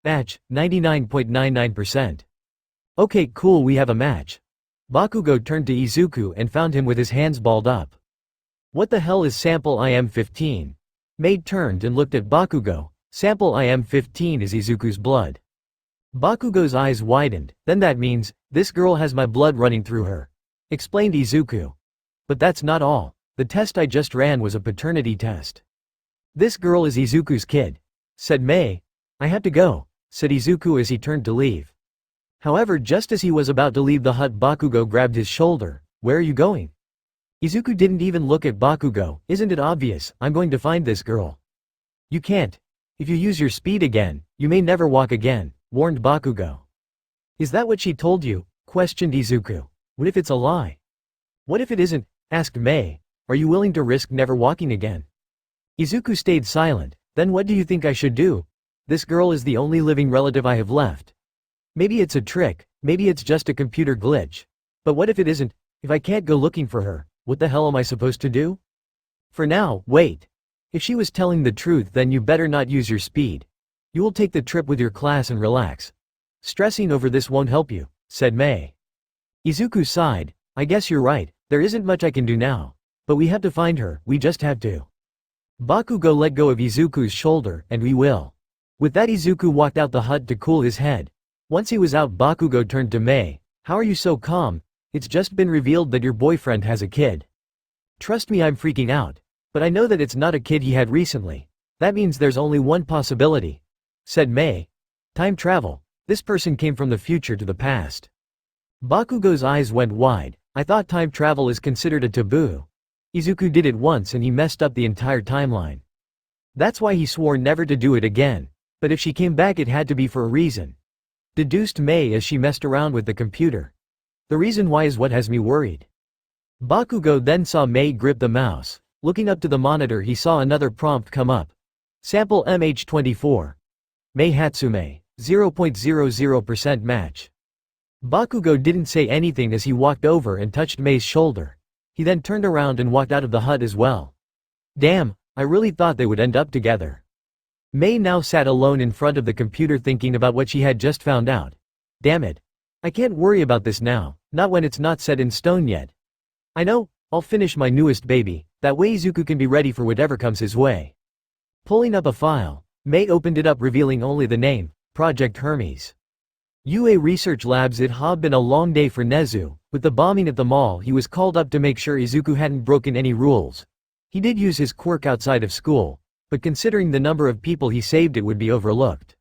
Match, 99.99%. Okay, cool, we have a match. Bakugo turned to Izuku and found him with his hands balled up. What the hell is sample IM-15? Mei turned and looked at Bakugo. Sample IM-15 is Izuku's blood. Bakugo's eyes widened. Then that means, this girl has my blood running through her, explained Izuku. But that's not all. The test I just ran was a paternity test. This girl is Izuku's kid, said Mei. I have to go, said Izuku as he turned to leave. However, just as he was about to leave the hut, Bakugo grabbed his shoulder. Where are you going? Izuku didn't even look at Bakugo. Isn't it obvious? I'm going to find this girl. You can't. If you use your speed again, you may never walk again, warned Bakugo. Is that what she told you? Questioned Izuku. What if it's a lie? What if it isn't? Asked Mei. Are you willing to risk never walking again? Izuku stayed silent. Then what do you think I should do? This girl is the only living relative I have left. Maybe it's a trick, maybe it's just a computer glitch. But what if it isn't? If I can't go looking for her, what the hell am I supposed to do? For now, wait. If she was telling the truth, then you better not use your speed. You will take the trip with your class and relax. Stressing over this won't help you, said Mei. Izuku sighed. I guess you're right, there isn't much I can do now. But we have to find her, we just have to. Bakugo let go of Izuku's shoulder, and we will. With that, Izuku walked out the hut to cool his head. Once he was out, Bakugo turned to Mei. How are you so calm? It's just been revealed that your boyfriend has a kid. Trust me, I'm freaking out. But I know that it's not a kid he had recently. That means there's only one possibility, said Mei. Time travel. This person came from the future to the past. Bakugo's eyes went wide. I thought time travel is considered a taboo. Izuku did it once and he messed up the entire timeline. That's why he swore never to do it again. But if she came back, it had to be for a reason, deduced Mei as she messed around with the computer. The reason why is what has me worried. Bakugo then saw Mei grip the mouse. Looking up to the monitor, he saw another prompt come up. Sample MH24. Mei Hatsume, 0.00% match. Bakugo didn't say anything as he walked over and touched Mei's shoulder. He then turned around and walked out of the hut as well. Damn, I really thought they would end up together. May now sat alone in front of the computer thinking about what she had just found out. Damn it. I can't worry about this now, not when it's not set in stone yet. I know, I'll finish my newest baby, that way Izuku can be ready for whatever comes his way. Pulling up a file, May opened it up revealing only the name, Project Hermes. UA Research Labs. It had been a long day for Nezu. With the bombing at the mall, he was called up to make sure Izuku hadn't broken any rules. He did use his quirk outside of school, but considering the number of people he saved it would be overlooked.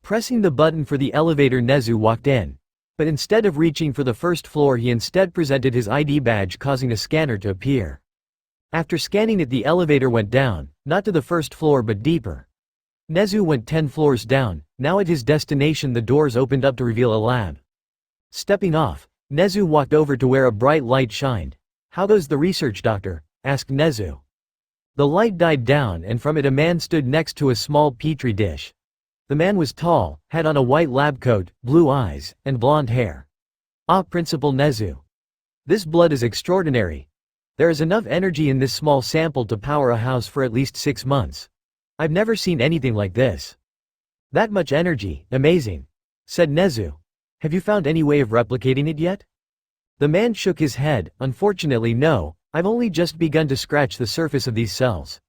Pressing the button for the elevator, Nezu walked in. But instead of reaching for the first floor, he instead presented his ID badge, causing a scanner to appear. After scanning it, the elevator went down, not to the first floor but deeper. Nezu went 10 floors down. Now at his destination, the doors opened up to reveal a lab. Stepping off, Nezu walked over to where a bright light shined. "How goes the research, doctor?" asked Nezu. The light died down and from it a man stood next to a small petri dish. The man was tall, had on a white lab coat, blue eyes, and blonde hair. "Ah, Principal Nezu. This blood is extraordinary. There is enough energy in this small sample to power a house for at least 6 months. I've never seen anything like this. That much energy, amazing," said Nezu. "Have you found any way of replicating it yet?" The man shook his head. "Unfortunately no, I've only just begun to scratch the surface of these cells.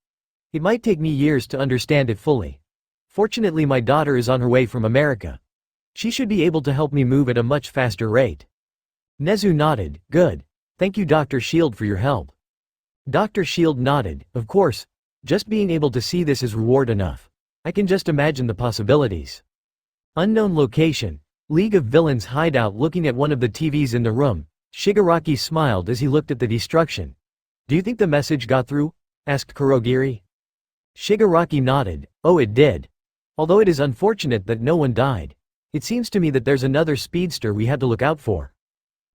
It might take me years to understand it fully. Fortunately my daughter is on her way from America. She should be able to help me move at a much faster rate." Nezu nodded. "Good. Thank you Dr. Shield for your help." Dr. Shield nodded. "Of course. Just being able to see this is reward enough. I can just imagine the possibilities." Unknown location. League of Villains hideout. Looking at one of the TVs in the room, Shigaraki smiled as he looked at the destruction. "Do you think the message got through?" asked Kurogiri. Shigaraki nodded. "Oh, it did. Although it is unfortunate that no one died. It seems to me that there's another speedster we had to look out for."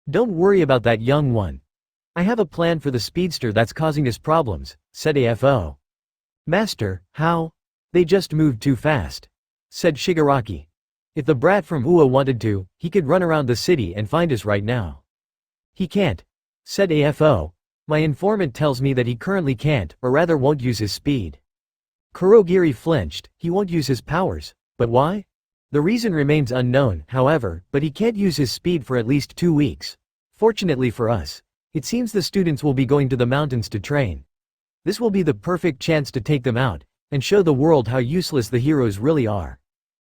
"Don't worry about that young one. I have a plan for the speedster that's causing us problems," said AFO. "Master, how?" "They just moved too fast," said Shigaraki. "If the brat from UA wanted to, he could run around the city and find us right now." "He can't," said AFO. "My informant tells me that he currently can't, or rather won't use his speed." Kurogiri flinched. "He won't use his powers, but why?" "The reason remains unknown, however, but he can't use his speed for at least 2 weeks. Fortunately for us, it seems the students will be going to the mountains to train. This will be the perfect chance to take them out, and show the world how useless the heroes really are,"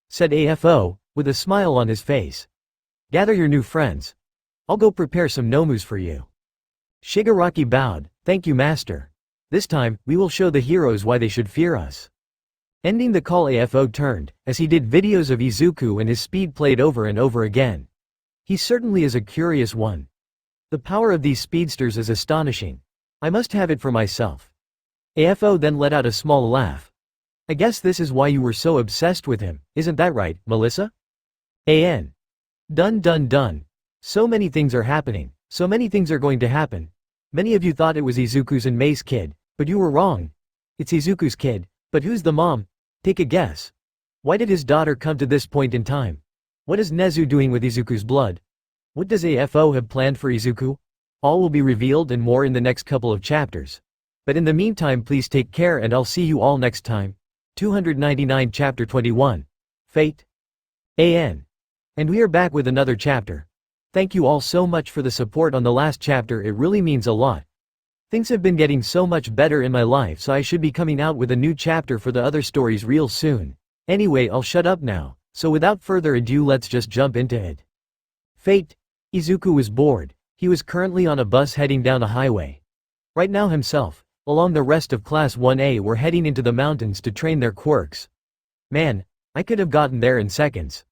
said AFO, with a smile on his face. "Gather your new friends. I'll go prepare some nomus for you." Shigaraki bowed. "Thank you master. This time, we will show the heroes why they should fear us." Ending the call, AFO turned. As he did, videos of Izuku and his speed played over and over again. He certainly is a curious one. The power of these speedsters is astonishing. I must have it for myself. AFO then let out a small laugh. "I guess this is why you were so obsessed with him, isn't that right, Melissa?" AN. Done. So many things are happening. So many things are going to happen. Many of you thought it was Izuku's and Mei's kid, but you were wrong. It's Izuku's kid, but who's the mom? Take a guess. Why did his daughter come to this point in time? What is Nezu doing with Izuku's blood? What does AFO have planned for Izuku? All will be revealed and more in the next couple of chapters. But in the meantime, please take care and I'll see you all next time. 299 Chapter 21. Fate. AN. And we are back with another chapter. Thank you all so much for the support on the last chapter, it really means a lot. Things have been getting so much better in my life, so I should be coming out with a new chapter for the other stories real soon. Anyway, I'll shut up now, so without further ado let's just jump into it. Fate. Izuku was bored. He was currently on a bus heading down a highway. Right now himself, along the rest of Class 1A, were heading into the mountains to train their quirks. "Man, I could have gotten there in seconds."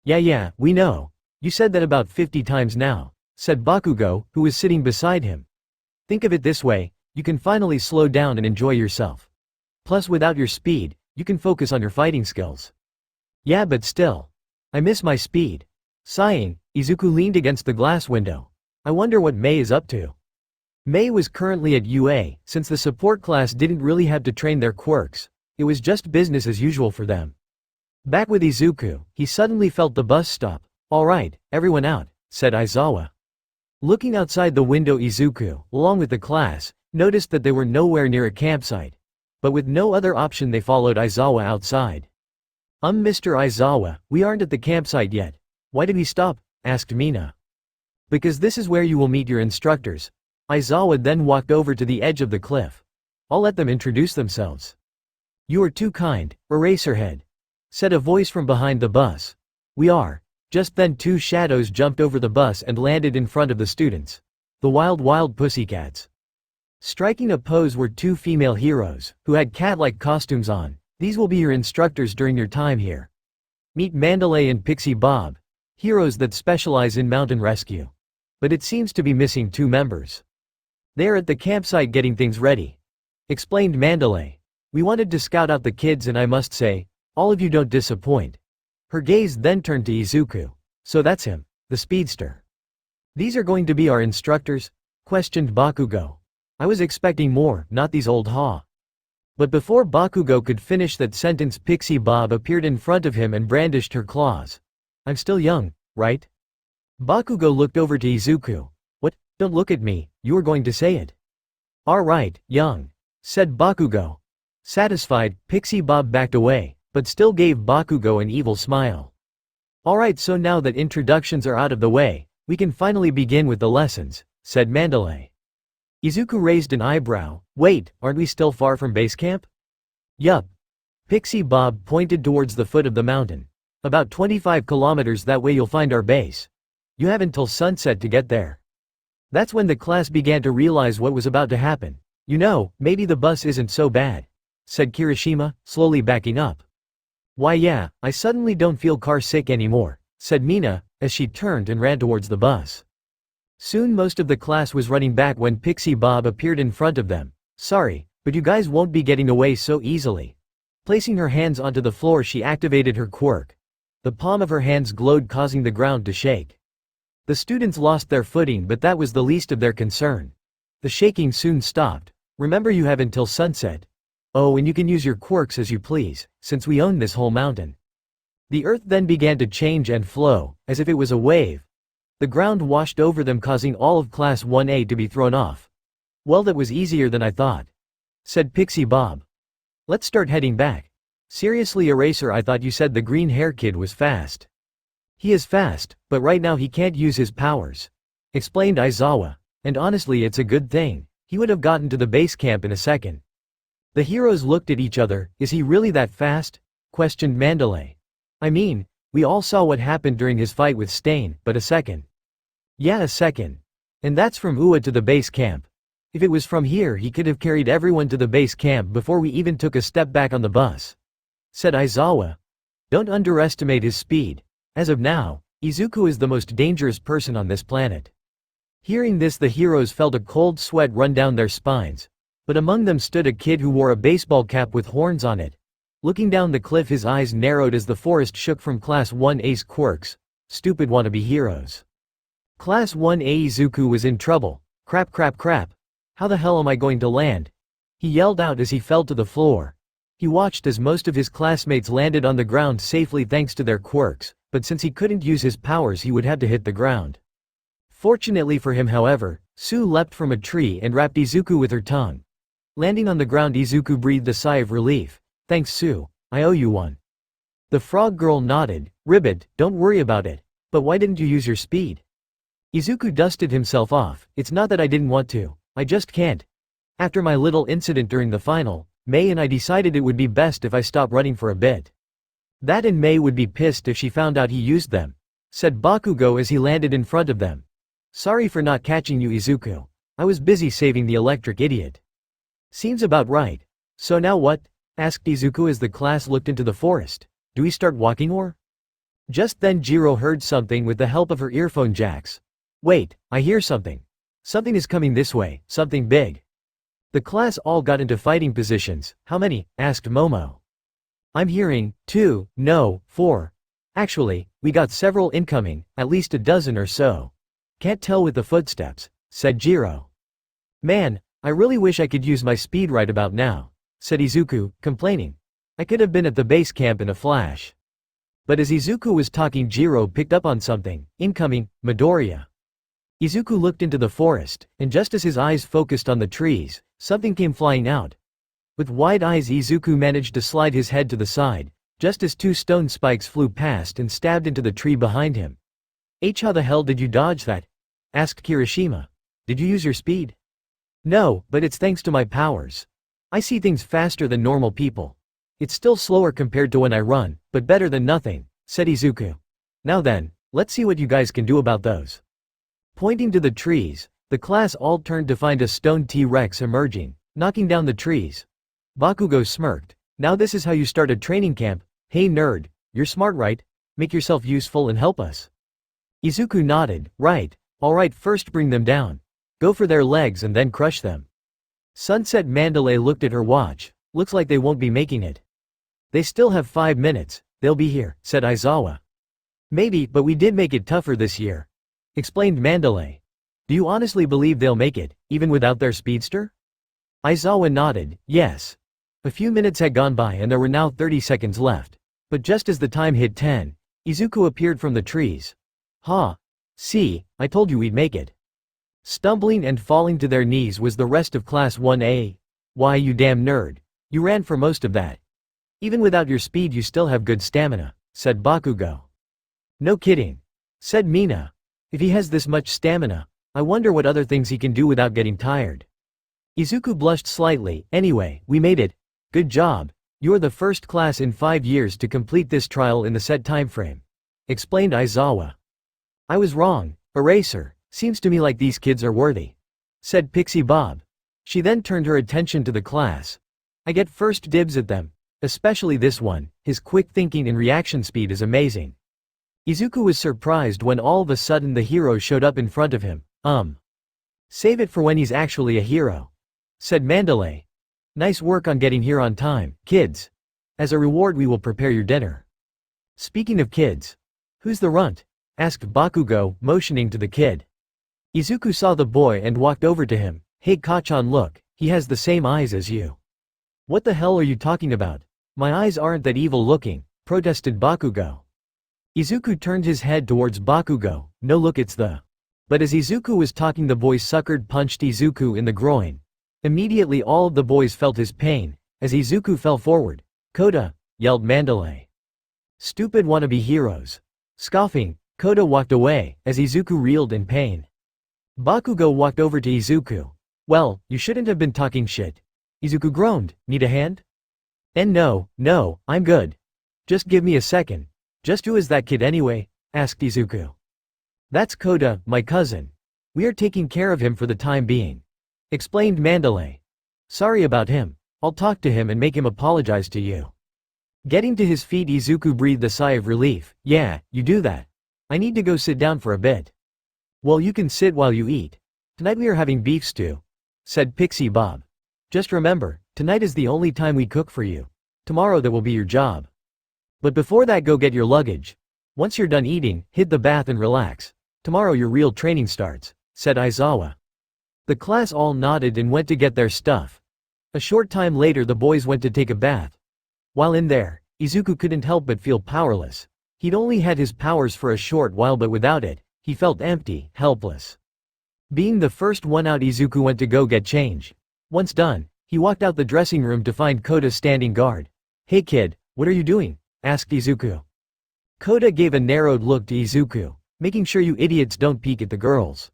Yeah, we know. You said that about 50 times now," said Bakugo, who was sitting beside him. "Think of it this way, you can finally slow down and enjoy yourself. Plus without your speed, you can focus on your fighting skills." "Yeah, but still. I miss my speed." Sighing, Izuku leaned against the glass window. "I wonder what Mei is up to." Mei was currently at UA. Since the support class didn't really have to train their quirks, it was just business as usual for them. Back with Izuku, he suddenly felt the bus stop. "All right, everyone out," said Aizawa. Looking outside the window, Izuku, along with the class, noticed that they were nowhere near a campsite. But with no other option they followed Aizawa outside. Mr. Aizawa, we aren't at the campsite yet. Why did we stop? Asked Mina. Because this is where you will meet your instructors. Aizawa then walked over to the edge of the cliff. I'll let them introduce themselves. You are too kind, Eraserhead, said a voice from behind the bus. We are. Just then two shadows jumped over the bus and landed in front of the students. The Wild Pussycats. Striking a pose were two female heroes, who had cat-like costumes on. These will be your instructors during your time here. Meet Mandalay and Pixie Bob, heroes that specialize in mountain rescue. But it seems to be missing two members. They are at the campsite getting things ready, explained Mandalay. We wanted to scout out the kids and I must say, all of you don't disappoint. Her gaze then turned to Izuku. So that's him, the speedster. These are going to be our instructors? Questioned Bakugo. I was expecting more, not these old haw. But before Bakugo could finish that sentence, Pixie Bob appeared in front of him and brandished her claws. I'm still young, right? Bakugo looked over to Izuku. What? Don't look at me, you were going to say it. Alright, young, said Bakugo. Satisfied, Pixie Bob backed away, but still gave Bakugo an evil smile. Alright, so now that introductions are out of the way, we can finally begin with the lessons, said Mandalay. Izuku raised an eyebrow. Wait, aren't we still far from base camp? Yup. Pixie Bob pointed towards the foot of the mountain. About 25 kilometers that way you'll find our base. You have until sunset to get there. That's when the class began to realize what was about to happen. You know, maybe the bus isn't so bad, said Kirishima, slowly backing up. Why yeah, I suddenly don't feel car sick anymore, said Mina, as she turned and ran towards the bus. Soon most of the class was running back when Pixie Bob appeared in front of them. Sorry, but you guys won't be getting away so easily. Placing her hands onto the floor, she activated her quirk. The palm of her hands glowed, causing the ground to shake. The students lost their footing, but that was the least of their concern. The shaking soon stopped. Remember, you have until sunset. Oh, and you can use your quirks as you please, since we own this whole mountain. The earth then began to change and flow, as if it was a wave. The ground washed over them, causing all of Class 1A to be thrown off. Well, that was easier than I thought, said Pixie Bob. Let's start heading back. Seriously, Eraser, I thought you said the green hair kid was fast. He is fast, but right now he can't use his powers, explained Aizawa. And honestly, it's a good thing. He would have gotten to the base camp in a second. The heroes looked at each other. Is he really that fast? Questioned Mandalay. I mean, we all saw what happened during his fight with Stain, but a second. Yeah, a second. And that's from Ua to the base camp. If it was from here, he could have carried everyone to the base camp before we even took a step back on the bus, said Aizawa. Don't underestimate his speed. As of now, Izuku is the most dangerous person on this planet. Hearing this, the heroes felt a cold sweat run down their spines. But among them stood a kid who wore a baseball cap with horns on it. Looking down the cliff, his eyes narrowed as the forest shook from Class 1A's quirks. Stupid wannabe heroes. Class 1A Izuku was in trouble. Crap. How the hell am I going to land? He yelled out as he fell to the floor. He watched as most of his classmates landed on the ground safely thanks to their quirks, but since he couldn't use his powers, he would have to hit the ground. Fortunately for him, however, Sue leapt from a tree and wrapped Izuku with her tongue. Landing on the ground, Izuku breathed a sigh of relief. Thanks, Sue, I owe you one. The frog girl nodded. Ribbit, don't worry about it. But why didn't you use your speed? Izuku dusted himself off. It's not that I didn't want to, I just can't. After my little incident during the final, May and I decided it would be best if I stopped running for a bit. That and May would be pissed if she found out he used them, said Bakugo as he landed in front of them. Sorry for not catching you, Izuku. I was busy saving the electric idiot. Seems about right. So now what? Asked Izuku as the class looked into the forest. Do we start walking or? Just then Jiro heard something with the help of her earphone jacks. Wait, I hear something. Something is coming this way, something big. The class all got into fighting positions. How many? Asked Momo. I'm hearing 2, no, 4. Actually, we got several incoming, at least a dozen or so. Can't tell with the footsteps, said Jiro. Man, I really wish I could use my speed right about now, said Izuku, complaining. I could have been at the base camp in a flash. But as Izuku was talking, Jiro picked up on something. Incoming, Midoriya. Izuku looked into the forest, and just as his eyes focused on the trees, something came flying out. With wide eyes, Izuku managed to slide his head to the side, just as two stone spikes flew past and stabbed into the tree behind him. How the hell did you dodge that? Asked Kirishima. Did you use your speed? No, but it's thanks to my powers. I see things faster than normal people. It's still slower compared to when I run, but better than nothing, said Izuku. Now then, let's see what you guys can do about those. Pointing to the trees, the class all turned to find a stone T-Rex emerging, knocking down the trees. Bakugo smirked. Now this is how you start a training camp. Hey nerd, you're smart right? Make yourself useful and help us. Izuku nodded. Right. Alright, first bring them down. Go for their legs and then crush them. Sunset Mandalay looked at her watch. Looks like they won't be making it. They still have 5 minutes, they'll be here, said Aizawa. Maybe, but we did make it tougher this year, explained Mandalay. Do you honestly believe they'll make it, even without their speedster? Aizawa nodded. Yes. A few minutes had gone by and there were now 30 seconds left. But just as the time hit 10, Izuku appeared from the trees. Ha! See, I told you we'd make it. Stumbling and falling to their knees was the rest of Class 1A. Why, you damn nerd. You ran for most of that. Even without your speed you still have good stamina, said Bakugo. No kidding, said Mina. If he has this much stamina, I wonder what other things he can do without getting tired. Izuku blushed slightly. Anyway, we made it. Good job. You're the first class in 5 years to complete this trial in the set timeframe, explained Aizawa. I was wrong, Eraser. Seems to me like these kids are worthy, said Pixie Bob. She then turned her attention to the class. I get first dibs at them, especially this one. His quick thinking and reaction speed is amazing. Izuku was surprised when all of a sudden the hero showed up in front of him. Save it for when he's actually a hero, said Mandalay. Nice work on getting here on time, kids. As a reward we will prepare your dinner. Speaking of kids, who's the runt? Asked Bakugo, motioning to the kid. Izuku saw the boy and walked over to him. Hey Kachan, look, he has the same eyes as you. What the hell are you talking about? My eyes aren't that evil looking, protested Bakugo. Izuku turned his head towards Bakugo. No look, it's the... But as Izuku was talking the boy suckered punched Izuku in the groin. Immediately all of the boys felt his pain, as Izuku fell forward. Koda, yelled Mandalay. Stupid wannabe heroes. Scoffing, Koda walked away, as Izuku reeled in pain. Bakugo walked over to Izuku. Well, you shouldn't have been talking shit. Izuku groaned. Need a hand? And no, I'm good. Just give me a second. Just who is that kid anyway? Asked Izuku. That's Koda, my cousin. We are taking care of him for the time being, explained Mandalay. Sorry about him. I'll talk to him and make him apologize to you. Getting to his feet, Izuku breathed a sigh of relief. Yeah, you do that. I need to go sit down for a bit. Well, you can sit while you eat. Tonight we are having beef stew, said Pixie Bob. Just remember, tonight is the only time we cook for you. Tomorrow that will be your job. But before that, go get your luggage. Once you're done eating, hit the bath and relax. Tomorrow your real training starts, said Aizawa. The class all nodded and went to get their stuff. A short time later the boys went to take a bath. While in there, Izuku couldn't help but feel powerless. He'd only had his powers for a short while, but without it, he felt empty, helpless. Being the first one out, Izuku went to go get change. Once done, he walked out the dressing room to find Koda standing guard. Hey kid, what are you doing? Asked Izuku. Koda gave a narrowed look to Izuku, making sure you idiots don't peek at the girls.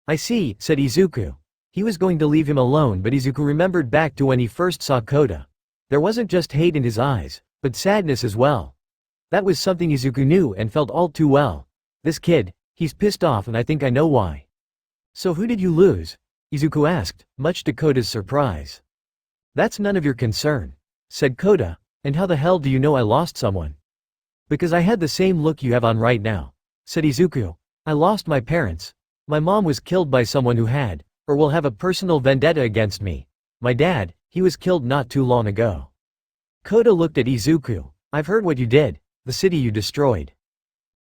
I see, said Izuku. He was going to leave him alone, but Izuku remembered back to when he first saw Koda. There wasn't just hate in his eyes, but sadness as well. That was something Izuku knew and felt all too well. This kid, he's pissed off, and I think I know why. So who did you lose? Izuku asked, much to Koda's surprise. That's none of your concern, said Koda. And how the hell do you know I lost someone? Because I had the same look you have on right now, said Izuku. I lost my parents. My mom was killed by someone who had, or will have a personal vendetta against me. My dad, he was killed not too long ago. Koda looked at Izuku. I've heard what you did, the city you destroyed.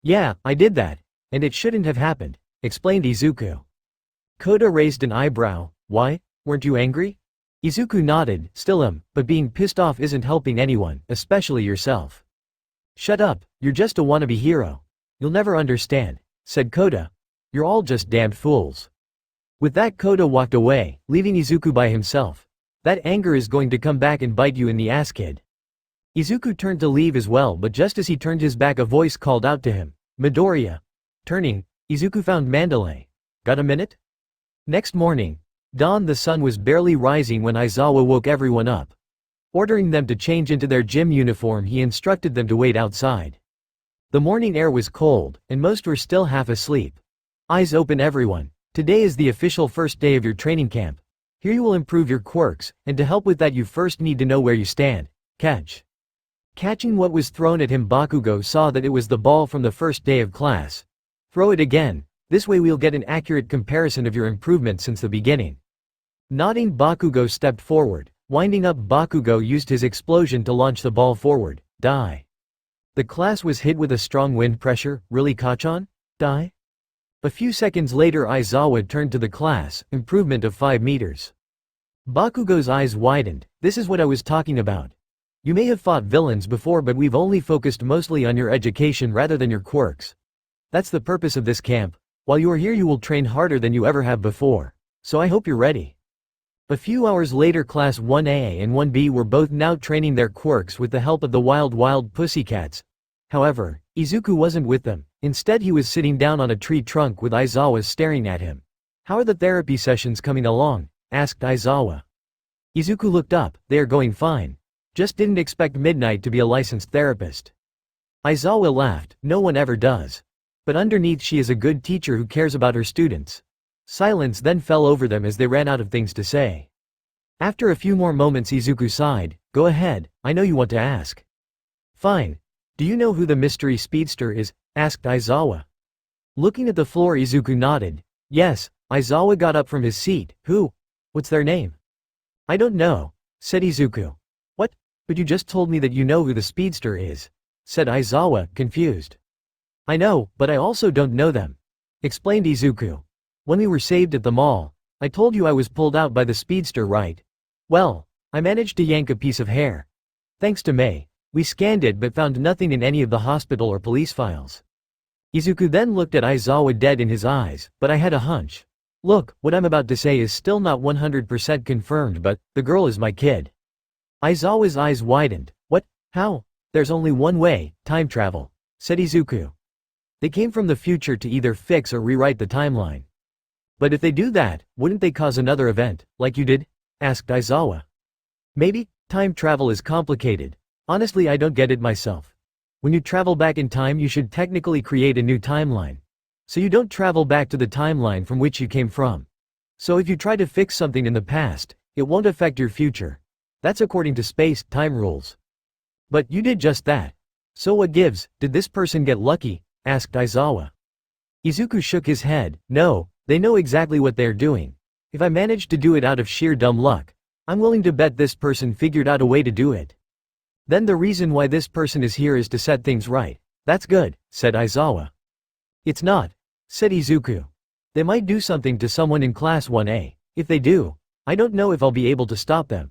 Yeah, I did that, and it shouldn't have happened, explained Izuku. Koda raised an eyebrow. Why, weren't you angry? Izuku nodded. Still am, but being pissed off isn't helping anyone, especially yourself. Shut up, you're just a wannabe hero. You'll never understand, said Koda. You're all just damned fools. With that, Koda walked away, leaving Izuku by himself. That anger is going to come back and bite you in the ass, kid. Izuku turned to leave as well, but just as he turned his back, a voice called out to him, Midoriya. Turning, Izuku found Mandalay. Got a minute? Next morning, dawn, the sun was barely rising when Aizawa woke everyone up. Ordering them to change into their gym uniform, he instructed them to wait outside. The morning air was cold, and most were still half asleep. Eyes open, everyone. Today is the official first day of your training camp. Here you will improve your quirks, and to help with that you first need to know where you stand. Catch. Catching what was thrown at him, Bakugo saw that it was the ball from the first day of class. Throw it again. This way we'll get an accurate comparison of your improvement since the beginning. Nodding, Bakugo stepped forward. Winding up, Bakugo used his explosion to launch the ball forward. Die. The class was hit with a strong wind pressure. Really, Kachan? Die? A few seconds later, Aizawa turned to the class. Improvement of 5 meters. Bakugo's eyes widened. This is what I was talking about. You may have fought villains before, but we've only focused mostly on your education rather than your quirks. That's the purpose of this camp. While you are here, you will train harder than you ever have before. So I hope you're ready. A few hours later, Class 1A and 1B were both now training their quirks with the help of the wild pussycats. However, Izuku wasn't with them. Instead, he was sitting down on a tree trunk with Aizawa staring at him. How are the therapy sessions coming along? Asked Aizawa. Izuku looked up. They are going fine. Just didn't expect Midnight to be a licensed therapist. Aizawa laughed. No one ever does. But underneath, she is a good teacher who cares about her students. Silence then fell over them as they ran out of things to say. After a few more moments, Izuku sighed. Go ahead, I know you want to ask. Fine. Do you know who the mystery speedster is? Asked Aizawa. Looking at the floor, Izuku nodded. Yes. Aizawa got up from his seat. Who? What's their name? I don't know, said Izuku. What? But you just told me that you know who the speedster is, said Aizawa, confused. I know, but I also don't know them, explained Izuku. When we were saved at the mall, I told you I was pulled out by the speedster, right? Well, I managed to yank a piece of hair. Thanks to May, we scanned it but found nothing in any of the hospital or police files. Izuku then looked at Aizawa dead in his eyes, but I had a hunch. Look, what I'm about to say is still not 100% confirmed, but the girl is my kid. Aizawa's eyes widened. What? How? There's only one way, time travel, said Izuku. They came from the future to either fix or rewrite the timeline. But if they do that, wouldn't they cause another event, like you did? Asked Aizawa. Maybe. Time travel is complicated. Honestly, I don't get it myself. When you travel back in time, you should technically create a new timeline. So you don't travel back to the timeline from which you came from. So if you try to fix something in the past, it won't affect your future. That's according to space-time rules. But you did just that. So what gives? Did this person get lucky? Asked Aizawa. Izuku shook his head. No, they know exactly what they're doing. If I managed to do it out of sheer dumb luck, I'm willing to bet this person figured out a way to do it. Then the reason why this person is here is to set things right. That's good, said Aizawa. It's not, said Izuku. They might do something to someone in Class 1A. If they do, I don't know if I'll be able to stop them.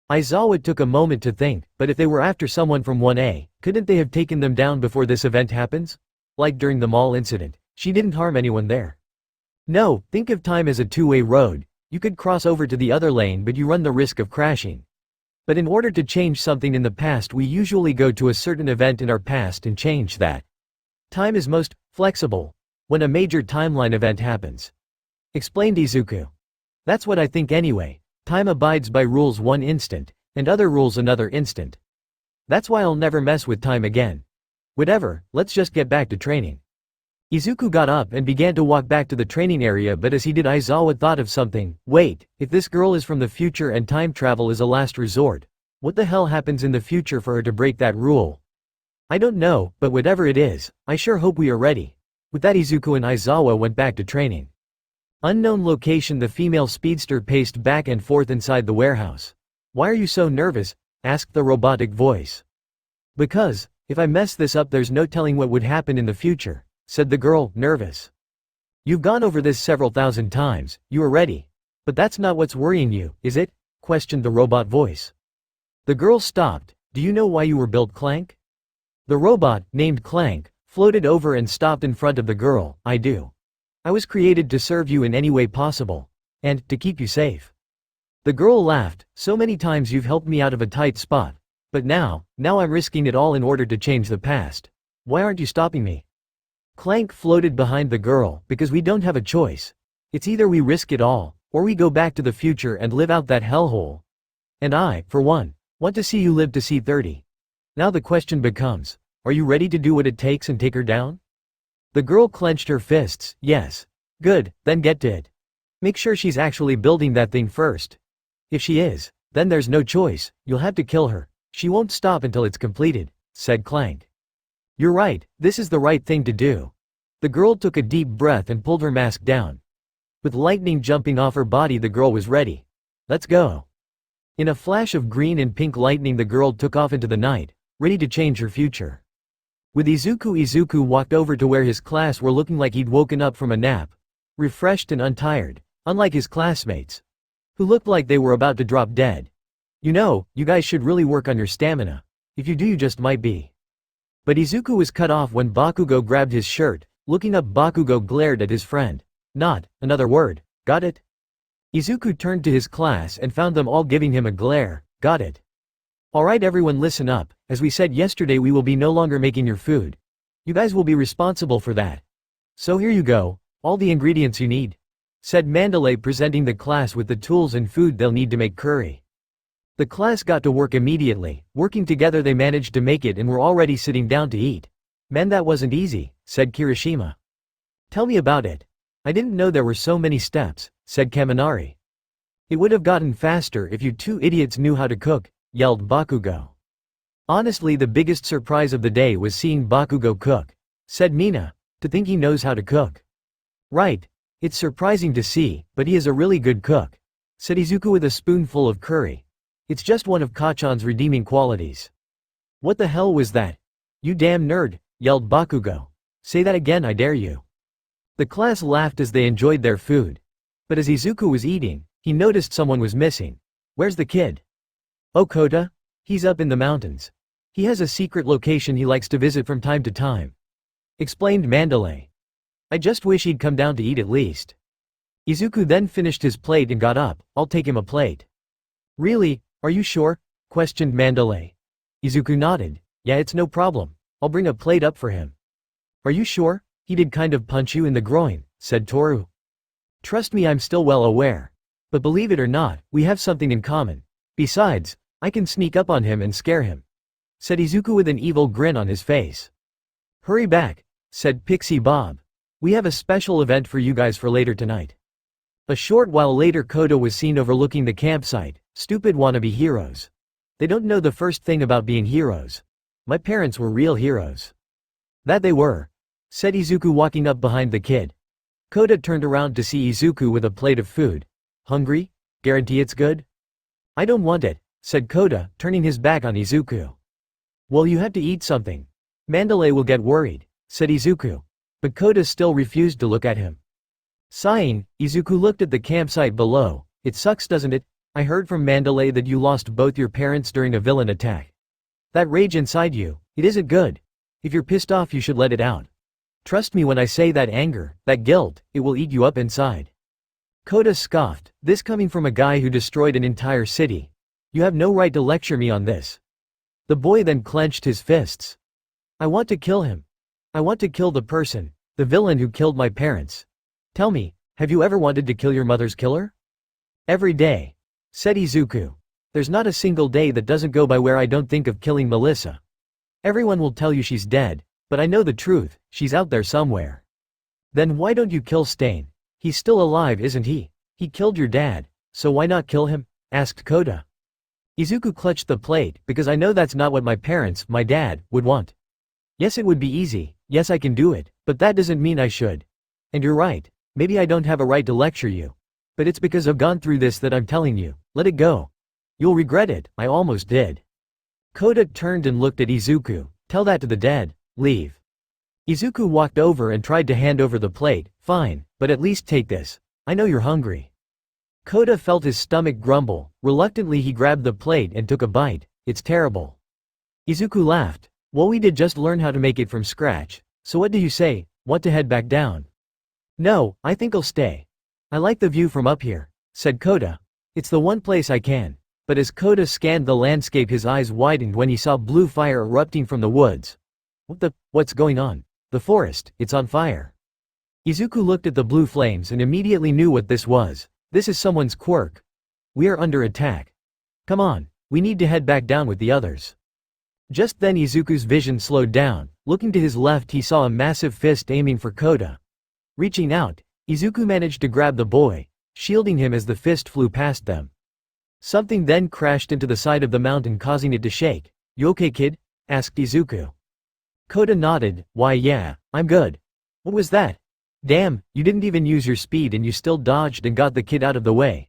Aizawa took a moment to think, but if they were after someone from 1A, couldn't they have taken them down before this event happens? Like during the mall incident, she didn't harm anyone there. No, think of time as a two-way road. You could cross over to the other lane, but you run the risk of crashing. But in order to change something in the past, we usually go to a certain event in our past and change that. Time is most flexible when a major timeline event happens, explained Izuku. That's what I think anyway. Time abides by rules one instant, and other rules another instant. That's why I'll never mess with time again. Whatever, let's just get back to training. Izuku got up and began to walk back to the training area, but as he did, Aizawa thought of something. Wait, if this girl is from the future and time travel is a last resort, what the hell happens in the future for her to break that rule? I don't know, but whatever it is, I sure hope we are ready. With that, Izuku and Aizawa went back to training. Unknown location. The female speedster paced back and forth inside the warehouse. Why are you so nervous? Asked the robotic voice. Because, if I mess this up, there's no telling what would happen in the future, said the girl, nervous. You've gone over this several thousand times, you are ready. But that's not what's worrying you, is it? Questioned the robot voice. The girl stopped. Do you know why you were built, Clank? The robot, named Clank, floated over and stopped in front of the girl. I do. I was created to serve you in any way possible. And, to keep you safe. The girl laughed. So many times you've helped me out of a tight spot. But now I'm risking it all in order to change the past. Why aren't you stopping me? Clank floated behind the girl. Because we don't have a choice. It's either we risk it all, or we go back to the future and live out that hellhole. And I, for one, want to see you live to see 30. Now the question becomes, are you ready to do what it takes and take her down? The girl clenched her fists. Yes. Good, then get to it. Make sure she's actually building that thing first. If she is, then there's no choice, you'll have to kill her. She won't stop until it's completed, said Clank. You're right, this is the right thing to do. The girl took a deep breath and pulled her mask down. With lightning jumping off her body, the girl was ready. Let's go. In a flash of green and pink lightning, the girl took off into the night, ready to change her future. With Izuku walked over to where his class were, looking like he'd woken up from a nap, refreshed and untired, unlike his classmates, who looked like they were about to drop dead. You know, you guys should really work on your stamina. If you do, you just might be. But Izuku was cut off when Bakugo grabbed his shirt. Looking up, Bakugo glared at his friend. Not another word, got it? Izuku turned to his class and found them all giving him a glare. Got it. Alright everyone, listen up. As we said yesterday, we will be no longer making your food. You guys will be responsible for that. So here you go, all the ingredients you need, said Mandalay, presenting the class with the tools and food they'll need to make curry. The class got to work immediately. Working together they managed to make it and were already sitting down to eat. Man, that wasn't easy, said Kirishima. Tell me about it. I didn't know there were so many steps, said Kaminari. It would have gotten faster if you two idiots knew how to cook, yelled Bakugo. Honestly, the biggest surprise of the day was seeing Bakugo cook, said Mina. To think he knows how to cook. Right. It's surprising to see, but he is a really good cook, said Izuku with a spoonful of curry. It's just one of Kachan's redeeming qualities. What the hell was that? You damn nerd, yelled Bakugo. Say that again, I dare you. The class laughed as they enjoyed their food. But as Izuku was eating, he noticed someone was missing. Where's the kid? Oh, Kota? He's up in the mountains. He has a secret location he likes to visit from time to time, explained Mandalay. I just wish he'd come down to eat at least. Izuku then finished his plate and got up. I'll take him a plate. Really? Are you sure? Questioned Mandalay. Izuku nodded. Yeah, it's no problem. I'll bring a plate up for him. Are you sure? He did kind of punch you in the groin, said Toru. Trust me, I'm still well aware. But believe it or not, we have something in common. Besides, I can sneak up on him and scare him, said Izuku with an evil grin on his face. Hurry back, said Pixie Bob. We have a special event for you guys for later tonight. A short while later, Kota was seen overlooking the campsite. Stupid wannabe heroes. They don't know the first thing about being heroes. My parents were real heroes. That they were, said Izuku, walking up behind the kid. Kota turned around to see Izuku with a plate of food. Hungry? Guarantee it's good? I don't want it, said Kota, turning his back on Izuku. Well, you have to eat something. Mandalay will get worried, said Izuku. But Kota still refused to look at him. Sighing, Izuku looked at the campsite below. It sucks, doesn't it? I heard from Mandalay that you lost both your parents during a villain attack. That rage inside you, it isn't good. If you're pissed off, you should let it out. Trust me when I say that anger, that guilt, it will eat you up inside. Kota scoffed, this coming from a guy who destroyed an entire city. You have no right to lecture me on this. The boy then clenched his fists. I want to kill him. I want to kill the person, the villain who killed my parents. Tell me, have you ever wanted to kill your mother's killer? Every day, said Izuku. There's not a single day that doesn't go by where I don't think of killing Melissa. Everyone will tell you she's dead, but I know the truth, she's out there somewhere. Then why don't you kill Stain? He's still alive, isn't he? He killed your dad, so why not kill him? Asked Kota. Izuku clutched the plate, because I know that's not what my parents, my dad, would want. Yes, it would be easy, yes I can do it, but that doesn't mean I should. And you're right, maybe I don't have a right to lecture you. But it's because I've gone through this that I'm telling you, let it go. You'll regret it, I almost did. Kota turned and looked at Izuku. Tell that to the dead, leave. Izuku walked over and tried to hand over the plate. Fine, but at least take this. I know you're hungry. Kota felt his stomach grumble. Reluctantly he grabbed the plate and took a bite. It's terrible. Izuku laughed. Well, we did just learn how to make it from scratch. So what do you say, want to head back down? No, I think I'll stay. I like the view from up here, said Kota. It's the one place I can. But as Kota scanned the landscape, his eyes widened when he saw blue fire erupting from the woods. What's going on? The forest, it's on fire. Izuku looked at the blue flames and immediately knew what this was. This is someone's quirk. We are under attack. Come on, we need to head back down with the others. Just then Izuku's vision slowed down. Looking to his left, he saw a massive fist aiming for Kota. Reaching out, Izuku managed to grab the boy, shielding him as the fist flew past them. Something then crashed into the side of the mountain, causing it to shake. You okay, kid? Asked Izuku. Kota nodded. Why yeah, I'm good. What was that? Damn, you didn't even use your speed and you still dodged and got the kid out of the way.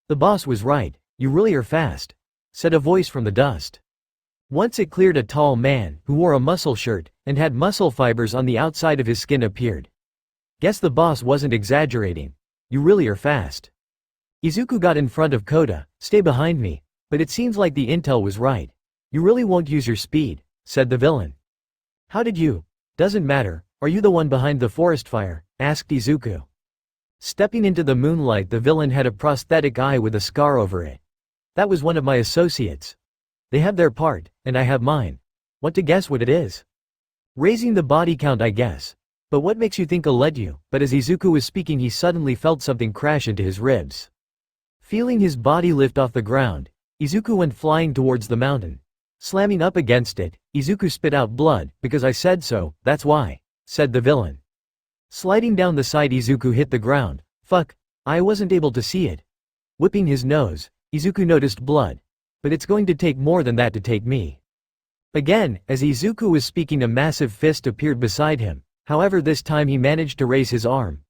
The boss was right, you really are fast, said a voice from the dust. Once it cleared, a tall man, who wore a muscle shirt, and had muscle fibers on the outside of his skin, appeared. Guess the boss wasn't exaggerating. You really are fast. Izuku got in front of Kota. Stay behind me. But it seems like the intel was right. You really won't use your speed, said the villain. How did you? Doesn't matter. Are you the one behind the forest fire? Asked Izuku. Stepping into the moonlight, the villain had a prosthetic eye with a scar over it. That was one of my associates. They have their part, and I have mine. Want to guess what it is? Raising the body count, I guess. But what makes you think I'll let you? But as Izuku was speaking, he suddenly felt something crash into his ribs. Feeling his body lift off the ground, Izuku went flying towards the mountain. Slamming up against it, Izuku spit out blood. Because I said so, that's why, said the villain. Sliding down the side, Izuku hit the ground. Fuck, I wasn't able to see it. Whipping his nose, Izuku noticed blood. But it's going to take more than that to take me. Again, as Izuku was speaking, a massive fist appeared beside him. However, this time he managed to raise his arm.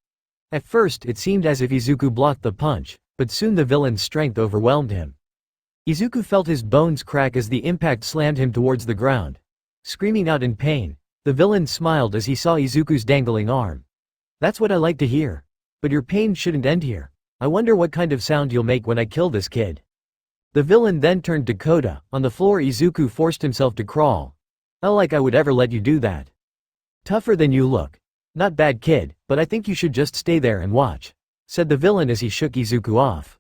At first it seemed as if Izuku blocked the punch, but soon the villain's strength overwhelmed him. Izuku felt his bones crack as the impact slammed him towards the ground. Screaming out in pain, the villain smiled as he saw Izuku's dangling arm. That's what I like to hear. But your pain shouldn't end here. I wonder what kind of sound you'll make when I kill this kid. The villain then turned to Kota. On the floor, Izuku forced himself to crawl. Not like I would ever let you do that. Tougher than you look. Not bad, kid, but I think you should just stay there and watch, said the villain as he shook Izuku off.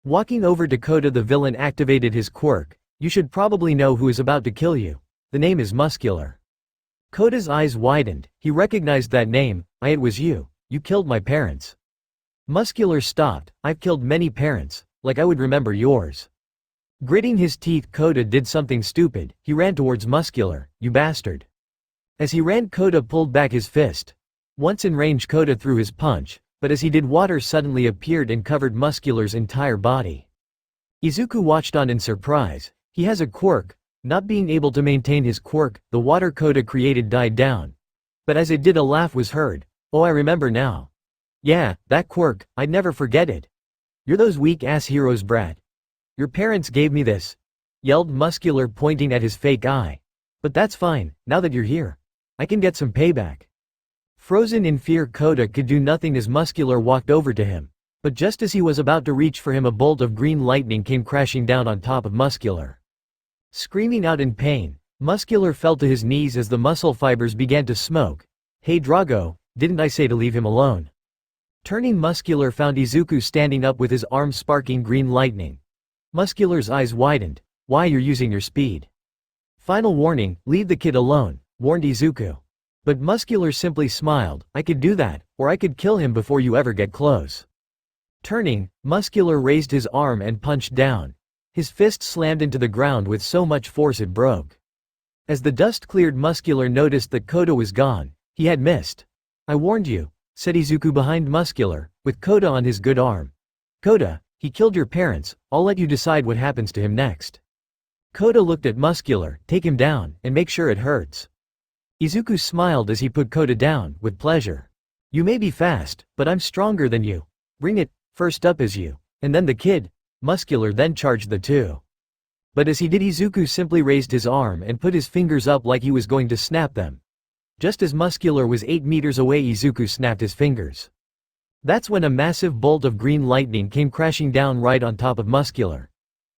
Walking over to Kota, the villain activated his quirk. You should probably know who is about to kill you. The name is Muscular. Kota's eyes widened. He recognized that name. It was you. You killed my parents. Muscular stopped. I've killed many parents. Like I would remember yours. Gritting his teeth, Kota did something stupid. He ran towards Muscular. You bastard. As he ran, Kota pulled back his fist. Once in range, Kota threw his punch, but as he did, water suddenly appeared and covered Muscular's entire body. Izuku watched on in surprise. He has a quirk. Not being able to maintain his quirk, the water Kota created died down. But as it did, a laugh was heard. Oh, I remember now. Yeah, that quirk, I'd never forget it. You're those weak-ass heroes, brat. Your parents gave me this, yelled Muscular, pointing at his fake eye. But that's fine, now that you're here. I can get some payback. Frozen in fear, Kota could do nothing as Muscular walked over to him. But just as he was about to reach for him, a bolt of green lightning came crashing down on top of Muscular. Screaming out in pain, Muscular fell to his knees as the muscle fibers began to smoke. Hey Drago, didn't I say to leave him alone? Turning, Muscular found Izuku standing up with his arm sparking green lightning. Muscular's eyes widened. Why, you're using your speed. Final warning, leave the kid alone, warned Izuku. But Muscular simply smiled. I could do that, or I could kill him before you ever get close. Turning, Muscular raised his arm and punched down. His fist slammed into the ground with so much force it broke. As the dust cleared, Muscular noticed that Kota was gone. He had missed. I warned you, said Izuku behind Muscular, with Kota on his good arm. Kota, he killed your parents. I'll let you decide what happens to him next. Kota looked at Muscular. Take him down, and make sure it hurts. Izuku smiled as he put Kota down, with pleasure. You may be fast, but I'm stronger than you. Bring it. First up is you, and then the kid. Muscular then charged the two. But as he did, Izuku simply raised his arm and put his fingers up like he was going to snap them. Just as Muscular was 8 meters away, Izuku snapped his fingers. That's when a massive bolt of green lightning came crashing down right on top of Muscular.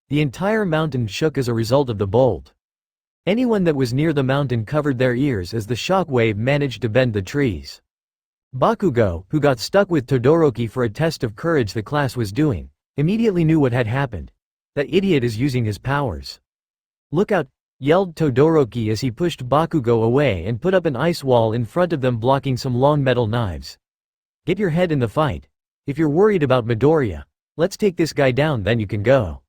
The entire mountain shook as a result of the bolt. Anyone that was near the mountain covered their ears as the shock wave managed to bend the trees. Bakugo, who got stuck with Todoroki for a test of courage the class was doing, Immediately knew what had happened. That idiot is using his powers. Look out, yelled Todoroki as he pushed Bakugo away and put up an ice wall in front of them blocking some long metal knives. Get your head in the fight. If you're worried about Midoriya, let's take this guy down then you can go.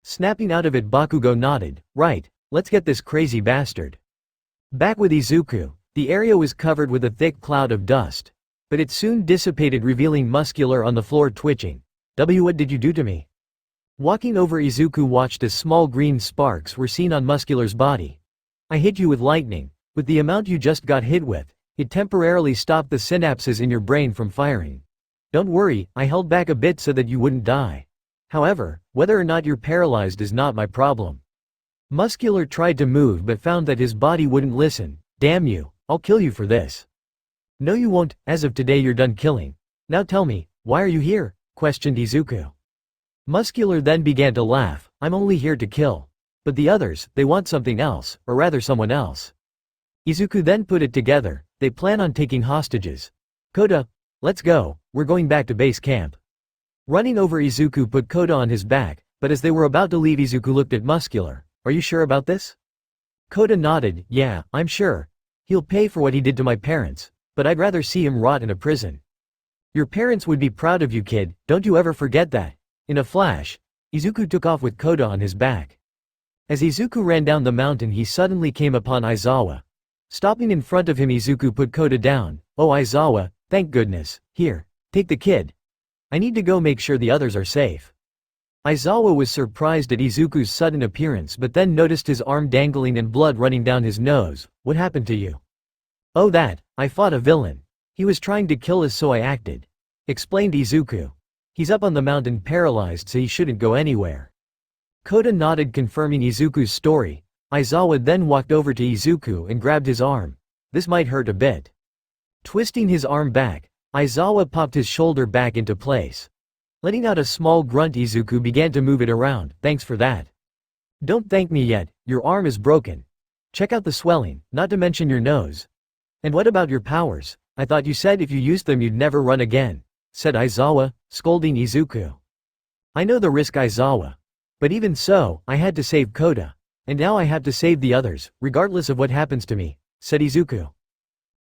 Snapping out of it, Bakugo nodded. Right, let's get this crazy bastard. Back with Izuku, the area was covered with a thick cloud of dust. But it soon dissipated, revealing Muscular on the floor twitching. What did you do to me? Walking over, Izuku watched as small green sparks were seen on Muscular's body. I hit you with lightning. With the amount you just got hit with, it temporarily stopped the synapses in your brain from firing. Don't worry, I held back a bit so that you wouldn't die. However, whether or not you're paralyzed is not my problem. Muscular tried to move but found that his body wouldn't listen. Damn you, I'll kill you for this. No you won't, as of today you're done killing. Now tell me, why are you here? Questioned Izuku. Muscular then began to laugh. I'm only here to kill. But the others, they want something else, or rather someone else. Izuku then put it together, they plan on taking hostages. Koda, let's go, we're going back to base camp. Running over, Izuku put Koda on his back, but as they were about to leave, Izuku looked at Muscular. Are you sure about this? Koda nodded. Yeah, I'm sure. He'll pay for what he did to my parents, but I'd rather see him rot in a prison. Your parents would be proud of you, kid, don't you ever forget that. In a flash, Izuku took off with Koda on his back. As Izuku ran down the mountain, he suddenly came upon Aizawa. Stopping in front of him, Izuku put Koda down. Oh Aizawa, thank goodness. Here, take the kid. I need to go make sure the others are safe. Aizawa was surprised at Izuku's sudden appearance but then noticed his arm dangling and blood running down his nose. What happened to you? Oh that, I fought a villain. He was trying to kill us so I acted. Explained Izuku. He's up on the mountain paralyzed so he shouldn't go anywhere. Koda nodded, confirming Izuku's story. Aizawa then walked over to Izuku and grabbed his arm. This might hurt a bit. Twisting his arm back, Aizawa popped his shoulder back into place. Letting out a small grunt, Izuku began to move it around. Thanks for that. Don't thank me yet, your arm is broken. Check out the swelling, not to mention your nose. And what about your powers? I thought you said if you used them you'd never run again, said Aizawa, scolding Izuku. I know the risk, Aizawa. But even so, I had to save Koda. And now I have to save the others, regardless of what happens to me, said Izuku.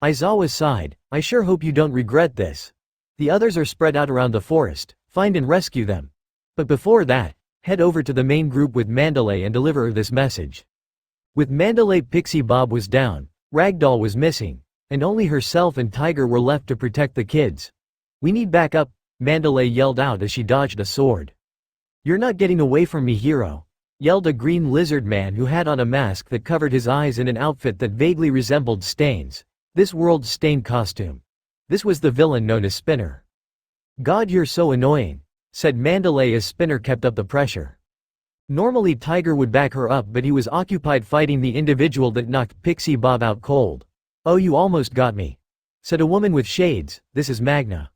Aizawa sighed. I sure hope you don't regret this. The others are spread out around the forest. Find and rescue them. But before that, head over to the main group with Mandalay and deliver her this message. With Mandalay, Pixie Bob was down, Ragdoll was missing, and only herself and Tiger were left to protect the kids. We need backup, Mandalay yelled out as she dodged a sword. You're not getting away from me, hero, yelled a green lizard man who had on a mask that covered his eyes and an outfit that vaguely resembled Stain's, this world's Stain costume. This was the villain known as Spinner. God, you're so annoying, said Mandalay as Spinner kept up the pressure. Normally Tiger would back her up, but he was occupied fighting the individual that knocked Pixie Bob out cold. Oh, you almost got me, said a woman with shades. This is Magna.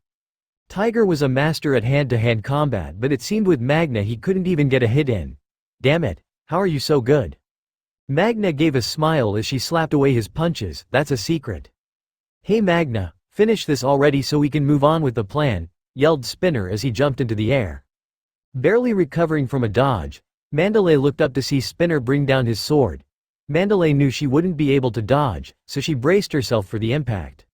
Tiger was a master at hand-to-hand combat, but it seemed with Magna he couldn't even get a hit in. Damn it, how are you so good? Magna gave a smile as she slapped away his punches. That's a secret. Hey Magna, finish this already so we can move on with the plan, yelled Spinner as he jumped into the air. Barely recovering from a dodge, Mandalay looked up to see Spinner bring down his sword. Mandalay knew she wouldn't be able to dodge, so she braced herself for the impact.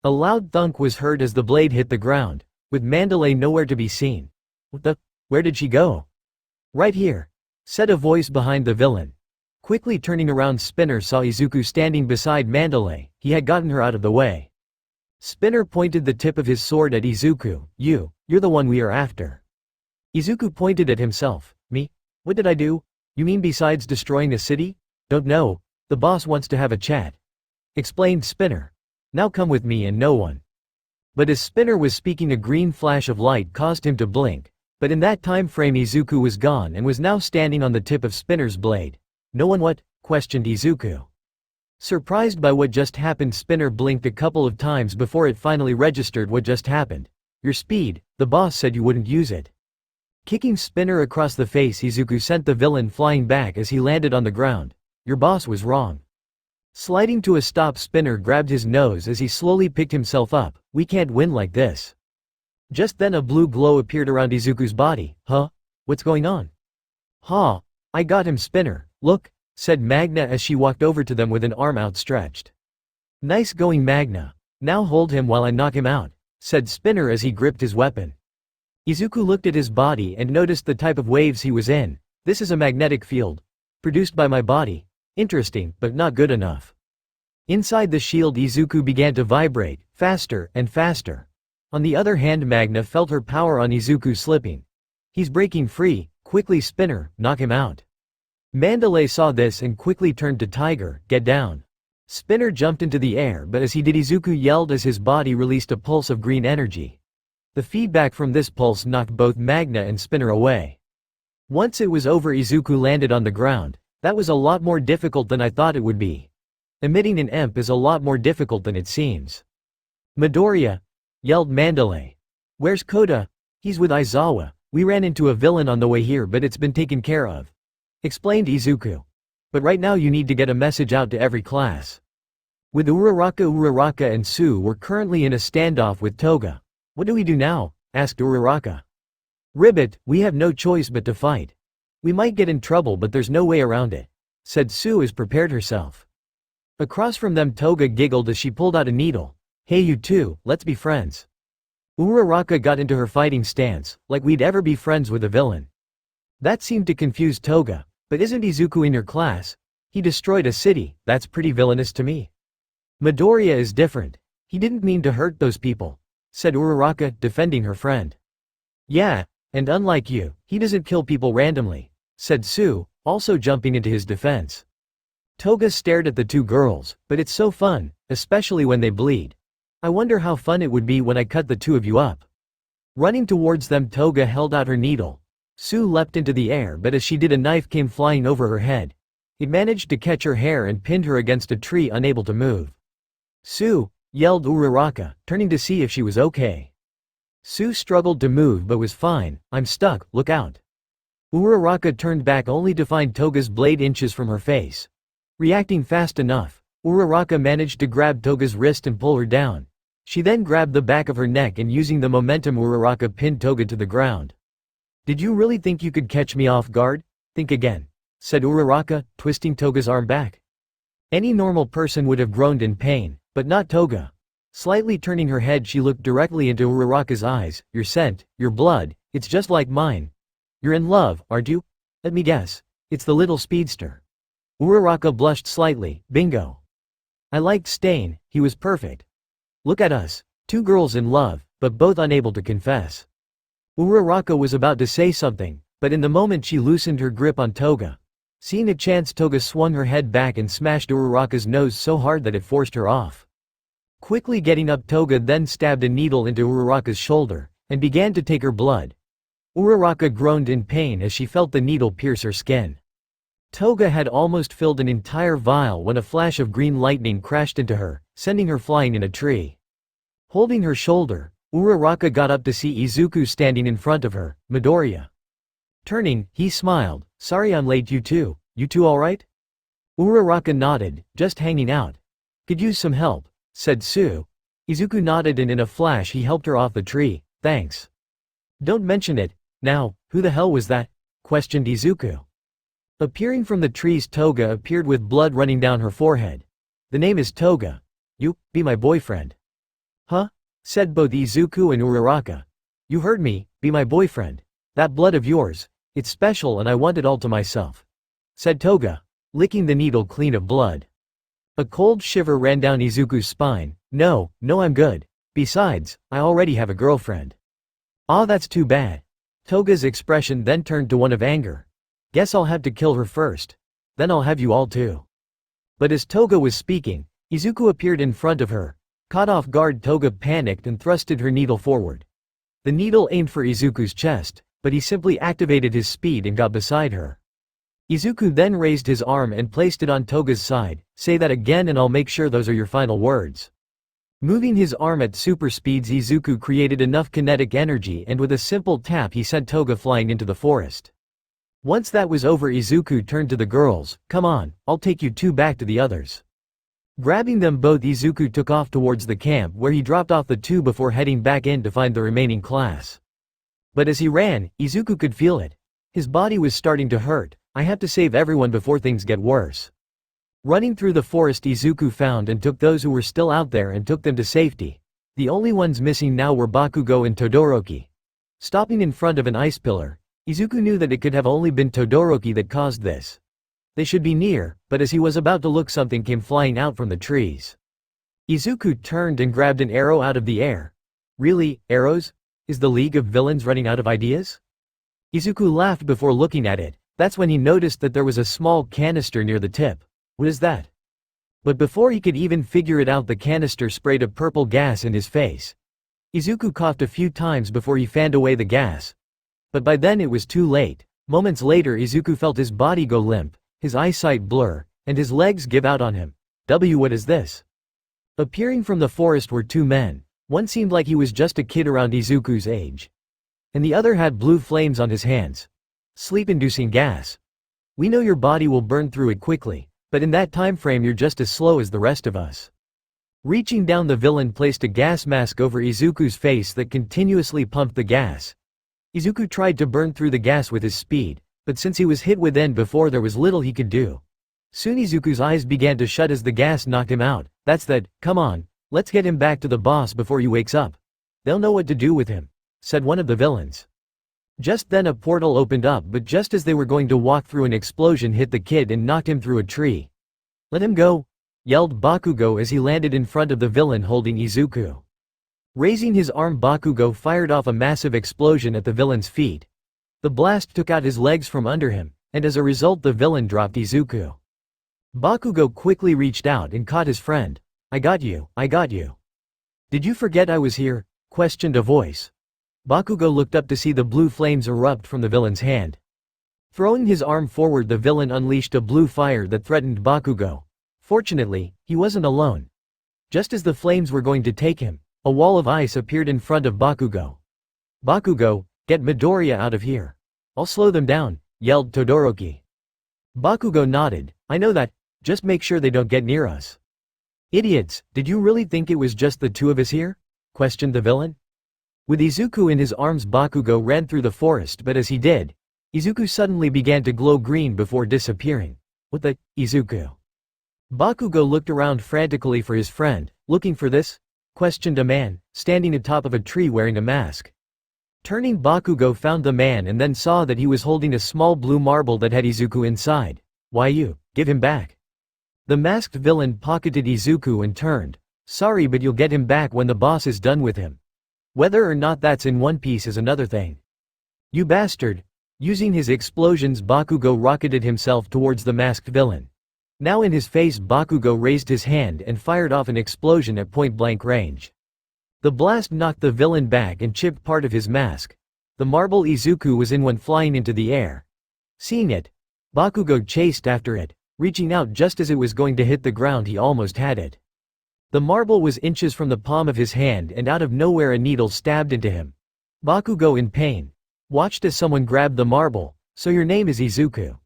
A loud thunk was heard as the blade hit the ground, with Mandalay nowhere to be seen. Where did she go? Right here, said a voice behind the villain. Quickly turning around, Spinner saw Izuku standing beside Mandalay. He had gotten her out of the way. Spinner pointed the tip of his sword at Izuku. You're the one we are after. Izuku pointed at himself. Me? What did I do? You mean besides destroying a city? Don't know, the boss wants to have a chat, explained Spinner. Now come with me and no one. But as Spinner was speaking, a green flash of light caused him to blink, but in that time frame Izuku was gone and was now standing on the tip of Spinner's blade. No one what? Questioned Izuku. Surprised by what just happened, Spinner blinked a couple of times before it finally registered what just happened. Your speed, the boss said you wouldn't use it. Kicking Spinner across the face, Izuku sent the villain flying back as he landed on the ground. Your boss was wrong. Sliding to a stop, Spinner grabbed his nose as he slowly picked himself up. We can't win like this. Just then a blue glow appeared around Izuku's body. Huh? What's going on? Ha! I got him, Spinner, look, said Magna as she walked over to them with an arm outstretched. Nice going, Magna. Now hold him while I knock him out, said Spinner as he gripped his weapon. Izuku looked at his body and noticed the type of waves he was in. This is a magnetic field. Produced by my body. Interesting, but not good enough. Inside the shield Izuku began to vibrate, faster and faster. On the other hand Magna felt her power on Izuku slipping. He's breaking free, quickly Spinner, knock him out. Mandalay saw this and quickly turned to Tiger, get down. Spinner jumped into the air but as he did Izuku yelled as his body released a pulse of green energy. The feedback from this pulse knocked both Magna and Spinner away. Once it was over Izuku landed on the ground. That was a lot more difficult than I thought it would be. Emitting an imp is a lot more difficult than it seems. Midoriya! Yelled Mandalay. Where's Koda? He's with Aizawa. We ran into a villain on the way here but it's been taken care of. Explained Izuku. But right now you need to get a message out to every class. With Uraraka and Sue were currently in a standoff with Toga. What do we do now? Asked Uraraka. Ribbit, we have no choice but to fight. We might get in trouble but there's no way around it, said Sue as prepared herself. Across from them Toga giggled as she pulled out a needle. Hey you two, let's be friends. Uraraka got into her fighting stance, like we'd ever be friends with a villain. That seemed to confuse Toga. But isn't Izuku in your class? He destroyed a city, that's pretty villainous to me. Midoriya is different. He didn't mean to hurt those people, said Uraraka, defending her friend. Yeah, and unlike you, he doesn't kill people randomly, said Sue, also jumping into his defense. Toga stared at the two girls, but it's so fun, especially when they bleed. I wonder how fun it would be when I cut the two of you up. Running towards them Toga held out her needle. Sue leapt into the air but as she did a knife came flying over her head. It managed to catch her hair and pinned her against a tree unable to move. Sue! Yelled Uraraka, turning to see if she was okay. Sue struggled to move but was fine. I'm stuck, look out. Uraraka turned back only to find Toga's blade inches from her face. Reacting fast enough, Uraraka managed to grab Toga's wrist and pull her down. She then grabbed the back of her neck and using the momentum Uraraka pinned Toga to the ground. Did you really think you could catch me off guard? Think again, said Uraraka, twisting Toga's arm back. Any normal person would have groaned in pain, but not Toga. Slightly turning her head she looked directly into Uraraka's eyes. Your scent, your blood, it's just like mine. You're in love, aren't you? Let me guess. It's the little speedster. Uraraka blushed slightly. Bingo. I liked Stain, he was perfect. Look at us, two girls in love, but both unable to confess. Uraraka was about to say something, but in the moment she loosened her grip on Toga. Seeing a chance Toga swung her head back and smashed Uraraka's nose so hard that it forced her off. Quickly getting up Toga then stabbed a needle into Uraraka's shoulder, and began to take her blood. Uraraka groaned in pain as she felt the needle pierce her skin. Toga had almost filled an entire vial when a flash of green lightning crashed into her, sending her flying in a tree. Holding her shoulder, Uraraka got up to see Izuku standing in front of her. Midoriya. Turning, he smiled. Sorry I'm late you two alright? Uraraka nodded, just hanging out. Could use some help, said Sue. Izuku nodded and in a flash he helped her off the tree. Thanks. Don't mention it. Now, who the hell was that? Questioned Izuku. Appearing from the trees Toga appeared with blood running down her forehead. The name is Toga. You, be my boyfriend. Huh? Said both Izuku and Uraraka. You heard me, be my boyfriend. That blood of yours, it's special and I want it all to myself. Said Toga, licking the needle clean of blood. A cold shiver ran down Izuku's spine. No, I'm good. Besides, I already have a girlfriend. Ah, that's too bad. Toga's expression then turned to one of anger. Guess I'll have to kill her first. Then I'll have you all too. But as Toga was speaking, Izuku appeared in front of her. Caught off guard Toga panicked and thrusted her needle forward. The needle aimed for Izuku's chest, but he simply activated his speed and got beside her. Izuku then raised his arm and placed it on Toga's side. Say that again and I'll make sure those are your final words. Moving his arm at super speeds Izuku created enough kinetic energy and with a simple tap he sent Toga flying into the forest. Once that was over Izuku turned to the girls. Come on, I'll take you two back to the others. Grabbing them both, Izuku took off towards the camp where he dropped off the two before heading back in to find the remaining class. But as he ran, Izuku could feel it. His body was starting to hurt. I have to save everyone before things get worse. Running through the forest, Izuku found and took those who were still out there and took them to safety. The only ones missing now were Bakugo and Todoroki. Stopping in front of an ice pillar, Izuku knew that it could have only been Todoroki that caused this. They should be near, but as he was about to look, something came flying out from the trees. Izuku turned and grabbed an arrow out of the air. Really, arrows? Is the League of Villains running out of ideas? Izuku laughed before looking at it. That's when he noticed that there was a small canister near the tip. What is that? But before he could even figure it out, the canister sprayed a purple gas in his face. Izuku coughed a few times before he fanned away the gas. But by then it was too late. Moments later, Izuku felt his body go limp, his eyesight blur, and his legs give out on him. What is this? Appearing from the forest were two men. One seemed like he was just a kid around Izuku's age. And the other had blue flames on his hands. Sleep-inducing gas. We know your body will burn through it quickly, but in that time frame you're just as slow as the rest of us. Reaching down, the villain placed a gas mask over Izuku's face that continuously pumped the gas. Izuku tried to burn through the gas with his speed, but since he was hit within before, there was little he could do. Soon Izuku's eyes began to shut as the gas knocked him out. That's that. Come on, let's get him back to the boss before he wakes up. They'll know what to do with him, said one of the villains. Just then a portal opened up, but just as they were going to walk through, an explosion hit the kid and knocked him through a tree. Let him go, yelled Bakugo as he landed in front of the villain holding Izuku. Raising his arm, Bakugo fired off a massive explosion at the villain's feet. The blast took out his legs from under him, and as a result the villain dropped Izuku. Bakugo quickly reached out and caught his friend. I got you, I got you. Did you forget I was here? Questioned a voice. Bakugo looked up to see the blue flames erupt from the villain's hand. Throwing his arm forward, the villain unleashed a blue fire that threatened Bakugo. Fortunately, he wasn't alone. Just as the flames were going to take him, a wall of ice appeared in front of Bakugo. Bakugo, get Midoriya out of here. I'll slow them down, yelled Todoroki. Bakugo nodded. I know that, just make sure they don't get near us. Idiots, did you really think it was just the two of us here? Questioned the villain. With Izuku in his arms, Bakugo ran through the forest, but as he did, Izuku suddenly began to glow green before disappearing. What the, Izuku? Bakugo looked around frantically for his friend. Looking for this? Questioned a man, standing atop of a tree wearing a mask. Turning, Bakugo found the man and then saw that he was holding a small blue marble that had Izuku inside. Why you? Give him back. The masked villain pocketed Izuku and turned. Sorry, but you'll get him back when the boss is done with him. Whether or not that's in One Piece is another thing. You bastard. Using his explosions, Bakugo rocketed himself towards the masked villain. Now in his face, Bakugo raised his hand and fired off an explosion at point-blank range. The blast knocked the villain back and chipped part of his mask. The marble Izuku was in went flying into the air. Seeing it, Bakugo chased after it. Reaching out just as it was going to hit the ground, he almost had it. The marble was inches from the palm of his hand, and out of nowhere a needle stabbed into him. Bakugo, in pain, watched as someone grabbed the marble. So your name is Izuku.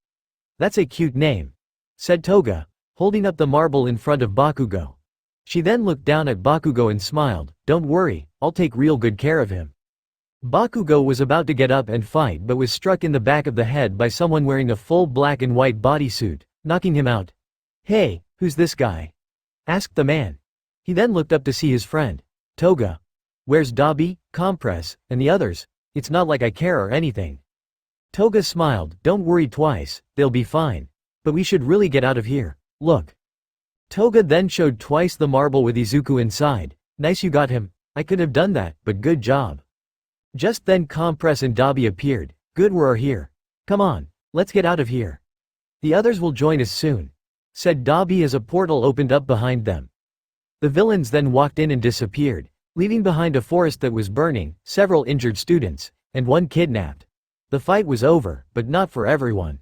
That's a cute name, said Toga, holding up the marble in front of Bakugo. She then looked down at Bakugo and smiled. Don't worry, I'll take real good care of him. Bakugo was about to get up and fight, but was struck in the back of the head by someone wearing a full black and white bodysuit, knocking him out. Hey, who's this guy? Asked the man. He then looked up to see his friend. Toga. Where's Dabi, Compress, and the others? It's not like I care or anything. Toga smiled. Don't worry twice, they'll be fine. But we should really get out of here. Look. Toga then showed twice the marble with Izuku inside. Nice, you got him. I could have done that, but good job. Just then Compress and Dabi appeared. Good, we're here. Come on, let's get out of here. The others will join us soon, said Dabi as a portal opened up behind them. The villains then walked in and disappeared, leaving behind a forest that was burning, several injured students, and one kidnapped. The fight was over, but not for everyone.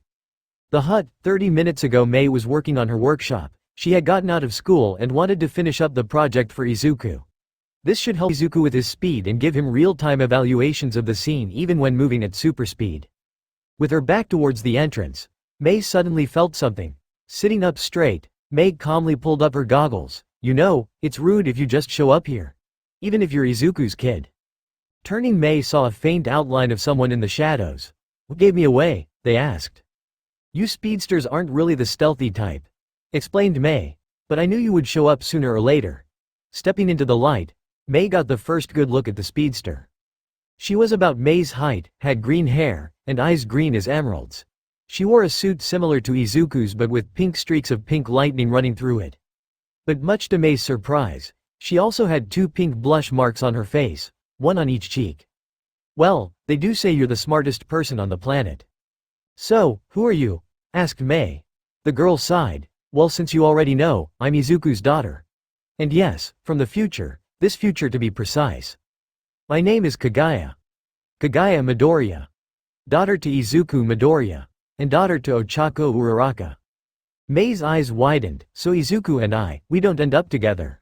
The hut. 30 minutes ago, Mei was working on her workshop. She had gotten out of school and wanted to finish up the project for Izuku. This should help Izuku with his speed and give him real-time evaluations of the scene even when moving at super speed. With her back towards the entrance, Mei suddenly felt something. Sitting up straight, Mei calmly pulled up her goggles. You know, it's rude if you just show up here. Even if you're Izuku's kid. Turning, Mei saw a faint outline of someone in the shadows. What gave me away? They asked. You speedsters aren't really the stealthy type, explained Mei. But I knew you would show up sooner or later. Stepping into the light, Mei got the first good look at the speedster. She was about Mei's height, had green hair, and eyes green as emeralds. She wore a suit similar to Izuku's but with pink streaks of pink lightning running through it. But much to Mei's surprise, she also had 2 pink blush marks on her face, one on each cheek. Well, they do say you're the smartest person on the planet. So, who are you? Asked Mei. The girl sighed. Well, since you already know, I'm Izuku's daughter. And yes, from the future, this future to be precise. My name is Kaguya. Kaguya Midoriya. Daughter to Izuku Midoriya. And daughter to Ochako Uraraka. Mei's eyes widened. So Izuku and we don't end up together.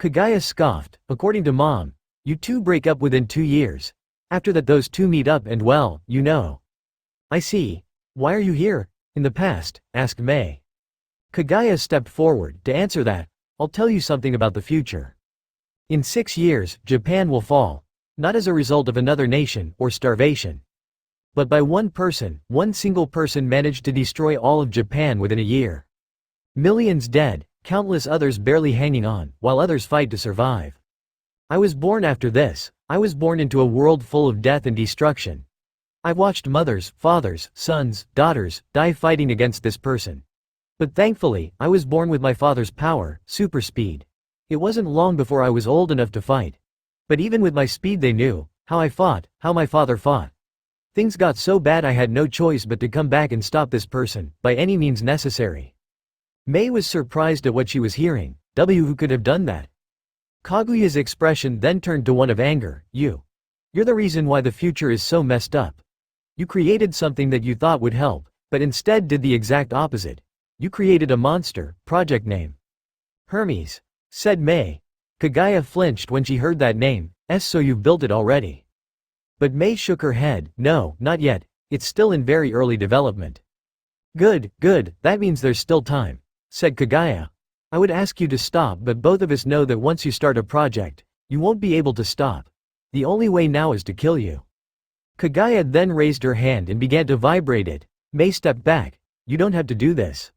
Kaguya scoffed. According to Mom, you two break up within 2 years. After that those two meet up and well, you know. I see. Why are you here? In the past, asked Mei. Kaguya stepped forward. To answer that, I'll tell you something about the future. In 6 years, Japan will fall. Not as a result of another nation or starvation. But by one person, one single person managed to destroy all of Japan within a year. Millions dead, countless others barely hanging on, while others fight to survive. I was born after this. I was born into a world full of death and destruction. I've watched mothers, fathers, sons, daughters, die fighting against this person. But thankfully, I was born with my father's power, super speed. It wasn't long before I was old enough to fight. But even with my speed they knew how I fought, how my father fought. Things got so bad I had no choice but to come back and stop this person, by any means necessary. Mei was surprised at what she was hearing. Who could have done that? Kaguya's expression then turned to one of anger. You're the reason why the future is so messed up. You created something that you thought would help, but instead did the exact opposite. You created a monster. Project name. Hermes, said Mei. Kaguya flinched when she heard that name. So you've built it already. But Mei shook her head. No, not yet. It's still in very early development. Good, that means there's still time, said Kaguya. I would ask you to stop, but both of us know that once you start a project, you won't be able to stop. The only way now is to kill you. Kaguya then raised her hand and began to vibrate it. Mei stepped back. You don't have to do this.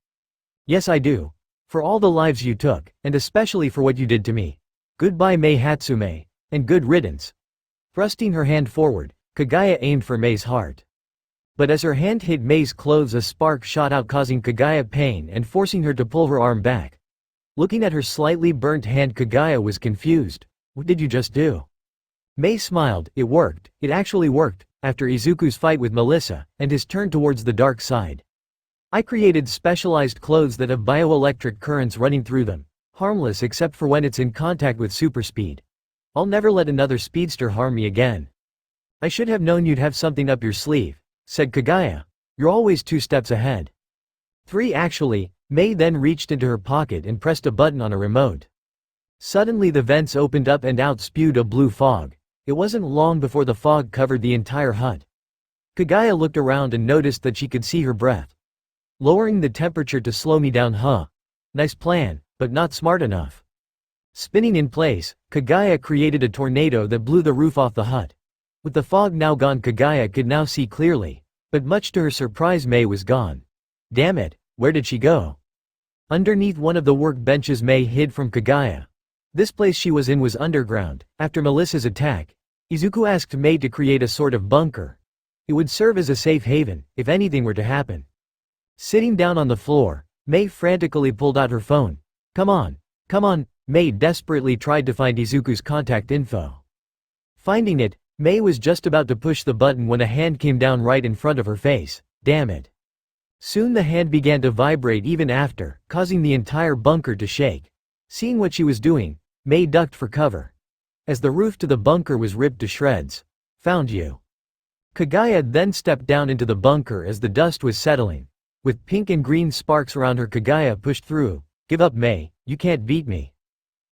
Yes, I do. For all the lives you took, and especially for what you did to me. Goodbye, Mei Hatsume, and good riddance. Thrusting her hand forward, Kaguya aimed for Mei's heart. But as her hand hit Mei's clothes, a spark shot out, causing Kaguya pain and forcing her to pull her arm back. Looking at her slightly burnt hand, Kaguya was confused. What did you just do? Mei smiled. It worked. It actually worked, after Izuku's fight with Melissa, and his turn towards the dark side. I created specialized clothes that have bioelectric currents running through them, harmless except for when it's in contact with super speed. I'll never let another speedster harm me again. I should have known you'd have something up your sleeve, said Kaguya. You're always 2 steps ahead. 3 actually. Mei then reached into her pocket and pressed a button on a remote. Suddenly the vents opened up and out spewed a blue fog. It wasn't long before the fog covered the entire hut. Kaguya looked around and noticed that she could see her breath. Lowering the temperature to slow me down, huh? Nice plan, but not smart enough. Spinning in place, Kaguya created a tornado that blew the roof off the hut. With the fog now gone, Kaguya could now see clearly, but much to her surprise Mei was gone. Damn it, where did she go? Underneath one of the workbenches Mei hid from Kaguya. This place she was in was underground. After Melissa's attack, Izuku asked Mei to create a sort of bunker. It would serve as a safe haven, if anything were to happen. Sitting down on the floor, Mei frantically pulled out her phone. Come on. Mei desperately tried to find Izuku's contact info. Finding it, Mei was just about to push the button when a hand came down right in front of her face. Damn it. Soon the hand began to vibrate even after, causing the entire bunker to shake. Seeing what she was doing, Mei ducked for cover. As the roof to the bunker was ripped to shreds. Found you. Kaguya then stepped down into the bunker as the dust was settling. With pink and green sparks around her, Kaguya pushed through. Give up, Mei, you can't beat me.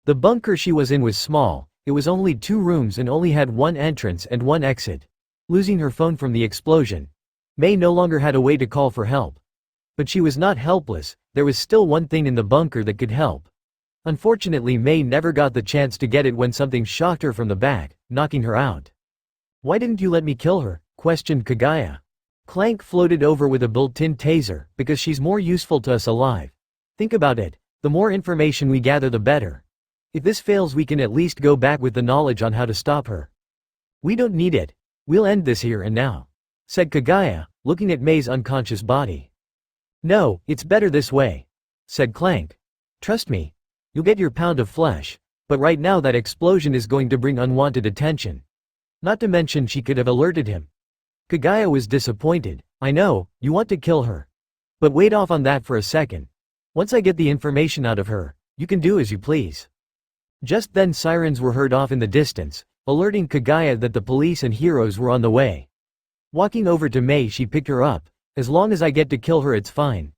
The bunker she was in was small. It was only 2 rooms and only had 1 entrance and 1 exit. Losing her phone from the explosion, Mei no longer had a way to call for help. But she was not helpless, there was still one thing in the bunker that could help. Unfortunately, May never got the chance to get it when something shocked her from the back, knocking her out. "Why didn't you let me kill her?" questioned Kaguya. "Clank floated over with a built-in taser, because she's more useful to us alive. Think about it, the more information we gather the better. If this fails we can at least go back with the knowledge on how to stop her." "We don't need it. We'll end this here and now," said Kaguya, looking at May's unconscious body. "No, it's better this way," said Clank. "Trust me. You'll get your pound of flesh, but right now that explosion is going to bring unwanted attention. Not to mention she could have alerted him." Kaguya was disappointed. "I know, you want to kill her. But wait off on that for a second. Once I get the information out of her, you can do as you please." Just then sirens were heard off in the distance, alerting Kaguya that the police and heroes were on the way. Walking over to May, she picked her up. "As long as I get to kill her it's fine."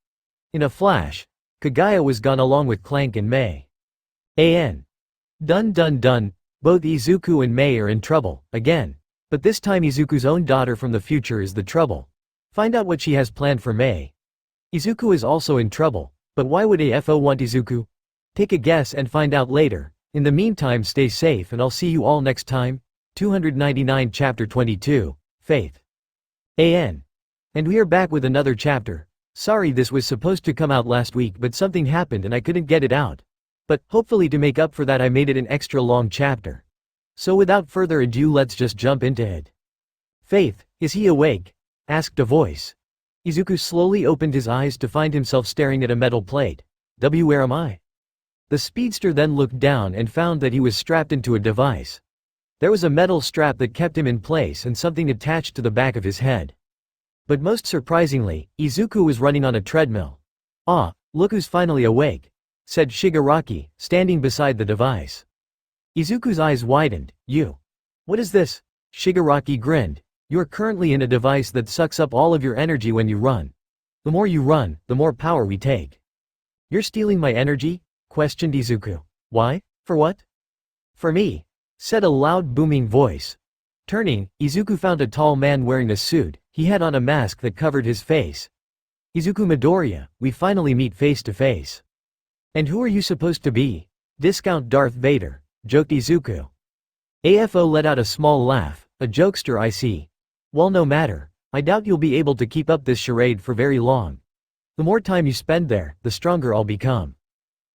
In a flash, Kaguya was gone along with Clank and May. Dun dun dun, both Izuku and May are in trouble, again. But this time Izuku's own daughter from the future is the trouble. Find out what she has planned for May. Izuku is also in trouble, but why would AFO want Izuku? Take a guess and find out later. In the meantime, stay safe and I'll see you all next time. 299 Chapter 22, Faith. And we are back with another chapter. Sorry this was supposed to come out last week but something happened and I couldn't get it out. But, hopefully to make up for that I made it an extra long chapter. So without further ado let's just jump into it. "Faith, is he awake?" asked a voice. Izuku slowly opened his eyes to find himself staring at a metal plate. Where am I?" The speedster then looked down and found that he was strapped into a device. There was a metal strap that kept him in place and something attached to the back of his head. But most surprisingly, Izuku was running on a treadmill. "Ah, look who's finally awake," said Shigaraki, standing beside the device. Izuku's eyes widened. "You? What is this?" Shigaraki grinned. "You are currently in a device that sucks up all of your energy when you run. The more you run, the more power we take." "You're stealing my energy?" questioned Izuku. "Why? For what?" "For me," said a loud booming voice. Turning, Izuku found a tall man wearing a suit. He had on a mask that covered his face. "Izuku Midoriya, we finally meet face to face." "And who are you supposed to be?" "Discount Darth Vader," joked Izuku. AFO let out a small laugh. "A jokester I see. Well, no matter, I doubt you'll be able to keep up this charade for very long. The more time you spend there, the stronger I'll become."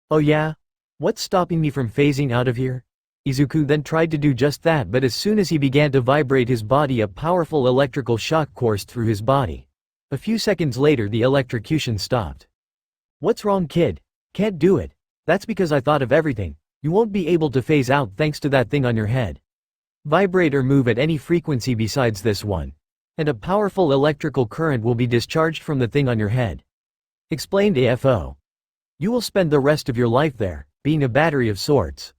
"Oh yeah? What's stopping me from phasing out of here?" Izuku then tried to do just that, but as soon as he began to vibrate his body, a powerful electrical shock coursed through his body. A few seconds later the electrocution stopped. "What's wrong, kid? Can't do it. That's because I thought of everything. You won't be able to phase out thanks to that thing on your head. Vibrate or move at any frequency besides this one, and a powerful electrical current will be discharged from the thing on your head," explained AFO. "You will spend the rest of your life there, being a battery of sorts."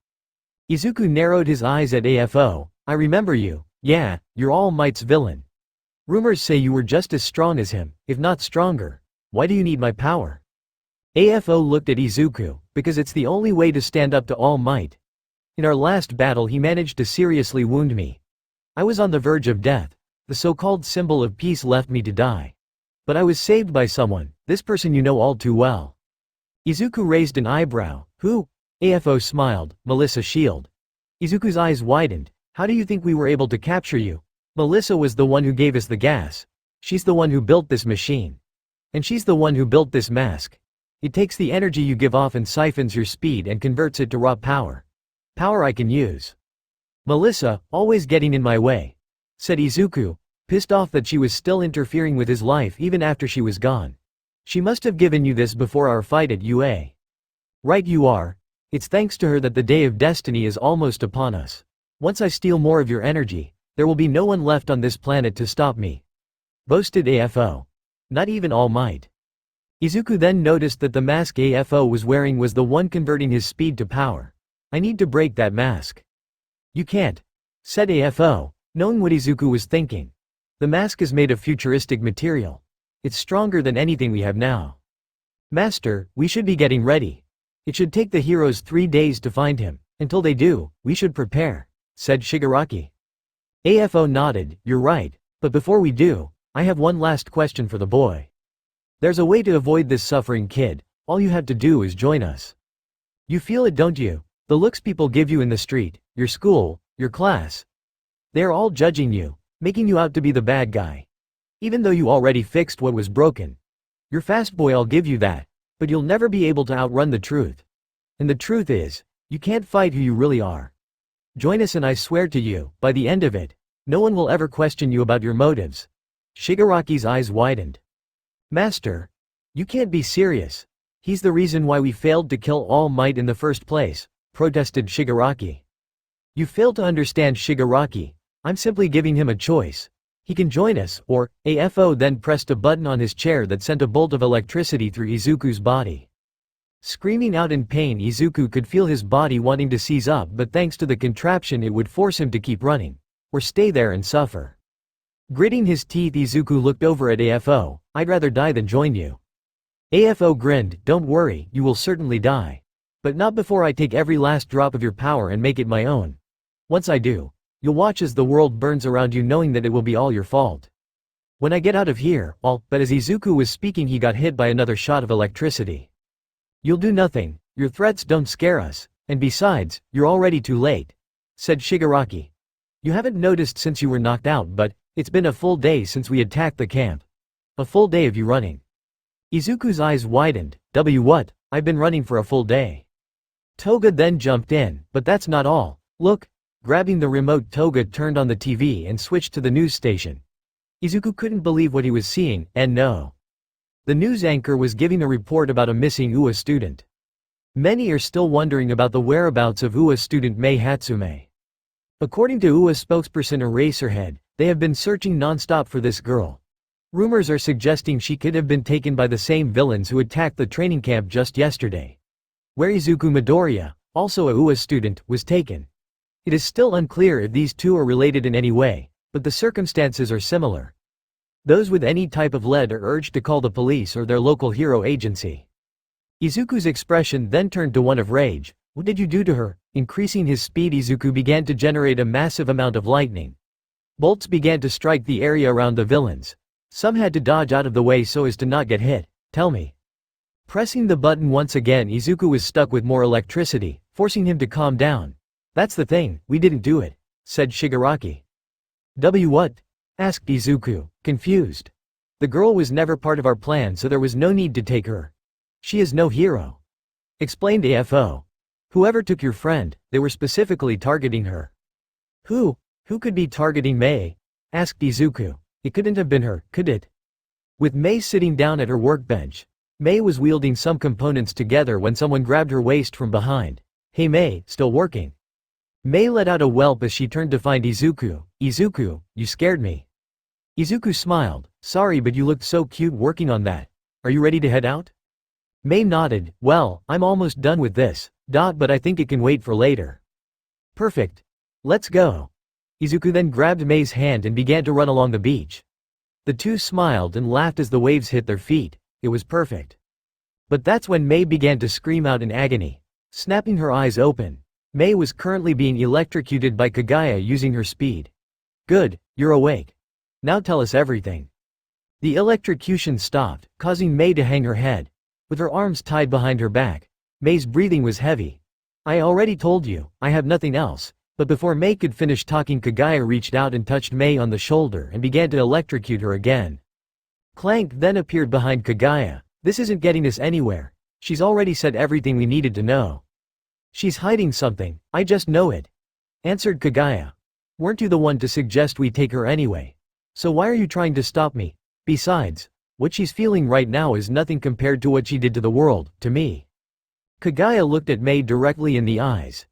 Izuku narrowed his eyes at AFO. "I remember you. Yeah, you're All Might's villain. Rumors say you were just as strong as him, if not stronger. Why do you need my power?" AFO looked at Izuku. "Because it's the only way to stand up to All Might. In our last battle he managed to seriously wound me. I was on the verge of death. The so-called symbol of peace left me to die. But I was saved by someone, this person you know all too well." Izuku raised an eyebrow. "Who?" AFO smiled. "Melissa Shield." Izuku's eyes widened. "How do you think we were able to capture you?" "Melissa was the one who gave us the gas. She's the one who built this machine. And she's the one who built this mask. It takes the energy you give off and siphons your speed and converts it to raw power. Power I can use." "Melissa, always getting in my way," said Izuku, pissed off that she was still interfering with his life even after she was gone. "She must have given you this before our fight at UA. Right you are. It's thanks to her that the day of destiny is almost upon us. Once I steal more of your energy, there will be no one left on this planet to stop me," boasted AFO. "Not even All Might." Izuku then noticed that the mask AFO was wearing was the one converting his speed to power. "I need to break that mask." "You can't," said AFO, knowing what Izuku was thinking. "The mask is made of futuristic material. It's stronger than anything we have now." "Master, we should be getting ready. It should take the heroes 3 days to find him. Until they do, we should prepare," said Shigaraki. AFO nodded. "You're right, but before we do, I have one last question for the boy." There's a way to avoid this suffering, kid. All you have to do is join us. You feel it, don't you? The looks people give you in the street, your school, your class. They're all judging you, making you out to be the bad guy. Even though you already fixed what was broken. You're fast, boy, I'll give you that. But you'll never be able to outrun the truth. And the truth is, you can't fight who you really are. Join us and I swear to you, by the end of it, no one will ever question you about your motives. Shigaraki's eyes widened. Master, you can't be serious. He's the reason why we failed to kill All Might in the first place, protested Shigaraki. You fail to understand, Shigaraki. I'm simply giving him a choice. He can join us, or, AFO then pressed a button on his chair that sent a bolt of electricity through Izuku's body. Screaming out in pain, Izuku could feel his body wanting to seize up, but thanks to the contraption it would force him to keep running, or stay there and suffer. Gritting his teeth, Izuku looked over at AFO. I'd rather die than join you. AFO grinned. Don't worry, you will certainly die. But not before I take every last drop of your power and make it my own. Once I do, you'll watch as the world burns around you, knowing that it will be all your fault. When I get out of here, but as Izuku was speaking, he got hit by another shot of electricity. You'll do nothing, your threats don't scare us, and besides, you're already too late, said Shigaraki. You haven't noticed since you were knocked out, but it's been a full day since we attacked the camp. A full day of you running. Izuku's eyes widened. What? I've been running for a full day. Toga then jumped in, but that's not all. Look. Grabbing the remote, Toga turned on the TV and switched to the news station. Izuku couldn't believe what he was seeing, and no. The news anchor was giving a report about a missing UA student. Many are still wondering about the whereabouts of UA student Mei Hatsume. According to UA spokesperson Eraserhead, they have been searching non-stop for this girl. Rumors are suggesting she could have been taken by the same villains who attacked the training camp just yesterday. Where Izuku Midoriya, also a UA student, was taken. It is still unclear if these two are related in any way, but the circumstances are similar. Those with any type of lead are urged to call the police or their local hero agency. Izuku's expression then turned to one of rage. What did you do to her? Increasing his speed, Izuku began to generate a massive amount of lightning. Bolts began to strike the area around the villains. Some had to dodge out of the way so as to not get hit. Tell me. Pressing the button once again, Izuku was stuck with more electricity, forcing him to calm down. That's the thing, we didn't do it, said Shigaraki. What? Asked Izuku, confused. The girl was never part of our plan, so there was no need to take her. She is no hero. Explained AFO. Whoever took your friend, they were specifically targeting her. Who could be targeting Mei? Asked Izuku. It couldn't have been her, could it? With Mei sitting down at her workbench, Mei was wielding some components together when someone grabbed her waist from behind. Hey Mei, still working? Mei let out a whelp as she turned to find Izuku. Izuku, you scared me. Izuku smiled. Sorry, but you looked so cute working on that. Are you ready to head out? Mei nodded. Well, I'm almost done with this, but I think it can wait for later. Perfect. Let's go. Izuku then grabbed Mei's hand and began to run along the beach. The two smiled and laughed as the waves hit their feet. It was perfect. But that's when Mei began to scream out in agony. Snapping her eyes open, Mei was currently being electrocuted by Kaguya using her speed. Good, you're awake. Now tell us everything. The electrocution stopped, causing Mei to hang her head. With her arms tied behind her back, Mei's breathing was heavy. I already told you, I have nothing else. But before Mei could finish talking, Kaguya reached out and touched Mei on the shoulder and began to electrocute her again. Clank then appeared behind Kaguya. This isn't getting us anywhere. She's already said everything we needed to know. She's hiding something, I just know it. Answered Kaguya. Weren't you the one to suggest we take her anyway? So why are you trying to stop me? Besides, what she's feeling right now is nothing compared to what she did to the world, to me. Kaguya looked at Mei directly in the eyes.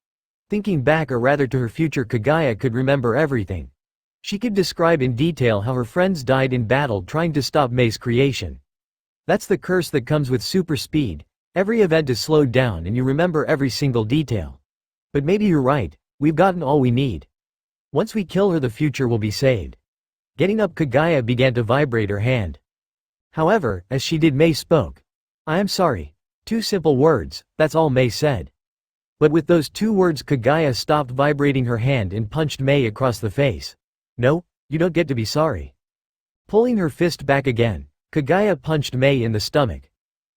Thinking back, or rather to her future, Kaguya could remember everything. She could describe in detail how her friends died in battle trying to stop Mei's creation. That's the curse that comes with super speed. Every event is slowed down and you remember every single detail. But maybe you're right, we've gotten all we need. Once we kill her, the future will be saved. Getting up, Kaguya began to vibrate her hand. However, as she did, Mei spoke. I am sorry. 2 simple words, that's all Mei said. But with those 2 words, Kaguya stopped vibrating her hand and punched Mei across the face. No, you don't get to be sorry. Pulling her fist back again, Kagaya punched Mei in the stomach.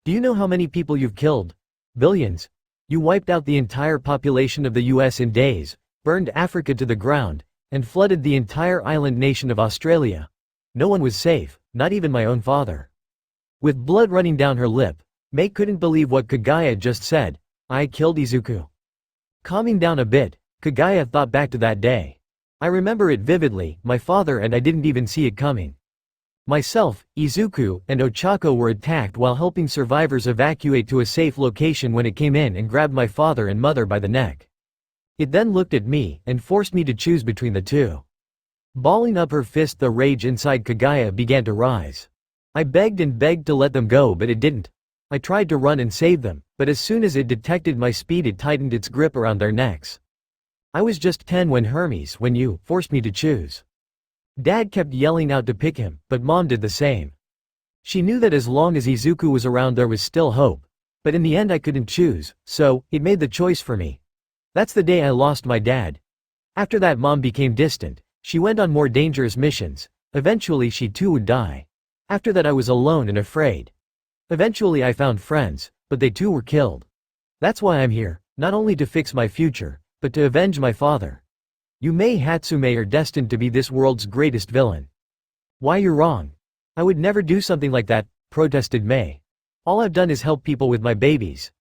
Do you know how many people you've killed? Billions. You wiped out the entire population of the US in days, burned Africa to the ground, and flooded the entire island nation of Australia. No one was safe, not even my own father. With blood running down her lip, Mei couldn't believe what Kagaya just said. I killed Izuku. Calming down a bit, Kagaya thought back to that day. I remember it vividly, my father and I didn't even see it coming. Myself, Izuku, and Ochako were attacked while helping survivors evacuate to a safe location when it came in and grabbed my father and mother by the neck. It then looked at me and forced me to choose between the two. Balling up her fist, the rage inside Kagaya began to rise. I begged and begged to let them go, but it didn't. I tried to run and save them, but as soon as it detected my speed, it tightened its grip around their necks. I was just 10 when you forced me to choose. Dad kept yelling out to pick him, but Mom did the same. She knew that as long as Izuku was around there was still hope. But in the end I couldn't choose, so it made the choice for me. That's the day I lost my dad. After that Mom became distant. She went on more dangerous missions. Eventually she too would die. After that I was alone and afraid. Eventually I found friends, but they too were killed. That's why I'm here, not only to fix my future, but to avenge my father. You Mei Hatsume are destined to be this world's greatest villain. Why, you're wrong. I would never do something like that, protested Mei. All I've done is help people with my babies.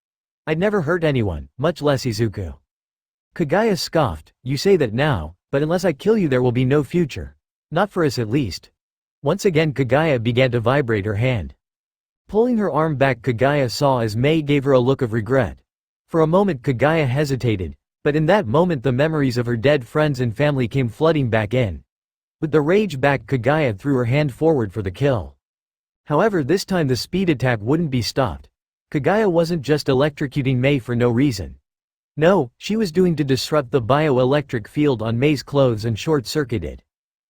I'd never hurt anyone, much less Izuku. Kagaya scoffed, you say that now, but unless I kill you there will be no future. Not for us at least. Once again Kagaya began to vibrate her hand. Pulling her arm back, Kagaya saw as Mei gave her a look of regret. For a moment Kagaya hesitated, but in that moment the memories of her dead friends and family came flooding back in. With the rage back, Kagaya threw her hand forward for the kill. However, this time the speed attack wouldn't be stopped. Kagaya wasn't just electrocuting Mei for no reason. No, she was doing to disrupt the bioelectric field on Mei's clothes and short-circuit it.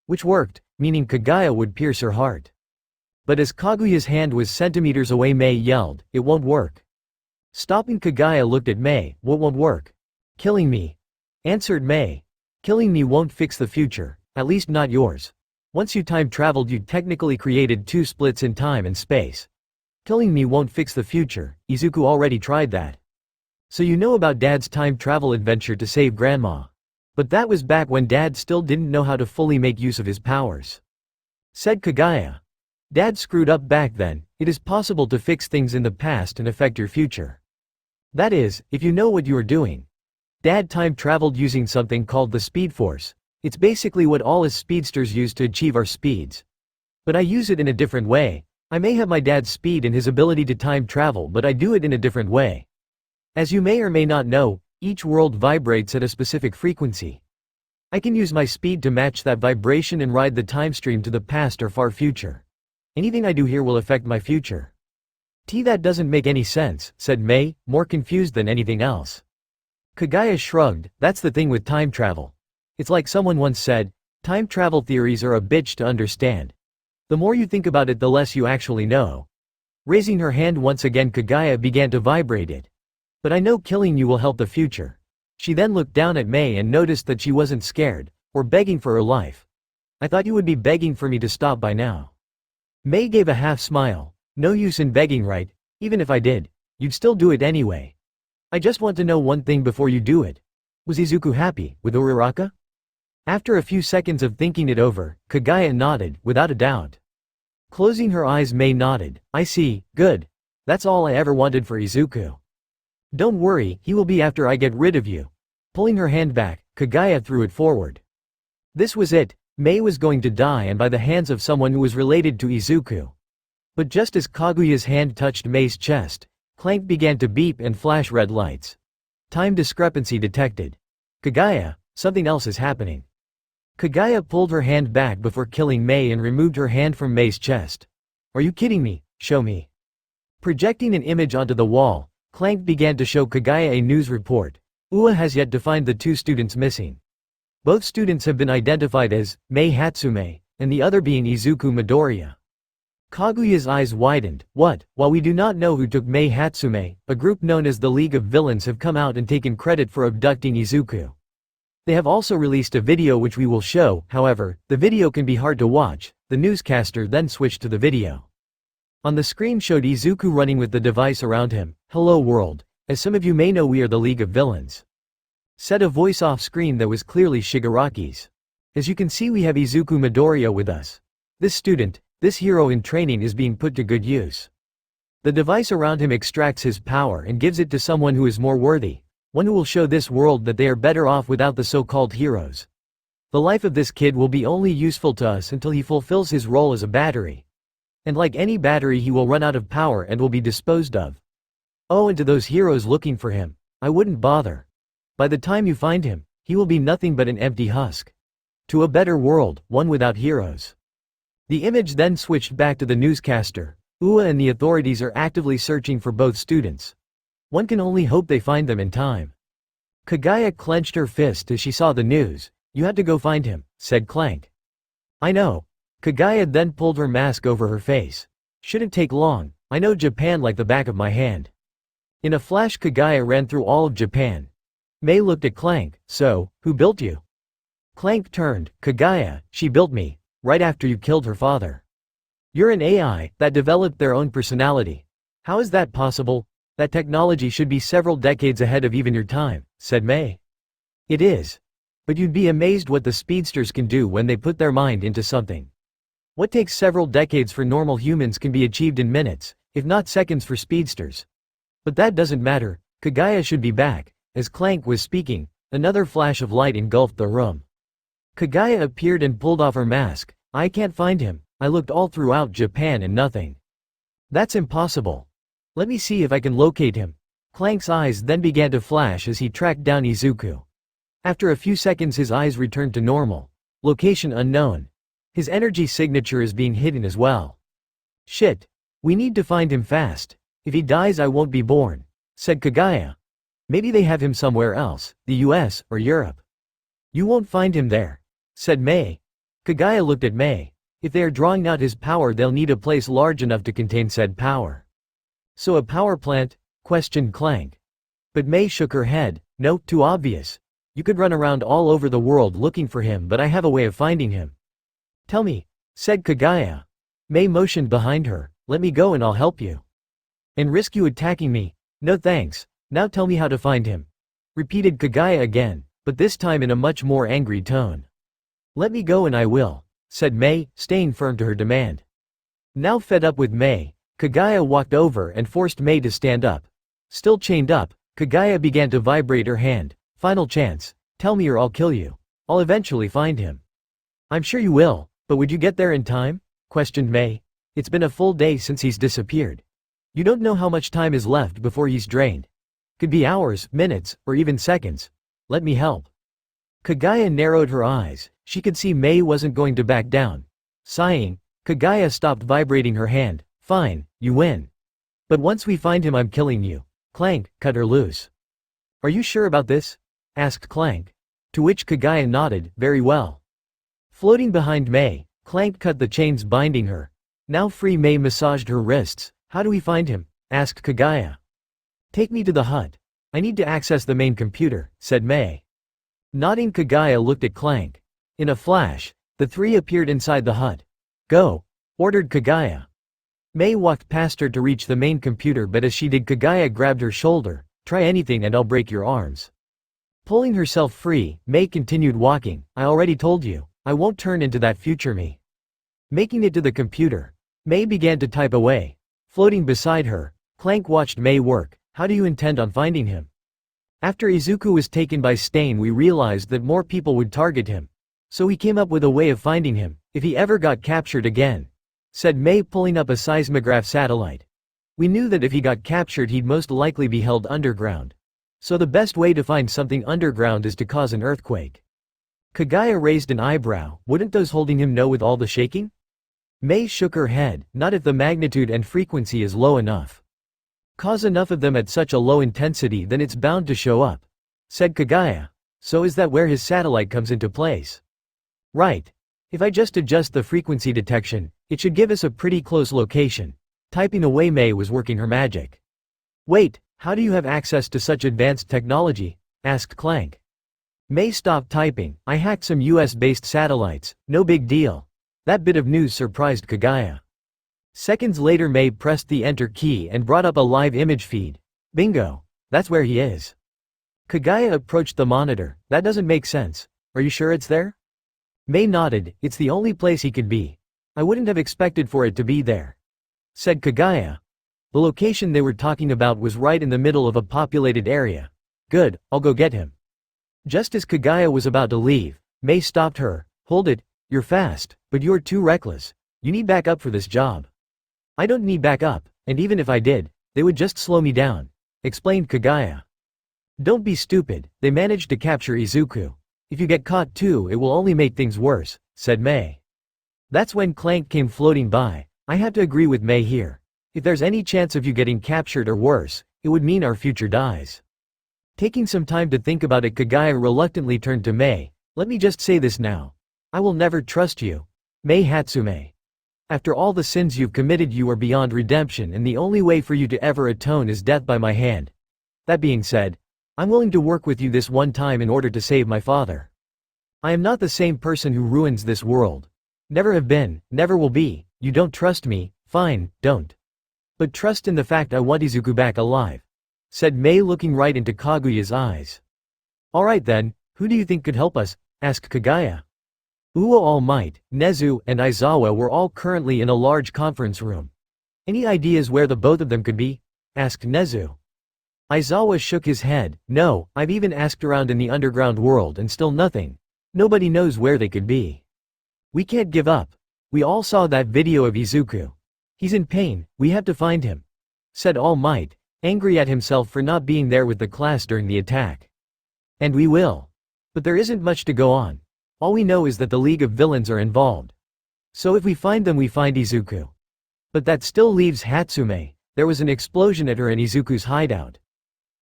Which worked, meaning Kagaya would pierce her heart. But as Kaguya's hand was centimeters away, Mei yelled, "It won't work." Stopping, Kagaya looked at Mei. "What won't work?" "Killing me," answered Mei. "Killing me won't fix the future, at least not yours. Once you time traveled, you technically created two splits in time and space. Killing me won't fix the future, Izuku already tried that. So you know about Dad's time travel adventure to save Grandma. But that was back when Dad still didn't know how to fully make use of his powers," said Kagaya. "Dad screwed up back then. It is possible to fix things in the past and affect your future. That is, if you know what you are doing. Dad time traveled using something called the Speed Force. It's basically what all us speedsters use to achieve our speeds. But I use it in a different way. I may have my dad's speed and his ability to time travel, but I do it in a different way. As you may or may not know, each world vibrates at a specific frequency. I can use my speed to match that vibration and ride the time stream to the past or far future. Anything I do here will affect my future." That doesn't make any sense," said Mei, more confused than anything else. Kagaya shrugged. "That's the thing with time travel. It's like someone once said, time travel theories are a bitch to understand. The more you think about it, the less you actually know." Raising her hand once again, Kagaya began to vibrate it. "But I know killing you will help the future." She then looked down at Mei and noticed that she wasn't scared, or begging for her life. "I thought you would be begging for me to stop by now." Mei gave a half smile. "No use in begging, right? Even if I did, you'd still do it anyway. I just want to know one thing before you do it. Was Izuku happy with Uraraka?" After a few seconds of thinking it over, Kagaya nodded, without a doubt. Closing her eyes, Mei nodded. "I see, good. That's all I ever wanted for Izuku. Don't worry, he will be after I get rid of you." Pulling her hand back, Kagaya threw it forward. This was it. Mei was going to die, and by the hands of someone who was related to Izuku. But just as Kaguya's hand touched Mei's chest, Clank began to beep and flash red lights. Time discrepancy detected. "Kagaya, something else is happening." Kagaya pulled her hand back before killing Mei and removed her hand from Mei's chest. "Are you kidding me? Show me." Projecting an image onto the wall, Clank began to show Kagaya a news report. UA has yet to find the two students missing. Both students have been identified as Mei Hatsume, and the other being Izuku Midoriya. Kaguya's eyes widened. "What? While we do not know who took Mei Hatsume, a group known as the League of Villains have come out and taken credit for abducting Izuku. They have also released a video which we will show. However, the video can be hard to watch." The newscaster then switched to the video. On the screen showed Izuku running with the device around him. "Hello world. As some of you may know, we are the League of Villains," said a voice off screen that was clearly Shigaraki's. "As you can see, we have Izuku Midoriya with us. This student, this hero in training, is being put to good use. The device around him extracts his power and gives it to someone who is more worthy, one who will show this world that they are better off without the so-called heroes. The life of this kid will be only useful to us until he fulfills his role as a battery. And like any battery, he will run out of power and will be disposed of. Oh, and to those heroes looking for him, I wouldn't bother. By the time you find him, he will be nothing but an empty husk. To a better world, one without heroes." The image then switched back to the newscaster. "Ua and the authorities are actively searching for both students. One can only hope they find them in time." Kagaya clenched her fist as she saw the news. "You had to go find him," said Clank. "I know." Kagaya then pulled her mask over her face. "Shouldn't take long, I know Japan like the back of my hand." In a flash, Kagaya ran through all of Japan. Mei looked at Clank. "So, who built you?" Clank turned. "Kagaya, she built me, right after you killed her father." "You're an AI that developed their own personality. How is that possible? That technology should be several decades ahead of even your time," said Mei. "It is. But you'd be amazed what the speedsters can do when they put their mind into something. What takes several decades for normal humans can be achieved in minutes, if not seconds for speedsters. But that doesn't matter, Kagaya should be back." As Clank was speaking, another flash of light engulfed the room. Kagaya appeared and pulled off her mask. "I can't find him. I looked all throughout Japan and nothing." "That's impossible. Let me see if I can locate him." Clank's eyes then began to flash as he tracked down Izuku. After a few seconds, his eyes returned to normal. "Location unknown. His energy signature is being hidden as well. Shit. We need to find him fast. If he dies, I won't be born," said Kagaya. "Maybe they have him somewhere else, the US or Europe." "You won't find him there," said Mei. Kagaya looked at Mei. "If they are drawing out his power, they'll need a place large enough to contain said power." "So a power plant?" questioned Clank. But Mei shook her head. "No, too obvious. You could run around all over the world looking for him, but I have a way of finding him." "Tell me," said Kagaya. Mei motioned behind her. "Let me go and I'll help you." "And risk you attacking me? No thanks. Now tell me how to find him," repeated Kagaya again, but this time in a much more angry tone. "Let me go and I will," said Mei, staying firm to her demand. Now fed up with Mei, Kagaya walked over and forced Mei to stand up. Still chained up, Kagaya began to vibrate her hand. "Final chance. Tell me or I'll kill you. I'll eventually find him." "I'm sure you will, but would you get there in time?" questioned Mei. "It's been a full day since he's disappeared. You don't know how much time is left before he's drained. Could be hours, minutes, or even seconds. Let me help." Kagaya narrowed her eyes. She could see Mei wasn't going to back down. Sighing, Kagaya stopped vibrating her hand. "Fine, you win. But once we find him, I'm killing you." Clank cut her loose. "Are you sure about this?" asked Clank. To which Kagaya nodded. "Very well." Floating behind Mei, Clank cut the chains binding her. Now free, Mei massaged her wrists. "How do we find him?" asked Kagaya. "Take me to the hut. I need to access the main computer," said Mei. Nodding, Kagaya looked at Clank. In a flash, the three appeared inside the hut. "Go," ordered Kagaya. Mei walked past her to reach the main computer, but as she did, Kagaya grabbed her shoulder. "Try anything and I'll break your arms." Pulling herself free, Mei continued walking. "I already told you, I won't turn into that future me." Making it to the computer, Mei began to type away. Floating beside her, Clank watched Mei work. "How do you intend on finding him?" "After Izuku was taken by Stain, we realized that more people would target him. So we came up with a way of finding him, if he ever got captured again," said Mei, pulling up a seismograph satellite. "We knew that if he got captured, he'd most likely be held underground. So the best way to find something underground is to cause an earthquake." Kagaya raised an eyebrow. "Wouldn't those holding him know with all the shaking?" Mei shook her head. "Not if the magnitude and frequency is low enough. Cause enough of them at such a low intensity, then it's bound to show up," said Kagaya. "So is that where his satellite comes into place?" "Right. If I just adjust the frequency detection, it should give us a pretty close location." Typing away, Mei was working her magic. "Wait, how do you have access to such advanced technology?" asked Clank. Mei stopped typing. "I hacked some US-based satellites, no big deal." That bit of news surprised Kagaya. Seconds later May pressed the enter key and brought up a live image feed. Bingo! That's where he is. Kagaya approached the monitor. That doesn't make sense. Are you sure it's there? May nodded. It's the only place he could be. I wouldn't have expected for it to be there, said Kagaya. The location they were talking about was right in the middle of a populated area. Good, I'll go get him. Just as Kagaya was about to leave, May stopped her. Hold it, you're fast, but you're too reckless. You need backup for this job. I don't need backup, and even if I did, they would just slow me down, explained Kagaya. Don't be stupid, they managed to capture Izuku. If you get caught too, it will only make things worse, said May. That's when Clank came floating by. I had to agree with May here. If there's any chance of you getting captured or worse, it would mean our future dies. Taking some time to think about it, Kagaya reluctantly turned to May. Let me just say this now. I will never trust you. May Hatsume. After all the sins you've committed, you are beyond redemption, and the only way for you to ever atone is death by my hand. That being said, I'm willing to work with you this one time in order to save my father. I am not the same person who ruins this world. Never have been, never will be. You don't trust me, fine, don't. But trust in the fact I want Izuku back alive, said May, looking right into Kaguya's eyes. Alright then, who do you think could help us? Asked Kagaya. Uo, All Might, Nezu, and Aizawa were all currently in a large conference room. Any ideas where the both of them could be? Asked Nezu. Aizawa shook his head. No, I've even asked around in the underground world and still nothing. Nobody knows where they could be. We can't give up. We all saw that video of Izuku. He's in pain, we have to find him, said All Might, angry at himself for not being there with the class during the attack. And we will. But there isn't much to go on. All we know is that the League of Villains are involved. So if we find them, we find Izuku. But that still leaves Hatsume. There was an explosion at her and Izuku's hideout.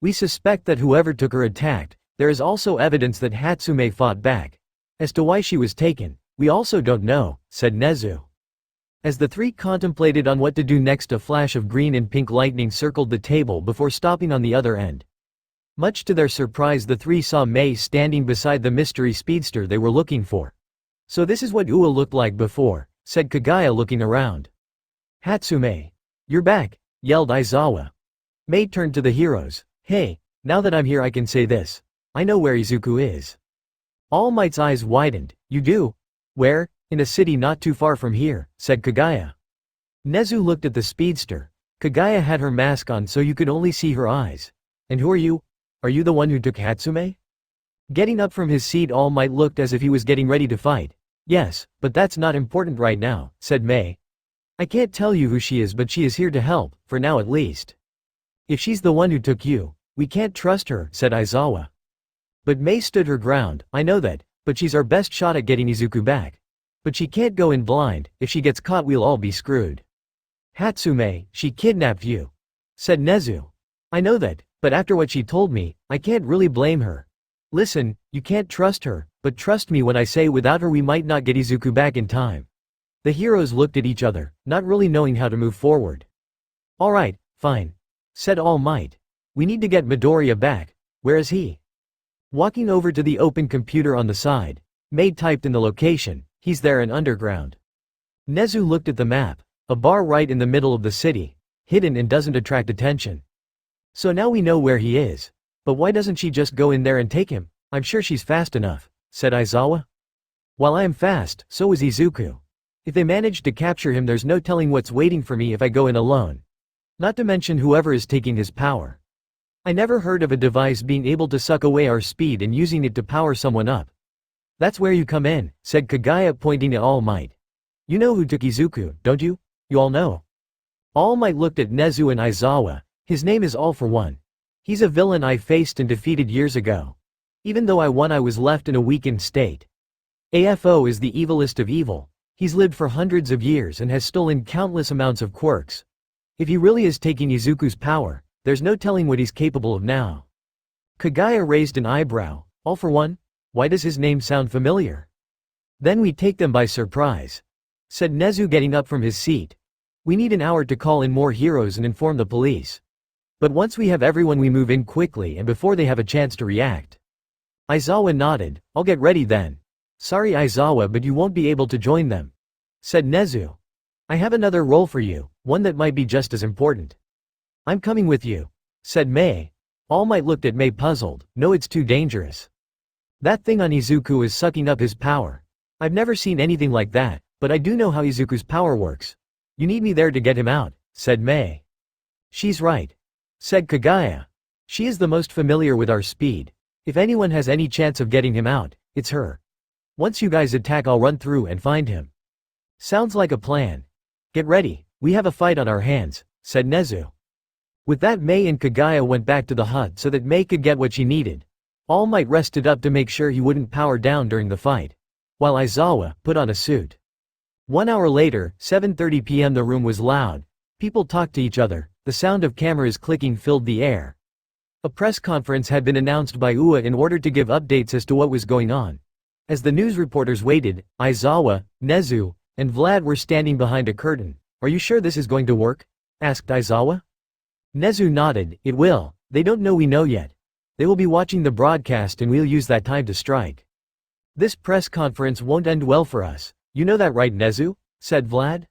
We suspect that whoever took her attacked. There is also evidence that Hatsume fought back. As to why she was taken, we also don't know, said Nezu. As the three contemplated on what to do next, a flash of green and pink lightning circled the table before stopping on the other end. Much to their surprise, the three saw May standing beside the mystery speedster they were looking for. So this is what Uo looked like before, said Kagaya, looking around. Hatsume. You're back, yelled Aizawa. May turned to the heroes. Hey, now that I'm here I can say this. I know where Izuku is. All Might's eyes widened. You do? Where? In a city not too far from here, said Kagaya. Nezu looked at the speedster. Kagaya had her mask on so you could only see her eyes. And who are you? Are you the one who took Hatsume? Getting up from his seat, All Might looked as if he was getting ready to fight. Yes, but that's not important right now, said May. I can't tell you who she is, but she is here to help, for now at least. If she's the one who took you, we can't trust her, said Aizawa. But May stood her ground. I know that, but she's our best shot at getting Izuku back. But she can't go in blind. If she gets caught, we'll all be screwed. Hatsume, she kidnapped you, said Nezu. I know that, but after what she told me, I can't really blame her. Listen, you can't trust her, but trust me when I say without her we might not get Izuku back in time. The heroes looked at each other, not really knowing how to move forward. Alright, fine, said All Might. We need to get Midoriya back. Where is he? Walking over to the open computer on the side, May typed in the location. He's there in underground. Nezu looked at the map. A bar right in the middle of the city, hidden and doesn't attract attention. So now we know where he is. But why doesn't she just go in there and take him? I'm sure she's fast enough, said Aizawa. While I am fast, so is Izuku. If they manage to capture him, there's no telling what's waiting for me if I go in alone. Not to mention whoever is taking his power. I never heard of a device being able to suck away our speed and using it to power someone up. That's where you come in, said Kagaya, pointing at All Might. You know who took Izuku, don't you? You all know. All Might looked at Nezu and Aizawa. His name is All for One. He's a villain I faced and defeated years ago. Even though I won, I was left in a weakened state. AFO is the evilest of evil. He's lived for hundreds of years and has stolen countless amounts of quirks. If he really is taking Izuku's power, there's no telling what he's capable of now. Kagaya raised an eyebrow. All for One? Why does his name sound familiar? Then we take them by surprise, said Nezu, getting up from his seat. We need an hour to call in more heroes and inform the police. But once we have everyone, we move in quickly and before they have a chance to react. Aizawa nodded. I'll get ready then. Sorry Aizawa, but you won't be able to join them, said Nezu. I have another role for you, one that might be just as important. I'm coming with you, said Mei. All Might looked at Mei puzzled. No, it's too dangerous. That thing on Izuku is sucking up his power. I've never seen anything like that, but I do know how Izuku's power works. You need me there to get him out, said Mei. She's right, said Kagaya. She is the most familiar with our speed. If anyone has any chance of getting him out, it's her. Once you guys attack, I'll run through and find him. Sounds like a plan. Get ready, we have a fight on our hands, said Nezu. With that, Mei and Kagaya went back to the hut so that Mei could get what she needed. All Might rested up to make sure he wouldn't power down during the fight, while Aizawa put on a suit. 1 hour later, 7:30 p.m. The room was loud. People talked to each other. The sound of cameras clicking filled the air. A press conference had been announced by Ua in order to give updates as to what was going on. As the news reporters waited, Aizawa, Nezu, and Vlad were standing behind a curtain. Are you sure this is going to work? Asked Aizawa. Nezu nodded. It will. They don't know we know yet. They will be watching the broadcast and we'll use that time to strike. This press conference won't end well for us. You know that, right, Nezu? Said Vlad.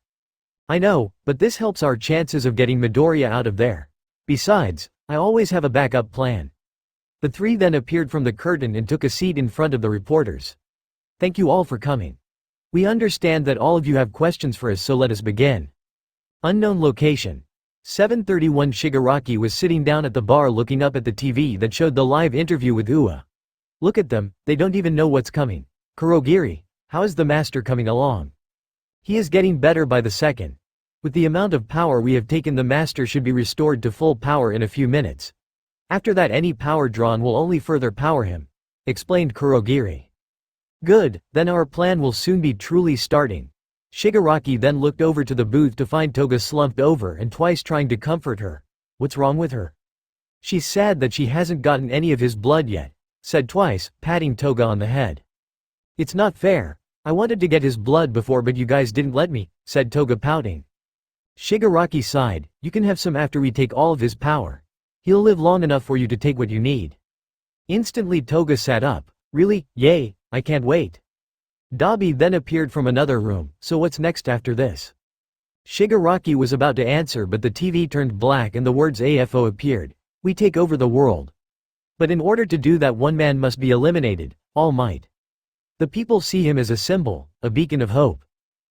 I know, but this helps our chances of getting Midoriya out of there. Besides, I always have a backup plan. The three then appeared from the curtain and took a seat in front of the reporters. Thank you all for coming. We understand that all of you have questions for us, so let us begin. Unknown location. 7:31 Shigaraki was sitting down at the bar looking up at the TV that showed the live interview with Ua. Look at them, they don't even know what's coming. Kurogiri, how is the master coming along? He is getting better by the second. With the amount of power we have taken, the master should be restored to full power in a few minutes. After that, any power drawn will only further power him, explained Kurogiri. Good, then our plan will soon be truly starting. Shigaraki then looked over to the booth to find Toga slumped over and twice trying to comfort her. What's wrong with her? She's sad that she hasn't gotten any of his blood yet, said Twice, patting Toga on the head. It's not fair. I wanted to get his blood before, but you guys didn't let me, said Toga, pouting. Shigaraki sighed. You can have some after we take all of his power. He'll live long enough for you to take what you need. Instantly Toga sat up. Really? Yay, I can't wait. Dabi then appeared from another room. So what's next after this? Shigaraki was about to answer, but the TV turned black and the words AFO appeared. We take over the world. But in order to do that, one man must be eliminated, All Might. The people see him as a symbol, a beacon of hope.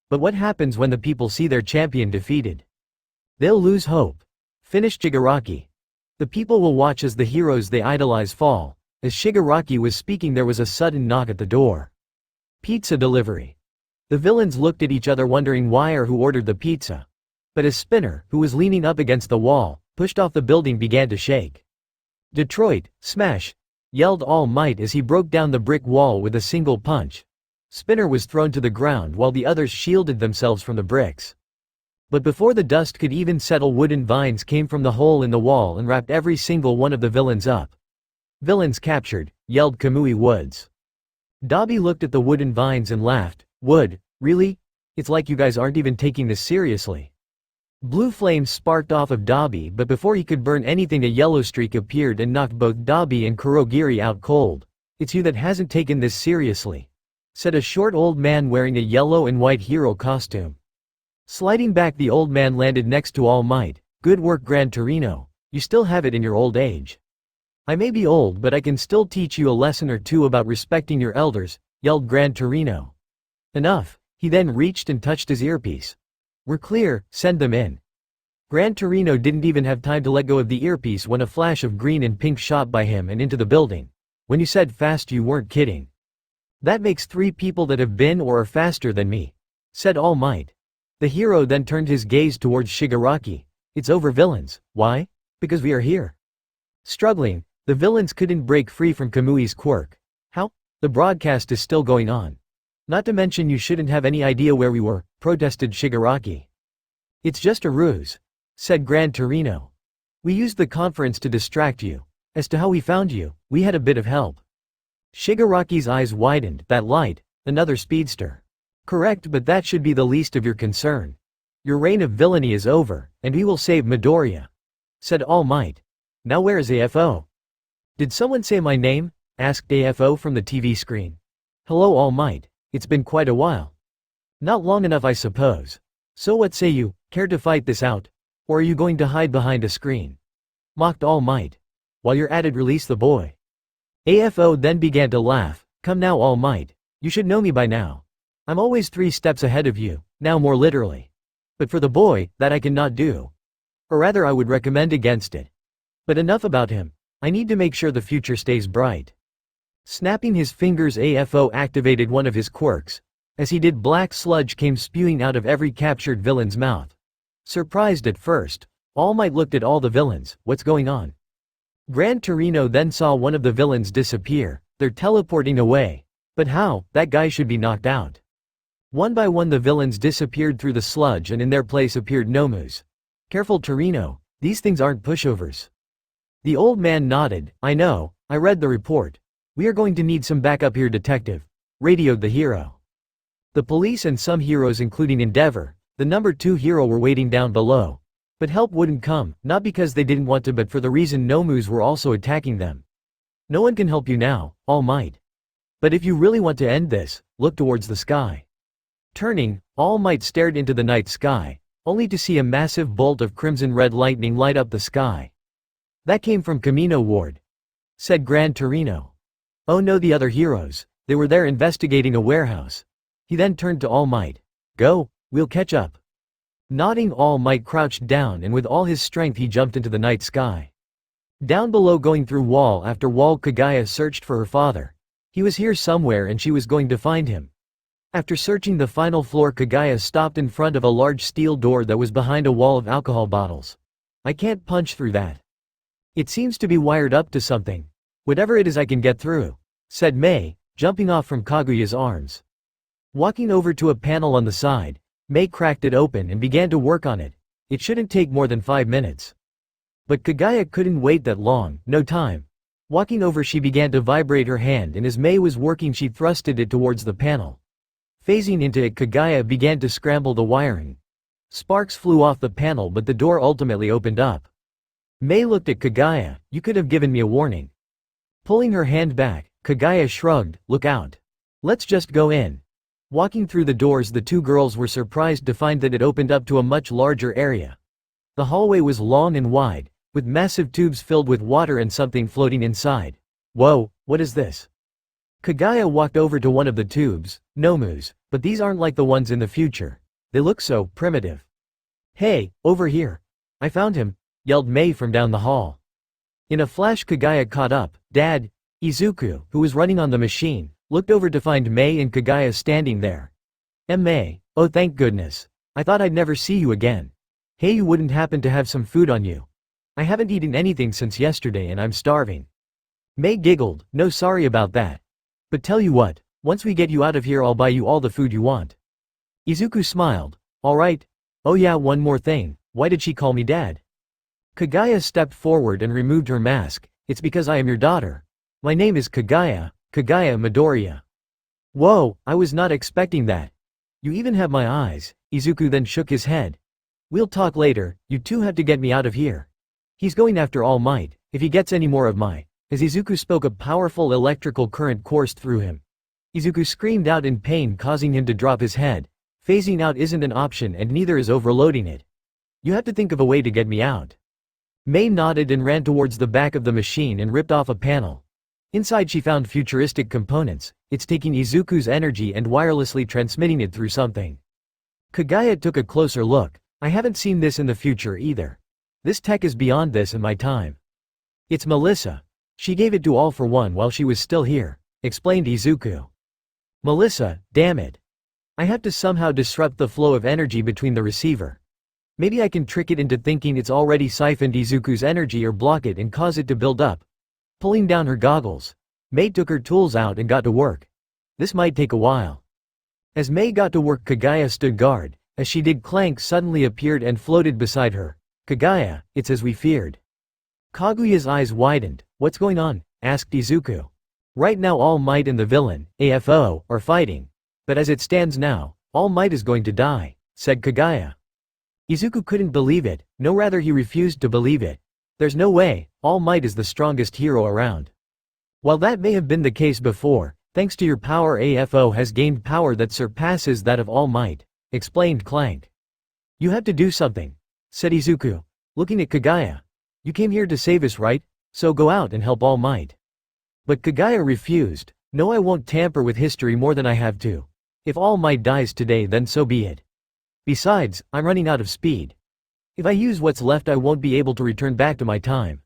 But what happens when the people see their champion defeated? They'll lose hope. Finished Shigaraki. The people will watch as the heroes they idolize fall. As Shigaraki was speaking, there was a sudden knock at the door. Pizza delivery. The villains looked at each other wondering why or who ordered the pizza. But as Spinner, who was leaning up against the wall, pushed off the building, began to shake. Detroit, smash! Yelled All Might as he broke down the brick wall with a single punch. Spinner was thrown to the ground while the others shielded themselves from the bricks. But before the dust could even settle, wooden vines came from the hole in the wall and wrapped every single one of the villains up. Villains captured, yelled Kamui Woods. Dabi looked at the wooden vines and laughed. Wood, really? It's like you guys aren't even taking this seriously. Blue flames sparked off of Dabi, but before he could burn anything, a yellow streak appeared and knocked both Dabi and Kurogiri out cold. It's you that hasn't taken this seriously, said a short old man wearing a yellow and white hero costume. Sliding back, the old man landed next to All Might. Good work, Gran Torino. You still have it in your old age. I may be old, but I can still teach you a lesson or two about respecting your elders, yelled Gran Torino. Enough. He then reached and touched his earpiece. We're clear, send them in. Gran Torino didn't even have time to let go of the earpiece when a flash of green and pink shot by him and into the building. When you said fast, you weren't kidding. That makes 3 people that have been or are faster than me, said All Might. The hero then turned his gaze towards Shigaraki. It's over, villains. Why? Because we are here. Struggling, the villains couldn't break free from Kamui's quirk. How? The broadcast is still going on. Not to mention you shouldn't have any idea where we were, protested Shigaraki. It's just a ruse, said Gran Torino. We used the conference to distract you. As to how we found you, we had a bit of help. Shigaraki's eyes widened. That light, another speedster. Correct, but that should be the least of your concern. Your reign of villainy is over, and we will save Midoriya, said All Might. Now where is AFO? Did someone say my name? Asked AFO from the TV screen. Hello, All Might. It's been quite a while. Not long enough, I suppose. So what say you, care to fight this out? Or are you going to hide behind a screen? Mocked All Might. While you're at it, release the boy. AFO then began to laugh. Come now, All Might. You should know me by now. I'm always 3 steps ahead of you, now more literally. But for the boy, that I cannot do. Or rather, I would recommend against it. But enough about him. I need to make sure the future stays bright. Snapping his fingers, AFO activated one of his quirks. As he did, black sludge came spewing out of every captured villain's mouth. Surprised at first, All Might looked at all the villains. What's going on? Gran Torino then saw one of the villains disappear. They're teleporting away. But how? That guy should be knocked out. One by one the villains disappeared through the sludge, and in their place appeared Nomus. Careful, Torino. These things aren't pushovers. The old man nodded. I know, I read the report. We are going to need some backup here, detective. Radioed the hero. The police and some heroes, including Endeavor, the number 2 hero, were waiting down below. But help wouldn't come, not because they didn't want to, but for the reason Nomus were also attacking them. No one can help you now, All Might. But if you really want to end this, look towards the sky. Turning, All Might stared into the night sky, only to see a massive bolt of crimson-red lightning light up the sky. That came from Camino Ward, said Gran Torino. Oh no, the other heroes. They were there investigating a warehouse. He then turned to All Might. Go, we'll catch up. Nodding, All Might crouched down, and with all his strength he jumped into the night sky. Down below, going through wall after wall, Kaguya searched for her father. He was here somewhere and she was going to find him. After searching the final floor, Kaguya stopped in front of a large steel door that was behind a wall of alcohol bottles. I can't punch through that. It seems to be wired up to something. Whatever it is, I can get through, said Mei, jumping off from Kaguya's arms. Walking over to a panel on the side, Mei cracked it open and began to work on it. It shouldn't take more than 5 minutes. But Kaguya couldn't wait that long, no time. Walking over, she began to vibrate her hand, and as Mei was working she thrusted it towards the panel. Phasing into it, Kaguya began to scramble the wiring. Sparks flew off the panel, but the door ultimately opened up. Mei looked at Kaguya. You could have given me a warning. Pulling her hand back, Kaguya shrugged. Look out. Let's just go in. Walking through the doors, the 2 girls were surprised to find that it opened up to a much larger area. The hallway was long and wide, with massive tubes filled with water and something floating inside. Whoa, what is this? Kaguya walked over to one of the tubes. Nomus, but these aren't like the ones in the future. They look so primitive. Hey, over here. I found him, yelled Mei from down the hall. In a flash, Kaguya caught up. Dad. Izuku, who was running on the machine, looked over to find Mei and Kaguya standing there. Mei, oh thank goodness. I thought I'd never see you again. Hey, you wouldn't happen to have some food on you? I haven't eaten anything since yesterday and I'm starving. Mei giggled. No, sorry about that. But tell you what, once we get you out of here I'll buy you all the food you want. Izuku smiled. Alright. Oh yeah, one more thing, why did she call me Dad? Kaguya stepped forward and removed her mask. It's because I am your daughter. My name is Kaguya Midoriya. Whoa, I was not expecting that. You even have my eyes. Izuku then shook his head. We'll talk later, you 2 have to get me out of here. He's going after All Might. If he gets any more of my... As Izuku spoke, a powerful electrical current coursed through him. Izuku screamed out in pain, causing him to drop his head. Phasing out isn't an option, and neither is overloading it. You have to think of a way to get me out. Mei nodded and ran towards the back of the machine and ripped off a panel. Inside she found futuristic components. It's taking Izuku's energy and wirelessly transmitting it through something. Kaguya took a closer look. I haven't seen this in the future either. This tech is beyond this in my time. It's Melissa. She gave it to All for One while she was still here, explained Izuku. Melissa, damn it. I have to somehow disrupt the flow of energy between the receiver. Maybe I can trick it into thinking it's already siphoned Izuku's energy or block it and cause it to build up. Pulling down her goggles, Mei took her tools out and got to work. This might take a while. As Mei got to work, Kaguya stood guard. As she did, Clank suddenly appeared and floated beside her. Kaguya, it's as we feared. Kaguya's eyes widened. What's going on? Asked Izuku. Right now All Might and the villain, AFO, are fighting. But as it stands now, All Might is going to die, said Kaguya. Izuku couldn't believe it, no, rather he refused to believe it. There's no way, All Might is the strongest hero around. While that may have been the case before, thanks to your power AFO has gained power that surpasses that of All Might, explained Clank. You have to do something, said Izuku, looking at Kagaya. You came here to save us, right? So go out and help All Might. But Kagaya refused. No, I won't tamper with history more than I have to. If All Might dies today, then so be it. Besides, I'm running out of speed. If I use what's left, I won't be able to return back to my time.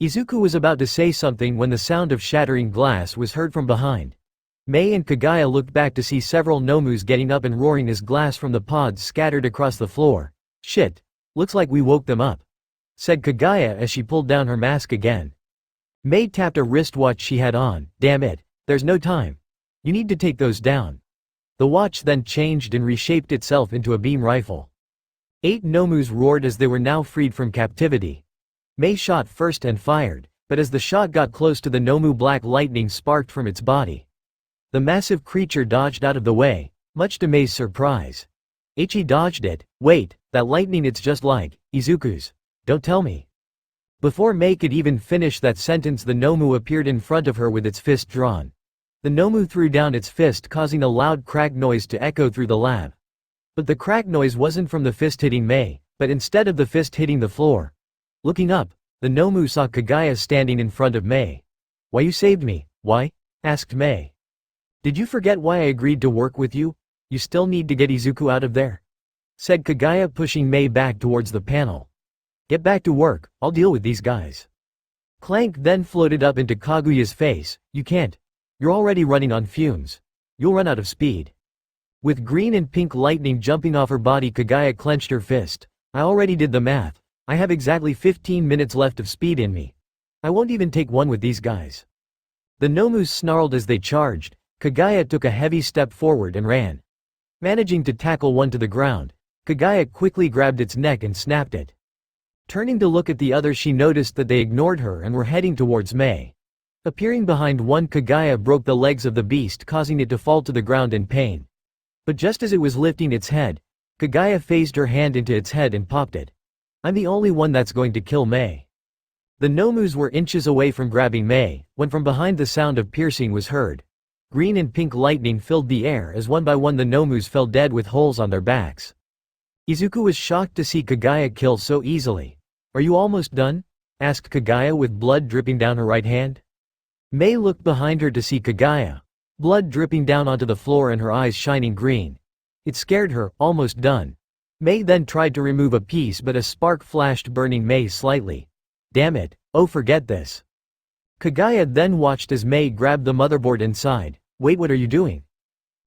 Izuku was about to say something when the sound of shattering glass was heard from behind. Mei and Kagaya looked back to see several Nomus getting up and roaring as glass from the pods scattered across the floor. Shit. Looks like we woke them up, said Kagaya as she pulled down her mask again. Mei tapped a wristwatch she had on. Damn it. There's no time. You need to take those down. The watch then changed and reshaped itself into a beam rifle. 8 Nomus roared as they were now freed from captivity. Mei shot first and fired, but as the shot got close to the Nomu, black lightning sparked from its body. The massive creature dodged out of the way, much to Mei's surprise. He dodged it. Wait, that lightning, it's just like Izuku's. Don't tell me. Before Mei could even finish that sentence, the Nomu appeared in front of her with its fist drawn. The Nomu threw down its fist, causing a loud crack noise to echo through the lab. But the crack noise wasn't from the fist hitting Mei, but instead of the fist hitting the floor. Looking up, the Nomu saw Kagaya standing in front of Mei. Why you saved me? Why? Asked Mei. Did you forget why I agreed to work with you? You still need to get Izuku out of there? Said Kagaya, pushing Mei back towards the panel. Get back to work, I'll deal with these guys. Clank then floated up into Kaguya's face. You can't. You're already running on fumes. You'll run out of speed. With green and pink lightning jumping off her body, Kagaya clenched her fist. I already did the math. I have exactly 15 minutes left of speed in me. I won't even take one with these guys. The Nomus snarled as they charged. Kagaya took a heavy step forward and ran. Managing to tackle one to the ground, Kagaya quickly grabbed its neck and snapped it. Turning to look at the others, she noticed that they ignored her and were heading towards Mei. Appearing behind one, Kagaya broke the legs of the beast, causing it to fall to the ground in pain. But just as it was lifting its head, Kagaya phased her hand into its head and popped it. I'm the only one that's going to kill Mei. The Nomus were inches away from grabbing Mei, when from behind the sound of piercing was heard. Green and pink lightning filled the air as one by one the Nomus fell dead with holes on their backs. Izuku was shocked to see Kagaya kill so easily. Are you almost done? Asked Kagaya with blood dripping down her right hand. Mei looked behind her to see Kagaya, blood dripping down onto the floor and her eyes shining green. It scared her. Almost done. Mei then tried to remove a piece, but a spark flashed, burning Mei slightly. Damn it, oh forget this. Kagaya then watched as Mei grabbed the motherboard inside. Wait, what are you doing?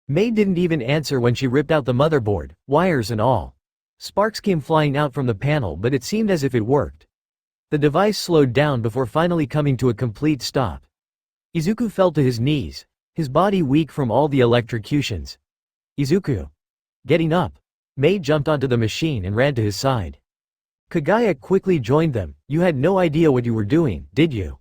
Mei didn't even answer when she ripped out the motherboard, wires and all. Sparks came flying out from the panel, but it seemed as if it worked. The device slowed down before finally coming to a complete stop. Izuku fell to his knees, his body weak from all the electrocutions. Izuku. Getting up, Mei jumped onto the machine and ran to his side. Kagaya quickly joined them. You had no idea what you were doing, did you?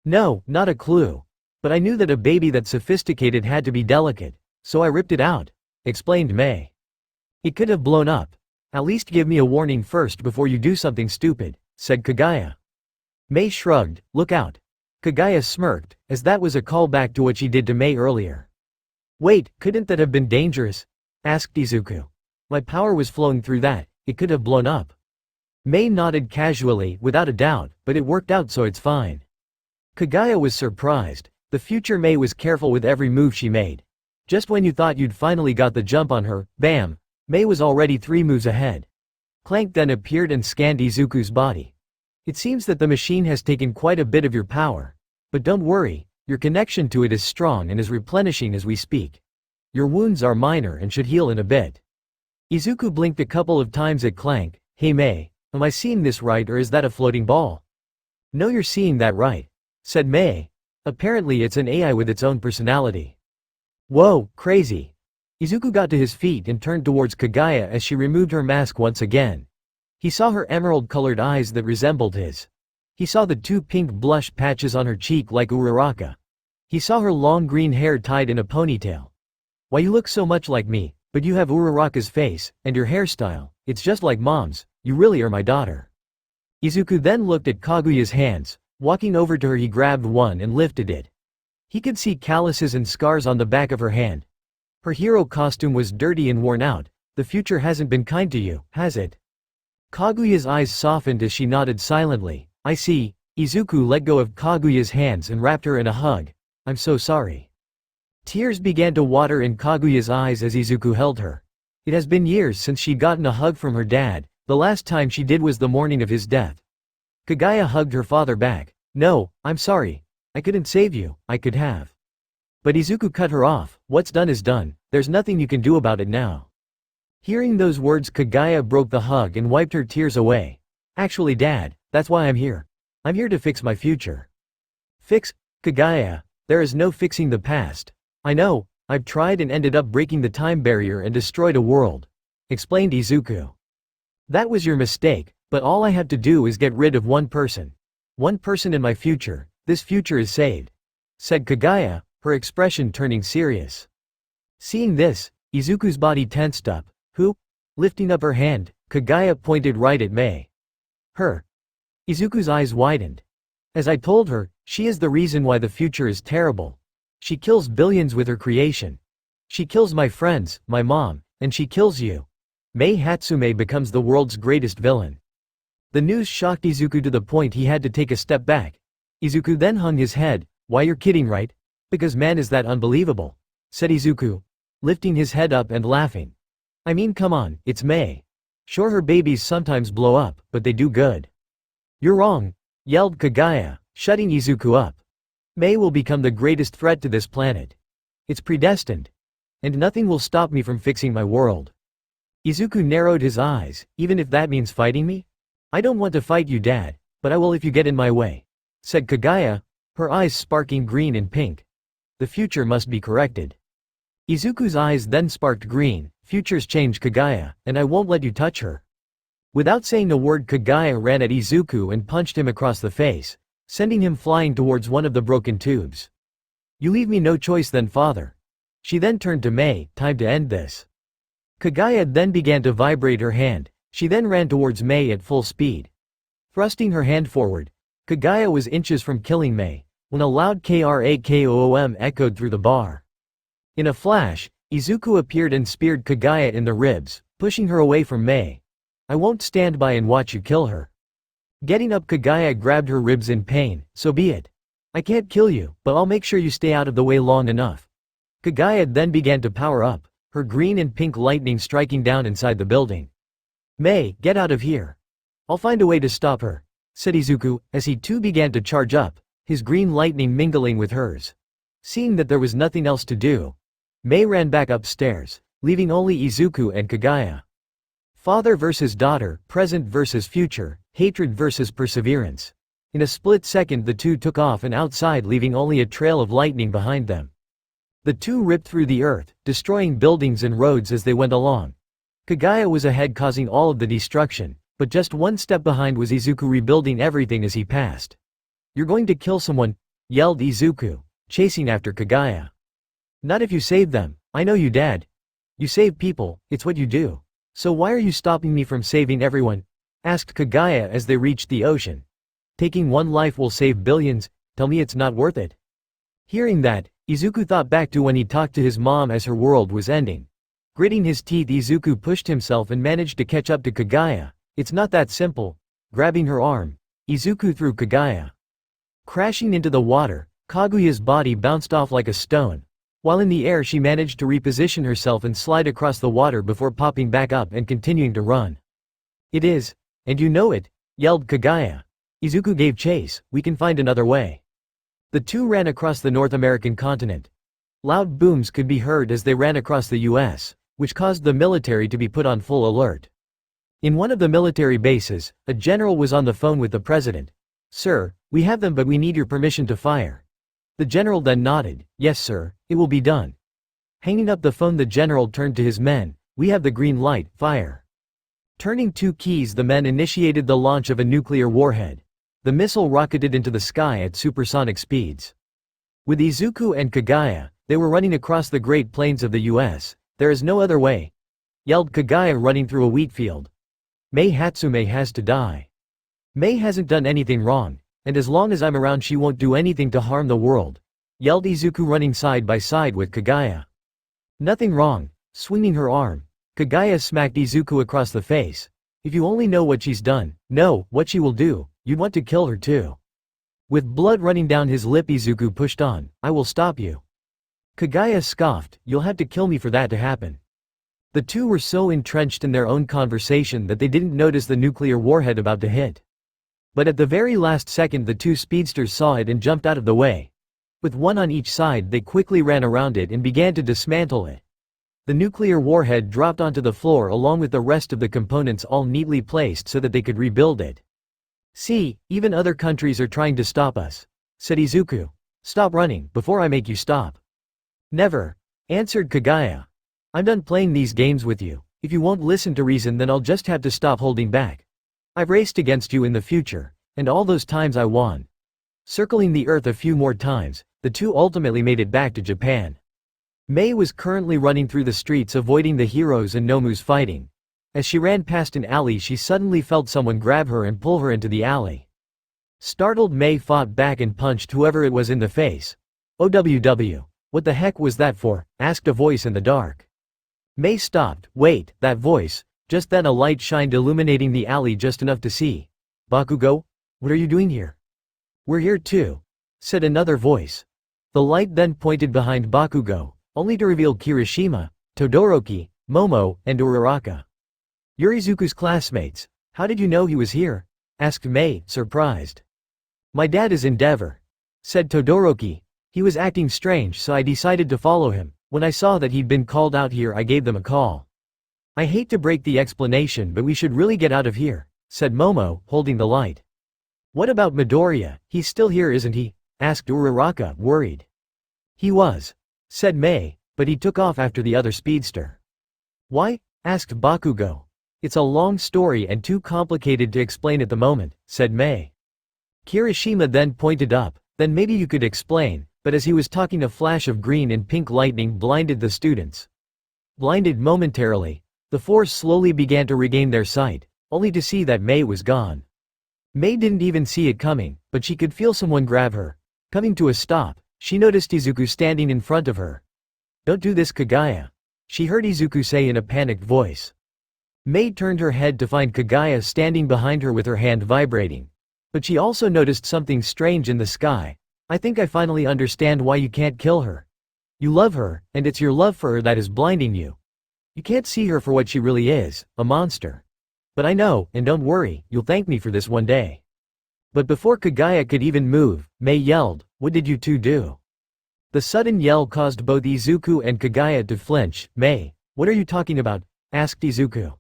No, not a clue. But I knew that a baby that sophisticated had to be delicate, so I ripped it out, explained Mei. It could have blown up. At least give me a warning first before you do something stupid, said Kagaya. Mei shrugged. Look out. Kagaya smirked, as that was a callback to what she did to Mei earlier. Wait, couldn't that have been dangerous? Asked Izuku. My power was flowing through that, it could have blown up. Mei nodded casually, without a doubt, but it worked out so it's fine. Kagaya was surprised. The future Mei was careful with every move she made. Just when you thought you'd finally got the jump on her, bam! Mei was already 3 moves ahead. Clank then appeared and scanned Izuku's body. It seems that the machine has taken quite a bit of your power. But don't worry, your connection to it is strong and is replenishing as we speak. Your wounds are minor and should heal in a bit. Izuku blinked a couple of times at Clank. Hey Mei, am I seeing this right, or is that a floating ball? No, you're seeing that right, said Mei. Apparently it's an AI with its own personality. Whoa, crazy. Izuku got to his feet and turned towards Kagaya as she removed her mask once again. He saw her emerald-colored eyes that resembled his. He saw the 2 pink blush patches on her cheek like Uraraka. He saw her long green hair tied in a ponytail. Why, you look so much like me, but you have Uraraka's face, and your hairstyle, it's just like Mom's. You really are my daughter. Izuku then looked at Kaguya's hands. Walking over to her, he grabbed one and lifted it. He could see calluses and scars on the back of her hand. Her hero costume was dirty and worn out, The future hasn't been kind to you, has it? Kaguya's eyes softened as she nodded silently. I see. Izuku let go of Kaguya's hands and wrapped her in a hug. I'm so sorry. Tears began to water in Kaguya's eyes as Izuku held her. It has been years since she'd gotten a hug from her dad. The last time she did was the morning of his death. Kaguya hugged her father back. No, I'm sorry. I couldn't save you, I could have. But Izuku cut her off. What's done is done, there's nothing you can do about it now. Hearing those words, Kaguya broke the hug and wiped her tears away. Actually, Dad, that's why I'm here. I'm here to fix my future. Fix? Kaguya, there is no fixing the past. I know, I've tried and ended up breaking the time barrier and destroyed a world, explained Izuku. That was your mistake, but all I have to do is get rid of one person. One person in my future, this future is saved, said Kaguya, her expression turning serious. Seeing this, Izuku's body tensed up. Who? Lifting up her hand, Kaguya pointed right at Mei. Her. Izuku's eyes widened. As I told her, she is the reason why the future is terrible. She kills billions with her creation. She kills my friends, my mom, and she kills you. Mei Hatsume becomes the world's greatest villain. The news shocked Izuku to the point he had to take a step back. Izuku then hung his head. Why, you're kidding, right? Because man, is that unbelievable, said Izuku, lifting his head up and laughing. I mean, come on, it's Mei. Sure, her babies sometimes blow up, but they do good. You're wrong, yelled Kaguya, shutting Izuku up. Mei will become the greatest threat to this planet. It's predestined. And nothing will stop me from fixing my world. Izuku narrowed his eyes. Even if that means fighting me? I don't want to fight you, Dad, but I will if you get in my way, said Kaguya, her eyes sparking green and pink. The future must be corrected. Izuku's eyes then sparked green. Futures change, Kaguya, and I won't let you touch her. Without saying a word, Kaguya ran at Izuku and punched him across the face, sending him flying towards one of the broken tubes. You leave me no choice then, father. She then turned to Mei. Time to end this. Kaguya then began to vibrate her hand. She then ran towards Mei at full speed. Thrusting her hand forward, Kaguya was inches from killing Mei, when a loud krakoom echoed through the bar. In a flash, Izuku appeared and speared Kaguya in the ribs, pushing her away from Mei. I won't stand by and watch you kill her. Getting up, Kaguya grabbed her ribs in pain. So be it. I can't kill you, but I'll make sure you stay out of the way long enough. Kaguya then began to power up, her green and pink lightning striking down inside the building. Mei, get out of here. I'll find a way to stop her, said Izuku, as he too began to charge up, his green lightning mingling with hers. Seeing that there was nothing else to do, Mei ran back upstairs, leaving only Izuku and Kaguya. Father versus daughter, present versus future, hatred versus perseverance. In a split second the two took off and outside, leaving only a trail of lightning behind them. The two ripped through the earth, destroying buildings and roads as they went along. Kaguya was ahead, causing all of the destruction, but just one step behind was Izuku, rebuilding everything as he passed. You're going to kill someone, yelled Izuku, chasing after Kaguya. Not if you save them. I know you, Dad. You save people, it's what you do. So why are you stopping me from saving everyone? Asked Kaguya as they reached the ocean. Taking one life will save billions, tell me it's not worth it. Hearing that, Izuku thought back to when he talked to his mom as her world was ending. Gritting his teeth, Izuku pushed himself and managed to catch up to Kaguya. It's not that simple. Grabbing her arm, Izuku threw Kaguya. Crashing into the water, Kaguya's body bounced off like a stone. While in the air, she managed to reposition herself and slide across the water before popping back up and continuing to run. It is, and you know it, yelled Kaguya. Izuku gave chase. We can find another way. The two ran across the North American continent. Loud booms could be heard as they ran across the US, which caused the military to be put on full alert. In one of the military bases, a general was on the phone with the president. Sir, we have them, but we need your permission to fire. The general then nodded. Yes, sir, it will be done. Hanging up the phone, the general turned to his men. We have the green light, fire. Turning two keys, the men initiated the launch of a nuclear warhead. The missile rocketed into the sky at supersonic speeds. With Izuku and Kaguya, they were running across the Great Plains of the US. There is no other way, yelled Kaguya, running through a wheat field. Mei Hatsume has to die. Mei hasn't done anything wrong, and as long as I'm around she won't do anything to harm the world, yelled Izuku, running side by side with Kaguya. Nothing wrong, swinging her arm. Kagaya smacked Izuku across the face. If you only know what she's done, know what she will do, you'd want to kill her too. With blood running down his lip, Izuku pushed on. I will stop you. Kagaya scoffed, you'll have to kill me for that to happen. The two were so entrenched in their own conversation that they didn't notice the nuclear warhead about to hit. But at the very last second the two speedsters saw it and jumped out of the way. With one on each side they quickly ran around it and began to dismantle it. The nuclear warhead dropped onto the floor along with the rest of the components all neatly placed so that they could rebuild it. See, even other countries are trying to stop us, said Izuku. Stop running, before I make you stop. Never, answered Kagaya. I'm done playing these games with you. If you won't listen to reason, then I'll just have to stop holding back. I've raced against you in the future, and all those times I won. Circling the earth a few more times, the two ultimately made it back to Japan. Mei was currently running through the streets avoiding the heroes and Nomu's fighting. As she ran past an alley, she suddenly felt someone grab her and pull her into the alley. Startled, Mei fought back and punched whoever it was in the face. OWW. What the heck was that for? Asked a voice in the dark. Mei stopped. Wait, that voice. Just then a light shined, illuminating the alley just enough to see. Bakugo? What are you doing here? We're here too, said another voice. The light then pointed behind Bakugo, only to reveal Kirishima, Todoroki, Momo, and Uraraka. You're Izuku's classmates. How did you know he was here? Asked Mei, surprised. My dad is Endeavor, said Todoroki. He was acting strange, so I decided to follow him. When I saw that he'd been called out here, I gave them a call. I hate to break the explanation, but we should really get out of here, said Momo, holding the light. What about Midoriya? He's still here, isn't he? Asked Uraraka, worried. He was, said Mei, but he took off after the other speedster. Why? Asked Bakugo. It's a long story and too complicated to explain at the moment, said Mei. Kirishima then pointed up. Then maybe you could explain, but as he was talking a flash of green and pink lightning blinded the students. Blinded momentarily, the four slowly began to regain their sight, only to see that Mei was gone. Mei didn't even see it coming, but she could feel someone grab her. Coming to a stop, she noticed Izuku standing in front of her. Don't do this, Kagaya, she heard Izuku say in a panicked voice. Mei turned her head to find Kagaya standing behind her with her hand vibrating. But she also noticed something strange in the sky. I think I finally understand why you can't kill her. You love her, and it's your love for her that is blinding you. You can't see her for what she really is, a monster. But I know, and don't worry, you'll thank me for this one day. But before Kagaya could even move, Mei yelled, what did you two do? The sudden yell caused both Izuku and Kagaya to flinch. Mei, what are you talking about? Asked Izuku.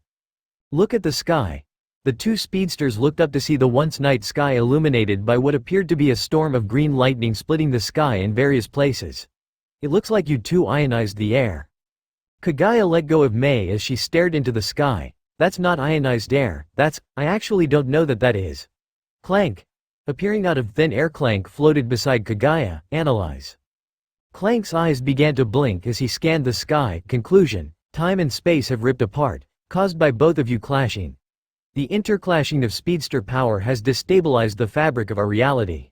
Look at the sky. The two speedsters looked up to see the once night sky illuminated by what appeared to be a storm of green lightning splitting the sky in various places. It looks like you two ionized the air. Kagaya let go of Mei as she stared into the sky. That's not ionized air, I actually don't know that is. Clank. Appearing out of thin air, Clank floated beside Kagaya. Analyze. Clank's eyes began to blink as he scanned the sky. Conclusion, time and space have ripped apart, caused by both of you clashing. The interclashing of speedster power has destabilized the fabric of our reality.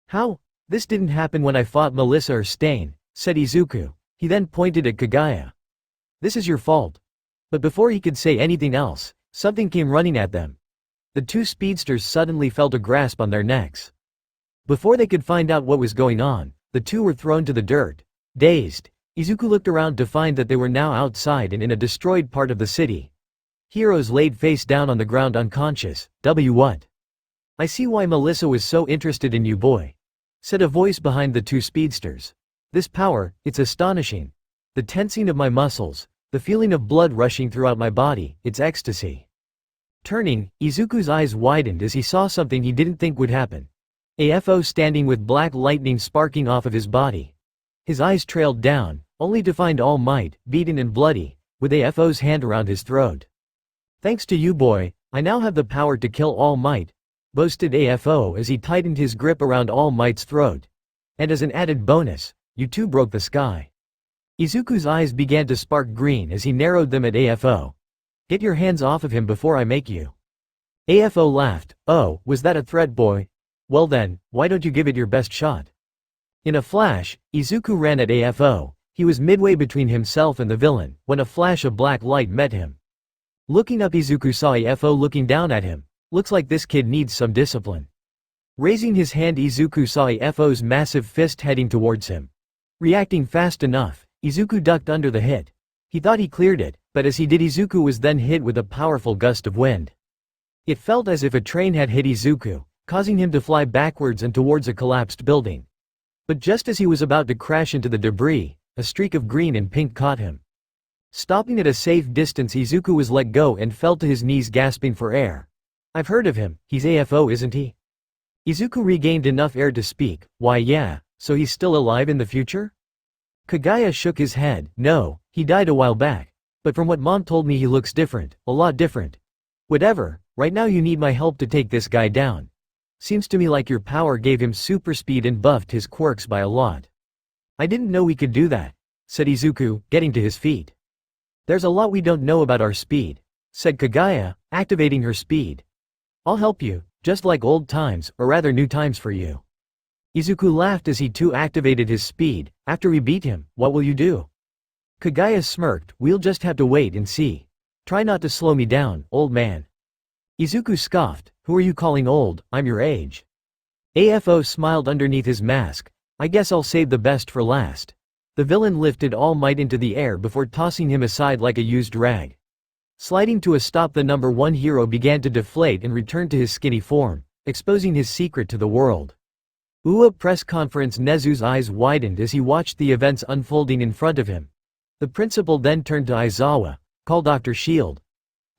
How? This didn't happen when I fought Melissa or Stain, said Izuku. He then pointed at Kagaya. This is your fault. But before he could say anything else, something came running at them. The two speedsters suddenly felt a grasp on their necks. Before they could find out what was going on, the two were thrown to the dirt. Dazed, Izuku looked around to find that they were now outside and in a destroyed part of the city. Heroes laid face down on the ground unconscious. What? I see why Melissa was so interested in you, boy, said a voice behind the two speedsters. This power, it's astonishing. The tensing of my muscles, the feeling of blood rushing throughout my body, it's ecstasy. Turning, Izuku's eyes widened as he saw something he didn't think would happen. AFO standing with black lightning sparking off of his body. His eyes trailed down, only to find All Might, beaten and bloody, with AFO's hand around his throat. Thanks to you, boy, I now have the power to kill All Might, boasted AFO as he tightened his grip around All Might's throat. And as an added bonus, you two broke the sky. Izuku's eyes began to spark green as he narrowed them at AFO. Get your hands off of him before I make you. AFO laughed. Oh, was that a threat, boy? Well then, why don't you give it your best shot? In a flash, Izuku ran at AFO. He was midway between himself and the villain, when a flash of black light met him. Looking up, Izuku saw AFO looking down at him. Looks like this kid needs some discipline. Raising his hand, Izuku saw AFO's massive fist heading towards him. Reacting fast enough, Izuku ducked under the hit. He thought he cleared it, but as he did, Izuku was then hit with a powerful gust of wind. It felt as if a train had hit Izuku, causing him to fly backwards and towards a collapsed building. But just as he was about to crash into the debris, a streak of green and pink caught him. Stopping at a safe distance, Izuku was let go and fell to his knees, gasping for air. I've heard of him, he's AFO, isn't he? Izuku regained enough air to speak. Why yeah, so he's still alive in the future? Kagaya shook his head. No, he died a while back. But from what Mom told me, he looks different, a lot different. Whatever, right now you need my help to take this guy down. Seems to me like your power gave him super speed and buffed his quirks by a lot. I didn't know we could do that, said Izuku, getting to his feet. There's a lot we don't know about our speed, said Kagaya, activating her speed. I'll help you, just like old times, or rather new times for you. Izuku laughed as he too activated his speed. After we beat him, what will you do? Kagaya smirked. We'll just have to wait and see. Try not to slow me down, old man. Izuku scoffed. Who are you calling old? I'm your age. AFO smiled underneath his mask. I guess I'll save the best for last. The villain lifted All Might into the air before tossing him aside like a used rag. Sliding to a stop, the number 1 hero began to deflate and returned to his skinny form, exposing his secret to the world. Press conference. Nezu's eyes widened as he watched the events unfolding in front of him. The principal then turned to Aizawa. Call Dr. Shield.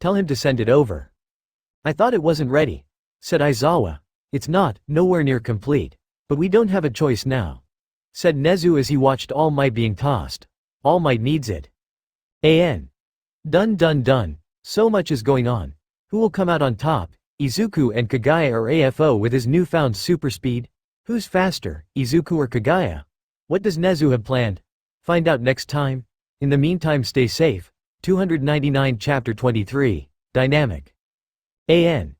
Tell him to send it over. I thought it wasn't ready, said Aizawa. It's not, nowhere near complete. But we don't have a choice now, said Nezu as he watched All Might being tossed. All Might needs it. Done. So much is going on. Who will come out on top? Izuku and Kagaya or AFO with his newfound super speed? Who's faster, Izuku or Kagaya? What does Nezu have planned? Find out next time. In the meantime, stay safe. 299 Chapter 23, Dynamic. And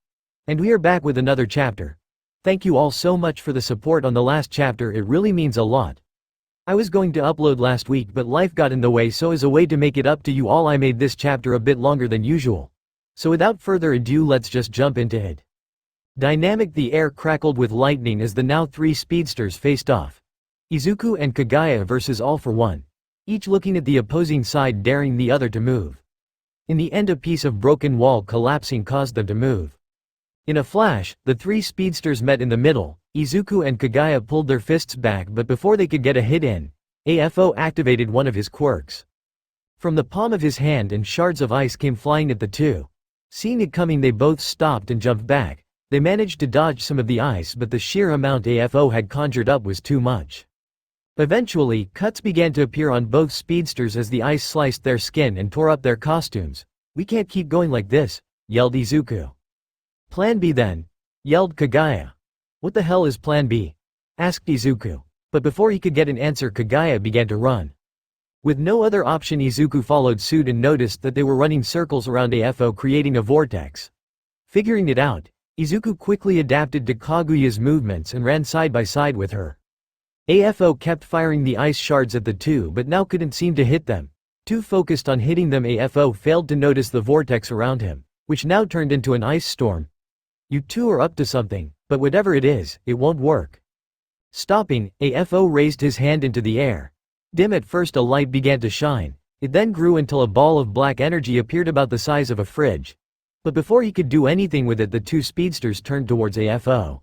we are back with another chapter. Thank you all so much for the support on the last chapter, it really means a lot. I was going to upload last week but life got in the way, so as a way to make it up to you all I made this chapter a bit longer than usual. So without further ado, let's just jump into it. Dynamic. The air crackled with lightning as the now 3 speedsters faced off. Izuku and Kagaya versus All for One, each looking at the opposing side, daring the other to move. In the end, a piece of broken wall collapsing caused them to move. In a flash, the 3 speedsters met in the middle. Izuku and Kagaya pulled their fists back, but before they could get a hit in, AFO activated one of his quirks. From the palm of his hand, and shards of ice came flying at the two. Seeing it coming, they both stopped and jumped back. They managed to dodge some of the ice, but the sheer amount AFO had conjured up was too much. Eventually, cuts began to appear on both speedsters as the ice sliced their skin and tore up their costumes. We can't keep going like this, yelled Izuku. Plan B then, yelled Kagaya. What the hell is Plan B? Asked Izuku. But before he could get an answer, Kagaya began to run. With no other option, Izuku followed suit and noticed that they were running circles around AFO, creating a vortex. Figuring it out, Izuku quickly adapted to Kaguya's movements and ran side by side with her. AFO kept firing the ice shards at the two but now couldn't seem to hit them. Too focused on hitting them, AFO failed to notice the vortex around him, which now turned into an ice storm. You two are up to something, but whatever it is, it won't work. Stopping, AFO raised his hand into the air. Dim at first, a light began to shine. It then grew until a ball of black energy appeared about the size of a fridge. But before he could do anything with it, the 2 speedsters turned towards AFO.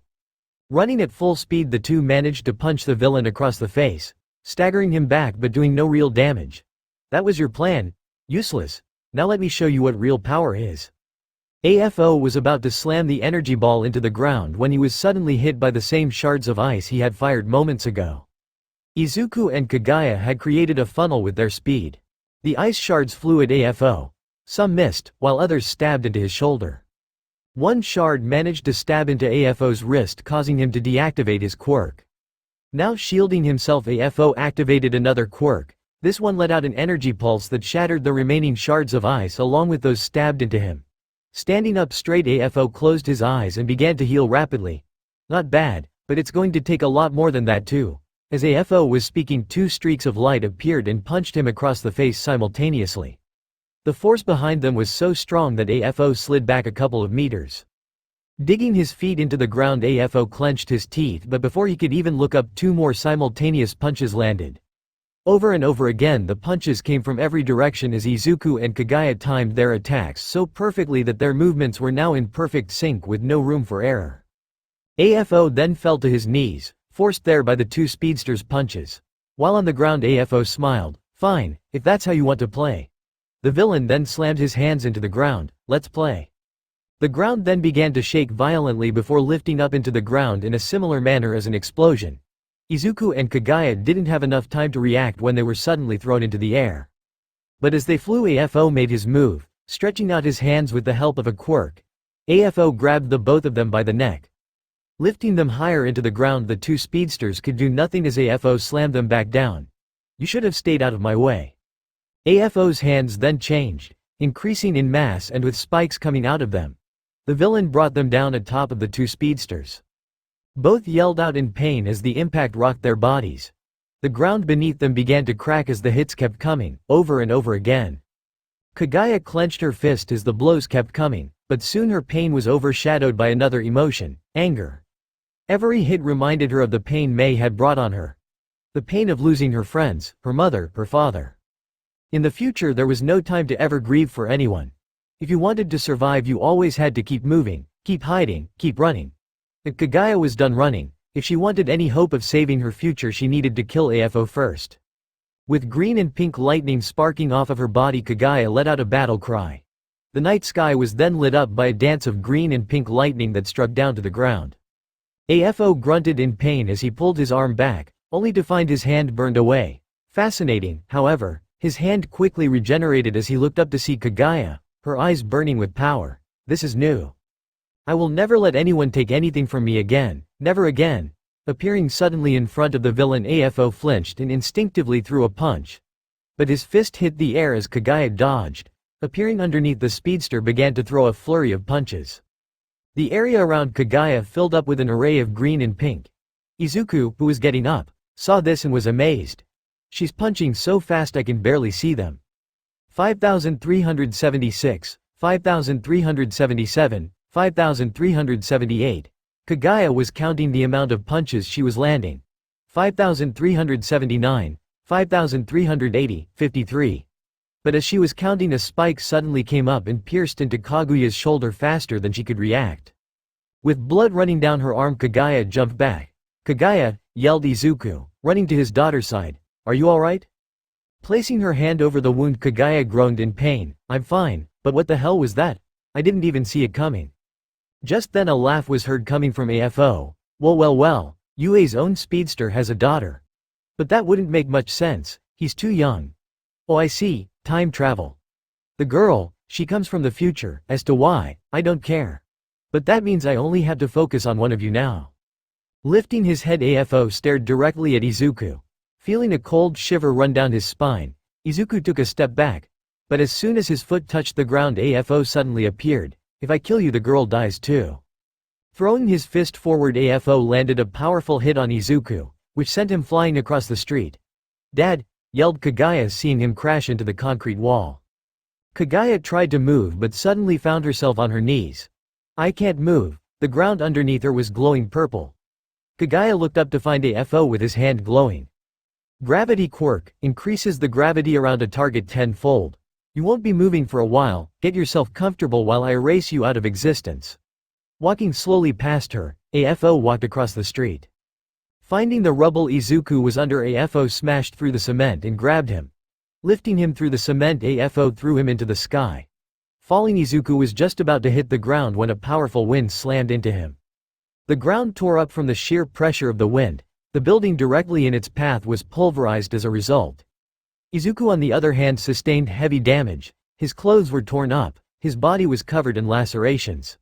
Running at full speed, the two managed to punch the villain across the face, staggering him back but doing no real damage. That was your plan? Useless. Now let me show you what real power is. AFO was about to slam the energy ball into the ground when he was suddenly hit by the same shards of ice he had fired moments ago. Izuku and Kagaya had created a funnel with their speed. The ice shards flew at AFO. Some missed, while others stabbed into his shoulder. One shard managed to stab into AFO's wrist, causing him to deactivate his quirk. Now shielding himself, AFO activated another quirk. This one let out an energy pulse that shattered the remaining shards of ice along with those stabbed into him. Standing up straight, AFO closed his eyes and began to heal rapidly. Not bad, but it's going to take a lot more than that too. As AFO was speaking, two streaks of light appeared and punched him across the face simultaneously. The force behind them was so strong that AFO slid back a couple of meters. Digging his feet into the ground, AFO clenched his teeth, but before he could even look up, two more simultaneous punches landed. Over and over again the punches came from every direction as Izuku and Kagaya timed their attacks so perfectly that their movements were now in perfect sync with no room for error. AFO then fell to his knees, forced there by the two speedsters' punches. While on the ground, AFO smiled. "Fine, if that's how you want to play." The villain then slammed his hands into the ground. "Let's play." The ground then began to shake violently before lifting up into the ground in a similar manner as an explosion. Izuku and Kagaya didn't have enough time to react when they were suddenly thrown into the air. But as they flew, AFO made his move, stretching out his hands with the help of a quirk. AFO grabbed the both of them by the neck. Lifting them higher into the ground, the two speedsters could do nothing as AFO slammed them back down. "You should have stayed out of my way." AFO's hands then changed, increasing in mass and with spikes coming out of them. The villain brought them down atop of the two speedsters. Both yelled out in pain as the impact rocked their bodies. The ground beneath them began to crack as the hits kept coming, over and over again. Kagaya clenched her fist as the blows kept coming, but soon her pain was overshadowed by another emotion: anger. Every hit reminded her of the pain Mei had brought on her. The pain of losing her friends, her mother, her father. In the future there was no time to ever grieve for anyone. If you wanted to survive, you always had to keep moving, keep hiding, keep running. If Kagaya was done running, if she wanted any hope of saving her future, she needed to kill AFO first. With green and pink lightning sparking off of her body, Kagaya let out a battle cry. The night sky was then lit up by a dance of green and pink lightning that struck down to the ground. AFO grunted in pain as he pulled his arm back, only to find his hand burned away. Fascinating, however, his hand quickly regenerated as he looked up to see Kagaya, her eyes burning with power. "This is new. I will never let anyone take anything from me again, never again." Appearing suddenly in front of the villain, AFO flinched and instinctively threw a punch. But his fist hit the air as Kagaya dodged. Appearing underneath, the speedster began to throw a flurry of punches. The area around Kagaya filled up with an array of green and pink. Izuku, who was getting up, saw this and was amazed. "She's punching so fast I can barely see them." 5376, 5377, 5378. Kagaya was counting the amount of punches she was landing. 5379, 5380, 53. But as she was counting, a spike suddenly came up and pierced into Kaguya's shoulder faster than she could react. With blood running down her arm, Kagaya jumped back. "Kagaya," yelled Izuku, running to his daughter's side. "Are you alright?" Placing her hand over the wound, Kagaya groaned in pain. "I'm fine, but what the hell was that? I didn't even see it coming." Just then a laugh was heard coming from AFO. Well, Yue's own speedster has a daughter. But that wouldn't make much sense, he's too young." "Oh, I see, time travel. The girl, she comes from the future. As to why, I don't care. But that means I only have to focus on one of you now." Lifting his head, AFO stared directly at Izuku. Feeling a cold shiver run down his spine, Izuku took a step back. But as soon as his foot touched the ground, AFO suddenly appeared. "If I kill you, the girl dies too." Throwing his fist forward, AFO landed a powerful hit on Izuku, which sent him flying across the street. "Dad!" yelled Kagaya, seeing him crash into the concrete wall. Kagaya tried to move but suddenly found herself on her knees. "I can't move." The ground underneath her was glowing purple. Kagaya looked up to find AFO with his hand glowing. Gravity quirk increases the gravity around a target tenfold. "You won't be moving for a while, get yourself comfortable while I erase you out of existence." Walking slowly past her, AFO walked across the street. Finding the rubble Izuku was under, AFO smashed through the cement and grabbed him. Lifting him through the cement, AFO threw him into the sky. Falling, Izuku was just about to hit the ground when a powerful wind slammed into him. The ground tore up from the sheer pressure of the wind. The building directly in its path was pulverized as a result. Izuku, on the other hand, sustained heavy damage. His clothes were torn up, his body was covered in lacerations.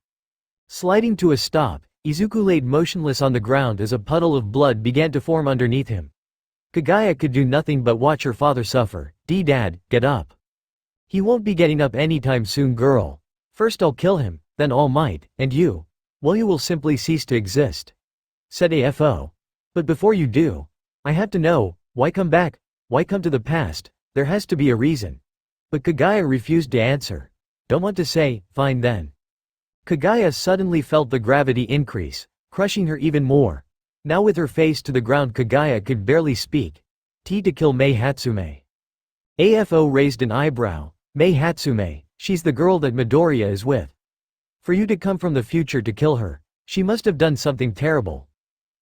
Sliding to a stop, Izuku laid motionless on the ground as a puddle of blood began to form underneath him. Kagaya could do nothing but watch her father suffer. "Dad, get up. He won't be getting up anytime soon, girl. First I'll kill him, then All Might, and you. Well, you will simply cease to exist," said AFO. "But before you do, I have to know, why come back? Why come to the past? There has to be a reason. But Kagaya refused to answer. Don't want to say, fine then. Kagaya suddenly felt the gravity increase, crushing her even more. Now with her face to the ground, Kagaya could barely speak. To kill Mei Hatsume. AFO raised an eyebrow. Mei Hatsume, she's the girl that Midoriya is with. For you to come from the future to kill her, she must have done something terrible.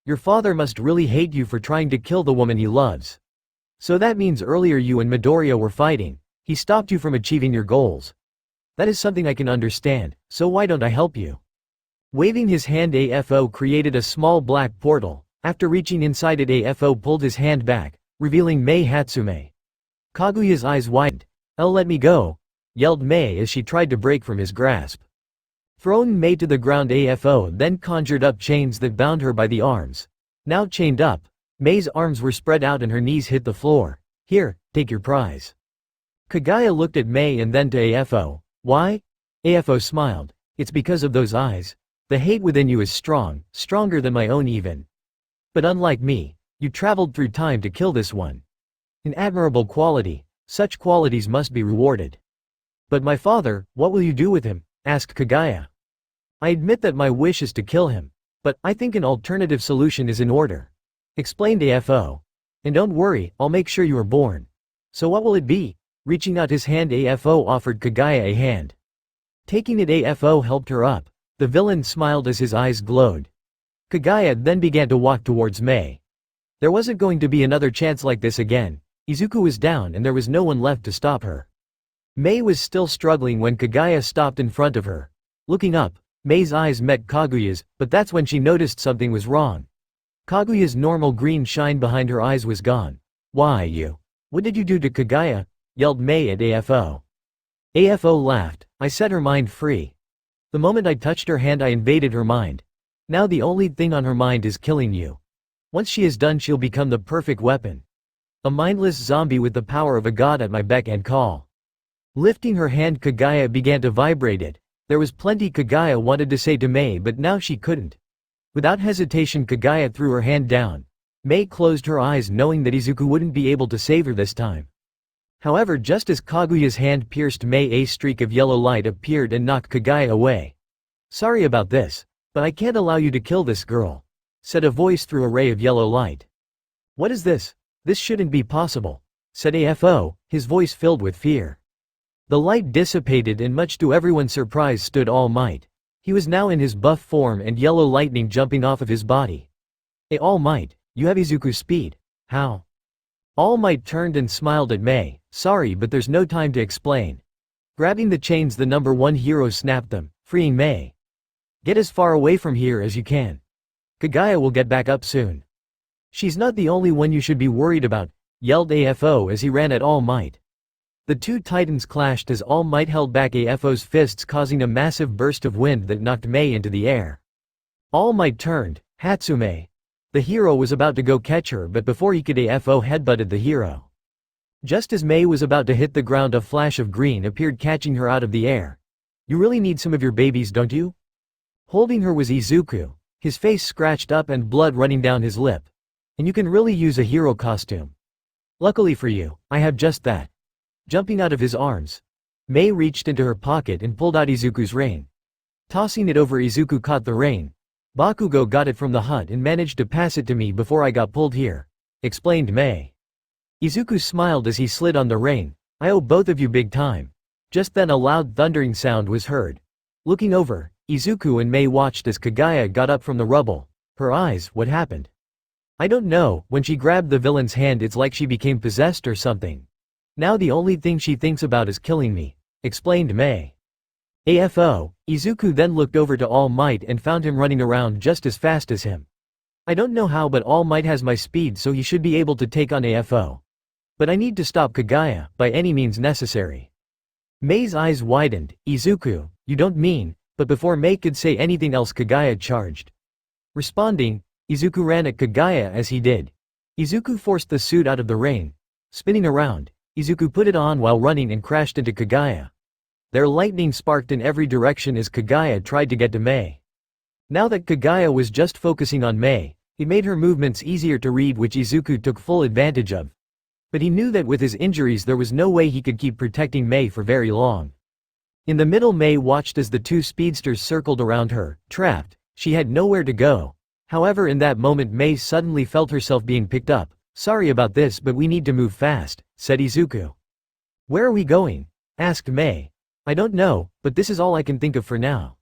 Your father must really hate you for trying to kill the woman he loves. So that means earlier you and Midoriya were fighting. He stopped you from achieving your goals. That is something I can understand, so why don't I help you? Waving his hand, AFO created a small black portal. After reaching inside it, AFO pulled his hand back, revealing Mei Hatsume. Kaguya's eyes widened. Let me go, yelled Mei as she tried to break from his grasp. Throwing Mei to the ground, AFO then conjured up chains that bound her by the arms. Now chained up, Mei's arms were spread out and her knees hit the floor. Here, take your prize. Kagaya looked at Mei and then to AFO. Why? AFO smiled. It's because of those eyes. The hate within you is strong, stronger than my own even. But unlike me, you traveled through time to kill this one. An admirable quality, such qualities must be rewarded. But my father, what will you do with him? Asked Kagaya. I admit that my wish is to kill him, but I think an alternative solution is in order. Explained AFO. And don't worry, I'll make sure you are born. So what will it be? Reaching out his hand, AFO offered Kagaya a hand. Taking it, AFO helped her up. The villain smiled as his eyes glowed. Kagaya then began to walk towards Mei. There wasn't going to be another chance like this again. Izuku was down and there was no one left to stop her. Mei was still struggling when Kagaya stopped in front of her. Looking up, Mei's eyes met Kaguya's, but that's when she noticed something was wrong. Kaguya's normal green shine behind her eyes was gone. Why you? What did you do to Kagaya? Yelled Mei at AFO. AFO laughed. I set her mind free. The moment I touched her hand, I invaded her mind. Now the only thing on her mind is killing you. Once she is done, she'll become the perfect weapon. A mindless zombie with the power of a god at my beck and call. Lifting her hand, Kagaya began to vibrate it. There was plenty Kagaya wanted to say to Mei, but now she couldn't. Without hesitation, Kagaya threw her hand down. Mei closed her eyes knowing that Izuku wouldn't be able to save her this time. However, just as Kaguya's hand pierced Mei, a streak of yellow light appeared and knocked Kagaya away. Sorry about this, but I can't allow you to kill this girl, said a voice through a ray of yellow light. What is this? This shouldn't be possible, said AFO, his voice filled with fear. The light dissipated and much to everyone's surprise stood All Might. He was now in his buff form and yellow lightning jumping off of his body. All Might, you have Izuku's speed. How? All Might turned and smiled at Mei. Sorry, but there's no time to explain. Grabbing the chains, the number one hero snapped them, freeing Mei. Get as far away from here as you can. Kagaya will get back up soon. She's not the only one you should be worried about, yelled AFO as he ran at All Might. The two titans clashed as All Might held back AFO's fists, causing a massive burst of wind that knocked Mei into the air. All Might turned. Hatsume. The hero was about to go catch her, but before he could, AFO headbutted the hero. Just as Mei was about to hit the ground, a flash of green appeared, catching her out of the air. You really need some of your babies, don't you? Holding her was Izuku, his face scratched up and blood running down his lip. And you can really use a hero costume. Luckily for you, I have just that. Jumping out of his arms, Mei reached into her pocket and pulled out Izuku's rein. Tossing it over, Izuku caught the rein. Bakugo got it from the hut and managed to pass it to me before I got pulled here, explained Mei. Izuku smiled as he slid on the rein. I owe both of you big time. Just then a loud thundering sound was heard. Looking over, Izuku and Mei watched as Kagaya got up from the rubble. Her eyes, what happened? I don't know, when she grabbed the villain's hand it's like she became possessed or something. Now the only thing she thinks about is killing me, explained Mei. AFO, Izuku then looked over to All Might and found him running around just as fast as him. I don't know how, but All Might has my speed, so he should be able to take on AFO. But I need to stop Kagaya, by any means necessary. Mei's eyes widened. Izuku, you don't mean, but before Mei could say anything else, Kagaya charged. Responding, Izuku ran at Kagaya as he did. Izuku forced the suit out of the rain. Spinning around, Izuku put it on while running and crashed into Kagaya. Their lightning sparked in every direction as Kagaya tried to get to Mei. Now that Kagaya was just focusing on Mei, It made her movements easier to read, which Izuku took full advantage of. But he knew that with his injuries there was no way he could keep protecting Mei for very long. In the middle, Mei watched as the two speedsters circled around her, trapped. She had nowhere to go. However, in that moment Mei suddenly felt herself being picked up. "Sorry about this, but we need to move fast," said Izuku. "Where are we going?" asked Mei. "I don't know, but this is all I can think of for now,"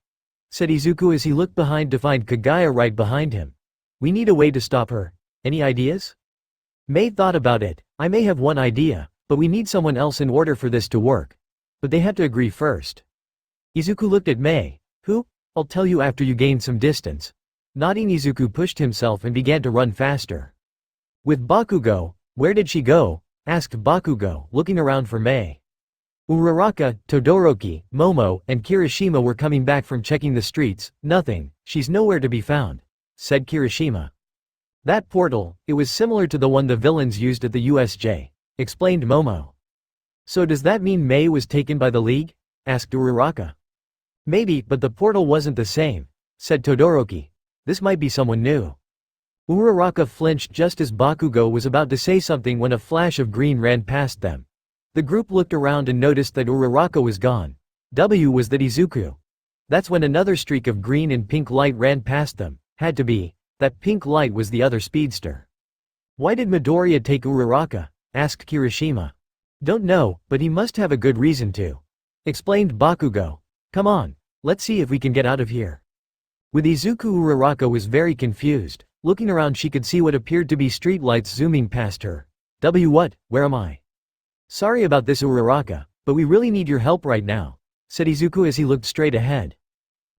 said Izuku as he looked behind to find Kaguya right behind him. "We need a way to stop her. Any ideas?" Mei thought about it. "I may have one idea, but we need someone else in order for this to work. But they have to agree first." Izuku looked at Mei. "Who? I'll tell you after you gain some distance." Nodding, Izuku pushed himself and began to run faster. "With Bakugo, where did she go?" asked Bakugo, looking around for Mei. Uraraka, Todoroki, Momo, and Kirishima were coming back from checking the streets. "Nothing, she's nowhere to be found," said Kirishima. "That portal, it was similar to the one the villains used at the USJ," explained Momo. "So does that mean Mei was taken by the League?" asked Uraraka. "Maybe, but the portal wasn't the same," said Todoroki. "This might be someone new." Uraraka flinched just as Bakugo was about to say something when a flash of green ran past them. The group looked around and noticed that Uraraka was gone. Was that Izuku? That's when another streak of green and pink light ran past them. Had to be. That pink light was the other speedster. "Why did Midoriya take Uraraka?" asked Kirishima. "Don't know, but he must have a good reason to," explained Bakugo. "Come on, let's see if we can get out of here." With Izuku, Uraraka was very confused. Looking around, she could see what appeared to be streetlights zooming past her. What? Where am I?" "Sorry about this, Uraraka, but we really need your help right now," said Izuku as he looked straight ahead.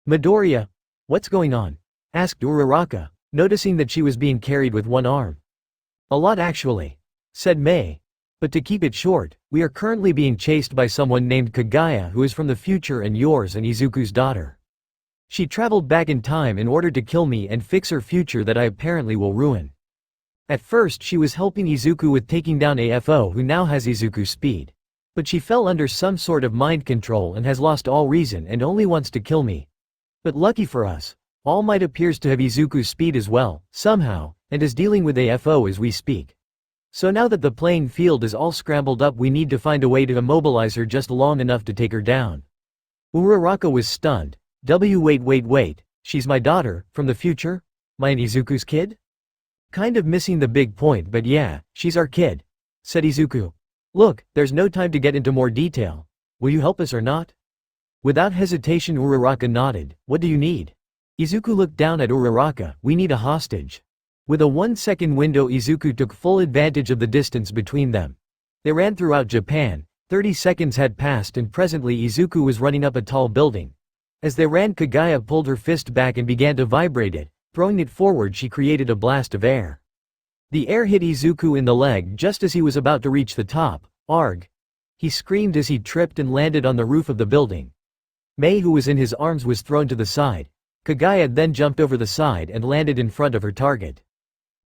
"Midoriya, what's going on?" asked Uraraka, noticing that she was being carried with one arm. "A lot actually," said Mei. "But to keep it short, we are currently being chased by someone named Kaguya, who is from the future and yours and Izuku's daughter. She traveled back in time in order to kill me and fix her future that I apparently will ruin. At first she was helping Izuku with taking down AFO, who now has Izuku's speed. But she fell under some sort of mind control and has lost all reason and only wants to kill me. But lucky for us, All Might appears to have Izuku's speed as well, somehow, and is dealing with AFO as we speak. So now that the playing field is all scrambled up, we need to find a way to immobilize her just long enough to take her down." Uraraka was stunned. Wait, she's my daughter, from the future? My and Izuku's kid? Kind of missing the big point, but yeah, she's our kid, said Izuku. Look, there's no time to get into more detail. Will you help us or not? Without hesitation, Uraraka nodded. What do you need? Izuku looked down at Uraraka. We need a hostage. With a 1-second window, Izuku took full advantage of the distance between them. They ran throughout Japan. 30 seconds had passed and presently Izuku was running up a tall building. As they ran, Kaguya pulled her fist back and began to vibrate it. Throwing it forward, she created a blast of air. The air hit Izuku in the leg just as he was about to reach the top. Arg! He screamed as he tripped and landed on the roof of the building. Mei, who was in his arms, was thrown to the side. Kaguya then jumped over the side and landed in front of her target.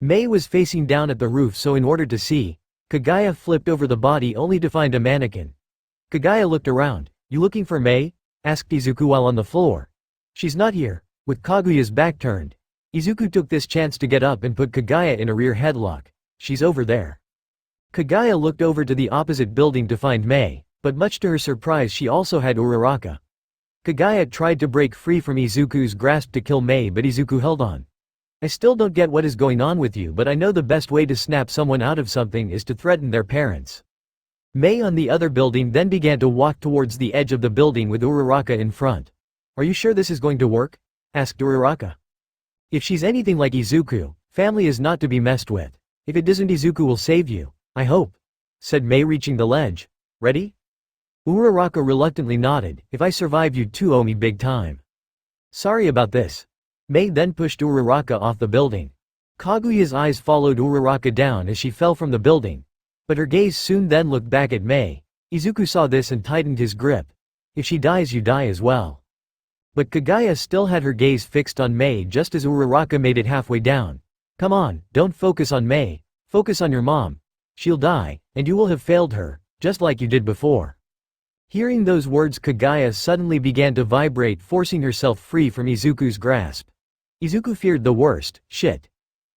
Mei was facing down at the roof, so in order to see, Kaguya flipped over the body only to find a mannequin. Kaguya looked around. You looking for Mei? Asked Izuku while on the floor. She's not here. With Kaguya's back turned, Izuku took this chance to get up and put Kaguya in a rear headlock. She's over there. Kaguya looked over to the opposite building to find Mei, but much to her surprise she also had Uraraka. Kaguya tried to break free from Izuku's grasp to kill Mei, but Izuku held on. I still don't get what is going on with you, but I know the best way to snap someone out of something is to threaten their parents. Mei on the other building then began to walk towards the edge of the building with Uraraka in front. Are you sure this is going to work? Asked Uraraka. If she's anything like Izuku, family is not to be messed with. If it doesn't, Izuku will save you, I hope, said Mei, reaching the ledge. Ready? Uraraka reluctantly nodded. If I survive, you two owe me big time. Sorry about this. Mei then pushed Uraraka off the building. Kaguya's eyes followed Uraraka down as she fell from the building. But her gaze soon then looked back at Mei. Izuku saw this and tightened his grip. If she dies, you die as well. But Kaguya still had her gaze fixed on Mei just as Uraraka made it halfway down. Come on, don't focus on Mei. Focus on your mom. She'll die, and you will have failed her, just like you did before. Hearing those words, Kaguya suddenly began to vibrate, forcing herself free from Izuku's grasp. Izuku feared the worst. Shit.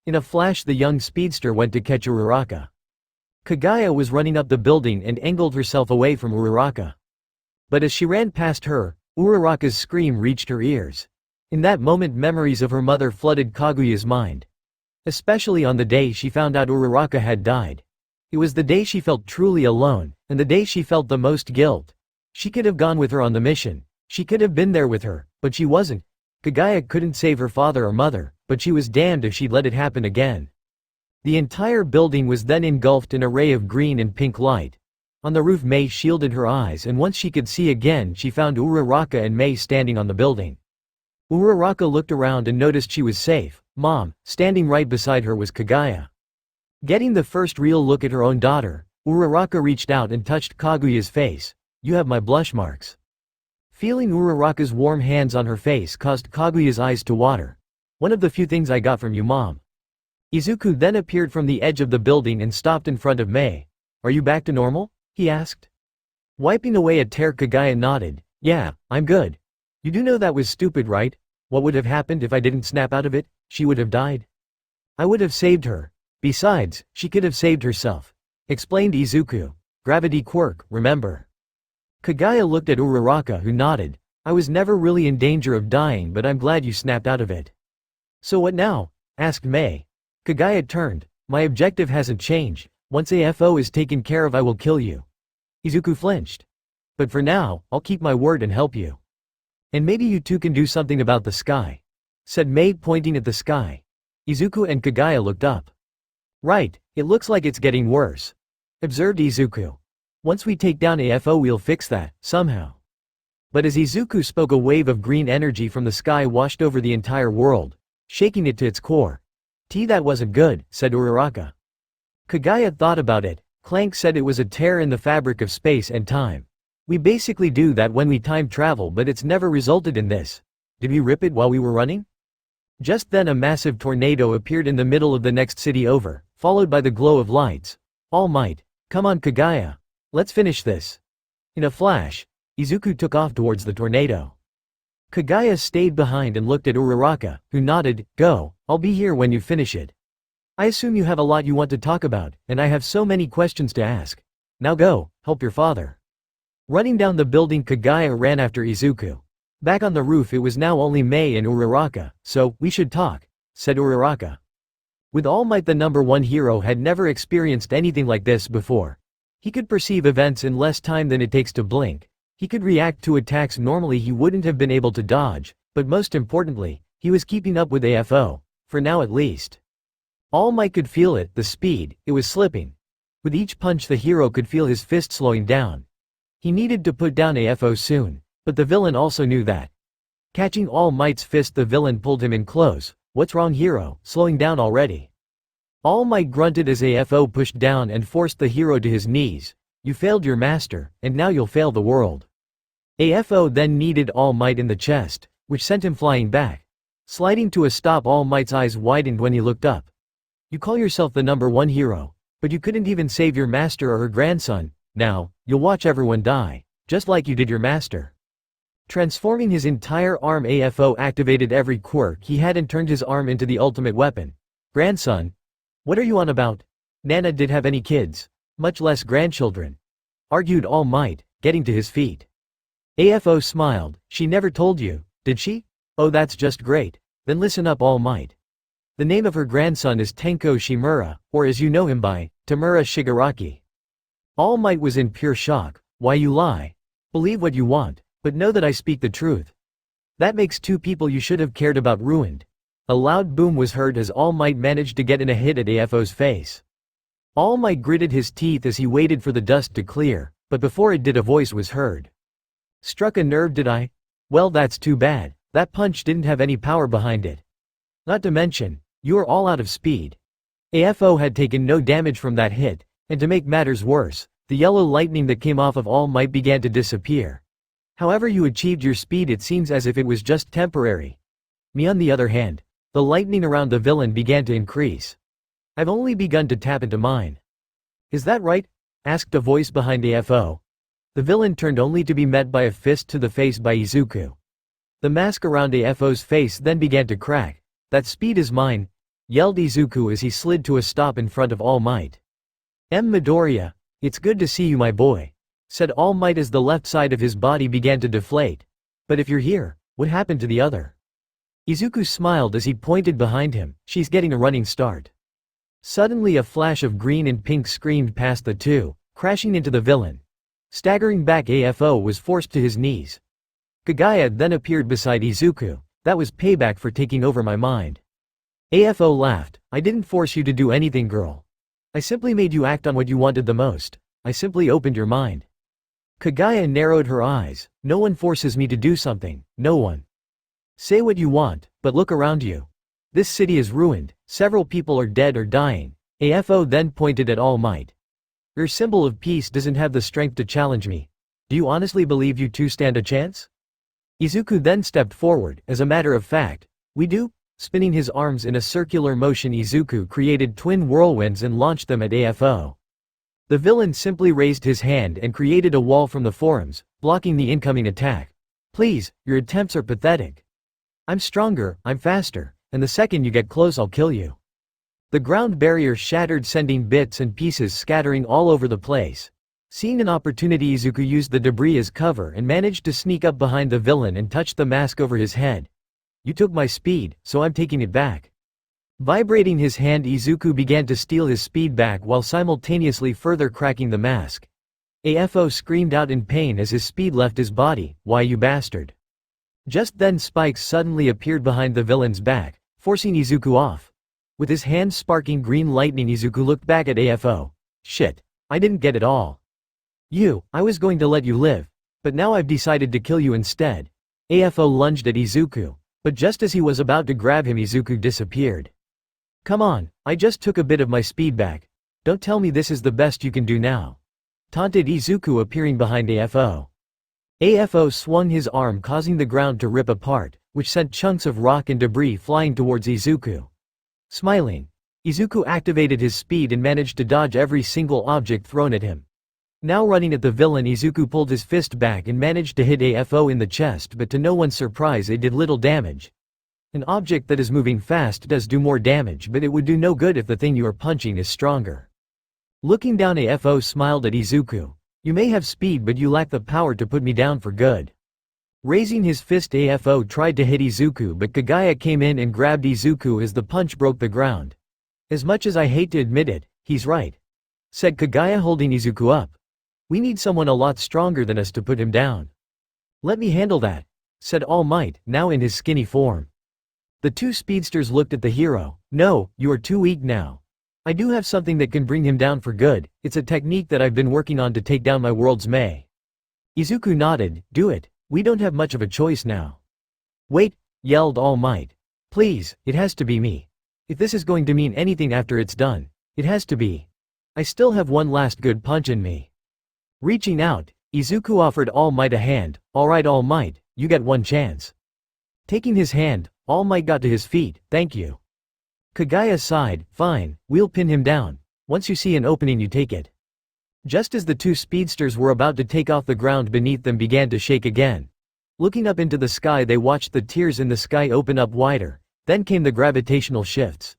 In a flash the young speedster went to catch Uraraka. Kagaya was running up the building and angled herself away from Uraraka. But as she ran past her, Uraraka's scream reached her ears. In that moment memories of her mother flooded Kaguya's mind. Especially on the day she found out Uraraka had died. It was the day she felt truly alone, and the day she felt the most guilt. She could have gone with her on the mission. She could have been there with her, but she wasn't. Kagaya couldn't save her father or mother, but she was damned if she'd let it happen again. The entire building was then engulfed in a ray of green and pink light. On the roof Mei shielded her eyes, and once she could see again she found Uraraka and Mei standing on the building. Uraraka looked around and noticed she was safe. Mom, standing right beside her was Kagaya. Getting the first real look at her own daughter, Uraraka reached out and touched Kaguya's face. You have my blush marks. Feeling Uraraka's warm hands on her face caused Kaguya's eyes to water. One of the few things I got from you, Mom. Izuku then appeared from the edge of the building and stopped in front of Mei. Are you back to normal? He asked. Wiping away a tear, Kagaya nodded. Yeah, I'm good. You do know that was stupid, right? What would have happened if I didn't snap out of it? She would have died. I would have saved her. Besides, she could have saved herself. Explained Izuku. Gravity quirk, remember? Kagaya looked at Uraraka, who nodded. I was never really in danger of dying, but I'm glad you snapped out of it. So what now? Asked Mei. Kagaya turned. My objective hasn't changed. Once AFO is taken care of I will kill you. Izuku flinched. But for now, I'll keep my word and help you. And maybe you two can do something about the sky. Said Mei, pointing at the sky. Izuku and Kagaya looked up. Right, it looks like it's getting worse. Observed Izuku. Once we take down AFO we'll fix that, somehow. But as Izuku spoke, a wave of green energy from the sky washed over the entire world, shaking it to its core. That wasn't good, said Uraraka. Kagaya thought about it. Clank said it was a tear in the fabric of space and time. We basically do that when we time travel, but it's never resulted in this. Did we rip it while we were running? Just then a massive tornado appeared in the middle of the next city over, followed by the glow of lights. All Might. Come on Kagaya. Let's finish this. In a flash, Izuku took off towards the tornado. Kagaya stayed behind and looked at Uraraka, who nodded. Go, I'll be here when you finish it. I assume you have a lot you want to talk about, and I have so many questions to ask. Now go, help your father. Running down the building, Kagaya ran after Izuku. Back on the roof it was now only Mei and Uraraka. So, we should talk, said Uraraka. With All Might, the #1 hero had never experienced anything like this before. He could perceive events in less time than it takes to blink. He could react to attacks normally he wouldn't have been able to dodge, but most importantly, he was keeping up with AFO, for now at least. All Might could feel it, the speed, it was slipping. With each punch the hero could feel his fist slowing down. He needed to put down AFO soon, but the villain also knew that. Catching All Might's fist, the villain pulled him in close. What's wrong, hero? Slowing down already? All Might grunted as AFO pushed down and forced the hero to his knees. You failed your master, and now you'll fail the world. AFO then kneaded All Might in the chest, which sent him flying back. Sliding to a stop, All Might's eyes widened when he looked up. You call yourself the #1 hero, but you couldn't even save your master or her grandson. Now, you'll watch everyone die, just like you did your master. Transforming his entire arm, AFO activated every quirk he had and turned his arm into the ultimate weapon. Grandson? What are you on about? Nana did have any kids, much less grandchildren, argued All Might, getting to his feet. AFO smiled. She never told you, did she? Oh, that's just great. Then listen up, All Might. The name of her grandson is Tenko Shimura, or as you know him by, Tamura Shigaraki. All Might was in pure shock. Why you lie? Believe what you want, but know that I speak the truth. That makes two people you should have cared about ruined. A loud boom was heard as All Might managed to get in a hit at AFO's face. All Might gritted his teeth as he waited for the dust to clear, but before it did a voice was heard. Struck a nerve, did I? Well, that's too bad. That punch didn't have any power behind it. Not to mention, you are all out of speed. AFO had taken no damage from that hit, and to make matters worse, the yellow lightning that came off of All Might began to disappear. However you achieved your speed, it seems as if it was just temporary. Me on the other hand, the lightning around the villain began to increase. I've only begun to tap into mine. Is that right? Asked a voice behind AFO. The villain turned only to be met by a fist to the face by Izuku. The mask around AFO's face then began to crack. That speed is mine. yelled Izuku as he slid to a stop in front of All Might. Midoriya, it's good to see you my boy, said All Might as the left side of his body began to deflate. But if you're here, what happened to the other? Izuku smiled as he pointed behind him, she's getting a running start. Suddenly a flash of green and pink screamed past the two, crashing into the villain. Staggering back, AFO was forced to his knees. Kagaya then appeared beside Izuku. That was payback for taking over my mind. AFO laughed. I didn't force you to do anything, girl. I simply made you act on what you wanted the most. I simply opened your mind. Kagaya narrowed her eyes. No one forces me to do something, no one. Say what you want, but look around you. This city is ruined, several people are dead or dying. AFO then pointed at All Might. Your symbol of peace doesn't have the strength to challenge me. Do you honestly believe you two stand a chance? Izuku then stepped forward. As a matter of fact, we do. Spinning his arms in a circular motion, Izuku created twin whirlwinds and launched them at AFO. The villain simply raised his hand and created a wall from the forearms, blocking the incoming attack. Please, your attempts are pathetic. I'm stronger, I'm faster, and the second you get close I'll kill you. The ground barrier shattered, sending bits and pieces scattering all over the place. Seeing an opportunity, Izuku used the debris as cover and managed to sneak up behind the villain and touch the mask over his head. You took my speed, so I'm taking it back. Vibrating his hand, Izuku began to steal his speed back while simultaneously further cracking the mask. AFO screamed out in pain as his speed left his body. Why, you bastard. Just then spikes suddenly appeared behind the villain's back, forcing Izuku off. With his hands sparking green lightning, Izuku looked back at AFO. Shit. I didn't get it all. I was going to let you live. But now I've decided to kill you instead. AFO lunged at Izuku. But just as he was about to grab him, Izuku disappeared. Come on, I just took a bit of my speed back. Don't tell me this is the best you can do now. Taunted Izuku, appearing behind AFO. AFO swung his arm, causing the ground to rip apart, which sent chunks of rock and debris flying towards Izuku. Smiling, Izuku activated his speed and managed to dodge every single object thrown at him. Now running at the villain, Izuku pulled his fist back and managed to hit AFO in the chest, but to no one's surprise it did little damage. An object that is moving fast does do more damage, but it would do no good if the thing you are punching is stronger. Looking down, AFO smiled at Izuku. You may have speed, but you lack the power to put me down for good. Raising his fist, AFO tried to hit Izuku, but Kagaya came in and grabbed Izuku as the punch broke the ground. As much as I hate to admit it, he's right, said Kagaya, holding Izuku up. We need someone a lot stronger than us to put him down. Let me handle that, said All Might, now in his skinny form. The two speedsters looked at the hero. No, you are too weak now. I do have something that can bring him down for good. It's a technique that I've been working on to take down my world's May. Izuku nodded. Do it. We don't have much of a choice now. Wait, yelled All Might. Please, it has to be me. If this is going to mean anything after it's done, it has to be. I still have one last good punch in me. Reaching out, Izuku offered All Might a hand. Alright All Might, you get one chance. Taking his hand, All Might got to his feet. Thank you. Kagaya sighed. Fine, we'll pin him down. Once you see an opening you take it. Just as the two speedsters were about to take off, the ground beneath them began to shake again. Looking up into the sky, they watched the tiers in the sky open up wider. Then came the gravitational shifts.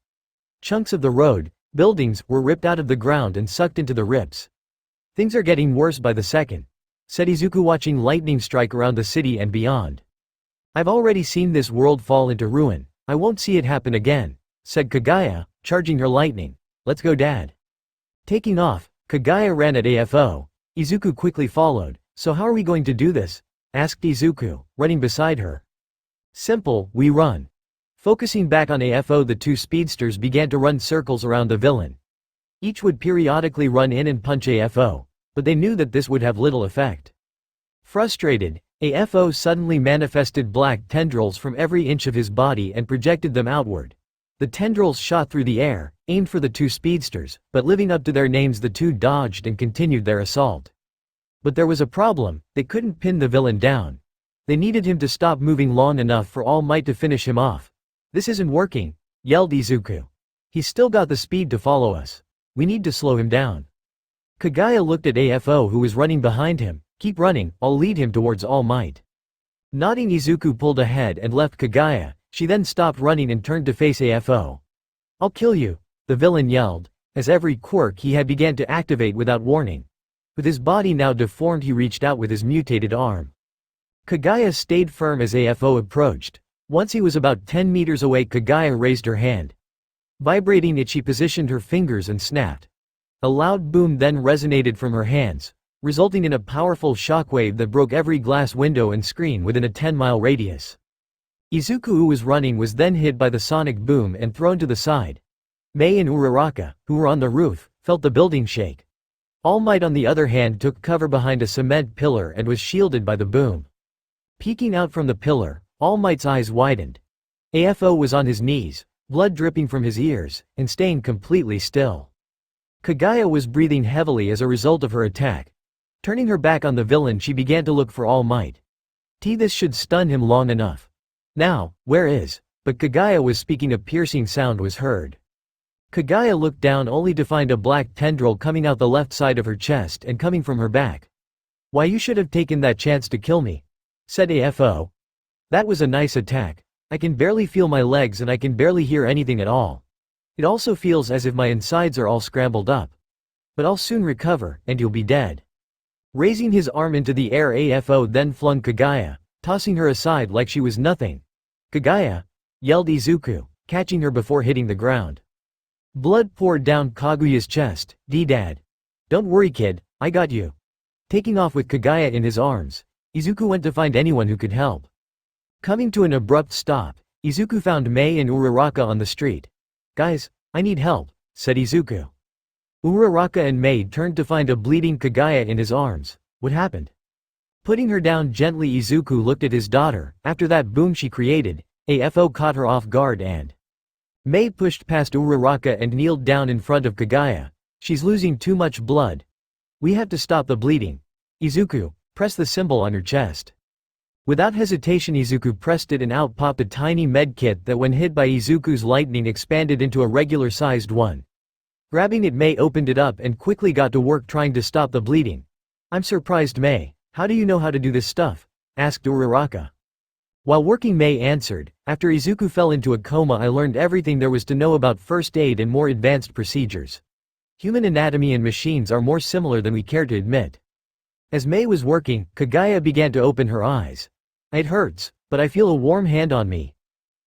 Chunks of the road, buildings, were ripped out of the ground and sucked into the rips. Things are getting worse by the second, said Izuku, watching lightning strike around the city and beyond. I've already seen this world fall into ruin. I won't see it happen again, said Kagaya, charging her lightning. Let's go, Dad. Taking off, Kagaya ran at AFO. Izuku quickly followed. So how are we going to do this? Asked Izuku, running beside her. Simple, we run. Focusing back on AFO, the two speedsters began to run circles around the villain. Each would periodically run in and punch AFO, but they knew that this would have little effect. Frustrated, AFO suddenly manifested black tendrils from every inch of his body and projected them outward. The tendrils shot through the air, aimed for the two speedsters, but living up to their names, the two dodged and continued their assault. But there was a problem: they couldn't pin the villain down. They needed him to stop moving long enough for All Might to finish him off. This isn't working, yelled Izuku. He's still got the speed to follow us. We need to slow him down. Kagaya looked at AFO, who was running behind him. Keep running, I'll lead him towards All Might. Nodding, Izuku pulled ahead and left Kagaya. She then stopped running and turned to face AFO. I'll kill you, the villain yelled, as every quirk he had began to activate without warning. With his body now deformed, he reached out with his mutated arm. Kaguya stayed firm as AFO approached. Once he was about 10 meters away, Kaguya raised her hand. Vibrating it, she positioned her fingers and snapped. A loud boom then resonated from her hands, resulting in a powerful shockwave that broke every glass window and screen within a 10-mile radius. Izuku, who was running, was then hit by the sonic boom and thrown to the side. Mei and Uraraka, who were on the roof, felt the building shake. All Might, on the other hand, took cover behind a cement pillar and was shielded by the boom. Peeking out from the pillar, All Might's eyes widened. AFO was on his knees, blood dripping from his ears, and staying completely still. Kaguya was breathing heavily as a result of her attack. Turning her back on the villain, she began to look for All Might. This should stun him long enough. Now, where is? But Kaguya was speaking. A piercing sound was heard. Kaguya looked down only to find a black tendril coming out the left side of her chest and coming from her back. Why, you should have taken that chance to kill me, said AFO. That was a nice attack. I can barely feel my legs and I can barely hear anything at all. It also feels as if my insides are all scrambled up. But I'll soon recover, and you'll be dead. Raising his arm into the air, AFO then flung Kaguya, tossing her aside like she was nothing. Kaguya! Yelled Izuku, catching her before hitting the ground. Blood poured down Kaguya's chest. Dad. Don't worry, kid, I got you. Taking off with Kaguya in his arms, Izuku went to find anyone who could help. Coming to an abrupt stop, Izuku found Mei and Uraraka on the street. Guys, I need help, said Izuku. Uraraka and Mei turned to find a bleeding Kaguya in his arms. What happened? Putting her down gently, Izuku looked at his daughter. After that boom she created, AFO caught her off guard and Mei pushed past Uraraka and kneeled down in front of Kaguya. She's losing too much blood. We have to stop the bleeding. Izuku, press the symbol on her chest. Without hesitation, Izuku pressed it and out popped a tiny med kit that, when hit by Izuku's lightning, expanded into a regular-sized one. Grabbing it, Mei opened it up and quickly got to work trying to stop the bleeding. I'm surprised, Mei. How do you know how to do this stuff? Asked Uraraka. While working, Mei answered, after Izuku fell into a coma, I learned everything there was to know about first aid and more advanced procedures. Human anatomy and machines are more similar than we care to admit. As Mei was working, Kaguya began to open her eyes. It hurts, but I feel a warm hand on me.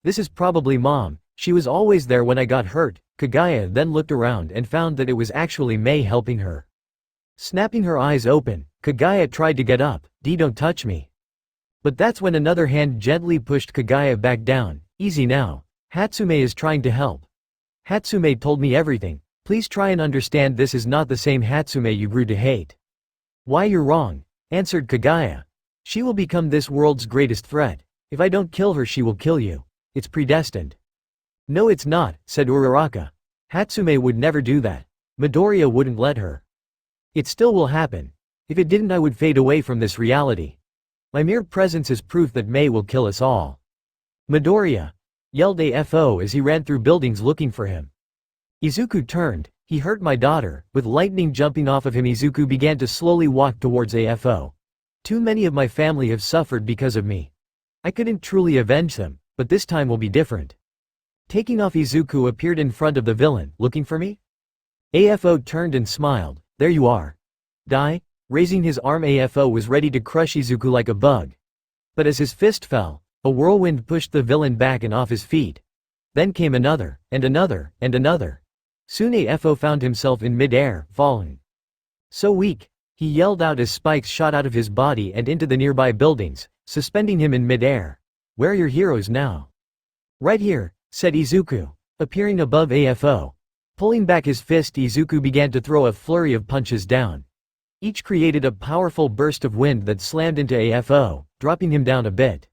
This is probably Mom. She was always there when I got hurt. Kaguya then looked around and found that it was actually Mei helping her. Snapping her eyes open, Kaguya tried to get up. Don't touch me. But that's when another hand gently pushed Kaguya back down. Easy now. Hatsume is trying to help. Hatsume told me everything. Please try and understand, this is not the same Hatsume you grew to hate. Why, you're wrong, answered Kaguya. She will become this world's greatest threat. If I don't kill her, she will kill you. It's predestined. No, it's not, said Uraraka. Hatsume would never do that. Midoriya wouldn't let her. It still will happen. If it didn't, I would fade away from this reality. My mere presence is proof that Mei will kill us all. Midoriya! Yelled AFO as he ran through buildings looking for him. Izuku turned. He hurt my daughter. With lightning jumping off of him, Izuku began to slowly walk towards AFO. Too many of my family have suffered because of me. I couldn't truly avenge them, but this time will be different. Taking off, Izuku appeared in front of the villain. Looking for me? AFO turned and smiled. There you are. Die? Raising his arm, AFO was ready to crush Izuku like a bug. But as his fist fell, a whirlwind pushed the villain back and off his feet. Then came another, and another, and another. Soon AFO found himself in mid-air, falling. So weak, he yelled out as spikes shot out of his body and into the nearby buildings, suspending him in mid-air. Where are your heroes now? Right here, said Izuku, appearing above AFO. Pulling back his fist, Izuku began to throw a flurry of punches down. Each created a powerful burst of wind that slammed into AFO, dropping him down a bit.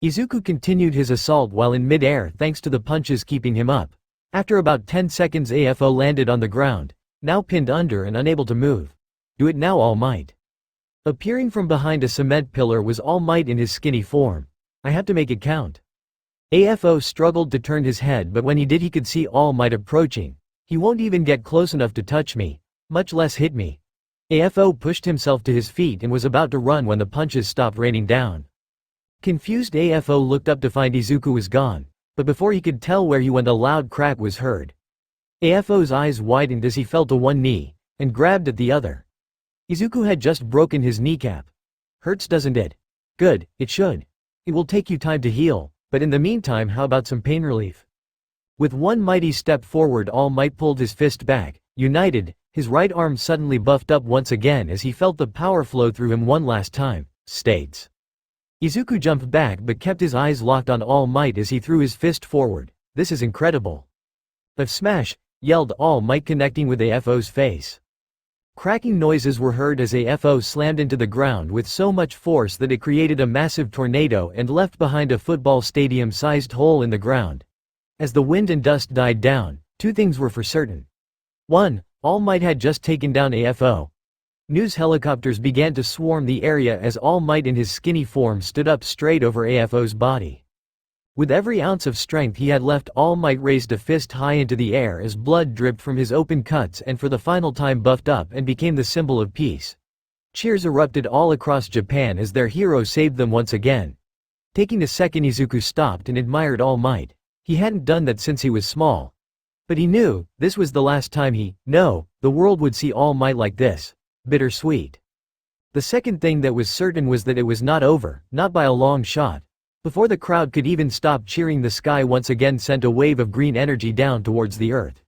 Izuku continued his assault while in mid-air thanks to the punches keeping him up. After about 10 seconds, AFO landed on the ground, now pinned under and unable to move. Do it now, All Might. Appearing from behind a cement pillar was All Might in his skinny form. I have to make it count. AFO struggled to turn his head, but when he did, he could see All Might approaching. He won't even get close enough to touch me, much less hit me. AFO pushed himself to his feet and was about to run when the punches stopped raining down. Confused, AFO looked up to find Izuku was gone. But before he could tell where he went, a loud crack was heard. AFO's eyes widened as he fell to one knee, and grabbed at the other. Izuku had just broken his kneecap. Hurts, doesn't it? Good, it should. It will take you time to heal, but in the meantime, how about some pain relief? With one mighty step forward, All Might pulled his fist back, united, his right arm suddenly buffed up once again as he felt the power flow through him one last time. States. Izuku jumped back but kept his eyes locked on All Might as he threw his fist forward. This is incredible. Of smash, yelled All Might, connecting with AFO's face. Cracking noises were heard as AFO slammed into the ground with so much force that it created a massive tornado and left behind a football stadium-sized hole in the ground. As the wind and dust died down, two things were for certain. 1. All Might had just taken down AFO. News helicopters began to swarm the area as All Might in his skinny form stood up straight over AFO's body. With every ounce of strength he had left, All Might raised a fist high into the air as blood dripped from his open cuts and for the final time buffed up and became the symbol of peace. Cheers erupted all across Japan as their hero saved them once again. Taking a second, Izuku stopped and admired All Might. He hadn't done that since he was small. But he knew, this was the last time the world would see All Might like this. Bittersweet. The second thing that was certain was that it was not over, not by a long shot. Before the crowd could even stop cheering, the sky once again sent a wave of green energy down towards the earth.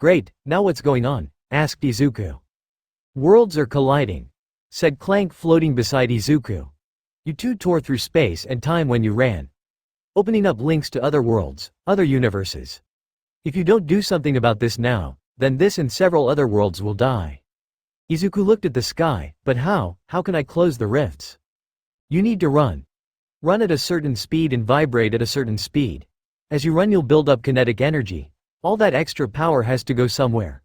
Great, now what's going on? Asked Izuku. Worlds are colliding, said Clank, floating beside Izuku. You two tore through space and time when you ran, opening up links to other worlds, other universes. If you don't do something about this now, then this and several other worlds will die. Izuku looked at the sky. But how can I close the rifts? You need to run. Run at a certain speed and vibrate at a certain speed. As you run, you'll build up kinetic energy. All that extra power has to go somewhere.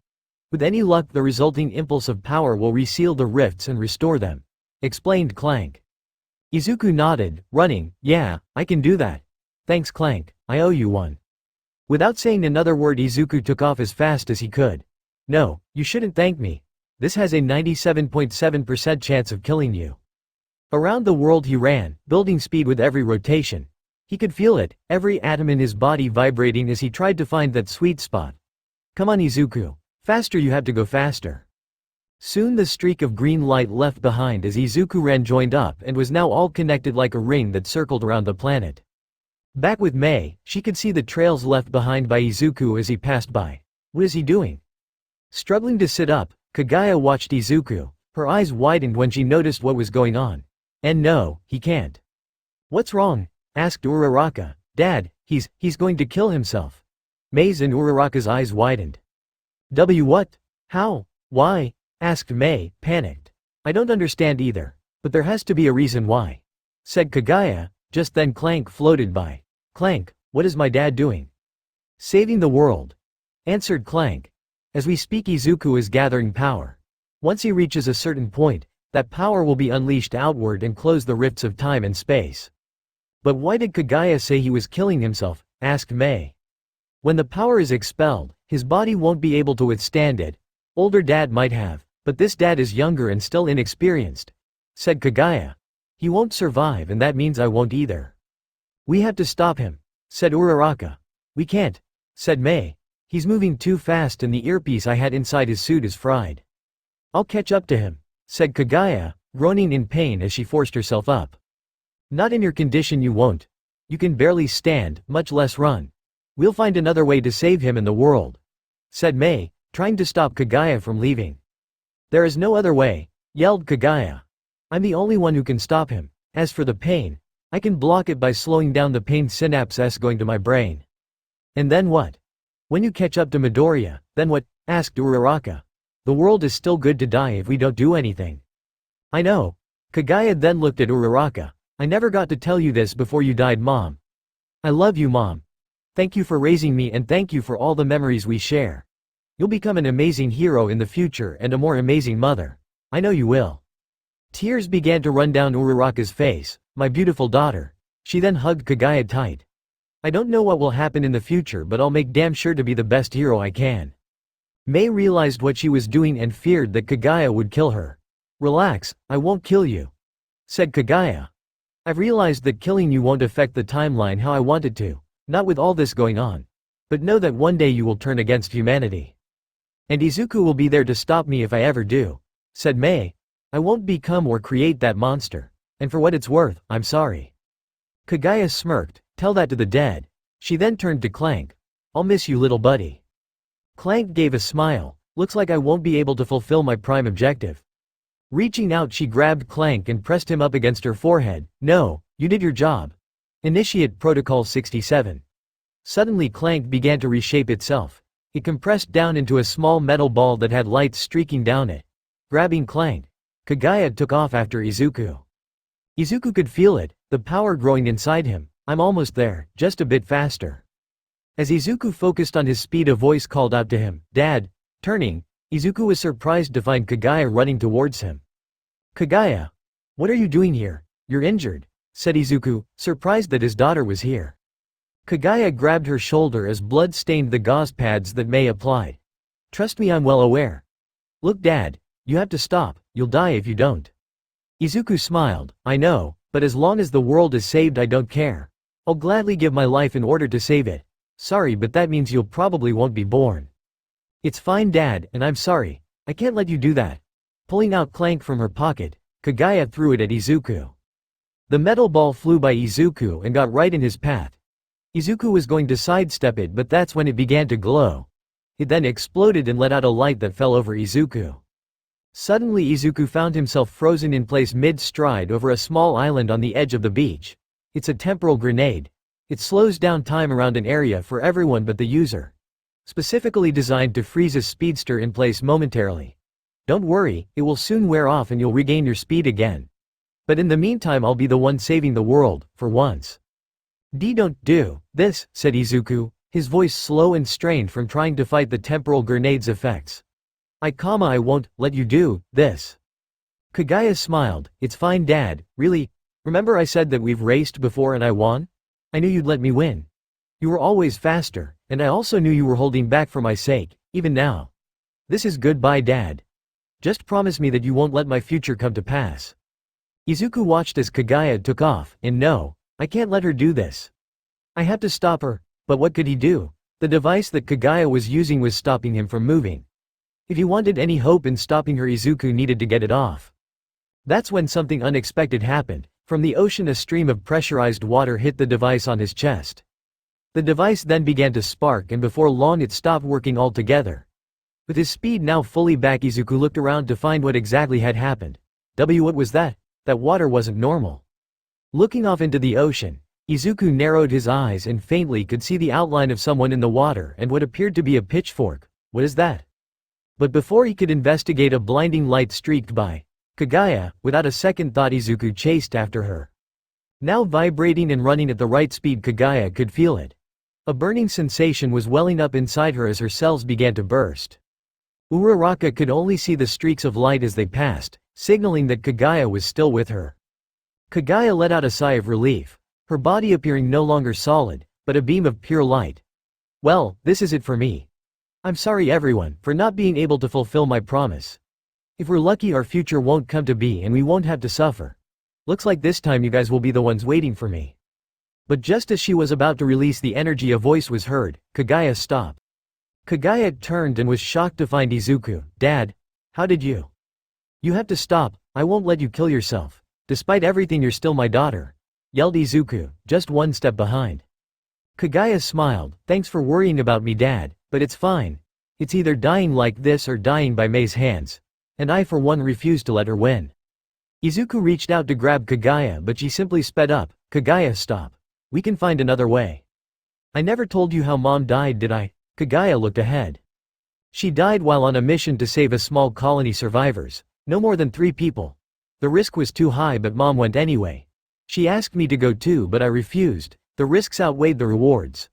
With any luck, the resulting impulse of power will reseal the rifts and restore them, explained Clank. Izuku nodded, running. Yeah, I can do that. Thanks, Clank, I owe you one. Without saying another word, Izuku took off as fast as he could. No, you shouldn't thank me. This has a 97.7% chance of killing you. Around the world he ran, building speed with every rotation. He could feel it, every atom in his body vibrating as he tried to find that sweet spot. Come on, Izuku. Faster, you have to go faster. Soon the streak of green light left behind as Izuku ran joined up and was now all connected like a ring that circled around the planet. Back with Mei, she could see the trails left behind by Izuku as he passed by. What is he doing? Struggling to sit up, Kaguya watched Izuku. Her eyes widened when she noticed what was going on. And no, he can't. What's wrong? Asked Uraraka. Dad, he's going to kill himself. Mei's and Uraraka's eyes widened. What? How? Why? Asked Mei, panicked. I don't understand either. But there has to be a reason why, said Kaguya. Just then Clank floated by. Clank, what is my dad doing? Saving the world, answered Clank. As we speak, Izuku is gathering power. Once he reaches a certain point, that power will be unleashed outward and close the rifts of time and space. But why did Kaguya say he was killing himself? Asked Mei. When the power is expelled, his body won't be able to withstand it. Older dad might have, but this dad is younger and still inexperienced, said Kaguya. He won't survive, and that means I won't either. We have to stop him, said Uraraka. We can't, said Mei. He's moving too fast and the earpiece I had inside his suit is fried. I'll catch up to him, said Kaguya, groaning in pain as she forced herself up. Not in your condition, you won't. You can barely stand, much less run. We'll find another way to save him and the world, said Mei, trying to stop Kaguya from leaving. There is no other way, yelled Kaguya. I'm the only one who can stop him. As for the pain, I can block it by slowing down the pain synapses going to my brain. And then what? When you catch up to Midoriya, then what? Asked Uraraka. The world is still good to die if we don't do anything. I know. Kaguya then looked at Uraraka. I never got to tell you this before you died, Mom. I love you, Mom. Thank you for raising me and thank you for all the memories we share. You'll become an amazing hero in the future and a more amazing mother. I know you will. Tears began to run down Uraraka's face. My beautiful daughter. She then hugged Kaguya tight. I don't know what will happen in the future, but I'll make damn sure to be the best hero I can. Mei realized what she was doing and feared that Kaguya would kill her. Relax, I won't kill you, said Kaguya. I've realized that killing you won't affect the timeline how I want it to. Not with all this going on. But know that one day you will turn against humanity. And Izuku will be there to stop me if I ever do," said Mei. "I won't become or create that monster. And for what it's worth, I'm sorry." Kagaya smirked. "Tell that to the dead." She then turned to Clank. "I'll miss you, little buddy." Clank gave a smile. "Looks like I won't be able to fulfill my prime objective." Reaching out, she grabbed Clank and pressed him up against her forehead. "No, you did your job. Initiate Protocol 67. Suddenly Clank began to reshape itself. It compressed down into a small metal ball that had lights streaking down it. Grabbing Clank, Kagaya took off after Izuku. Izuku could feel it, the power growing inside him. "I'm almost there, just a bit faster." As Izuku focused on his speed, a voice called out to him, "Dad." Turning, Izuku was surprised to find Kagaya running towards him. "Kagaya, what are you doing here? You're injured," said Izuku, surprised that his daughter was here. Kagaya grabbed her shoulder as blood stained the gauze pads that Mei applied. "Trust me, I'm well aware." "Look, Dad, you have to stop, you'll die if you don't." Izuku smiled. "I know, but as long as the world is saved, I don't care. I'll gladly give my life in order to save it. Sorry, but that means you'll probably won't be born." "It's fine, Dad, and I'm sorry. I can't let you do that." Pulling out Clank from her pocket, Kagaya threw it at Izuku. The metal ball flew by Izuku and got right in his path. Izuku was going to sidestep it, but that's when it began to glow. It then exploded and let out a light that fell over Izuku. Suddenly Izuku found himself frozen in place mid-stride over a small island on the edge of the beach. It's a temporal grenade. It slows down time around an area for everyone but the user. Specifically designed to freeze a speedster in place momentarily. Don't worry, it will soon wear off and you'll regain your speed again. But in the meantime, I'll be the one saving the world, for once. Don't do this, said Izuku, his voice slow and strained from trying to fight the temporal grenade's effects. I won't let you do this. Kagaya smiled. It's fine, Dad, really? Remember I said that we've raced before and I won? I knew you'd let me win. You were always faster, and I also knew you were holding back for my sake, even now. This is goodbye, Dad. Just promise me that you won't let my future come to pass. Izuku watched as Kagaya took off, and no, I can't let her do this. I have to stop her, but what could he do? The device that Kagaya was using was stopping him from moving. If he wanted any hope in stopping her, Izuku needed to get it off. That's when something unexpected happened. From the ocean, a stream of pressurized water hit the device on his chest. The device then began to spark, and before long it stopped working altogether. With his speed now fully back, Izuku looked around to find what exactly had happened. What was that? That water wasn't normal. Looking off into the ocean, Izuku narrowed his eyes and faintly could see the outline of someone in the water and what appeared to be a pitchfork. What is that? But before he could investigate, a blinding light streaked by. Kagaya, without a second thought, Izuku chased after her. Now vibrating and running at the right speed, Kagaya could feel it. A burning sensation was welling up inside her as her cells began to burst. Uraraka could only see the streaks of light as they passed, signaling that Kagaya was still with her. Kagaya let out a sigh of relief, her body appearing no longer solid, but a beam of pure light. Well, this is it for me. I'm sorry everyone, for not being able to fulfill my promise. If we're lucky, our future won't come to be and we won't have to suffer. Looks like this time you guys will be the ones waiting for me. But just as she was about to release the energy, a voice was heard. Kagaya, stop. Kagaya turned and was shocked to find Izuku. Dad, how did you? You have to stop, I won't let you kill yourself. Despite everything, you're still my daughter, yelled Izuku, just one step behind. Kagaya smiled. Thanks for worrying about me, Dad, but it's fine. It's either dying like this or dying by Mei's hands. And I for one refuse to let her win. Izuku reached out to grab Kagaya, but she simply sped up. Kagaya, stop. We can find another way. I never told you how Mom died, did I? Kagaya looked ahead. She died while on a mission to save a small colony survivors. No more than 3 people. The risk was too high, but Mom went anyway. She asked me to go too, but I refused. The risks outweighed the rewards.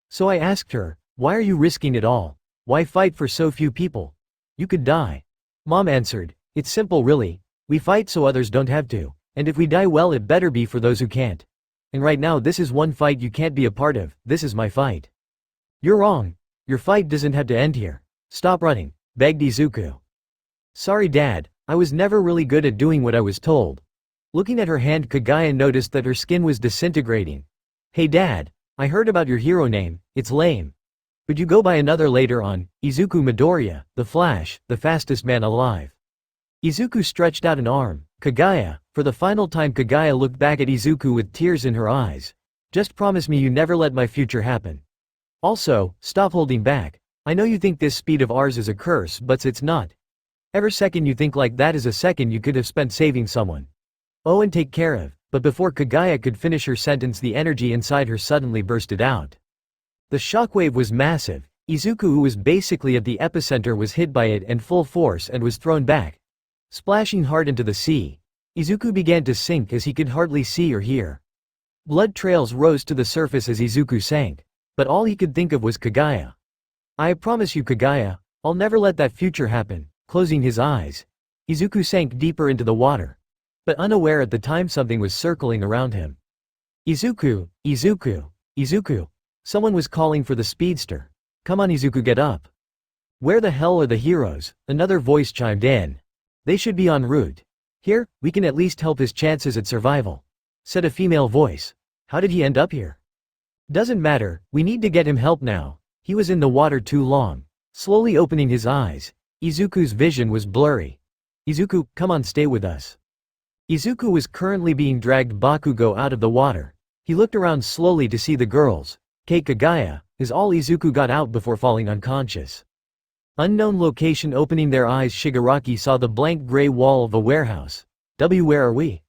So I asked her, why are you risking it all? Why fight for so few people? You could die. Mom answered, it's simple really. We fight so others don't have to. And if we die, well, it better be for those who can't. And right now this is one fight you can't be a part of. This is my fight. You're wrong. Your fight doesn't have to end here. Stop running, begged Izuku. Sorry, Dad. I was never really good at doing what I was told. Looking at her hand, Kagaya noticed that her skin was disintegrating. Hey Dad, I heard about your hero name, it's lame. But you go by another later on, Izuku Midoriya, the Flash, the fastest man alive. Izuku stretched out an arm. Kagaya, for the final time Kagaya looked back at Izuku with tears in her eyes. Just promise me you never let my future happen. Also, stop holding back. I know you think this speed of ours is a curse, but it's not. Every second you think like that is a second you could have spent saving someone. Oh, and take care of. But before Kagaya could finish her sentence, the energy inside her suddenly bursted out. The shockwave was massive. Izuku, who was basically at the epicenter, was hit by it in full force and was thrown back, splashing hard into the sea. Izuku began to sink as he could hardly see or hear. Blood trails rose to the surface as Izuku sank, but all he could think of was Kagaya. I promise you, Kagaya, I'll never let that future happen. Closing his eyes, Izuku sank deeper into the water, but unaware at the time something was circling around him. Izuku, Izuku, Izuku. Someone was calling for the speedster. Come on Izuku, get up. Where the hell are the heroes? Another voice chimed in. They should be en route. Here, we can at least help his chances at survival, said a female voice. How did he end up here? Doesn't matter, we need to get him help now. He was in the water too long. Slowly opening his eyes, Izuku's vision was blurry. Izuku, come on, stay with us. Izuku was currently being dragged Bakugo out of the water. He looked around slowly to see the girls. Kagaya is all Izuku got out before falling unconscious. Unknown location. Opening their eyes, Shigaraki saw the blank gray wall of a warehouse. Where are we?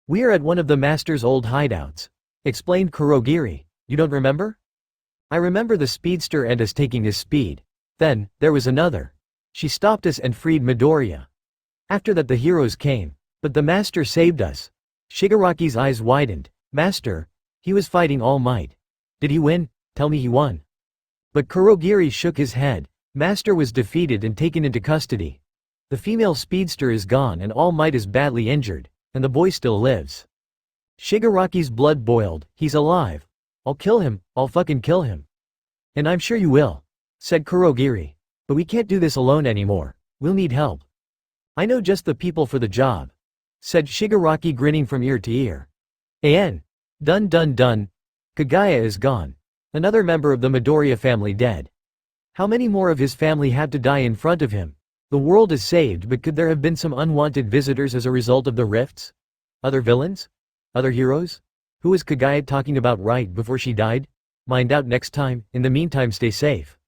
We are at one of the master's old hideouts, explained Kurogiri. You don't remember? I remember the speedster and us taking his speed. Then, there was another. She stopped us and freed Midoriya. After that the heroes came. But the master saved us. Shigaraki's eyes widened. Master? He was fighting All Might. Did he win? Tell me he won. But Kurogiri shook his head. Master was defeated and taken into custody. The female speedster is gone and All Might is badly injured, and the boy still lives. Shigaraki's blood boiled. He's alive. I'll kill him, I'll fucking kill him. And I'm sure you will, said Kurogiri. But we can't do this alone anymore. We'll need help. I know just the people for the job, said Shigaraki, grinning from ear to ear. Done. Kagaya is gone. Another member of the Midoriya family dead. How many more of his family had to die in front of him? The world is saved, but could there have been some unwanted visitors as a result of the rifts? Other villains? Other heroes? Who was Kagaya talking about right before she died? Find out next time. In the meantime, stay safe.